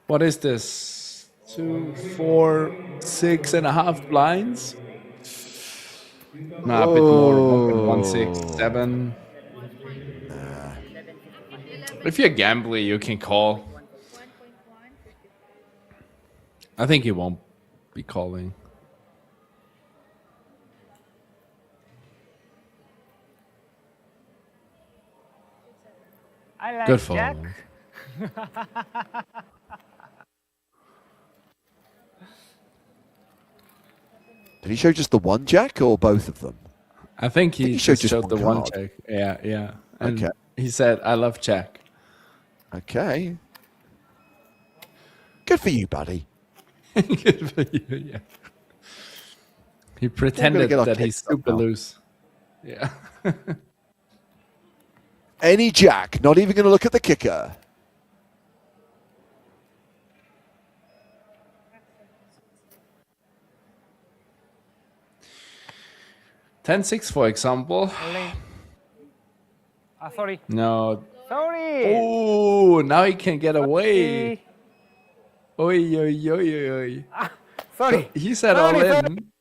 What is this? 2, 4, 6.5 blinds. No, a bit more. 1, 6, 7. If you're gambling, you can call. I think he won't be calling. I like Good Jack. fold. Did he show just the one jack or both of them? I think he showed just showed the one check. Yeah, yeah. And Okay. he said, I love Jack. Okay. Good for you, buddy. Good for you, yeah. He pretended get our that he's kicks up super now. loose. Yeah. Any jack, not even going to look at the kicker. Ten six, for example. All in. Sorry. No. Sorry. Oh, now he can get away. Oi, oi, oi, oi. Sorry. He said Sorry, all in.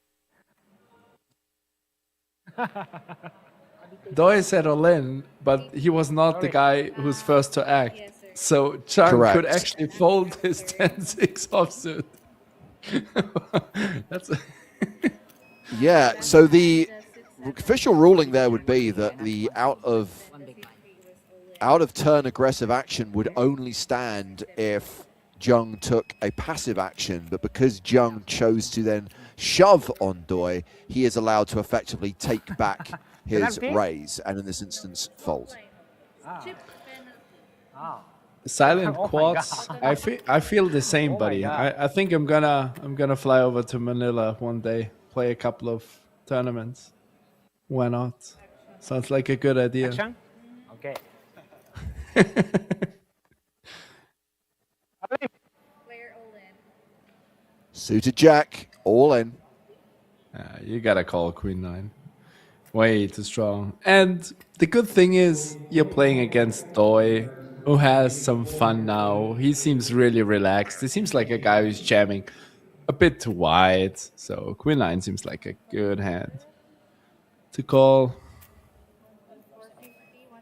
Doi said all in, but he was not the guy who's first to act. Yes, sir. So Chang Correct. could actually fold his 10-6 offsuit. That's Yeah, so the official ruling there would be that the out of turn aggressive action would only stand if Jung took a passive action, but because Jung chose to then shove on Doi, he is allowed to effectively take back his raise, and in this instance, fold. silent Oh my quads. I feel the same, Oh my buddy. God. I think I'm gonna fly over to Manila one day, play a couple of tournaments. Why not? Sounds like a good idea. Action. Okay. Player all in. Suited jack, all in. You gotta call Queen 9. Way too strong. And the good thing is you're playing against Doi, who has some fun now. He seems really relaxed. He seems like a guy who's jamming a bit too wide. So Queen 9 seems like a good hand to call. 450, 1.1475.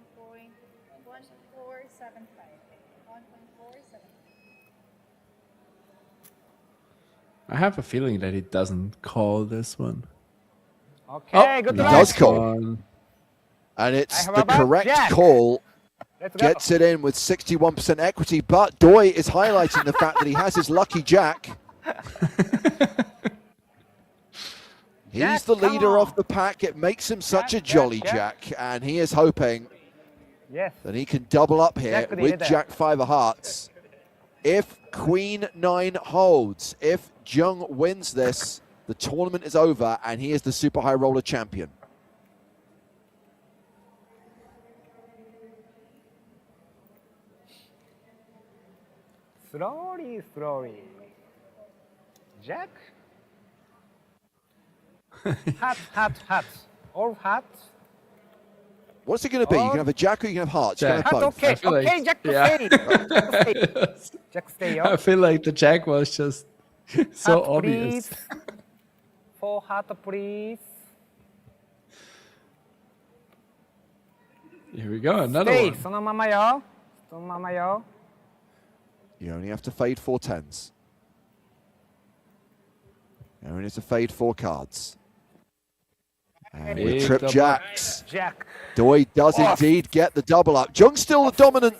1.475. I have a feeling that he doesn't call this one. Okay, good he luck. does call. One. And it's I have the a bad correct jack. call. Let's go. Gets it in with 61% equity, but Doi is highlighting the fact that he has his lucky jack. He's Jack, the come leader on. of the pack. It makes him such Jack, a jolly Jack, jack, and he is hoping Yes. that he can double up here Jack with the with hitter. Jack 5 of hearts. If Queen 9 holds, if Jung wins this, the tournament is over and he is the Super High Roller champion. Slowly, slowly. Jack. Hat, hat, hat. All hats. What's it going to be? You can have a jack or you can have hearts. You can Jack. have Hat, both. okay. I feel Okay, like- Jack to yeah. stay. Jack to stay. Jack stay I up. feel like the jack was just so Hat, obvious. please. 4 hat, please. Here we go, another Stay. one. そのままよ。そのままよ。 You only have to fade 4 tens. You only have to fade 4 cards. And with Big trip double. jacks, Jack. Doi does indeed get the double up. Jung's still the dominant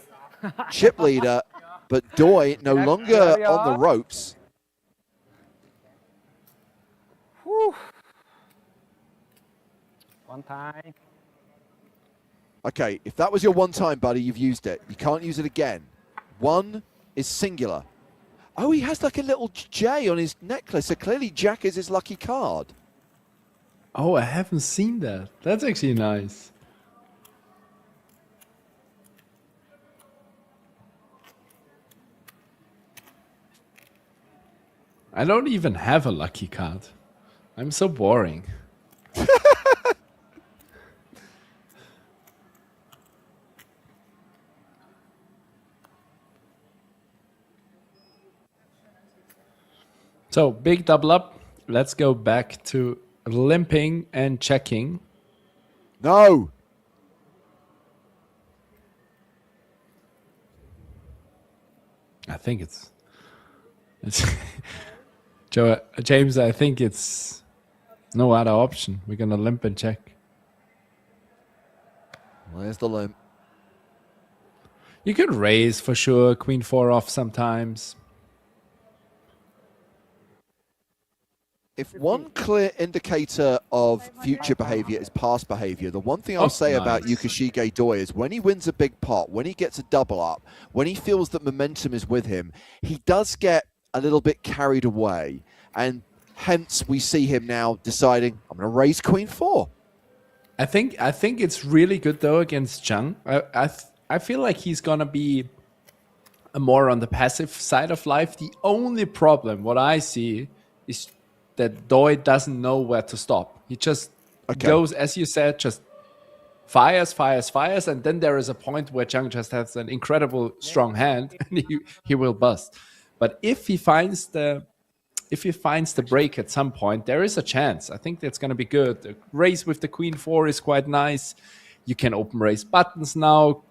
chip leader, but Doi no longer on the ropes. Whew. One time. Okay, if that was your one time, buddy, you've used it. You can't use it again. One is singular. Oh, he has like a little J on his necklace, so clearly Jack is his lucky card. Oh, I haven't seen that. That's actually nice. I don't even have a lucky card. I'm so boring. So, big double up. Let's go back to limping and checking. No. I think it's James, I think it's no other option. We're gonna limp and check. Where's the limp? You could raise for sure, queen 4 off sometimes. If one clear indicator of future behavior is past behavior, the one thing I'll say about Yukishige Doi is when he wins a big pot, when he gets a double up, when he feels that momentum is with him, he does get a little bit carried away. And hence we see him now deciding, I'm going to raise queen 4. I think it's really good though against Zhang. I feel like he's gonna be more on the passive side of life. The only problem, what I see, is that Doi doesn't know where to stop. He just goes, as you said, just fires, and then there is a point where Zhang just has an incredible strong hand and he will bust. But if he finds the break at some point, there is a chance. I think that's going to be good. The raise with the queen 4 is quite nice. You can open raise buttons now.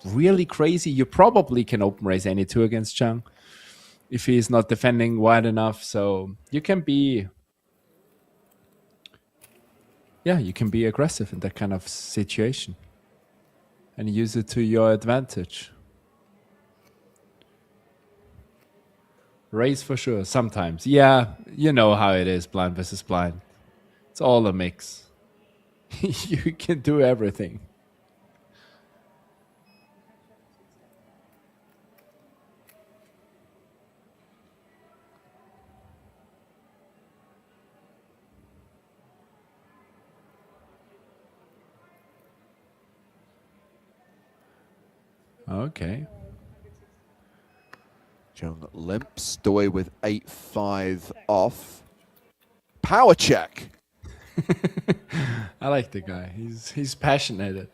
Really crazy. You probably can open raise any 2 against Zhang if he is not defending wide enough. So you can be aggressive in that kind of situation and use it to your advantage. Raise for sure, sometimes. Yeah, you know how it is, blind versus blind. It's all a mix. You can do everything. Okay. Jung limps, Doi with 8-5 off. Power check. I like the guy. He's passionate.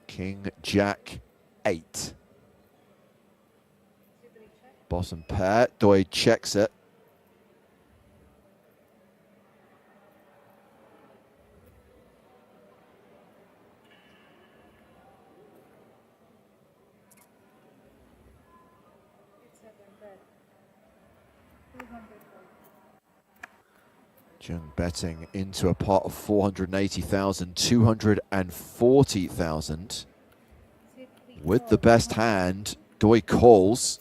King Jack 8. bottom pair. Doi checks it. Jung betting into a pot of 480,000, 240,000. With the best hand, Doi calls.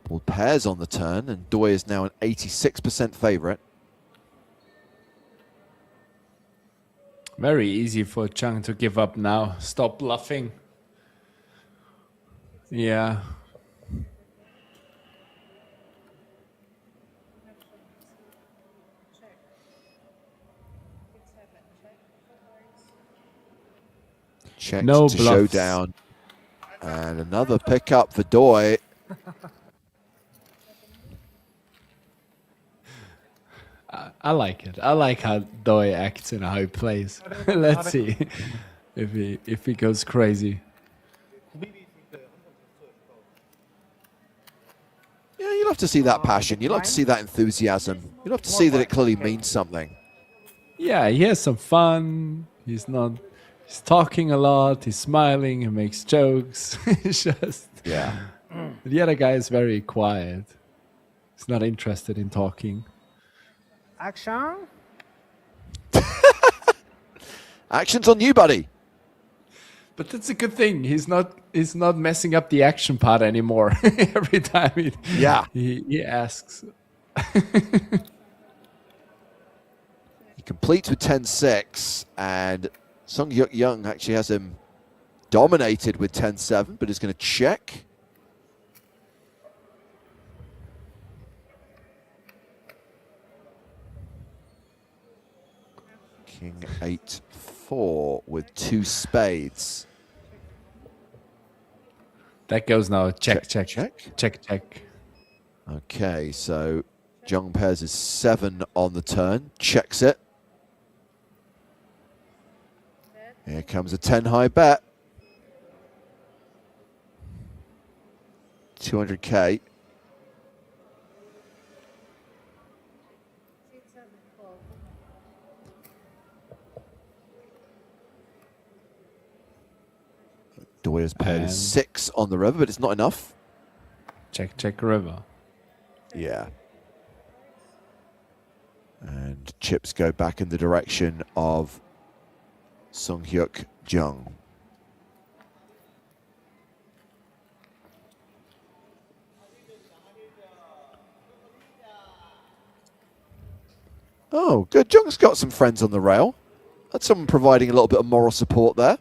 Ball pairs on the turn, and Doi is now an 86% favorite. Very easy for Chung to give up now. Stop bluffing. Yeah. Check No to bluffs. showdown. And another pickup for Doi. I like it. I like how Doi acts and how he plays. Let's see if he goes crazy. Yeah, you love to see that passion. You love to see that enthusiasm. You love to see that it clearly means something. Yeah, he has some fun. He's talking a lot. He's smiling. He makes jokes. It's just Yeah. the other guy is very quiet. He's not interested in talking. Action. Action's on you, buddy. But that's a good thing. He's not messing up the action part anymore. Every time he asks. He completes with 10-6, and Sung Hyuk Young actually has him dominated with 10-7, but is going to check. King 8-4 with 2 spades. That goes now. Check. Okay, so Jung pairs is 7 on the turn, checks it. Here comes a 10 high bet. 200K. Doyer's paired is 6 on the river, but it's not enough. Check river. Yeah. And chips go back in the direction of Sung Hyuk Jung. Oh, good. Jung's got some friends on the rail. That's someone providing a little bit of moral support there.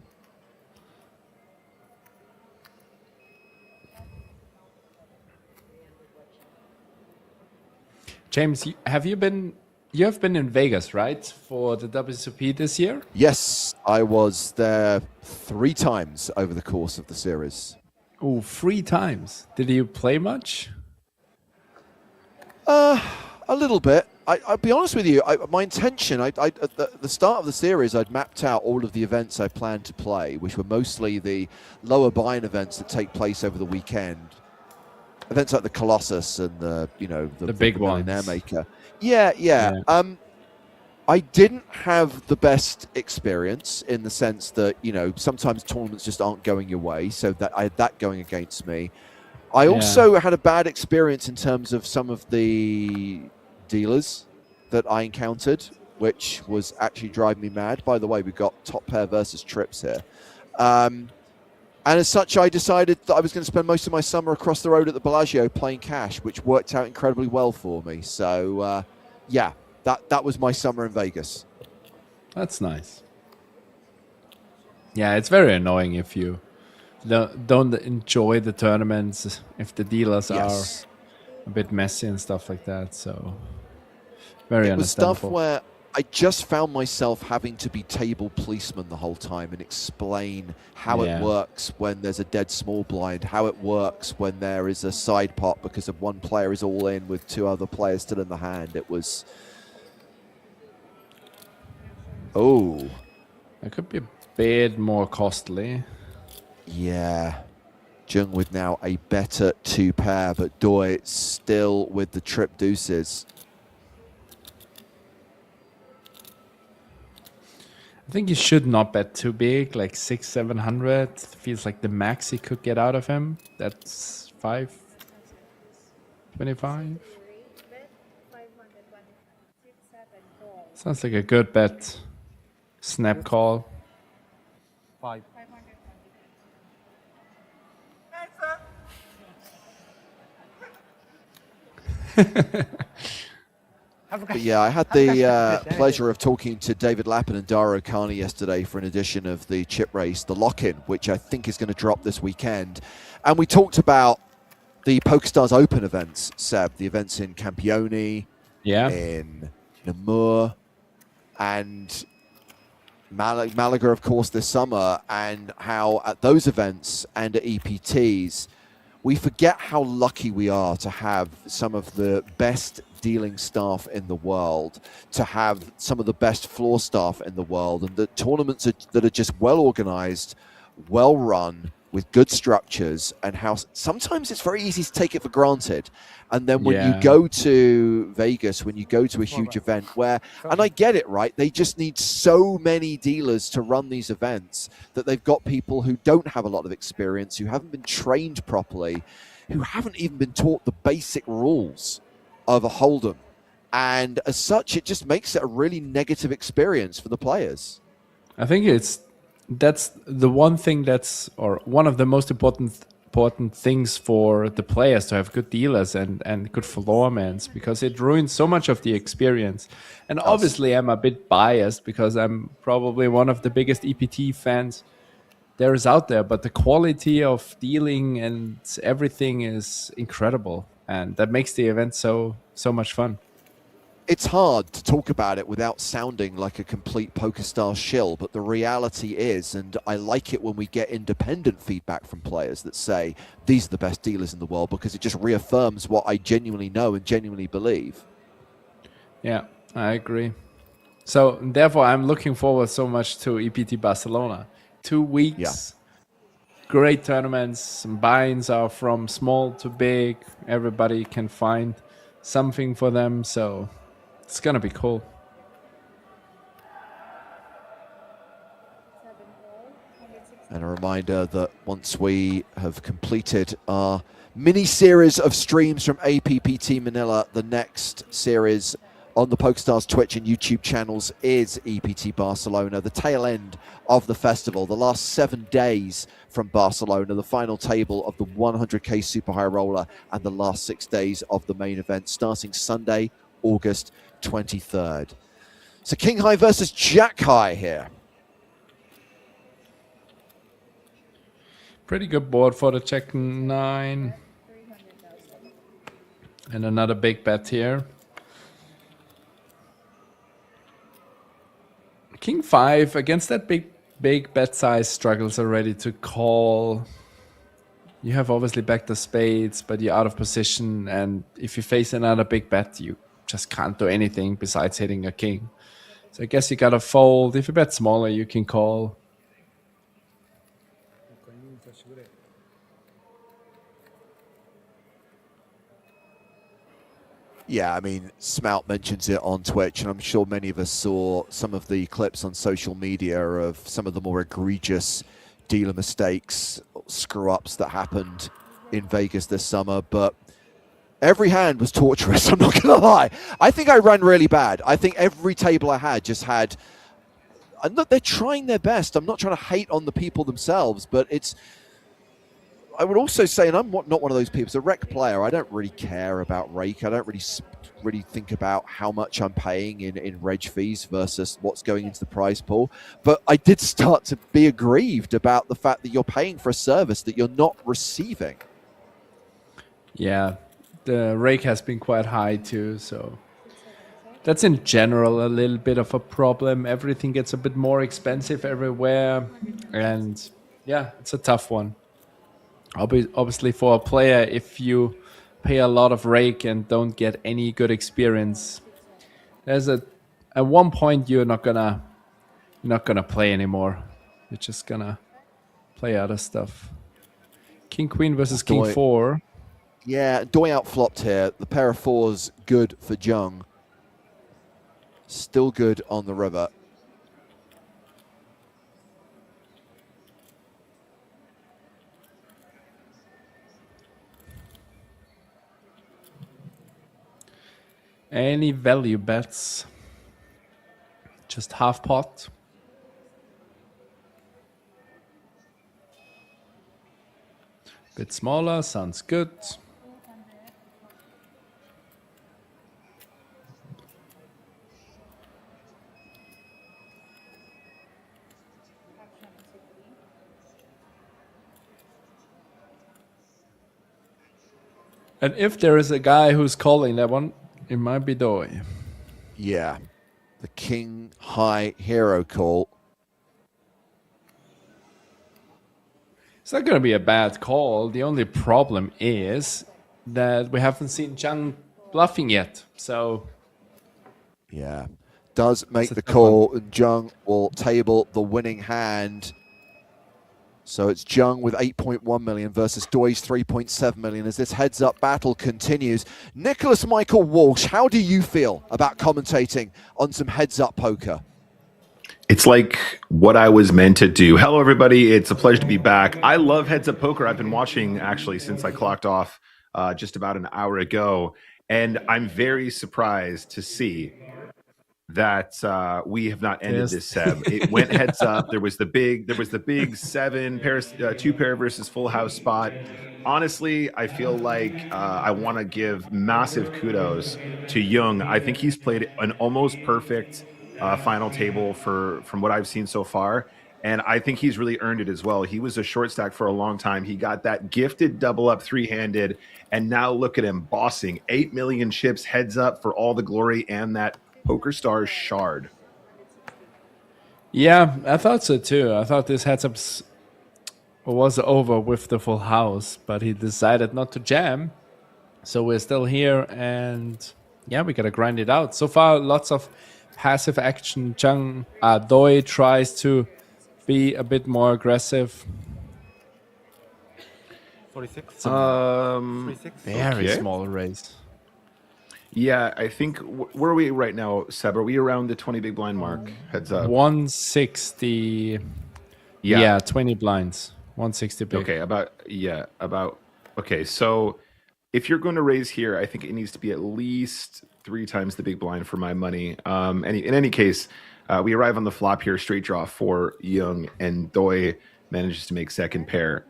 James, you have been in Vegas, right, for the WSOP this year? Yes, I was there 3 times over the course of the series. Oh, 3 times. Did you play much? A little bit. I'll be honest with you. My intention, at the start of the series, I'd mapped out all of the events I planned to play, which were mostly the lower buy-in events that take place over the weekend. Events like the Colossus and the big ones. Millionaire Maker. Yeah. I didn't have the best experience in the sense that, sometimes tournaments just aren't going your way. So that I had that going against me. I also had a bad experience in terms of some of the dealers that I encountered, which was actually driving me mad. By the way, we've got top pair versus trips here. And as such, I decided that I was going to spend most of my summer across the road at the Bellagio playing cash, which worked out incredibly well for me. So, that was my summer in Vegas. That's nice. Yeah, it's very annoying if you don't enjoy the tournaments, if the dealers are a bit messy and stuff like that. So, very understandable. It was stuff where I just found myself having to be table policeman the whole time and explain how it works when there's a dead small blind, how it works when there is a side pot because of one player is all in with 2 other players still in the hand. It was... Oh. That could be bit more costly. Yeah. Jung with now a better 2-pair, but Doi still with the trip deuces. I think he should not bet too big, like 600-700. Feels like the max he could get out of him. That's 525. Bet 525. 6, 7, call. Sounds like a good bet. Snap call. 5. 525. But yeah, I had the pleasure of talking to David Lappin and Dario Carney yesterday for an edition of the chip race, the lock-in, which I think is going to drop this weekend. And we talked about the PokerStars Open events, Seb, the events in Campione, in Namur, and Malaga, of course, this summer, and how at those events and at EPTs, we forget how lucky we are to have some of the best dealing staff in the world, to have some of the best floor staff in the world, and the tournaments that are just well organized, well run, with good structures, and how sometimes it's very easy to take it for granted. And then when you go to Vegas, when you go to a huge event where, and I get it, right? They just need so many dealers to run these events that they've got people who don't have a lot of experience, who haven't been trained properly, who haven't even been taught the basic rules of a hold'em. And as such, it just makes it a really negative experience for the players. I think that's the one thing or one of the most important things for the players, to have good dealers and good floormans, because it ruins so much of the experience. And obviously I'm a bit biased because I'm probably one of the biggest EPT fans there is out there, but the quality of dealing and everything is incredible, and that makes the event so much fun. It's hard to talk about it without sounding like a complete PokerStars shill, but the reality is, and I like it when we get independent feedback from players that say, these are the best dealers in the world, because it just reaffirms what I genuinely know and genuinely believe. Yeah, I agree. So therefore, I'm looking forward so much to EPT Barcelona. 2 weeks, great tournaments, some buy-ins are from small to big. Everybody can find something for them, so it's gonna be cool. And a reminder that once we have completed our mini-series of streams from APPT Manila, the next series on the PokerStars Twitch and YouTube channels is EPT Barcelona, the tail end of the festival, the last 7 days from Barcelona, the final table of the 100k Super High Roller, and the last 6 days of the main event, starting Sunday, August 23rd. So King High versus Jack High here. Pretty good board for the Jack 9. And another big bet here. King 5 against that big bet size struggles already to call. You have obviously backed the spades, but you're out of position, and if you face another big bet, you just can't do anything besides hitting a king. So I guess you gotta fold. If you bet smaller, you can call. Yeah, I mean, Smout mentions it on Twitch, and I'm sure many of us saw some of the clips on social media of some of the more egregious dealer mistakes, screw-ups that happened in Vegas this summer. But every hand was torturous, I'm not going to lie. I think I ran really bad. I think every table I had just had... They're trying their best. I'm not trying to hate on the people themselves, but it's... I would also say, and I'm not one of those people, as a rec player, I don't really care about rake. I don't really think about how much I'm paying in reg fees versus what's going into the prize pool. But I did start to be aggrieved about the fact that you're paying for a service that you're not receiving. Yeah, the rake has been quite high too, so that's in general a little bit of a problem. Everything gets a bit more expensive everywhere, and yeah, it's a tough one. Obviously, for a player, if you pay a lot of rake and don't get any good experience, there's at one point you're not gonna play anymore. We're just gonna play other stuff. King Queen versus Doi. King 4. Yeah, Doi outflopped here. The pair of fours good for Jung. Still good on the river. Any value bets? Just half pot. Bit smaller, sounds good. And if there is a guy who's calling that one, it might be Doi. Yeah, the King High Hero call. It's not going to be a bad call. The only problem is that we haven't seen Jung bluffing yet. So, yeah, does make a the tough call, and Jung will table the winning hand. So it's Jung with 8.1 million versus Doi's 3.7 million as this heads-up battle continues. Nicholas Michael Walsh, how do you feel about commentating on some heads-up poker? It's like what I was meant to do. Hello, everybody. It's a pleasure to be back. I love Heads Up Poker. I've been watching actually since I clocked off just about an hour ago, and I'm very surprised to see that we have not ended this Seb. It went heads up. There was the big seven pair, two pair versus full house spot. Honestly, I feel like I want to give massive kudos to Jung. I think he's played an almost perfect final table from what I've seen so far. And I think he's really earned it as well. He was a short stack for a long time. He got that gifted double up three-handed. And now look at him bossing 8 million chips heads up for all the glory and that PokerStars shard. yeah, I thought so too. I thought this heads up was over with the full house, but he decided not to jam. So we're still here, and yeah, we got to grind it out. So far, lots of passive action. Doi tries to be a bit more aggressive. 46. 46. Very Okay. small raise. Yeah, I think where are we right now, Seb? Are we around the 20 big blind mark? Heads up. 160. Yeah, 20 blinds. 160 big. Okay, okay. So if you're going to raise here, I think it needs to be at least 3 times the big blind for my money. In any case, we arrive on the flop here, straight draw for Jung, and Doi manages to make second pair.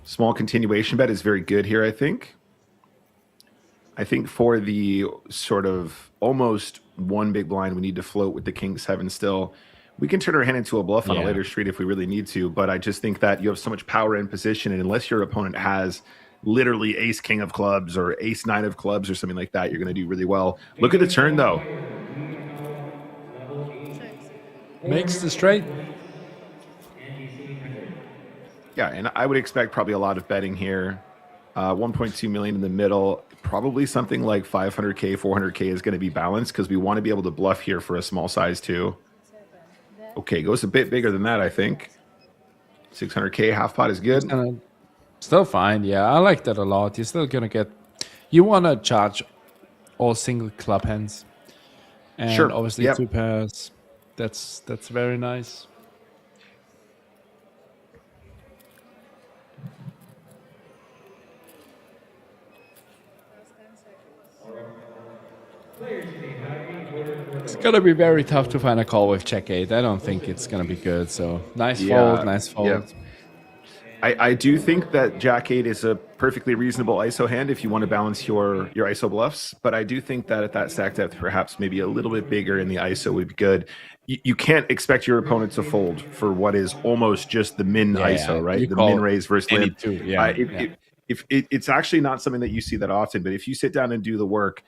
Small continuation bet is very good here, I think. I think for the sort of almost one big blind, we need to float with the King 7 still. We can turn our hand into a bluff on a later street if we really need to, but I just think that you have so much power in position, and unless your opponent has literally ace king of clubs or ace 9 of clubs or something like that, you're going to do really well. Look at the turn, though. Makes the straight. Yeah, and I would expect probably a lot of betting here. 1.2 million in the middle. Probably something like 500K, 400K is going to be balanced because we want to be able to bluff here for a small size too. Okay, goes a bit bigger than that, I think. 600K, half pot is good. Still fine, yeah. I like that a lot. You're still going to get... You want to charge all single club hands. And Sure. obviously 2 pairs. That's very nice. It's gonna be very tough to find a call with check 8. I don't think it's gonna be good. So nice fold, nice fold. Yeah. I do think that Jack 8 is a perfectly reasonable ISO hand if you want to balance your ISO bluffs, but I do think that at that stack depth, perhaps maybe a little bit bigger in the ISO would be good. You can't expect your opponent to fold for what is almost just the min ISO, right? The min raise versus limp. It's actually not something that you see that often, but if you sit down and do the work,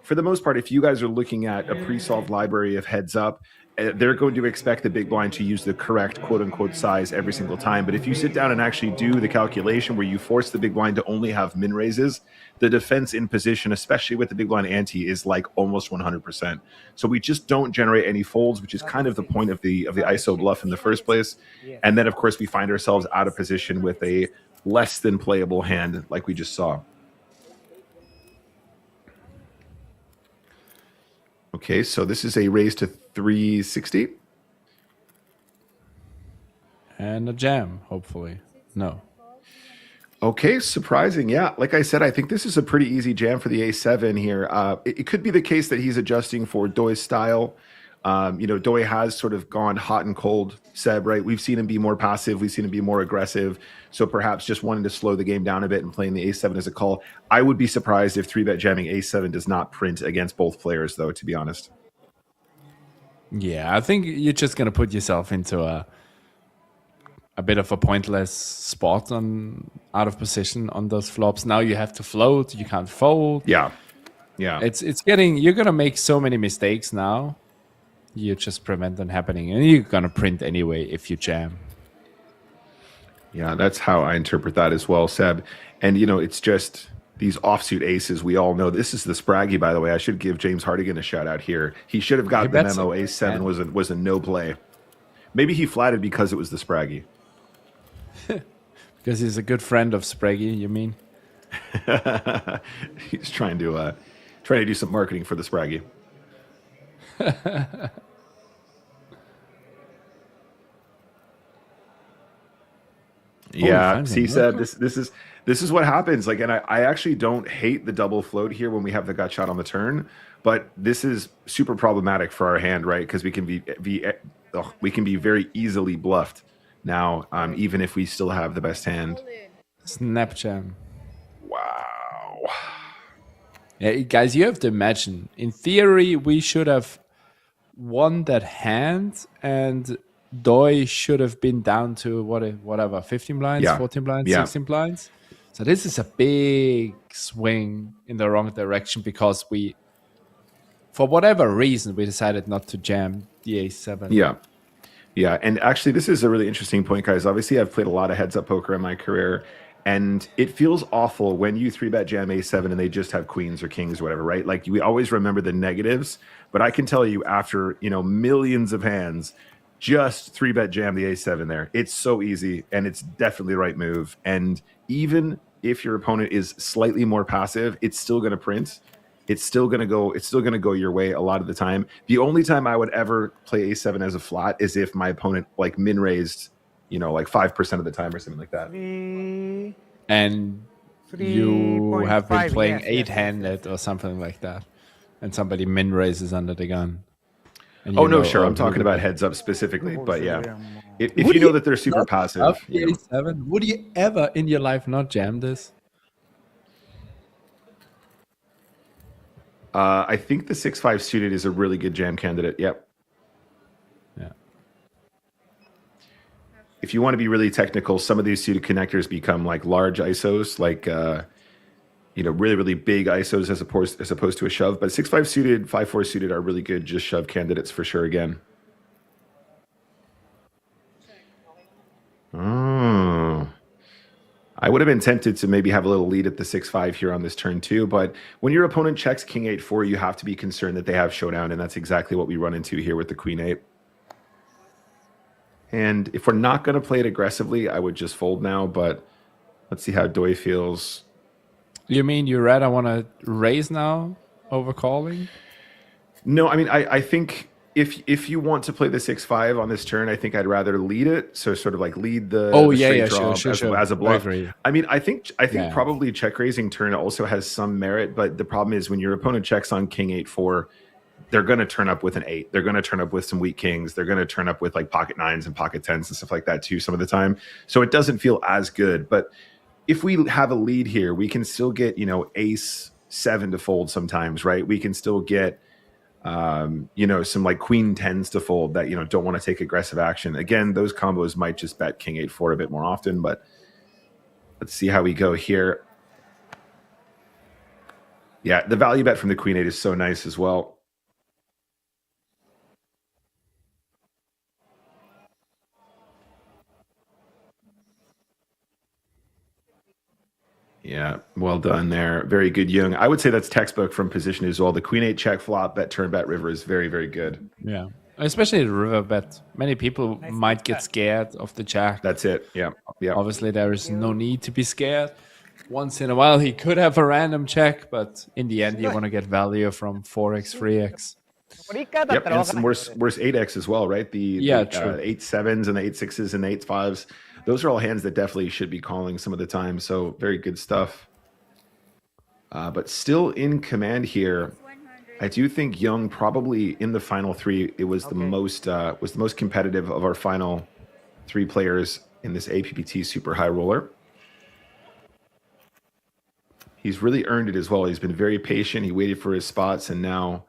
for the most part, if you guys are looking at a pre-solved library of heads up, they're going to expect the big blind to use the correct quote unquote size every single time. But if you sit down and actually do the calculation where you force the big blind to only have min raises, the defense in position, especially with the big blind ante, is like almost 100%. So we just don't generate any folds, which is kind of the point of the ISO bluff in the first place. And then of course we find ourselves out of position with a less than playable hand like we just saw. Okay, so this is a raise to 360. And a jam, hopefully. No. Okay, surprising. Yeah, like I said, I think this is a pretty easy jam for the A7 here. It could be the case that he's adjusting for Doi's style. Doi has sort of gone hot and cold, Seb, right? We've seen him be more passive. We've seen him be more aggressive. So perhaps just wanting to slow the game down a bit and playing the A7 as a call. I would be surprised if 3-bet jamming A7 does not print against both players, though, to be honest. Yeah, I think you're just going to put yourself into a bit of a pointless spot out of position on those flops. Now you have to float. You can't fold. Yeah. It's getting, you're going to make so many mistakes now. You just prevent them happening, and you're going to print anyway if you jam. Yeah, that's how I interpret that as well, Seb. And, it's just these offsuit aces. We all know this is the Spraggy, by the way. I should give James Hardigan a shout out here. He should have got the memo. A7 was a no play. Maybe he flatted because it was the Spraggy. Because he's a good friend of Spraggy, you mean? He's trying to do some marketing for the Spraggy. Yeah, see, Seb, this is what happens. Like, and I actually don't hate the double float here when we have the gut shot on the turn, but this is super problematic for our hand, right? Because we can be very easily bluffed now, even if we still have the best hand. Snap jam. Wow. Yeah, guys, you have to imagine. In theory, we should have won that hand, and Doi should have been down to whatever, 15 blinds, 14 blinds, 16 blinds. So this is a big swing in the wrong direction because we, for whatever reason, we decided not to jam the A7. Yeah, and actually, this is a really interesting point, guys. Obviously, I've played a lot of heads-up poker in my career, and it feels awful when you 3-bet jam A7 and they just have queens or kings or whatever, right? Like, we always remember the negatives, but I can tell you after, millions of hands, just 3-bet jam the A7 there. It's so easy, and it's definitely the right move. And even if your opponent is slightly more passive, it's still going to print. It's still going to go your way a lot of the time. The only time I would ever play A7 as a flat is if my opponent like min raised, like 5% of the time or something like that. And you have been playing 8-handed or something like that, and somebody min raises under the gun. Oh, no, sure. I'm talking about heads up specifically, but yeah. If you know that they're super passive. A7, would you ever in your life not jam this? I think the 6-5 suited is a really good jam candidate. Yep. Yeah. If you want to be really technical, some of these suited connectors become like large ISOs, like really, really big ISOs as opposed to a shove. But 6-5 suited, 5-4 suited are really good just shove candidates for sure again. Oh. I would have been tempted to maybe have a little lead at the 6-5 here on this turn too, but when your opponent checks King 8-4, you have to be concerned that they have showdown, and that's exactly what we run into here with the Queen 8. And if we're not going to play it aggressively, I would just fold now, but let's see how Doi feels. You mean you rather want to raise now over calling? No, I mean, I think if you want to play the 6-5 on this turn, I think I'd rather lead it. So sort of like lead the straight draw as a bluff. I mean, I think probably check raising turn also has some merit, but the problem is when your opponent checks on King 8-4, they're going to turn up with an 8. They're going to turn up with some weak kings. They're going to turn up with like pocket 9s and pocket 10s and stuff like that too some of the time. So it doesn't feel as good. But if we have a lead here, we can still get, ace 7 to fold sometimes, right? We can still get some like queen 10s to fold that, don't want to take aggressive action. Again, those combos might just bet King 8-4 a bit more often, but let's see how we go here. Yeah, the value bet from the Queen 8 is so nice as well. Yeah, well done there. Very good, Jung. I would say that's textbook from position as well. The queen 8 check flop, bet turn, bet river is very, very good. Yeah. Especially the river bet. Many people might get scared of the jack. That's it. Yeah. Yeah. Obviously, there is no need to be scared. Once in a while, he could have a random check, but in the end, you want to get value from 4x, 3x. Yep, and some worse 8x as well, right? The 8-7s and the 8-6s and the 8-5s. Those are all hands that definitely should be calling some of the time. So very good stuff. But still in command here. I do think Jung probably in the final three, it was the most competitive of our final three players in this APPT Super High Roller. He's really earned it as well. He's been very patient. He waited for his spots, and now,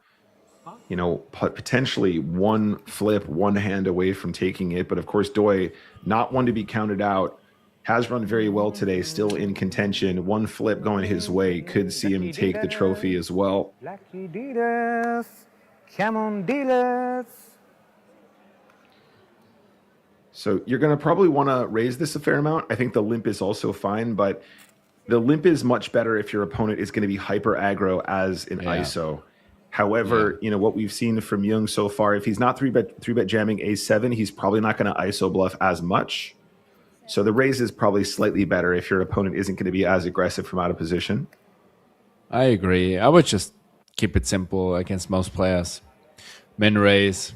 you know, potentially one flip, one hand away from taking it. But of course, Doi, not one to be counted out, has run very well today, still in contention. One flip going his way could see him take the trophy as well. Lucky dealers, come on dealers. So you're going to probably want to raise this a fair amount. I think the limp is also fine, but the limp is much better if your opponent is going to be hyper aggro as an ISO. However, you know, what we've seen from Jung so far, if he's not 3-bet jamming A7, he's probably not going to ISO bluff as much. So the raise is probably slightly better if your opponent isn't going to be as aggressive from out of position. I agree. I would just keep it simple against most players. Min raise.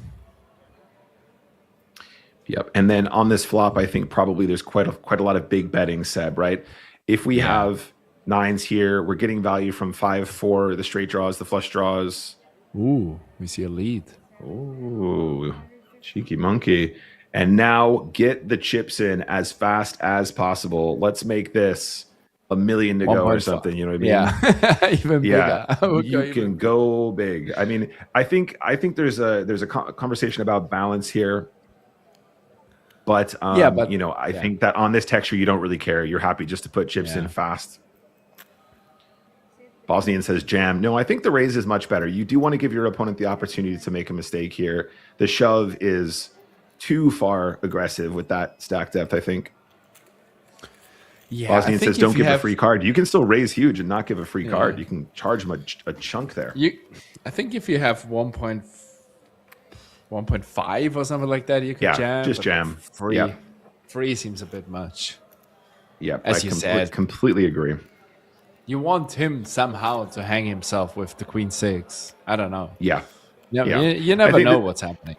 Yep. And then on this flop, I think probably there's quite a lot of big betting, Seb, right? If we have nines here, we're getting value from 5-4, the straight draws, the flush draws. Ooh, we see a lead. Ooh, cheeky monkey. And now get the chips in as fast as possible. Let's make this $1 million to go or something. You know what I mean? Yeah, even bigger. You can go big. I mean, I think there's a conversation about balance here. But, you know, I think that on this texture, you don't really care. You're happy just to put chips in fast. Bosnian says jam. No, I think the raise is much better. You do want to give your opponent the opportunity to make a mistake here. The shove is too far aggressive with that stack depth, I think. Yeah, Bosnian says don't give a free card. You can still raise huge and not give a free card. You can charge him a chunk there. I think if you have 1.5 or something like that, you can jam. Just jam. Free seems a bit much. Yeah, as you said, completely agree. You want him somehow to hang himself with the queen 6. I don't know. Yeah. You never know what's happening.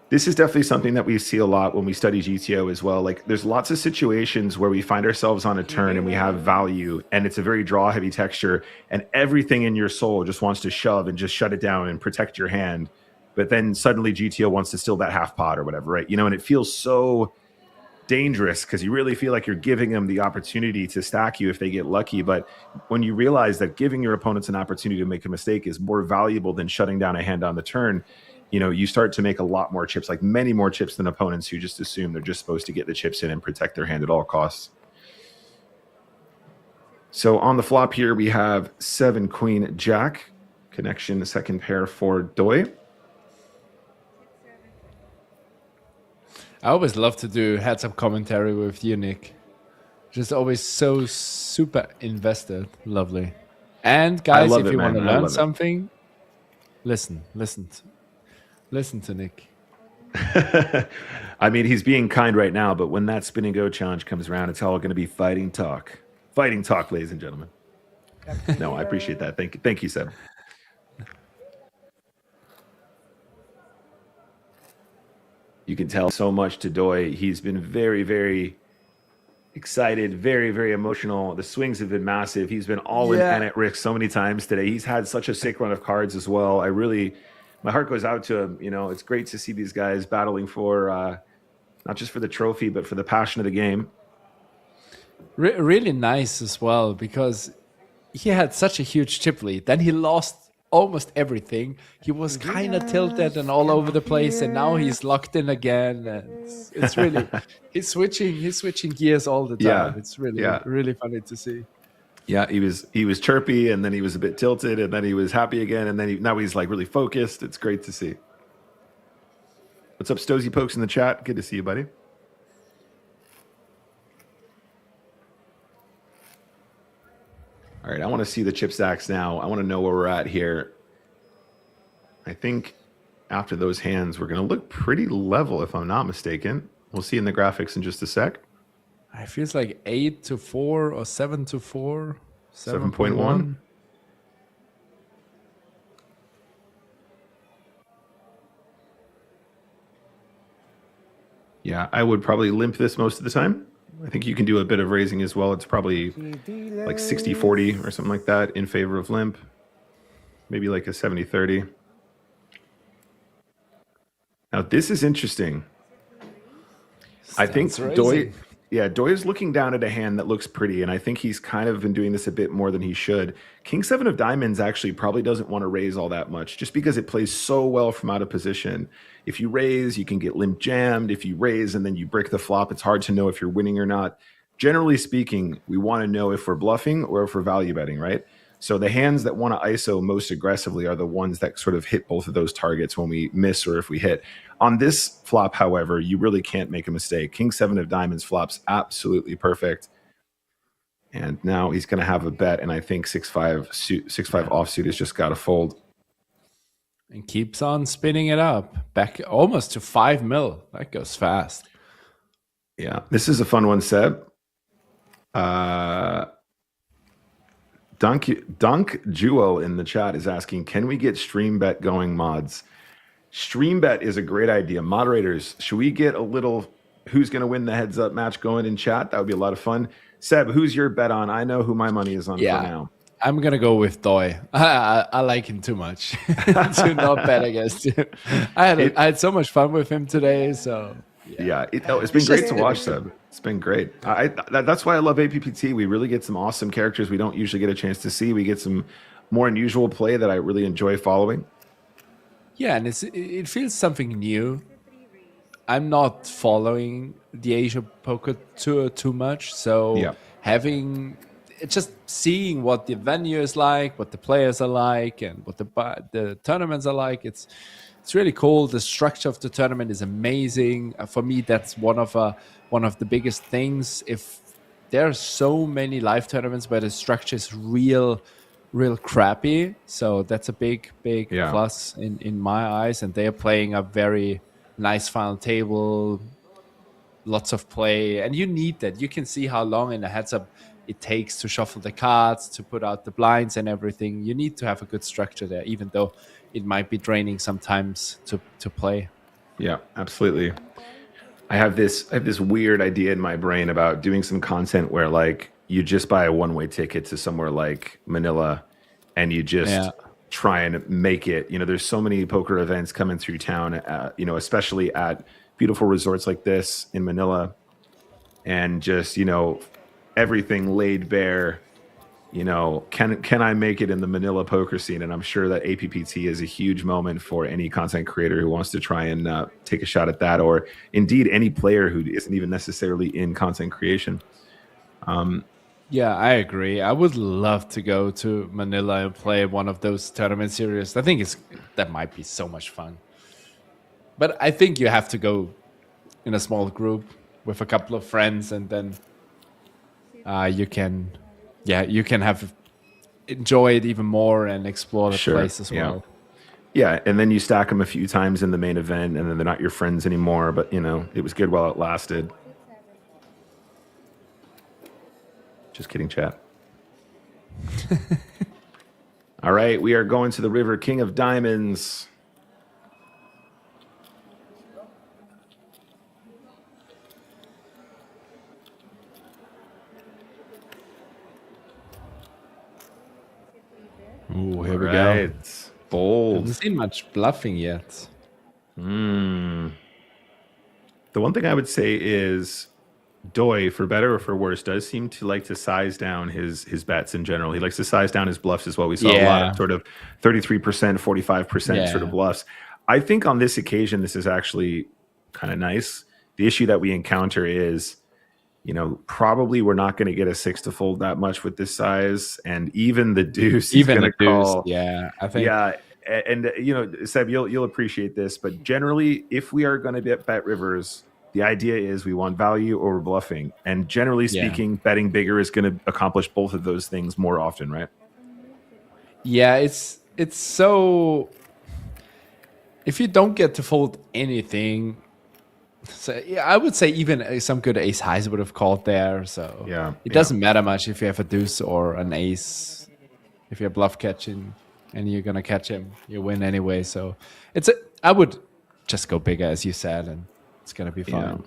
This is definitely something that we see a lot when we study GTO as well. Like, there's lots of situations where we find ourselves on a turn and we have value, and it's a very draw heavy texture, and everything in your soul just wants to shove and just shut it down and protect your hand. But then suddenly GTO wants to steal that half pot or whatever, right? You know, and it feels so dangerous because you really feel like you're giving them the opportunity to stack you if they get lucky. But when you realize that giving your opponents an opportunity to make a mistake is more valuable than shutting down a hand on the turn, you know, you start to make a lot more chips, like many more chips than opponents who just assume they're just supposed to get the chips in and protect their hand at all costs. So on the flop here, we have 7 queen jack connection, the second pair for Doi. I always love to do heads-up commentary with you, Nick. Just always so super invested. Lovely. And guys, if you want to learn something, listen to Nick. I mean, he's being kind right now, but when that spin and go challenge comes around, it's all going to be fighting talk. Fighting talk, ladies and gentlemen. No, I appreciate that. Thank you, Seb. You can tell so much to Doi. He's been very, very excited, very, very emotional. The swings have been massive. He's been all in and at risk so many times today. He's had such a sick run of cards as well. My heart goes out to him. You know, it's great to see these guys battling for not just for the trophy, but for the passion of the game. Really nice as well, because he had such a huge chip lead. Then he lost almost everything. He was kind of tilted and all over the place, and now he's locked in again. And it's really he's switching gears all the time. Yeah. It's really funny to see. Yeah, he was chirpy, and then he was a bit tilted, and then he was happy again, and then now he's like really focused. It's great to see. What's up, Stozy Pokes in the chat? Good to see you, buddy. want to see the chip stacks now. I want to know where we're at here. I think after those hands, we're going to look pretty level, if I'm not mistaken. We'll see in the graphics in just a sec. It feels like 8-4 or 7-4, 7.1. Yeah, I would probably limp this most of the time. I think you can do a bit of raising as well. It's probably like 60-40 or something like that in favor of limp. Maybe like a 70-30. Now, this is interesting. I think Doi is looking down at a hand that looks pretty, and I think he's kind of been doing this a bit more than he should. King 7 of diamonds actually probably doesn't want to raise all that much, just because it plays so well from out of position. If you raise, you can get limp jammed. If you raise and then you break the flop, it's hard to know if you're winning or not. Generally speaking, we want to know if we're bluffing or if we're value betting, right? So the hands that want to ISO most aggressively are the ones that sort of hit both of those targets when we miss or if we hit. On this flop, however, you really can't make a mistake. King 7 of diamonds flops absolutely perfect. And now he's going to have a bet, and I think 6-5 offsuit has just got to fold. And keeps on spinning it up. Back almost to 5 mil. That goes fast. Yeah, this is a fun one, Seb. Dunk Jewel in the chat is asking, can we get stream bet going, mods? Stream bet is a great idea. Moderators, should we get a little who's going to win the heads up match going in chat? That would be a lot of fun. Seb, who's your bet on? I know who my money is on for now. I'm going to go with Doi. I like him too much to not bet against him. I had so much fun with him today. So yeah, it's been great to watch, Seb. It's been great. That's why I love APPT. We really get some awesome characters we don't usually get a chance to see. We get some more unusual play that I really enjoy following. Yeah, and it feels something new. I'm not following the Asia Poker Tour too much, so just seeing what the venue is like, what the players are like, and what the tournaments are like, it's really cool. The structure of the tournament is amazing. For me, that's one of the biggest things. If there are so many live tournaments where the structure is real crappy, so that's a big plus in my eyes. And they are playing a very nice final table, lots of play, and you need that. You can see how long in a heads up it takes to shuffle the cards, to put out the blinds and everything. You need to have a good structure there, even though it might be draining sometimes to play. Yeah, absolutely. I have this weird idea in my brain about doing some content where like you just buy a one-way ticket to somewhere like Manila and you just try and make it. There's so many poker events coming through town, especially at beautiful resorts like this in Manila, and just, everything laid bare. Can I make it in the Manila poker scene? And I'm sure that APPT is a huge moment for any content creator who wants to try and take a shot at that, or indeed any player who isn't even necessarily in content creation. Yeah, I agree. I would love to go to Manila and play one of those tournament series. I think that might be so much fun. But I think you have to go in a small group with a couple of friends, and then you can enjoy it even more and explore the place as well. Yeah, and then you stack them a few times in the main event, and then they're not your friends anymore. But it was good while it lasted. Just kidding, chat. All right, we are going to the river. King of diamonds. Ooh, here we go. Bold. Haven't seen much bluffing yet. The one thing I would say is Doi, for better or for worse, does seem to like to size down his bets in general. He likes to size down his bluffs as well. We saw a lot of sort of 33%, 45% sort of bluffs. I think on this occasion, this is actually kind of nice. The issue that we encounter is, probably we're not going to get a 6 to fold that much with this size. And even the deuce is going to call. Yeah, I think. Yeah. And, Seb, you'll appreciate this. But generally, if we are going to bet rivers, the idea is we want value over bluffing. And generally speaking, betting bigger is going to accomplish both of those things more often, right? Yeah, it's so. If you don't get to fold anything, so yeah, I would say even some good ace highs would have called there. So Yeah, it yeah. doesn't matter much if you have a deuce or an ace. If you're bluff catching and you're gonna catch him, you win anyway. So I would just go bigger, as you said, and it's gonna be fine.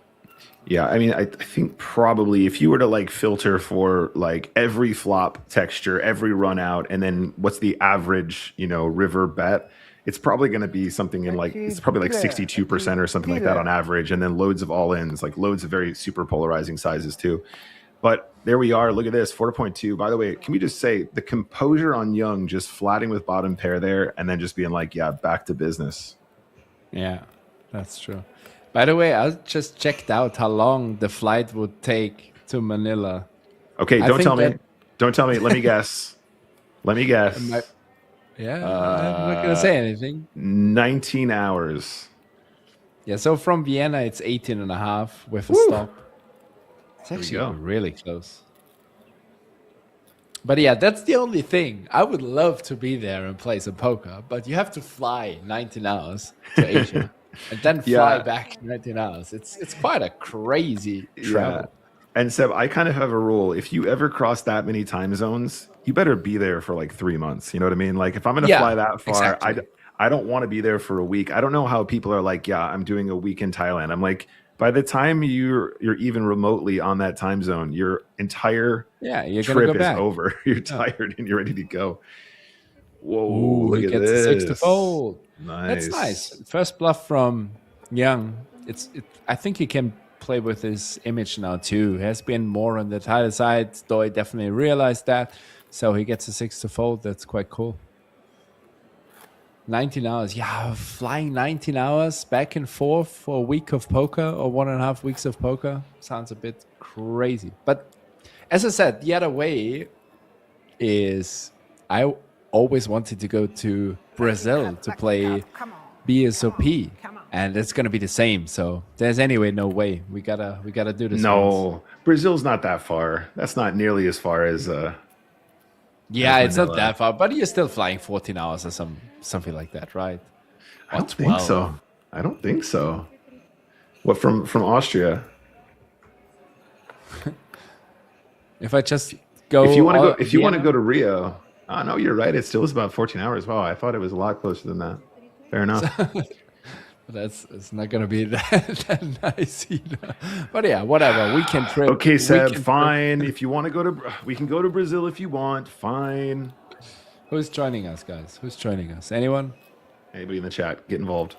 Yeah, I mean, I think probably if you were to like filter for like every flop texture, every run out, and then what's the average, river bet, it's probably going to be something in like, it's probably like 62% or something like that on average. And then loads of all ins, like loads of very super polarizing sizes too. But there we are. Look at this, 4.2. By the way, can we just say the composure on Young, just flatting with bottom pair there, and then just being like, yeah, back to business. Yeah, that's true. By the way, I just checked out how long the flight would take to Manila. Okay, don't tell me. Don't tell me. Let me guess. Let me guess. Yeah, I'm not going to say anything. 19 hours. Yeah, so from Vienna, it's 18 and a half with a stop. It's actually really close. But yeah, that's the only thing. I would love to be there and play some poker, but you have to fly 19 hours to Asia and then fly back 19 hours. It's quite a crazy travel. And Seb, I kind of have a rule. If you ever cross that many time zones, you better be there for like 3 months. You know what I mean? Like if I'm going to fly that far, I don't want to be there for a week. I don't know how people are like, yeah, I'm doing a week in Thailand. I'm like, by the time you're even remotely on that time zone, your entire trip is over. You're tired and you're ready to go. Whoa, look at this. 6 to fold. Nice. That's nice. First bluff from Young. I think he can play with his image now too. He has been more on the tighter side. Doi definitely realized that. So he gets a 6 to fold. That's quite cool. 19 hours. Yeah, flying 19 hours back and forth for a week of poker or 1.5 weeks of poker sounds a bit crazy. But as I said, the other way is I always wanted to go to Brazil to play BSOP. And it's going to be the same. So there's anyway no way. We gotta do this. No, Brazil's not that far. That's not nearly as far as yeah, it's not that far, but you're still flying 14 hours or something like that, right? I don't think so. I don't think so. What, from Austria? If I just go, if you want to go to Rio, oh no, you're right. It still is about 14 hours. Wow, I thought it was a lot closer than that. Fair enough. It's not gonna be that nice either. But yeah, whatever. We can trip. Okay, Seb, fine. If you want to go we can go to Brazil if you want. Fine. Who's joining us, guys? Who's joining us? Anyone? Anybody in the chat? Get involved.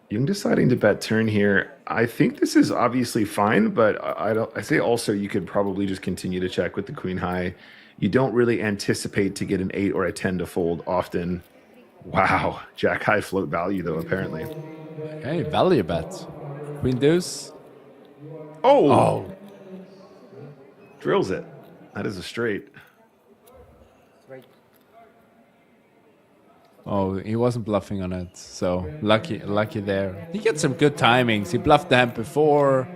Young deciding to bet turn here. I think this is obviously fine, but I say also you could probably just continue to check with the queen high. You don't really anticipate to get an 8 or a 10 to fold often. Wow, jack high float value though apparently. Hey, value bet. Queen deuce. Oh. Drills it. That is a straight. Oh, he wasn't bluffing on it, so lucky there. He gets some good timings. He bluffed the hand before.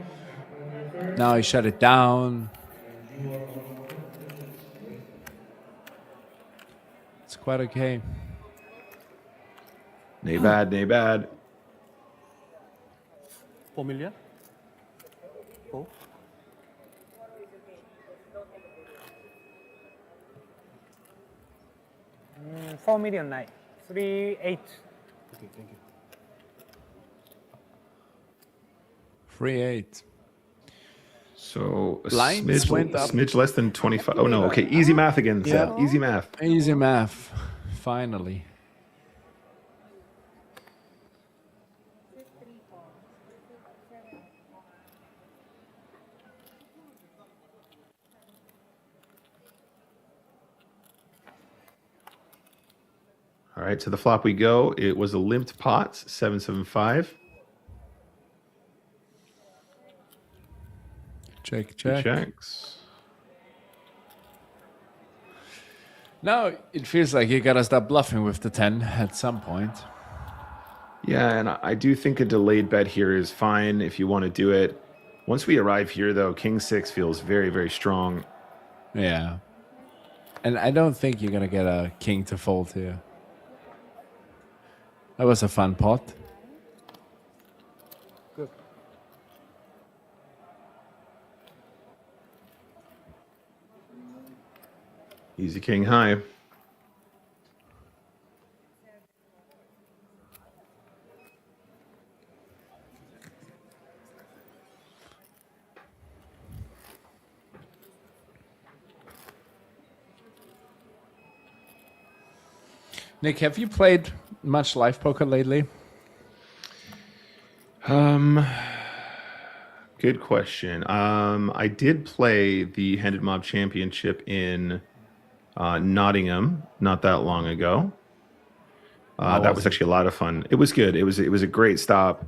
Now he shut it down. It's quite okay. Nay bad, nay bad. 4 million? Oh. Mm, 4 million night. 3-8. Okay, thank you. 3-8. So a Blinds went up. smidge less than 25. Oh no, okay. Easy math again, Seb. Easy math. Easy math. Finally. All right, to the flop we go. It was a limped pot, 775. Check. He checks. Now it feels like you gotta start bluffing with the 10 at some point. Yeah, and I do think a delayed bet here is fine if you want to do it. Once we arrive here, though, King 6 feels very, very strong. Yeah. And I don't think you're going to get a king to fold here. That was a fun pot. Good. Easy king high. Nick, have you played much live poker lately? Good question. I did play the Handed Mob Championship in Nottingham not that long ago. That was actually a lot of fun. It was good. It was a great stop.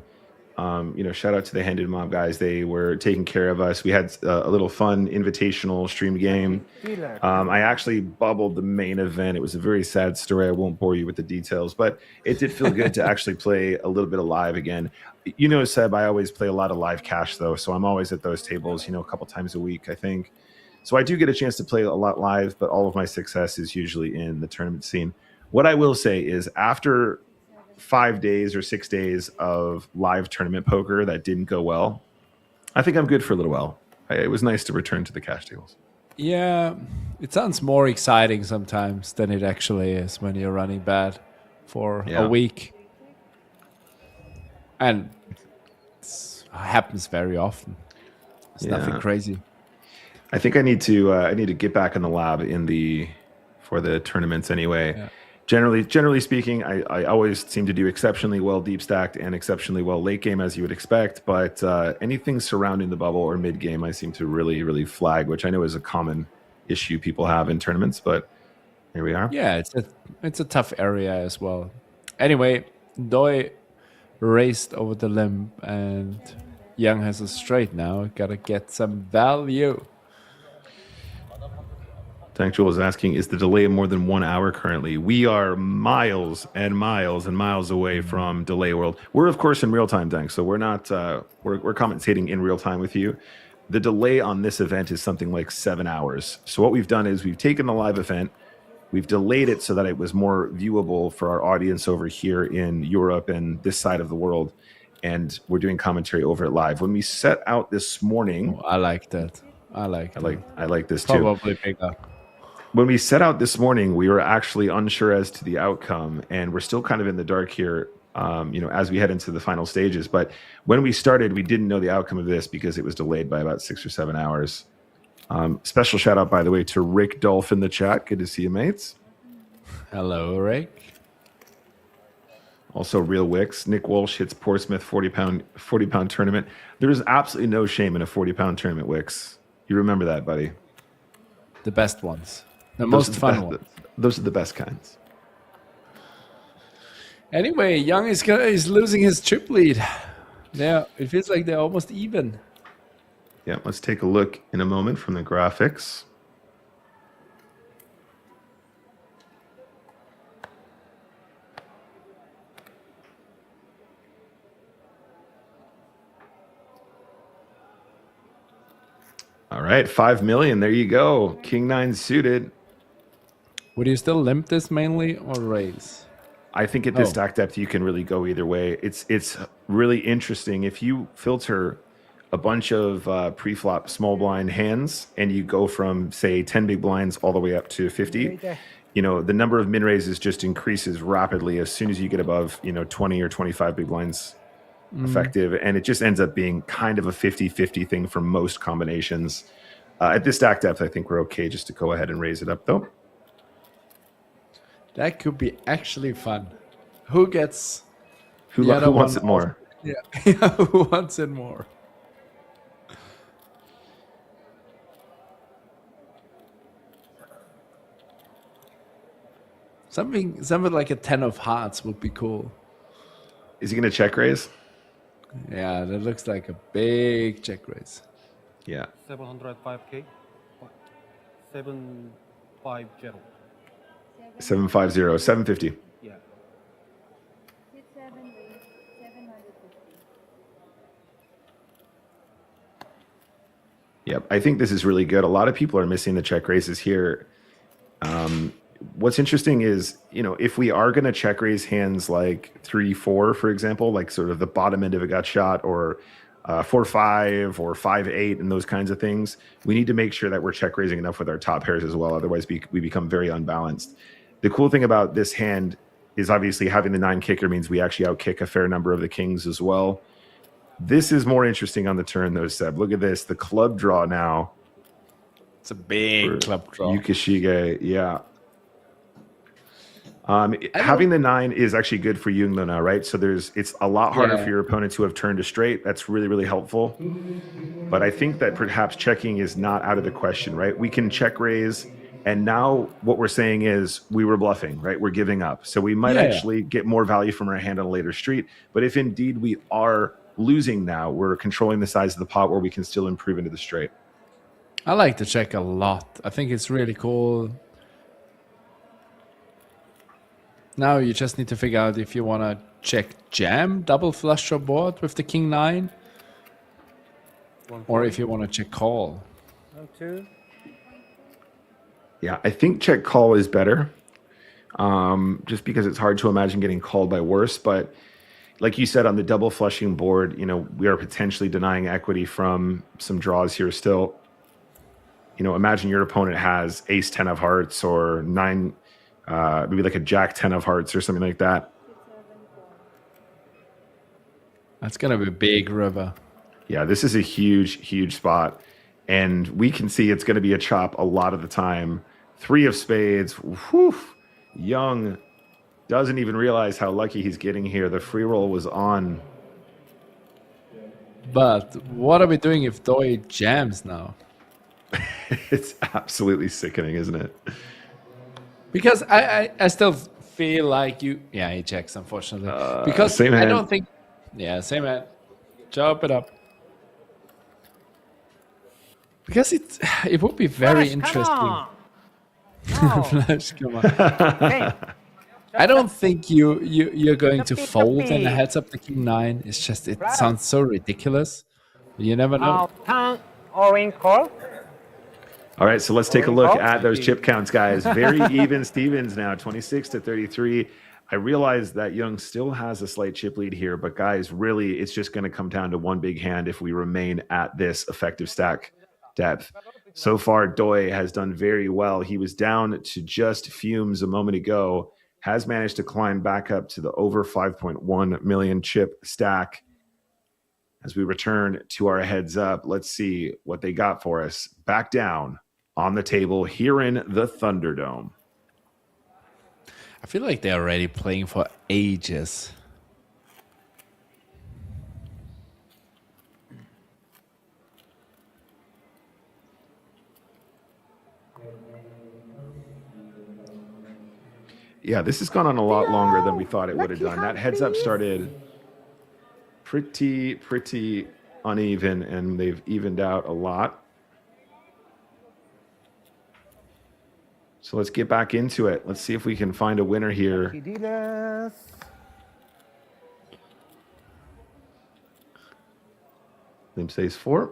Shout out to the Handed Mob guys. They were taking care of us. We had a little fun invitational stream game. I actually bubbled the main event. It was a very sad story. I won't bore you with the details, but it did feel good to actually play a little bit of live again. You know, Seb, I always play a lot of live cash though, so I'm always at those tables, a couple times a week, I think. So I do get a chance to play a lot live, but all of my success is usually in the tournament scene. What I will say is after 5 days or 6 days of live tournament poker that didn't go well, I think I'm good for a little while. It was nice to return to the cash tables. Yeah, it sounds more exciting sometimes than it actually is when you're running bad for a week. And it happens very often. It's nothing crazy. I think I need to get back in the lab for the tournaments anyway. Yeah. Generally speaking, I always seem to do exceptionally well deep stacked and exceptionally well late game, as you would expect. But anything surrounding the bubble or mid game, I seem to really, really flag, which I know is a common issue people have in tournaments. But here we are. Yeah, it's a tough area as well. Anyway, Doi raced over the limb, and Young has a straight now. Gotta get some value. Tank Jewel is asking, is the delay more than 1 hour currently? We are miles and miles and miles away from delay world. We're, of course, in real time, Tank, so we're not, we're commentating in real time with you. The delay on this event is something like 7 hours. So what we've done is we've taken the live event, we've delayed it so that it was more viewable for our audience over here in Europe and this side of the world. And we're doing commentary over it live. When we set out this morning... I like that. I like this too. Probably bigger. When we set out this morning, we were actually unsure as to the outcome, and we're still kind of in the dark here, as we head into the final stages. But when we started, we didn't know the outcome of this because it was delayed by about 6 or 7 hours. Special shout out, by the way, to Rick Dolph in the chat. Good to see you, mates. Hello, Rick. Also, Real Wicks. Nick Walsh hits Portsmouth 40-pound tournament. There is absolutely no shame in a 40-pound tournament, Wicks. You remember that, buddy. The best ones. The most fun ones. Those are the best kinds. Anyway, Young is losing his chip lead. Yeah, it feels like they're almost even. Yeah, let's take a look in a moment from the graphics. All right, 5 million. There you go. King 9 suited. Would you still limp this mainly or raise? I think at this stack depth, you can really go either way. It's really interesting. If you filter a bunch of pre-flop small blind hands and you go from, say, 10 big blinds all the way up to 50, the number of min raises just increases rapidly as soon as you get above, 20 or 25 big blinds effective. And it just ends up being kind of a 50-50 thing for most combinations. At this stack depth, I think we're okay just to go ahead and raise it up, though. That could be actually fun. Who gets... Who wants it more? Yeah, who wants it more? Something like a 10 of hearts would be cool. Is he going to check raise? Yeah, that looks like a big check raise. Yeah. 705k. 750. 750, 750. Yeah. Hit 7 raise, 750. Yep, I think this is really good. A lot of people are missing the check raises here. What's interesting is, if we are going to check raise hands like 3-4, for example, like sort of the bottom end of a gut shot, or 4-5 or 5-8 and those kinds of things, we need to make sure that we're check raising enough with our top pairs as well. Otherwise, we become very unbalanced. The cool thing about this hand is obviously having the 9 kicker means we actually outkick a fair number of the kings as well. This is more interesting on the turn, though, Seb. Look at this. The club draw now. It's a big club draw. Yukishige, yeah. Having the 9 is actually good for Jung, though, now, right? So it's a lot harder for your opponent to have turned a straight. That's really, really helpful. But I think that perhaps checking is not out of the question, right? We can check raise, and now what we're saying is we were bluffing, right? We're giving up. So we might actually get more value from our hand on a later street. But if indeed we are losing now, we're controlling the size of the pot where we can still improve into the straight. I like the check a lot. I think it's really cool. Now you just need to figure out if you want to check jam, double flush your board with the king 9, or if you want to check call. 2. Yeah, I think check call is better, just because it's hard to imagine getting called by worse. But like you said, on the double flushing board, we are potentially denying equity from some draws here still. Imagine your opponent has ace 10 of hearts or 9, maybe like a jack 10 of hearts or something like that. That's going to be a big river. Yeah, this is a huge, huge spot. And we can see it's going to be a chop a lot of the time. 3 of spades. Whew. Young doesn't even realize how lucky he's getting here. The free roll was on. But what are we doing if Doi jams now? It's absolutely sickening, isn't it? Because I still feel like you... Yeah, he checks, unfortunately. Because same hand. I don't think... Yeah, same hand. Chop it up. Because it would be very interesting. Flash, come on. Hey. I don't think you're going to fold and a heads up the king 9. It's just, it sounds so ridiculous. You never know. Tongue or in call. All right, so let's take a look at those chip counts, guys. Very even Stevens now, 26-33. I realize that Young still has a slight chip lead here, but guys, really, it's just going to come down to one big hand if we remain at this effective stack depth. So far, Doi has done very well. He was down to just fumes a moment ago, has managed to climb back up to the over 5.1 million chip stack. As we return to our heads up, let's see what they got for us. Back down on the table here in the Thunderdome. I feel like they're already playing for ages. Yeah, this has gone on a lot longer than we thought it would have done. That heads up started pretty uneven, and they've evened out a lot. So let's get back into it. Let's see if we can find a winner here. Limp says 4.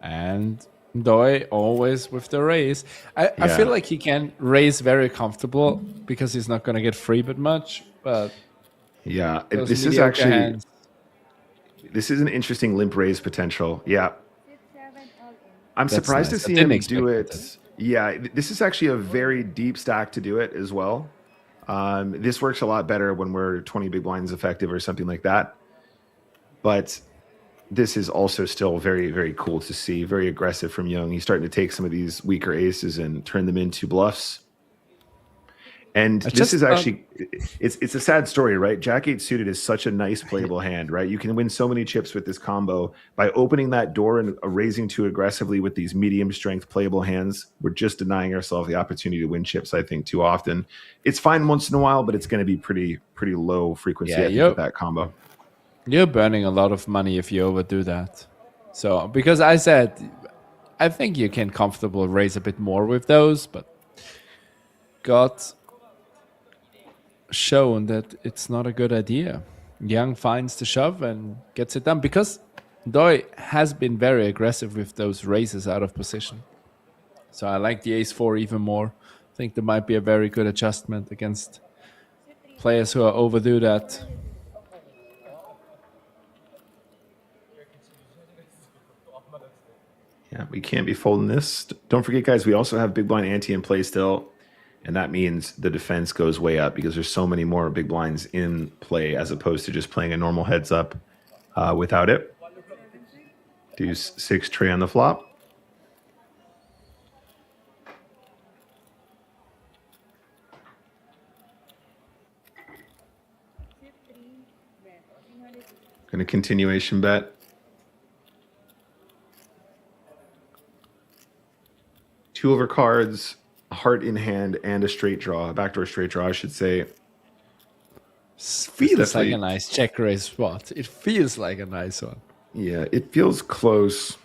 And Doi always with the raise. I feel like he can raise very comfortable because he's not going to get free but much. But yeah, those this is mediocre actually hands. This is an interesting limp raise potential. Yeah, 6-7 all in. I'm That's surprised nice. to I see didn't him expect do that. it. Yeah, this is actually a very deep stack to do it as well. This works a lot better when we're 20 big blinds effective or something like that. But this is also still very, very cool to see. Very aggressive from Young. He's starting to take some of these weaker aces and turn them into bluffs. And this is actually, it's a sad story, right? Jack 8 suited is such a nice playable hand, right? You can win so many chips with this combo. By opening that door and raising too aggressively with these medium strength playable hands, we're just denying ourselves the opportunity to win chips, I think, too often. It's fine once in a while, but it's going to be pretty low frequency with that combo. You're burning a lot of money if you overdo that. So, because I said, I think you can comfortably raise a bit more with those, but got shown that it's not a good idea. Young finds the shove and gets it done because Doi has been very aggressive with those raises out of position. So I like the ace-4 even more. I think there might be a very good adjustment against players who overdo that. Yeah, we can't be folding this. Don't forget, guys, we also have big blind ante in play still. And that means the defense goes way up because there's so many more big blinds in play as opposed to just playing a normal heads up without it. Deuce 6 tray on the flop. Going to continuation bet. Two over cards, a heart in hand, and a straight draw, a backdoor straight draw, I should say. Feels like a nice check raise spot. It feels like a nice one. Yeah, it feels close.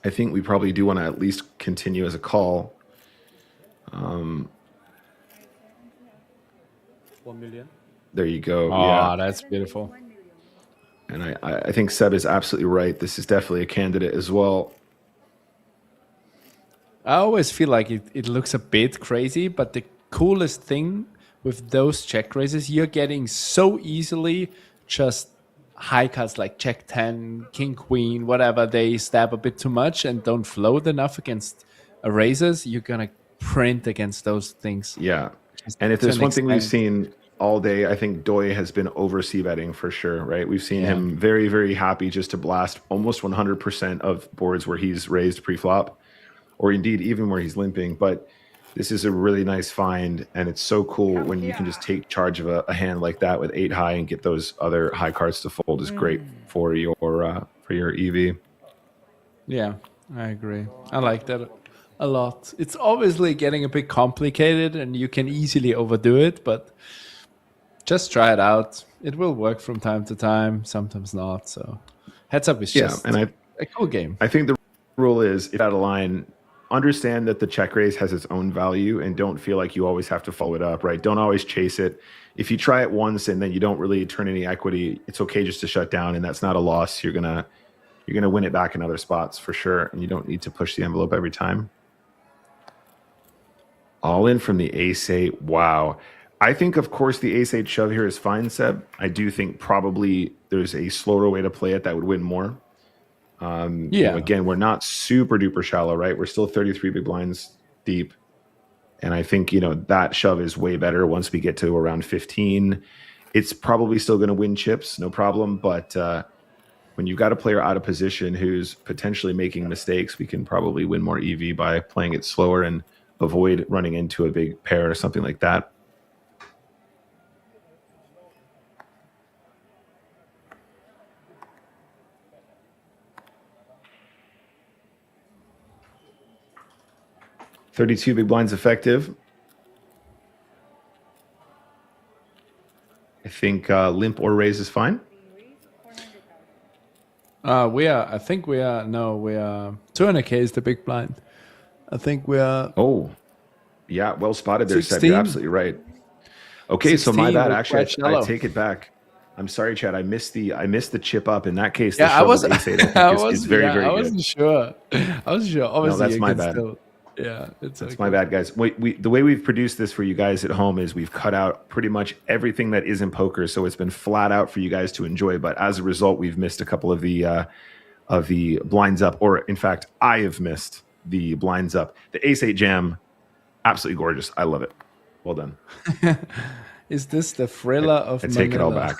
I think we probably do want to at least continue as a call. 1 million. There you go. Oh, yeah, that's beautiful. and I think Seb is absolutely right. This is definitely a candidate as well. I always feel like it looks a bit crazy, but the coolest thing with those check raises, you're getting so easily just high cuts like check 10, king, queen, whatever. They stab a bit too much and don't float enough against raises. You're going to print against those things. Yeah. Just And if to there's an one thing we've extent. seen all day, I think Doi has been over c-betting for sure, right? We've seen him very, very happy just to blast almost 100% of boards where he's raised pre-flop, or indeed even where he's limping. But this is a really nice find, and it's so cool when you can just take charge of a hand like that with 8 high and get those other high cards to fold. Is great for your EV. Yeah, I agree. I like that a lot. It's obviously getting a bit complicated and you can easily overdo it, but just try it out. It will work from time to time, sometimes not. So heads up is just a cool game. I think the rule is, if out of line, understand that the check raise has its own value and don't feel like you always have to follow it up, right? Don't always chase it. If you try it once and then you don't really turn any equity, it's okay just to shut down, and that's not a loss. You're gonna win it back in other spots for sure, and you don't need to push the envelope every time. All in from the ace-8. Wow. I think, of course, the ace-8 shove here is fine, Seb. I do think probably there's a slower way to play it that would win more. You know, again, we're not super duper shallow, right? We're still 33 big blinds deep. And I think, you know, that shove is way better once we get to around 15. It's probably still going to win chips, no problem. But when you've got a player out of position who's potentially making mistakes, we can probably win more EV by playing it slower and avoid running into a big pair or something like that. $32 big blinds effective. I think limp or raise is fine. We are 200K is the big blind. I think we are. Oh, yeah, well spotted there, Seb. 16. You're absolutely right. Okay, so my 16, bad. we're Actually, quite I shallow. take it back. I'm sorry, Chad. I missed the chip up. In that case, the Yeah, I shove was. with ace-8 I is was very, very I good. wasn't sure. I wasn't sure. Obviously, that's you my can bad. still. Yeah, it's That's okay. my bad, guys. The way we've produced this for you guys at home is we've cut out pretty much everything that isn't poker, so it's been flat out for you guys to enjoy. But as a result, we've missed a couple of the blinds up, or in fact, I have missed the blinds up. The ace-8 jam, absolutely gorgeous. I love it. Well done. Is this the thriller of I take it all Manila?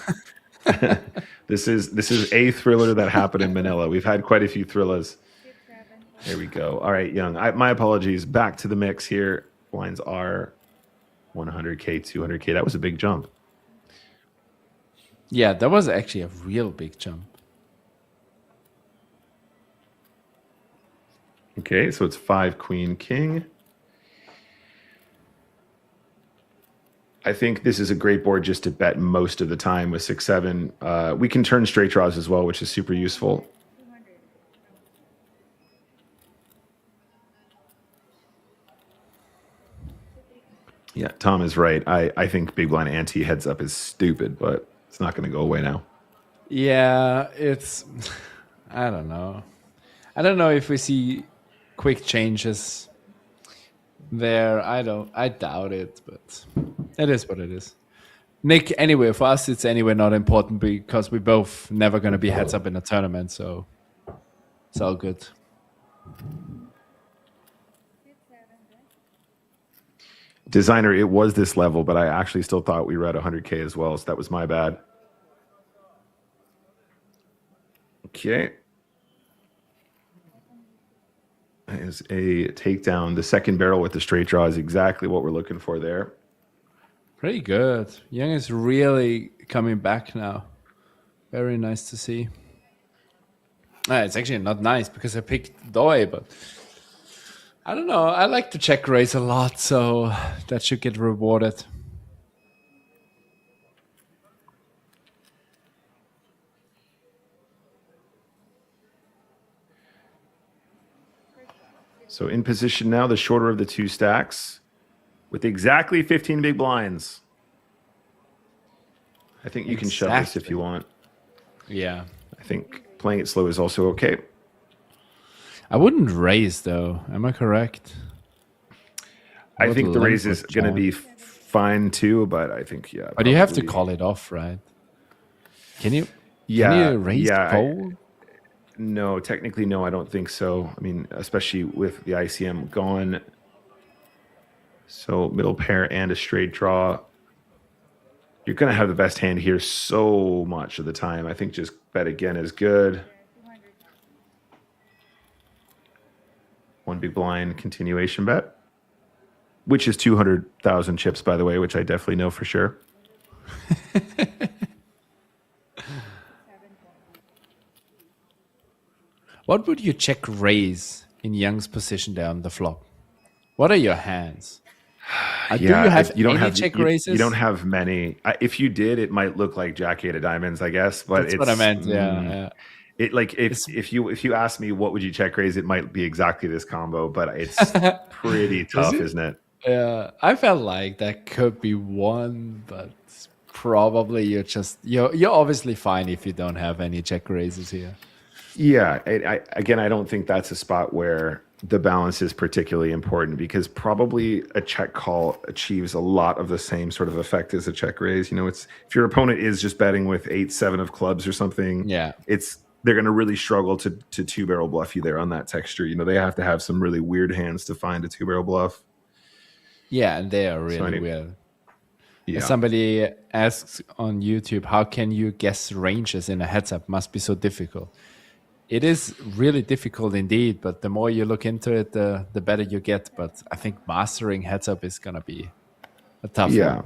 back. This is a thriller that happened in Manila. We've had quite a few thrillers. There we go. All right, Young. My apologies. Back to the mix here. Blinds are 100K, 200K. That was a big jump. Yeah, that was actually a real big jump. Okay, so it's 5 queen king. I think this is a great board just to bet most of the time with 6-7. We can turn straight draws as well, which is super useful. Yeah, Tom is right. I think big blind ante heads up is stupid, but it's not going to go away now. Yeah, it's. I don't know. I don't know if we see quick changes there. I doubt it, but it is what it is. Nick, anyway, for us, it's anyway not important because we both never going to be heads up in a tournament, so it's all good. Designer, it was this level, but I actually still thought we were at 100K as well, so that was my bad. Okay. That is a takedown. The second barrel with the straight draw is exactly what we're looking for there. Pretty good. Young is really coming back now. Very nice to see. It's actually not nice because I picked Doi, but I don't know. I like to check raise a lot, so that should get rewarded. So in position now, the shorter of the two stacks with exactly 15 big blinds. I think you can shove this if you want. Yeah. I think playing it slow is also okay. I wouldn't raise, though. Am I correct? I think the raise is going to be fine, too, but I think, yeah. But you have to call it off, right? Can you? Yeah. Can you raise fold? No, technically, no, I don't think so. I mean, especially with the ICM gone. So middle pair and a straight draw. You're going to have the best hand here so much of the time. I think just bet again is good. One big blind continuation bet, which is 200,000 chips, by the way, which I definitely know for sure. What would you check raise in Young's position there on the flop? What are your hands? Do you have any check raises? You don't have many. If you did, it might look like Jack 8 of diamonds, I guess. But That's it's what I meant. Yeah. It like if you ask me what would you check raise, it might be exactly this combo, but it's pretty tough, isn't it? Yeah, I felt like that could be one, but probably you're obviously fine if you don't have any check raises here. Yeah, I don't think that's a spot where the balance is particularly important because probably a check call achieves a lot of the same sort of effect as a check raise. You know, it's if your opponent is just betting with 8-7 of clubs or something, they're going to really struggle to two barrel bluff you there on that texture. You know, they have to have some really weird hands to find a two barrel bluff. Yeah, and they are really weird. Yeah. Somebody asks on YouTube, how can you guess ranges in a heads up? Must be so difficult. It is really difficult indeed, but the more you look into it, the better you get. But I think mastering heads up is going to be a tough one.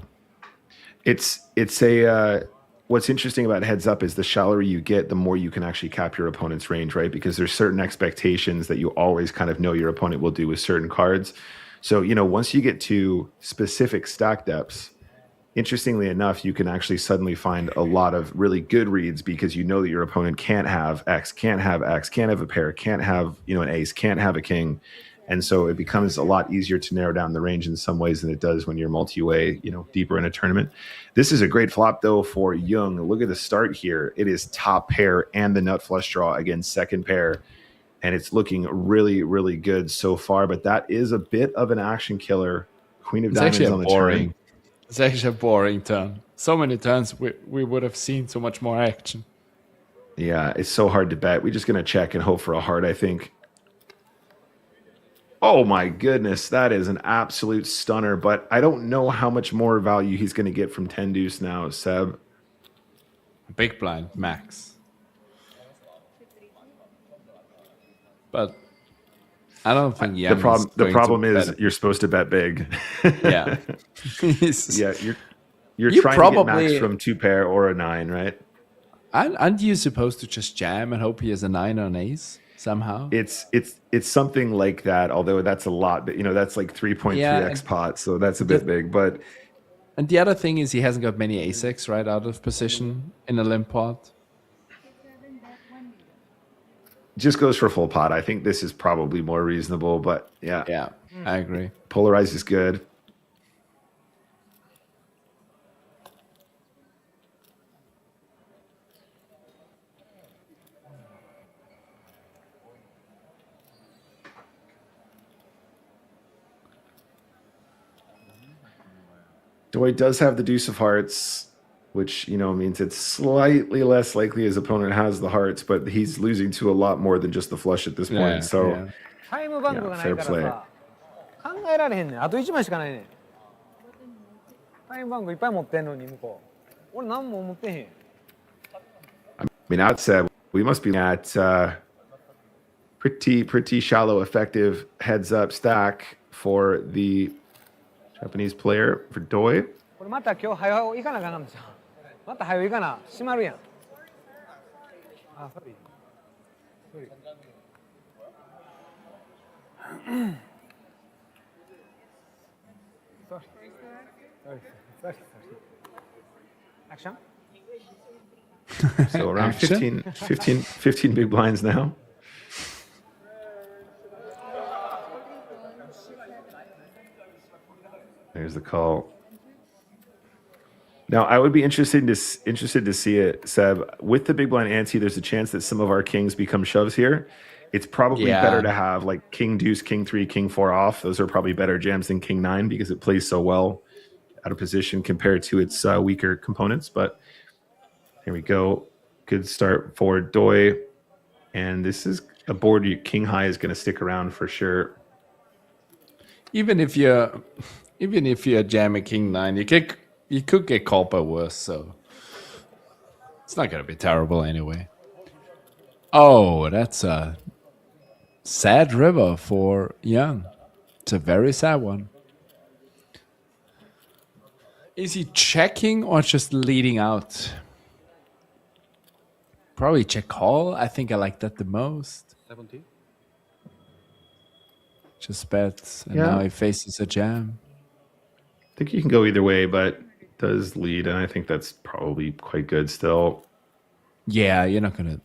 It's a what's interesting about heads up is the shallower you get, the more you can actually cap your opponent's range, right? Because there's certain expectations that you always kind of know your opponent will do with certain cards. So, you know, once you get to specific stack depths, interestingly enough, you can actually suddenly find a lot of really good reads because you know that your opponent can't have X, can't have a pair, can't have, you know, an ace, can't have a king. And so it becomes a lot easier to narrow down the range in some ways than it does when you're multi-way, you know, deeper in a tournament. This is a great flop, though, for Jung. Look at the start here. It is top pair and the nut flush draw against second pair. And it's looking really, really good so far. But that is a bit of an action killer. Queen of diamonds on the turn. It's actually a boring turn. So many turns we would have seen so much more action. Yeah, it's so hard to bet. We're just going to check and hope for a heart, I think. Oh my goodness, that is an absolute stunner. But I don't know how much more value he's going to get from 10 deuce now, Seb. Big blind, max. But I don't think the problem is you're supposed to bet big. Yeah. Yeah, you're trying to get max from two pair or a 9, right? Aren't you supposed to just jam and hope he has a 9 or an ace somehow? It's something like that, although that's a lot, but you know, that's like 3.3x pot, so that's a bit big. But and the other thing is he hasn't got many ace-x right out of position in a limp pot. Just goes for full pot. I think this is probably more reasonable, but yeah. Yeah, I agree. Polarize is good. Doi does have the deuce of hearts, which, means it's slightly less likely his opponent has the hearts, but he's losing to a lot more than just the flush at this point. So, タイムバンクがないから fair play. さ、考えられへんねん。あと1枚しかないねん。タイムバンクいっぱい持ってんのに向こう。俺何も持ってへん。I mean, that said, we must be at pretty shallow, effective heads-up stack for the Japanese player for Doi. これまた今日早う行かなあかんのじゃん。また早う行かな閉まるやん。あ、ソリ。ソリ。Action? So around Action? 15 big blinds now. There's the call. Now, I would be interested to see it, Seb. With the big blind ante, there's a chance that some of our kings become shoves here. It's probably better to have like king deuce, king 3, king 4 off. Those are probably better jams than king 9 because it plays so well out of position compared to its weaker components. But here we go. Good start for Doi. And this is a board king high is going to stick around for sure. Even if you're jamming king 9, you could get called by worse, so it's not gonna be terrible anyway. Oh, that's a sad river for Young. It's a very sad one. Is he checking or just leading out? Probably check call. I think I like that the most. 17. Just bets, and Yeah. now he faces a jam. I think you can go either way, but it does lead, and I think that's probably quite good still. Yeah, you're not gonna.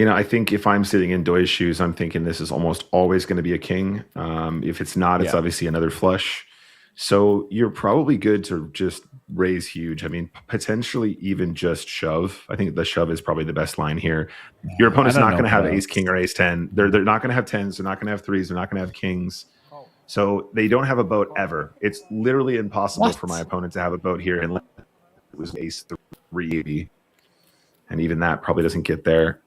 I think if I'm sitting in Doi's shoes, I'm thinking this is almost always going to be a king. If it's not, it's obviously another flush. So you're probably good to just raise huge. I mean, potentially even just shove. I think the shove is probably the best line here. Your opponent's not going to have ace king or ace 10. They're not going to have 10s. They're not going to have 3s. They're not going to have kings. So they don't have a boat ever. It's literally impossible for my opponent to have a boat here unless it was ace 3. And even that probably doesn't get there.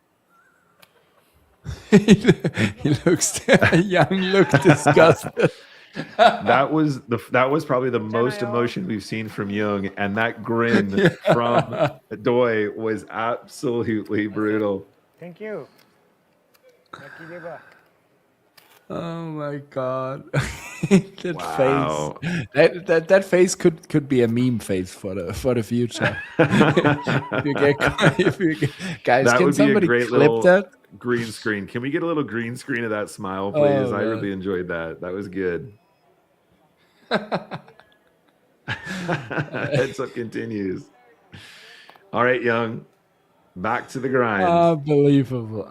He looks Young. Look disgusted. That was probably the most emotion we've seen from Young, and that grin from Doi was absolutely brutal. Thank you. Lucky Deba. Oh my god, that Wow. face! That face could be a meme face for the future. Guys, That can would be a somebody great clip little that? green screen. Can we get a little green screen of that smile, please? Oh, I man. really enjoyed that. That was good. Heads up continues. All right, Young. Back to the grind. Unbelievable.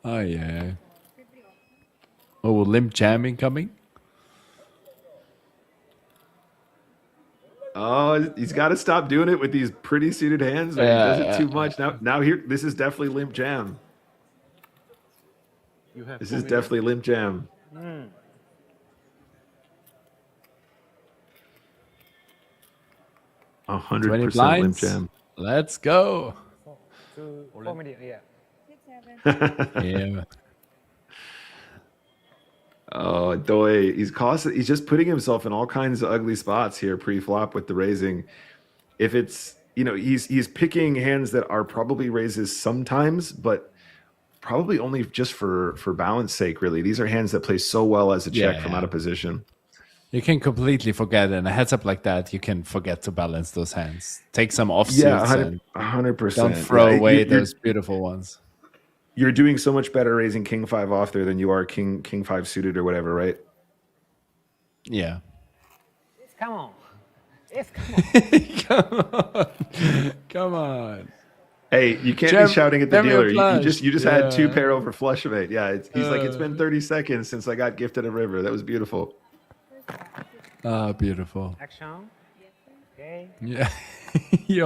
Oh yeah. Oh, limp jamming coming. Oh, he's got to stop doing it with these pretty suited hands. Man. He does it too much. Now here, this is definitely limp jam. This is definitely limp jam. 100% 20 limp blinds. jam. Let's go. 4 million, yeah. 6, 7. Yeah. Oh, Doi, he's just putting himself in all kinds of ugly spots here pre-flop with the raising. If it's, he's picking hands that are probably raises sometimes, but probably only just for balance sake, really. These are hands that play so well as a check from out of position. You can completely forget in a heads up like that. You can forget to balance those hands. Take some offsuits. Yeah, and 100%. don't throw away You're- those beautiful ones. You're doing so much better raising king 5 off there than you are king 5 suited or whatever, right? Yeah. Come on. Yes, come on. Come on. Hey, you can't Jam- be shouting at the jam your dealer. You flush. just had 2 Yeah. pair over flush mate. Yeah, he's like, it's been 30 seconds since I got gifted a river. That was beautiful. Ah, beautiful. Action. Okay. Yeah. he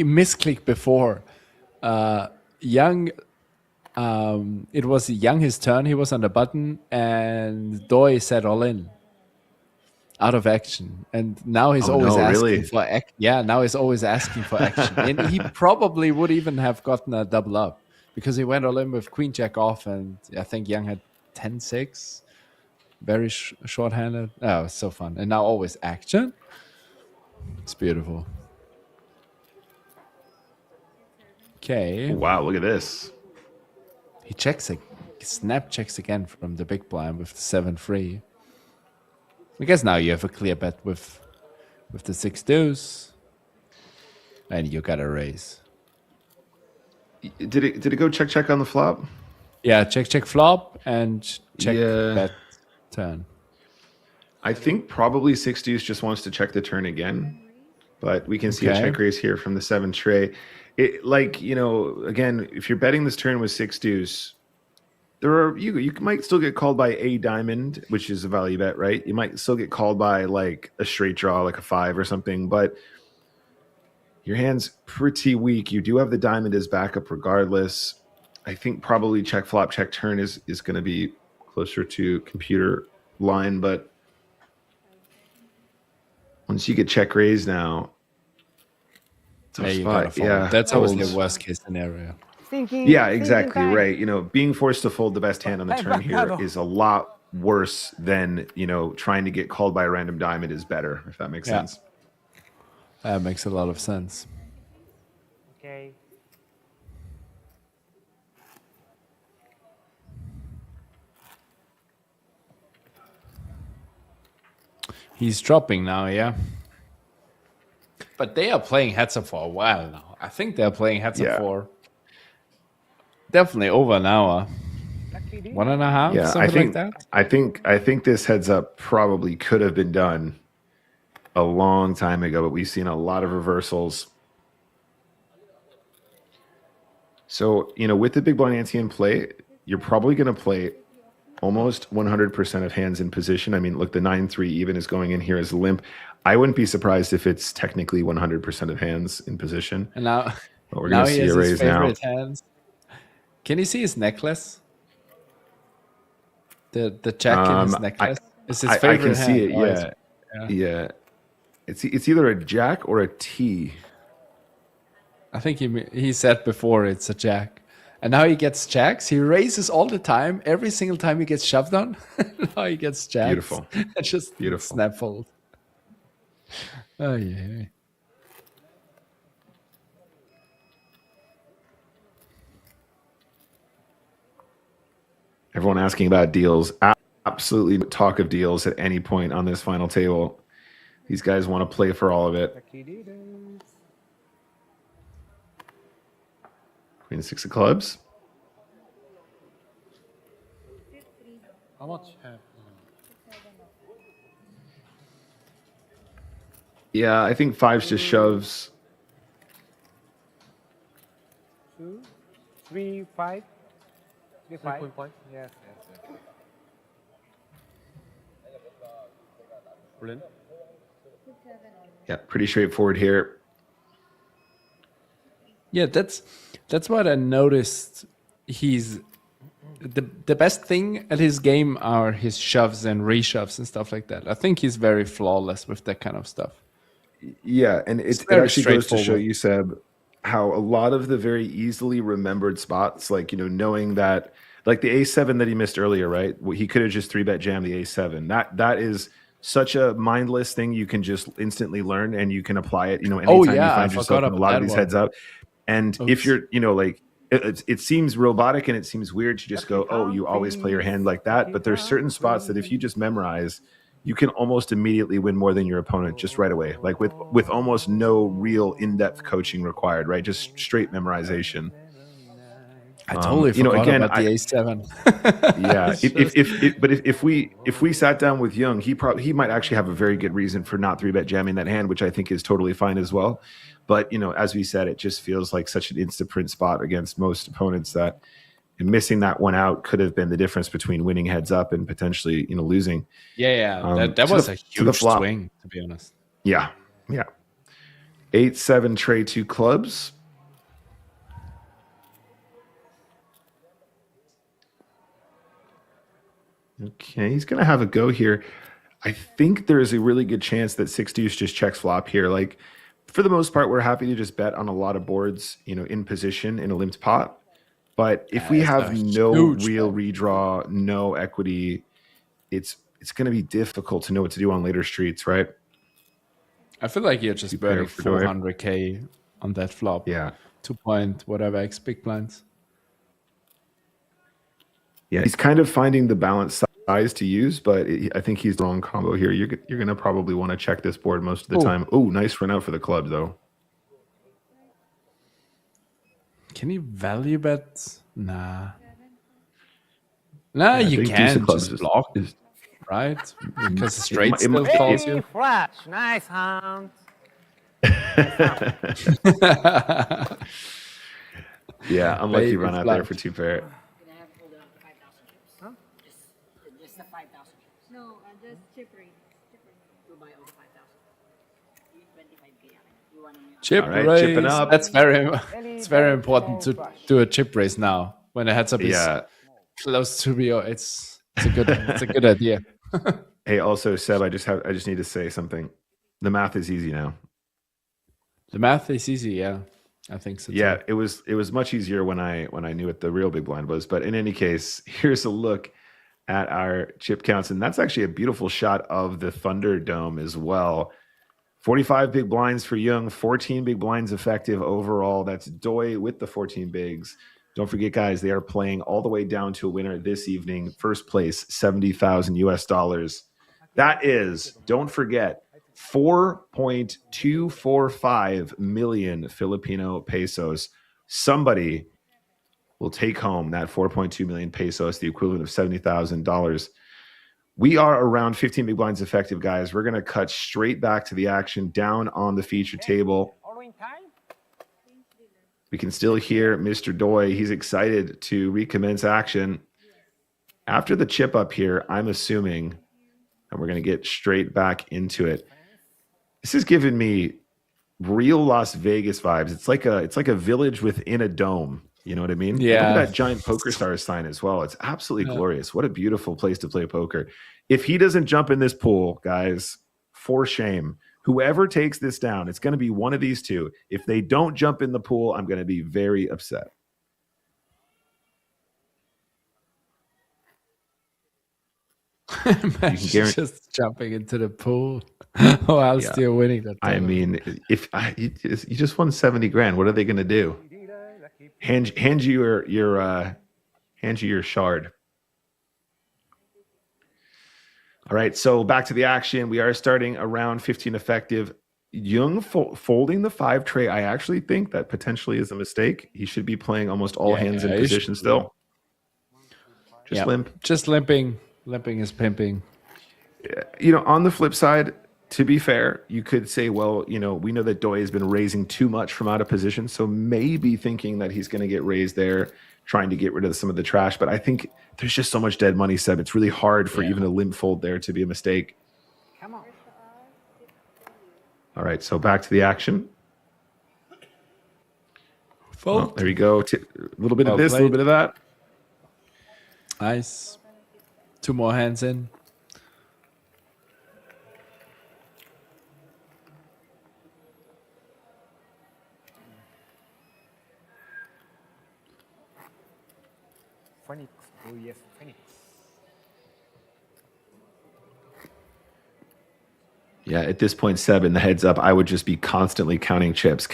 misclicked before. Young, it was Young his turn. He was on the button, and Doi said all in, out of action. And now he's Oh, always no, asking really? for yeah. Now he's always asking for action, and he probably would even have gotten a double up because he went all in with Queen Jack off, and I think Young had 10-6, very short-handed. Oh, it's so fun. And now always action. It's beautiful. Okay. Wow, look at this. He checks snap checks again from the big blind with the 7-3. I guess now you have a clear bet with the 6 deuce, and you got a raise. Did it go check on the flop? Yeah, check flop and check Yeah. bet turn. I think probably 6 deuce just wants to check the turn again, but we can see a Okay. check raise here from the 7 tray. It, like, you know, again, if you're betting this turn with 6 deuce, there are you might still get called by a diamond, which is a value bet, right? You might still get called by like a straight draw, like a 5 or something, but your hand's pretty weak. You do have the diamond as backup regardless. I think probably check flop, check turn is going to be closer to computer line, but once you get check raise now, tough Yeah, you spot. gotta fold. Yeah, That's always folds. the worst case scenario. Yeah, exactly right. You know, being forced to fold the best hand on the turn here Bacado. is a lot worse than, you know, trying to get called by a random diamond is better, if that makes Yeah. sense. That makes a lot of sense. Okay. He's dropping now, yeah. But they are playing heads up for a while now. I think they're playing heads Yeah. up for definitely over an hour. 1.5, Yeah, something I think like that. I think this heads up probably could have been done a long time ago, but we've seen a lot of reversals. So, you know, with the big blind ante in play, you're probably going to play almost 100% of hands in position. I mean, look, the 9-3 even is going in here as a limp. I wouldn't be surprised if it's technically 100% of hands in position. And now, But we're now going to he see has a his raise now. favorite hands. Can you see his necklace? The jack in his necklace? It's his I favorite can see hand. it. Oh, Yeah, yeah. It's either a jack or a T. I think he said before it's a jack. And now he gets jacks. He raises all the time. Every single time he gets shoved on, now he gets jacks. Beautiful. It's just Beautiful. snap fold. Oh, yeah. Everyone asking about deals. Absolutely talk of deals at any point on this final table. These guys want to play for all of it. Queen 6 of clubs. How much? Yeah, I think 5's just shoves. 2, 3, 5. 3, 5. 3.5. Yes. Brilliant. Yeah, pretty straightforward here. Yeah, that's what I noticed. He's the best thing at his game are his shoves and reshoves and stuff like that. I think he's very flawless with that kind of stuff. Yeah, and it very actually goes to show straightforward. you, Seb, how a lot of the very easily remembered spots, like, you know, knowing that, like the A7 that he missed earlier, right? He could have just 3-bet jammed the A7. That is such a mindless thing you can just instantly learn, and you can apply it, you know, anytime you I find yourself forgot in a about lot of that these one. heads up. And Oops. if you're, you know, like, it seems robotic and it seems weird to just go, oh, you always play your hand like that. But there's certain spots that if you just memorize, you can almost immediately win more than your opponent just right away, like with almost no real in-depth coaching required, right? Just straight memorization. I totally you know, forgot again, about the A7. Yeah, It's if we sat down with Young, he might actually have a very good reason for not 3-bet jamming that hand, which I think is totally fine as well. But, you know, as we said, it just feels like such an insta-print spot against most opponents that missing that one out could have been the difference between winning heads up and potentially, you know, losing. that to was the- a to the huge flop. swing, to be honest. Yeah. 8-7 tray 2 clubs. Okay, he's going to have a go here. I think there's a really good chance that six deuce just checks flop here. Like, for the most part, we're happy to just bet on a lot of boards, in position in a limped pot. But if we it's have a no huge real bet. redraw, no equity, it's going to be difficult to know what to do on later streets, right? I feel like you're just Prepare burning for Doi. 400k on that flop. Yeah. 2 point whatever X big blinds. Yeah, he's kind of finding the balance size to use, but I think he's the wrong combo here. You're going to probably want to check this board most of the time. Oh, nice run out for the club, though. Can you value bet? Nah. Nah, I you think deuce can of clubs just block, right? Because the straight it still might- calls Hey, you. flash. Nice hand. Yeah, unlucky Baby run out flat. there for two pair. No, just chip raise. Chip All right, raise. chipping up. That's it's very important to do a chip raise now when the heads up is Yeah. close to me. It's a good idea. Hey, also Seb, I just need to say something. The math is easy now. The math is easy, yeah. I think so. Yeah, too. it was much easier when I knew what the real big blind was. But in any case, here's a look at our chip counts, and that's actually a beautiful shot of the Thunderdome as well. 45 big blinds for Young, 14 big blinds effective overall. That's Doi with the 14 bigs. Don't forget, guys, they are playing all the way down to a winner this evening. First place, $70,000 US. That is, don't forget, 4.245 million Filipino pesos. Somebody will take home that 4.2 million pesos, the equivalent of $70,000. We are around 15 big blinds effective, guys. We're going to cut straight back to the action down on the feature table. All in time. We can still hear Mr. Doi. He's excited to recommence action. After the chip up here, I'm assuming, and we're going to get straight back into it. This is giving me real Las Vegas vibes. It's like a village within a dome. You know what I mean? Yeah. Look at that giant PokerStars sign as well. It's absolutely glorious. What a beautiful place to play poker. If he doesn't jump in this pool, guys, for shame. Whoever takes this down, it's going to be one of these two. If they don't jump in the pool, I'm going to be very upset. Imagine just jumping into the pool while still winning that. I mean, if you just won 70 grand, what are they going to do? Hand you your shard. All right, so back to the action. We are starting around 15 effective. Young folding the 5 tray, I actually think that potentially is a mistake. He should be playing almost all hands in position still. Just limp. Just limping. Limping is pimping. On the flip side, to be fair, you could say, well, we know that Doi has been raising too much from out of position, so maybe thinking that he's going to get raised there, trying to get rid of some of the trash. But I think there's just so much dead money, Seb. It's really hard for even a limp fold there to be a mistake. Come on. All right, so back to the action. Fold. Oh, there you go. A little bit of this, a played. little bit of that. Nice. 2 more hands in. Phoenix. Oh yes, Phoenix. Yeah, at this point, Seb, in the heads up, I would just be constantly counting chips.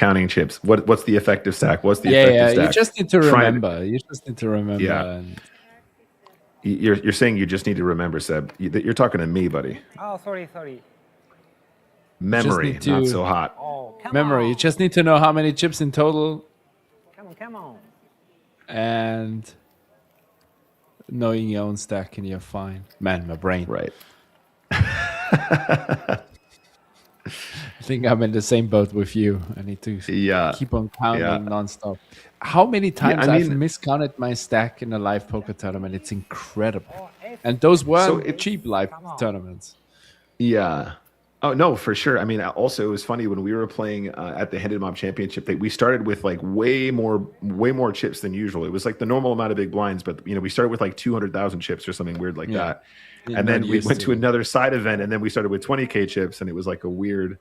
What's the effective stack? What's the effective stack? You just need to remember. You just need to remember. Yeah. And You're saying you just need to remember, Seb. You're talking to me, buddy. Oh, sorry. Memory, need to- not so hot. Oh, come memory. on. You just need to know how many chips in total Come on. and knowing your own stack and you're fine. Man, my brain. Right. I think I'm in the same boat with you. I need to keep on counting nonstop. How many times I've miscounted my stack in a live poker tournament? It's incredible. And those weren't cheap live tournaments. Yeah. Oh no, for sure. I mean, also it was funny when we were playing at the Handed Mob Championship that we started with like way more chips than usual. It was like the normal amount of big blinds, but we started with like 200,000 chips or something weird like that. And then we went to another side event, and then we started with 20K chips, and it was like a weird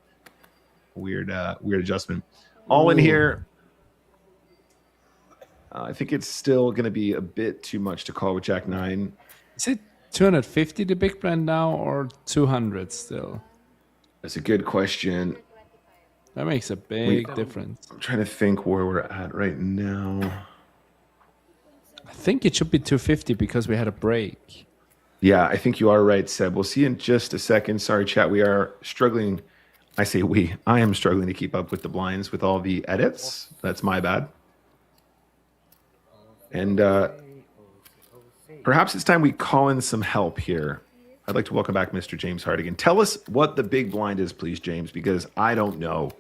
adjustment. All in here. I think it's still going to be a bit too much to call with Jack 9. Is it 250 the big blind now, or 200 still? That's a good question. That makes a big difference. I'm trying to think where we're at right now. I think it should be 250 because we had a break. Yeah, I think you are right, Seb. We'll see in just a second. Sorry, chat. We are struggling. I say we. I am struggling to keep up with the blinds with all the edits. That's my bad. And perhaps it's time we call in some help here. I'd like to welcome back Mr. James Hardigan. Tell us what the big blind is, please, James, because I don't know.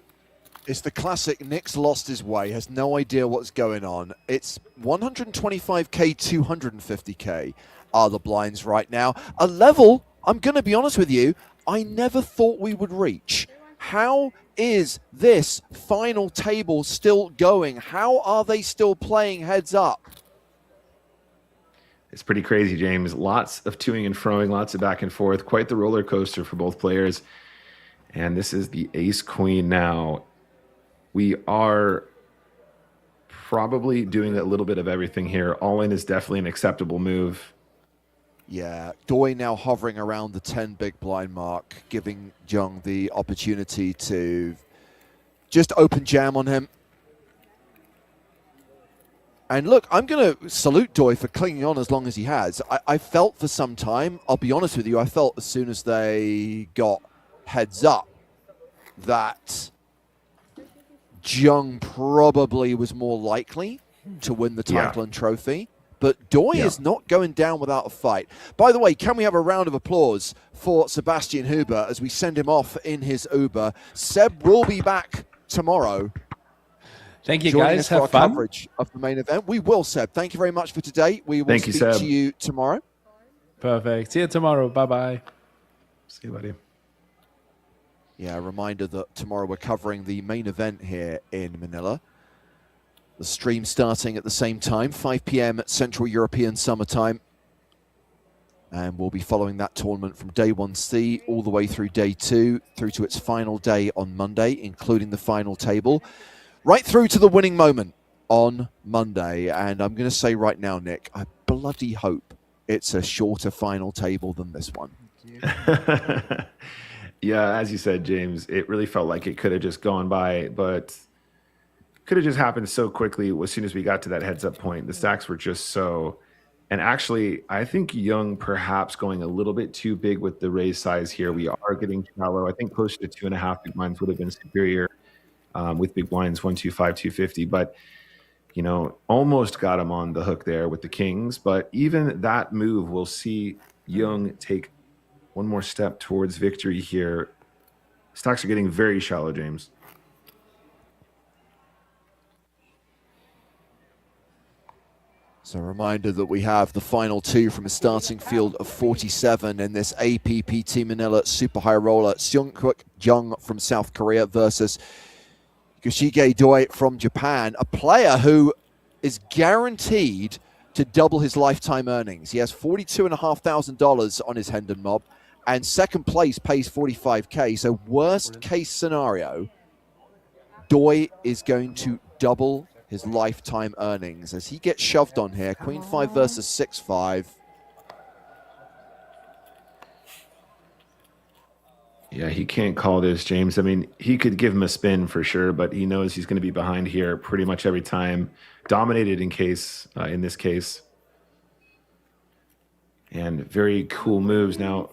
It's the classic Nick's lost his way, has no idea what's going on. It's 125K, 250K are the blinds right now. A level, I'm going to be honest with you, I never thought we would reach. How is this final table still going? How are they still playing heads up? It's pretty crazy, James. Lots of toing and froing, lots of back and forth. Quite the roller coaster for both players. And this is the ace-queen now. We are probably doing a little bit of everything here. All-in is definitely an acceptable move. Yeah, Doi now hovering around the 10 big blind mark, giving Jung the opportunity to just open jam on him. And look, I'm going to salute Doi for clinging on as long as he has. I felt for some time, I'll be honest with you, I felt as soon as they got heads up that Jung probably was more likely to win the title and trophy. But Doi is not going down without a fight. By the way, can we have a round of applause for Sebastian Huber as we send him off in his Uber? Seb will be back tomorrow. Thank you, Joining guys. us for Have our fun. coverage of the main event. We will, Seb. Thank you very much for today. We will speak to you tomorrow. Perfect. See you tomorrow. Bye-bye. See you, buddy. Yeah, a reminder that tomorrow we're covering the main event here in Manila. The stream starting at the same time, 5 p.m. Central European Summer Time. And we'll be following that tournament from day 1C all the way through day 2, through to its final day on Monday, including the final table. Right through to the winning moment on Monday. And I'm going to say right now, Nick, I bloody hope it's a shorter final table than this one. Yeah, as you said, James, it really felt like it could have just gone by, but could have just happened so quickly as soon as we got to that heads-up point. The stacks were just so... And actually, I think Young perhaps going a little bit too big with the raise size here. We are getting shallow. I think closer to 2.5 big blinds would have been superior with big blinds, 125, 250. But, almost got him on the hook there with the kings. But even that move, we'll see Young take one more step towards victory here. Stacks are getting very shallow, James. So a reminder that we have the final two from a starting field of 47 in this APPT Manila Super High Roller. Seungkwook Jung from South Korea versus Yoshige Doi from Japan, a player who is guaranteed to double his lifetime earnings. He has $42,500 on his Hendon Mob, and second place pays $45K. So worst case scenario, Doi is going to double his lifetime earnings as he gets shoved on here. Queen 5 versus 6-5. Yeah, he can't call this, James. I mean, he could give him a spin for sure, but he knows he's going to be behind here pretty much every time. Dominated in this case. And very cool moves. Now,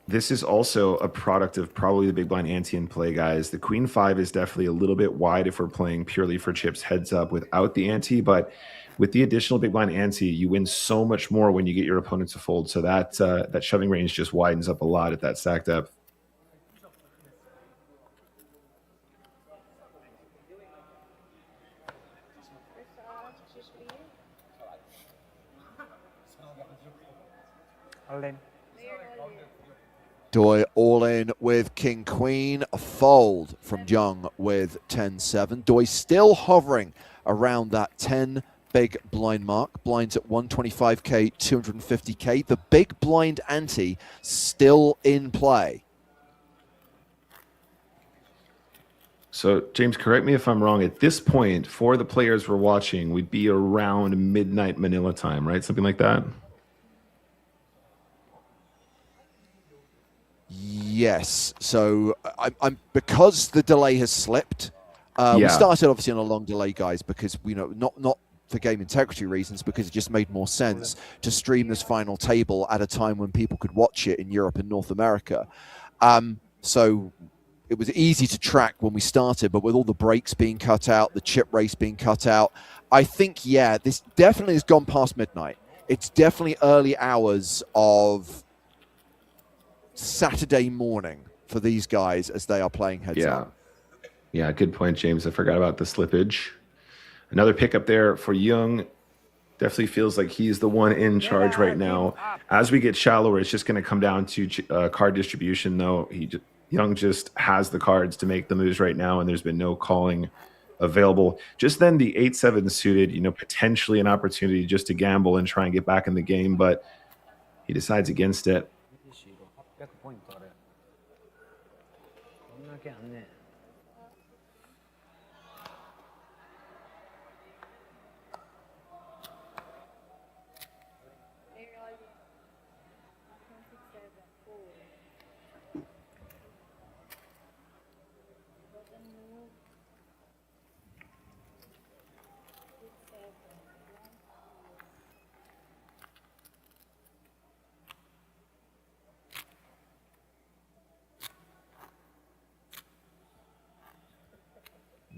this is also a product of probably the big blind ante in play, guys. The Queen 5 is definitely a little bit wide if we're playing purely for chips heads up without the ante, but with the additional big blind ante, you win so much more when you get your opponent to fold. So that shoving range just widens up a lot at that stack depth. Doi all in with King Queen, a fold from Jung with 10-7. Doi still hovering around that 10 big blind mark. Blinds at 125k, 250k. The big blind ante still in play. So, James, correct me if I'm wrong. At this point, for the players we're watching, we'd be around midnight Manila time, right? Something like that? Yes. So, I'm because the delay has slipped. We Yeah. started obviously on a long delay, guys, because not for game integrity reasons, because it just made more sense to stream this final table at a time when people could watch it in Europe and North America. So it was easy to track when we started, but with all the breaks being cut out, the chip race being cut out, I think, yeah, this definitely has gone past midnight. It's definitely early hours of Saturday morning for these guys as they are playing heads up. Yeah, good point, James. I forgot about the slippage. Another pickup there for Jung. Definitely feels like he's the one in charge right now. As we get shallower, it's just going to come down to card distribution, though. Jung just has the cards to make the moves right now, and there's been no calling available. Just then, the 8-7 suited, potentially an opportunity just to gamble and try and get back in the game, but he decides against it. 800ポイントあれ。こんだけあんね。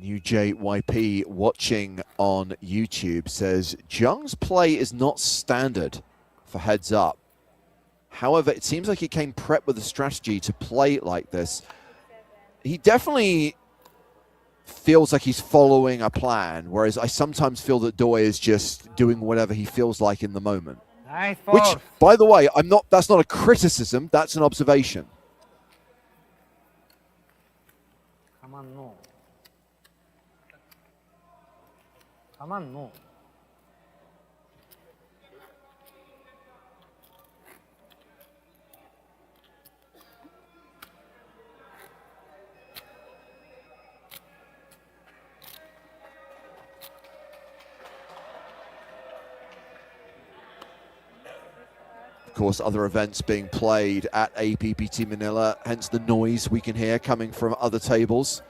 New JYP watching on YouTube says Jung's play is not standard for heads up. However, it seems like he came prepped with a strategy to play like this. He definitely feels like he's following a plan, whereas I sometimes feel that Doi is just doing whatever he feels like in the moment. Nice Which, force. by the way, that's not a criticism, that's an observation. Come on, no. Come on, no. Of course, other events being played at APPT Manila, hence the noise we can hear coming from other tables.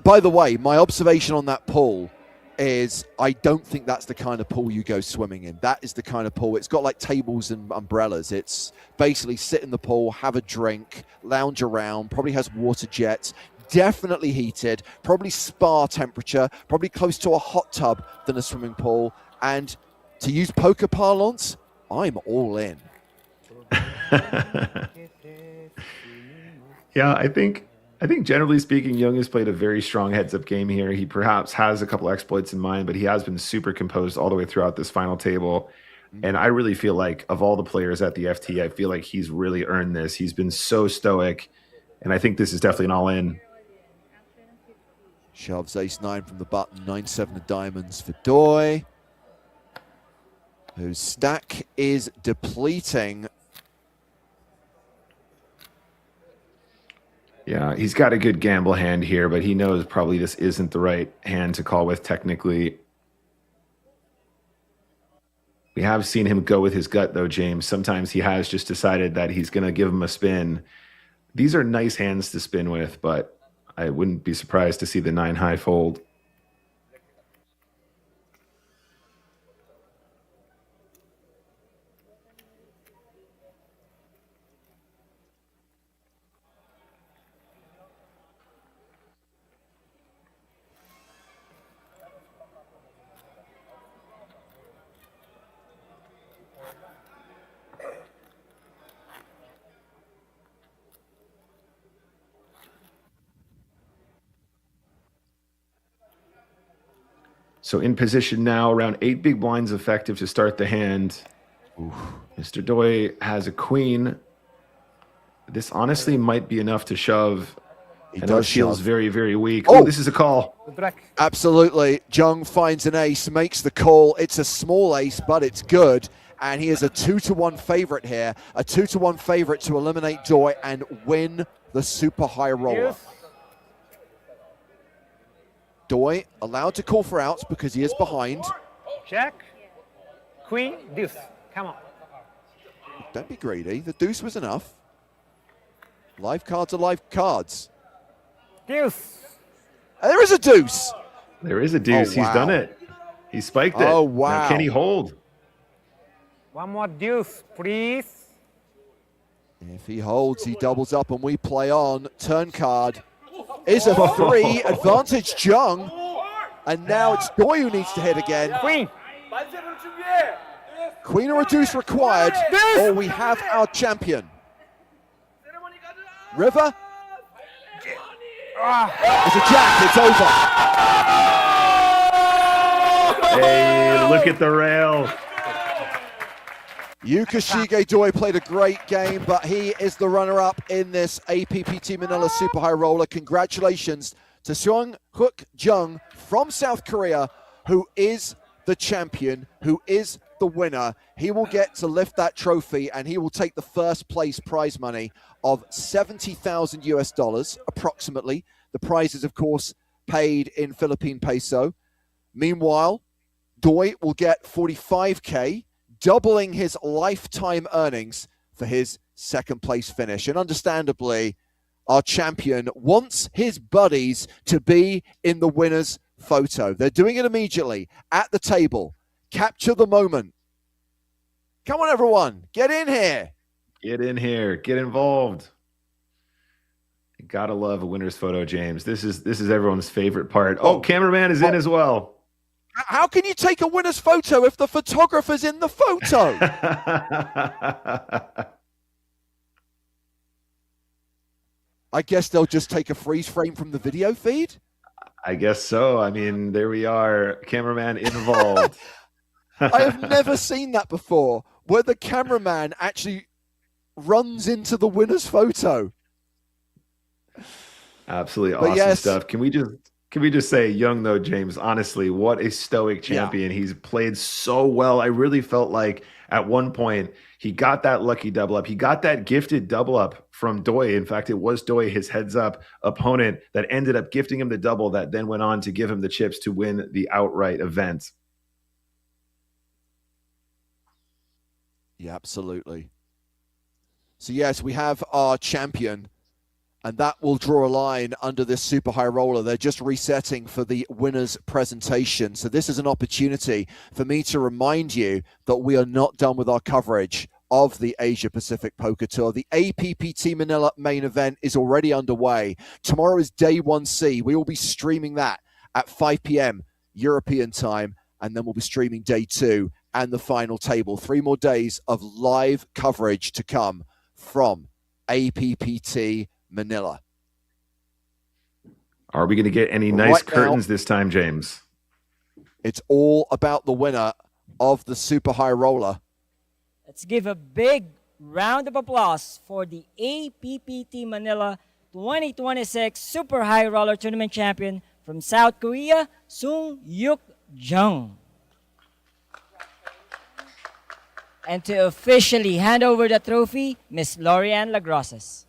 By the way, my observation on that pool is I don't think that's the kind of pool you go swimming in. That is the kind of pool. It's got like tables and umbrellas. It's basically sit in the pool, have a drink, lounge around, probably has water jets, definitely heated, probably spa temperature, probably close to a hot tub than a swimming pool. And to use poker parlance, I'm all in. Yeah, I think generally speaking, Jung has played a very strong heads-up game here. He perhaps has a couple exploits in mind, but he has been super composed all the way throughout this final table. And I really feel like of all the players at the FT, I feel like he's really earned this. He's been so stoic, and I think this is definitely an all-in. Shoves ace-9 from the button, 9-7 of diamonds for Doi, whose stack is depleting. Yeah, he's got a good gamble hand here, but he knows probably this isn't the right hand to call with technically. We have seen him go with his gut, though, James. Sometimes he has just decided that he's going to give him a spin. These are nice hands to spin with, but I wouldn't be surprised to see the 9 high fold. So in position now, around 8 big blinds effective to start the hand. Oof. Mr. Doi has a queen. This honestly might be enough to shove. He I know it does feels shove. very, very weak. Oh! Oh, this is a call. Good luck. Absolutely. Jung finds an ace, makes the call. It's a small ace, but it's good. And he is a 2-1 favorite here. A 2-1 favorite to eliminate Doi and win the super high roller. Deuce. Doi allowed to call for outs because he is behind. Jack. Queen. Deuce. Come on. Don't be greedy. The deuce was enough. Live cards are live cards. Deuce. There is a deuce. There is a deuce. Oh, He's wow. done it. He spiked it. Oh, Now, wow. can he hold? One more deuce, please. If he holds, he doubles up and we play on. Turn card is a 3. Advantage Jung. And now it's Doi who needs to hit again. Queen. Queen or a deuce required, or we have our champion. River. It's a jack, it's over. Hey, look at the rail. Yukashige Doi played a great game, but he is the runner-up in this APPT Manila Super High Roller. Congratulations to Seong Hook Jung from South Korea, who is the champion, who is the winner. He will get to lift that trophy and he will take the first place prize money of 70,000 US dollars, approximately. The prize is, of course, paid in Philippine peso. Meanwhile, Doi will get 45K, doubling his lifetime earnings for his second place finish. And understandably, our champion wants his buddies to be in the winner's photo. They're doing it immediately at the table. Capture the moment. Come on, everyone. Get in here. Get in here. Get involved. You gotta love a winner's photo, James. This is everyone's favorite part. Oh, cameraman is in as well. How can you take a winner's photo if the photographer's in the photo? I guess they'll just take a freeze frame from the video feed. I guess so. I mean, there we are. Cameraman involved. I have never seen that before, where the cameraman actually runs into the winner's photo. Absolutely But awesome yes. stuff. Can we just say, Young though, James, honestly, what a stoic champion. He's played so well. I really felt like at one point he got that lucky double up. He got that gifted double up from Doi. In fact, it was Doi, his heads up opponent, that ended up gifting him the double that then went on to give him the chips to win the outright event. Yeah, absolutely. So yes, we have our champion, and that will draw a line under this super high roller. They're just resetting for the winner's presentation. So this is an opportunity for me to remind you that we are not done with our coverage of the Asia Pacific Poker Tour. The APPT Manila main event is already underway. Tomorrow is day 1C. We will be streaming that at 5 p.m. European time, and then we'll be streaming day 2 and the final table. 3 more days of live coverage to come from APPT Manila. Are we going to get any Right nice now, curtains this time, James? It's all about the winner of the super high roller. Let's give a big round of applause for the APPT Manila 2026 Super High Roller Tournament champion from South Korea, Seong Yuk Jung. And to officially hand over the trophy, Miss Lorianne Lagrosas.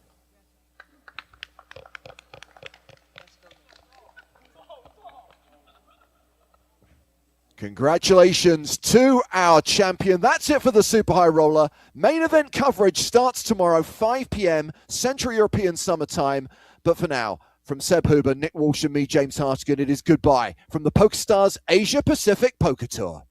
Congratulations to our champion. That's it for the Super High Roller. Main event coverage starts tomorrow, 5 p.m. Central European Summer Time. But for now, from Seb Huber, Nick Walsh and me, James Hartigan, it is goodbye from the PokerStars Asia Pacific Poker Tour.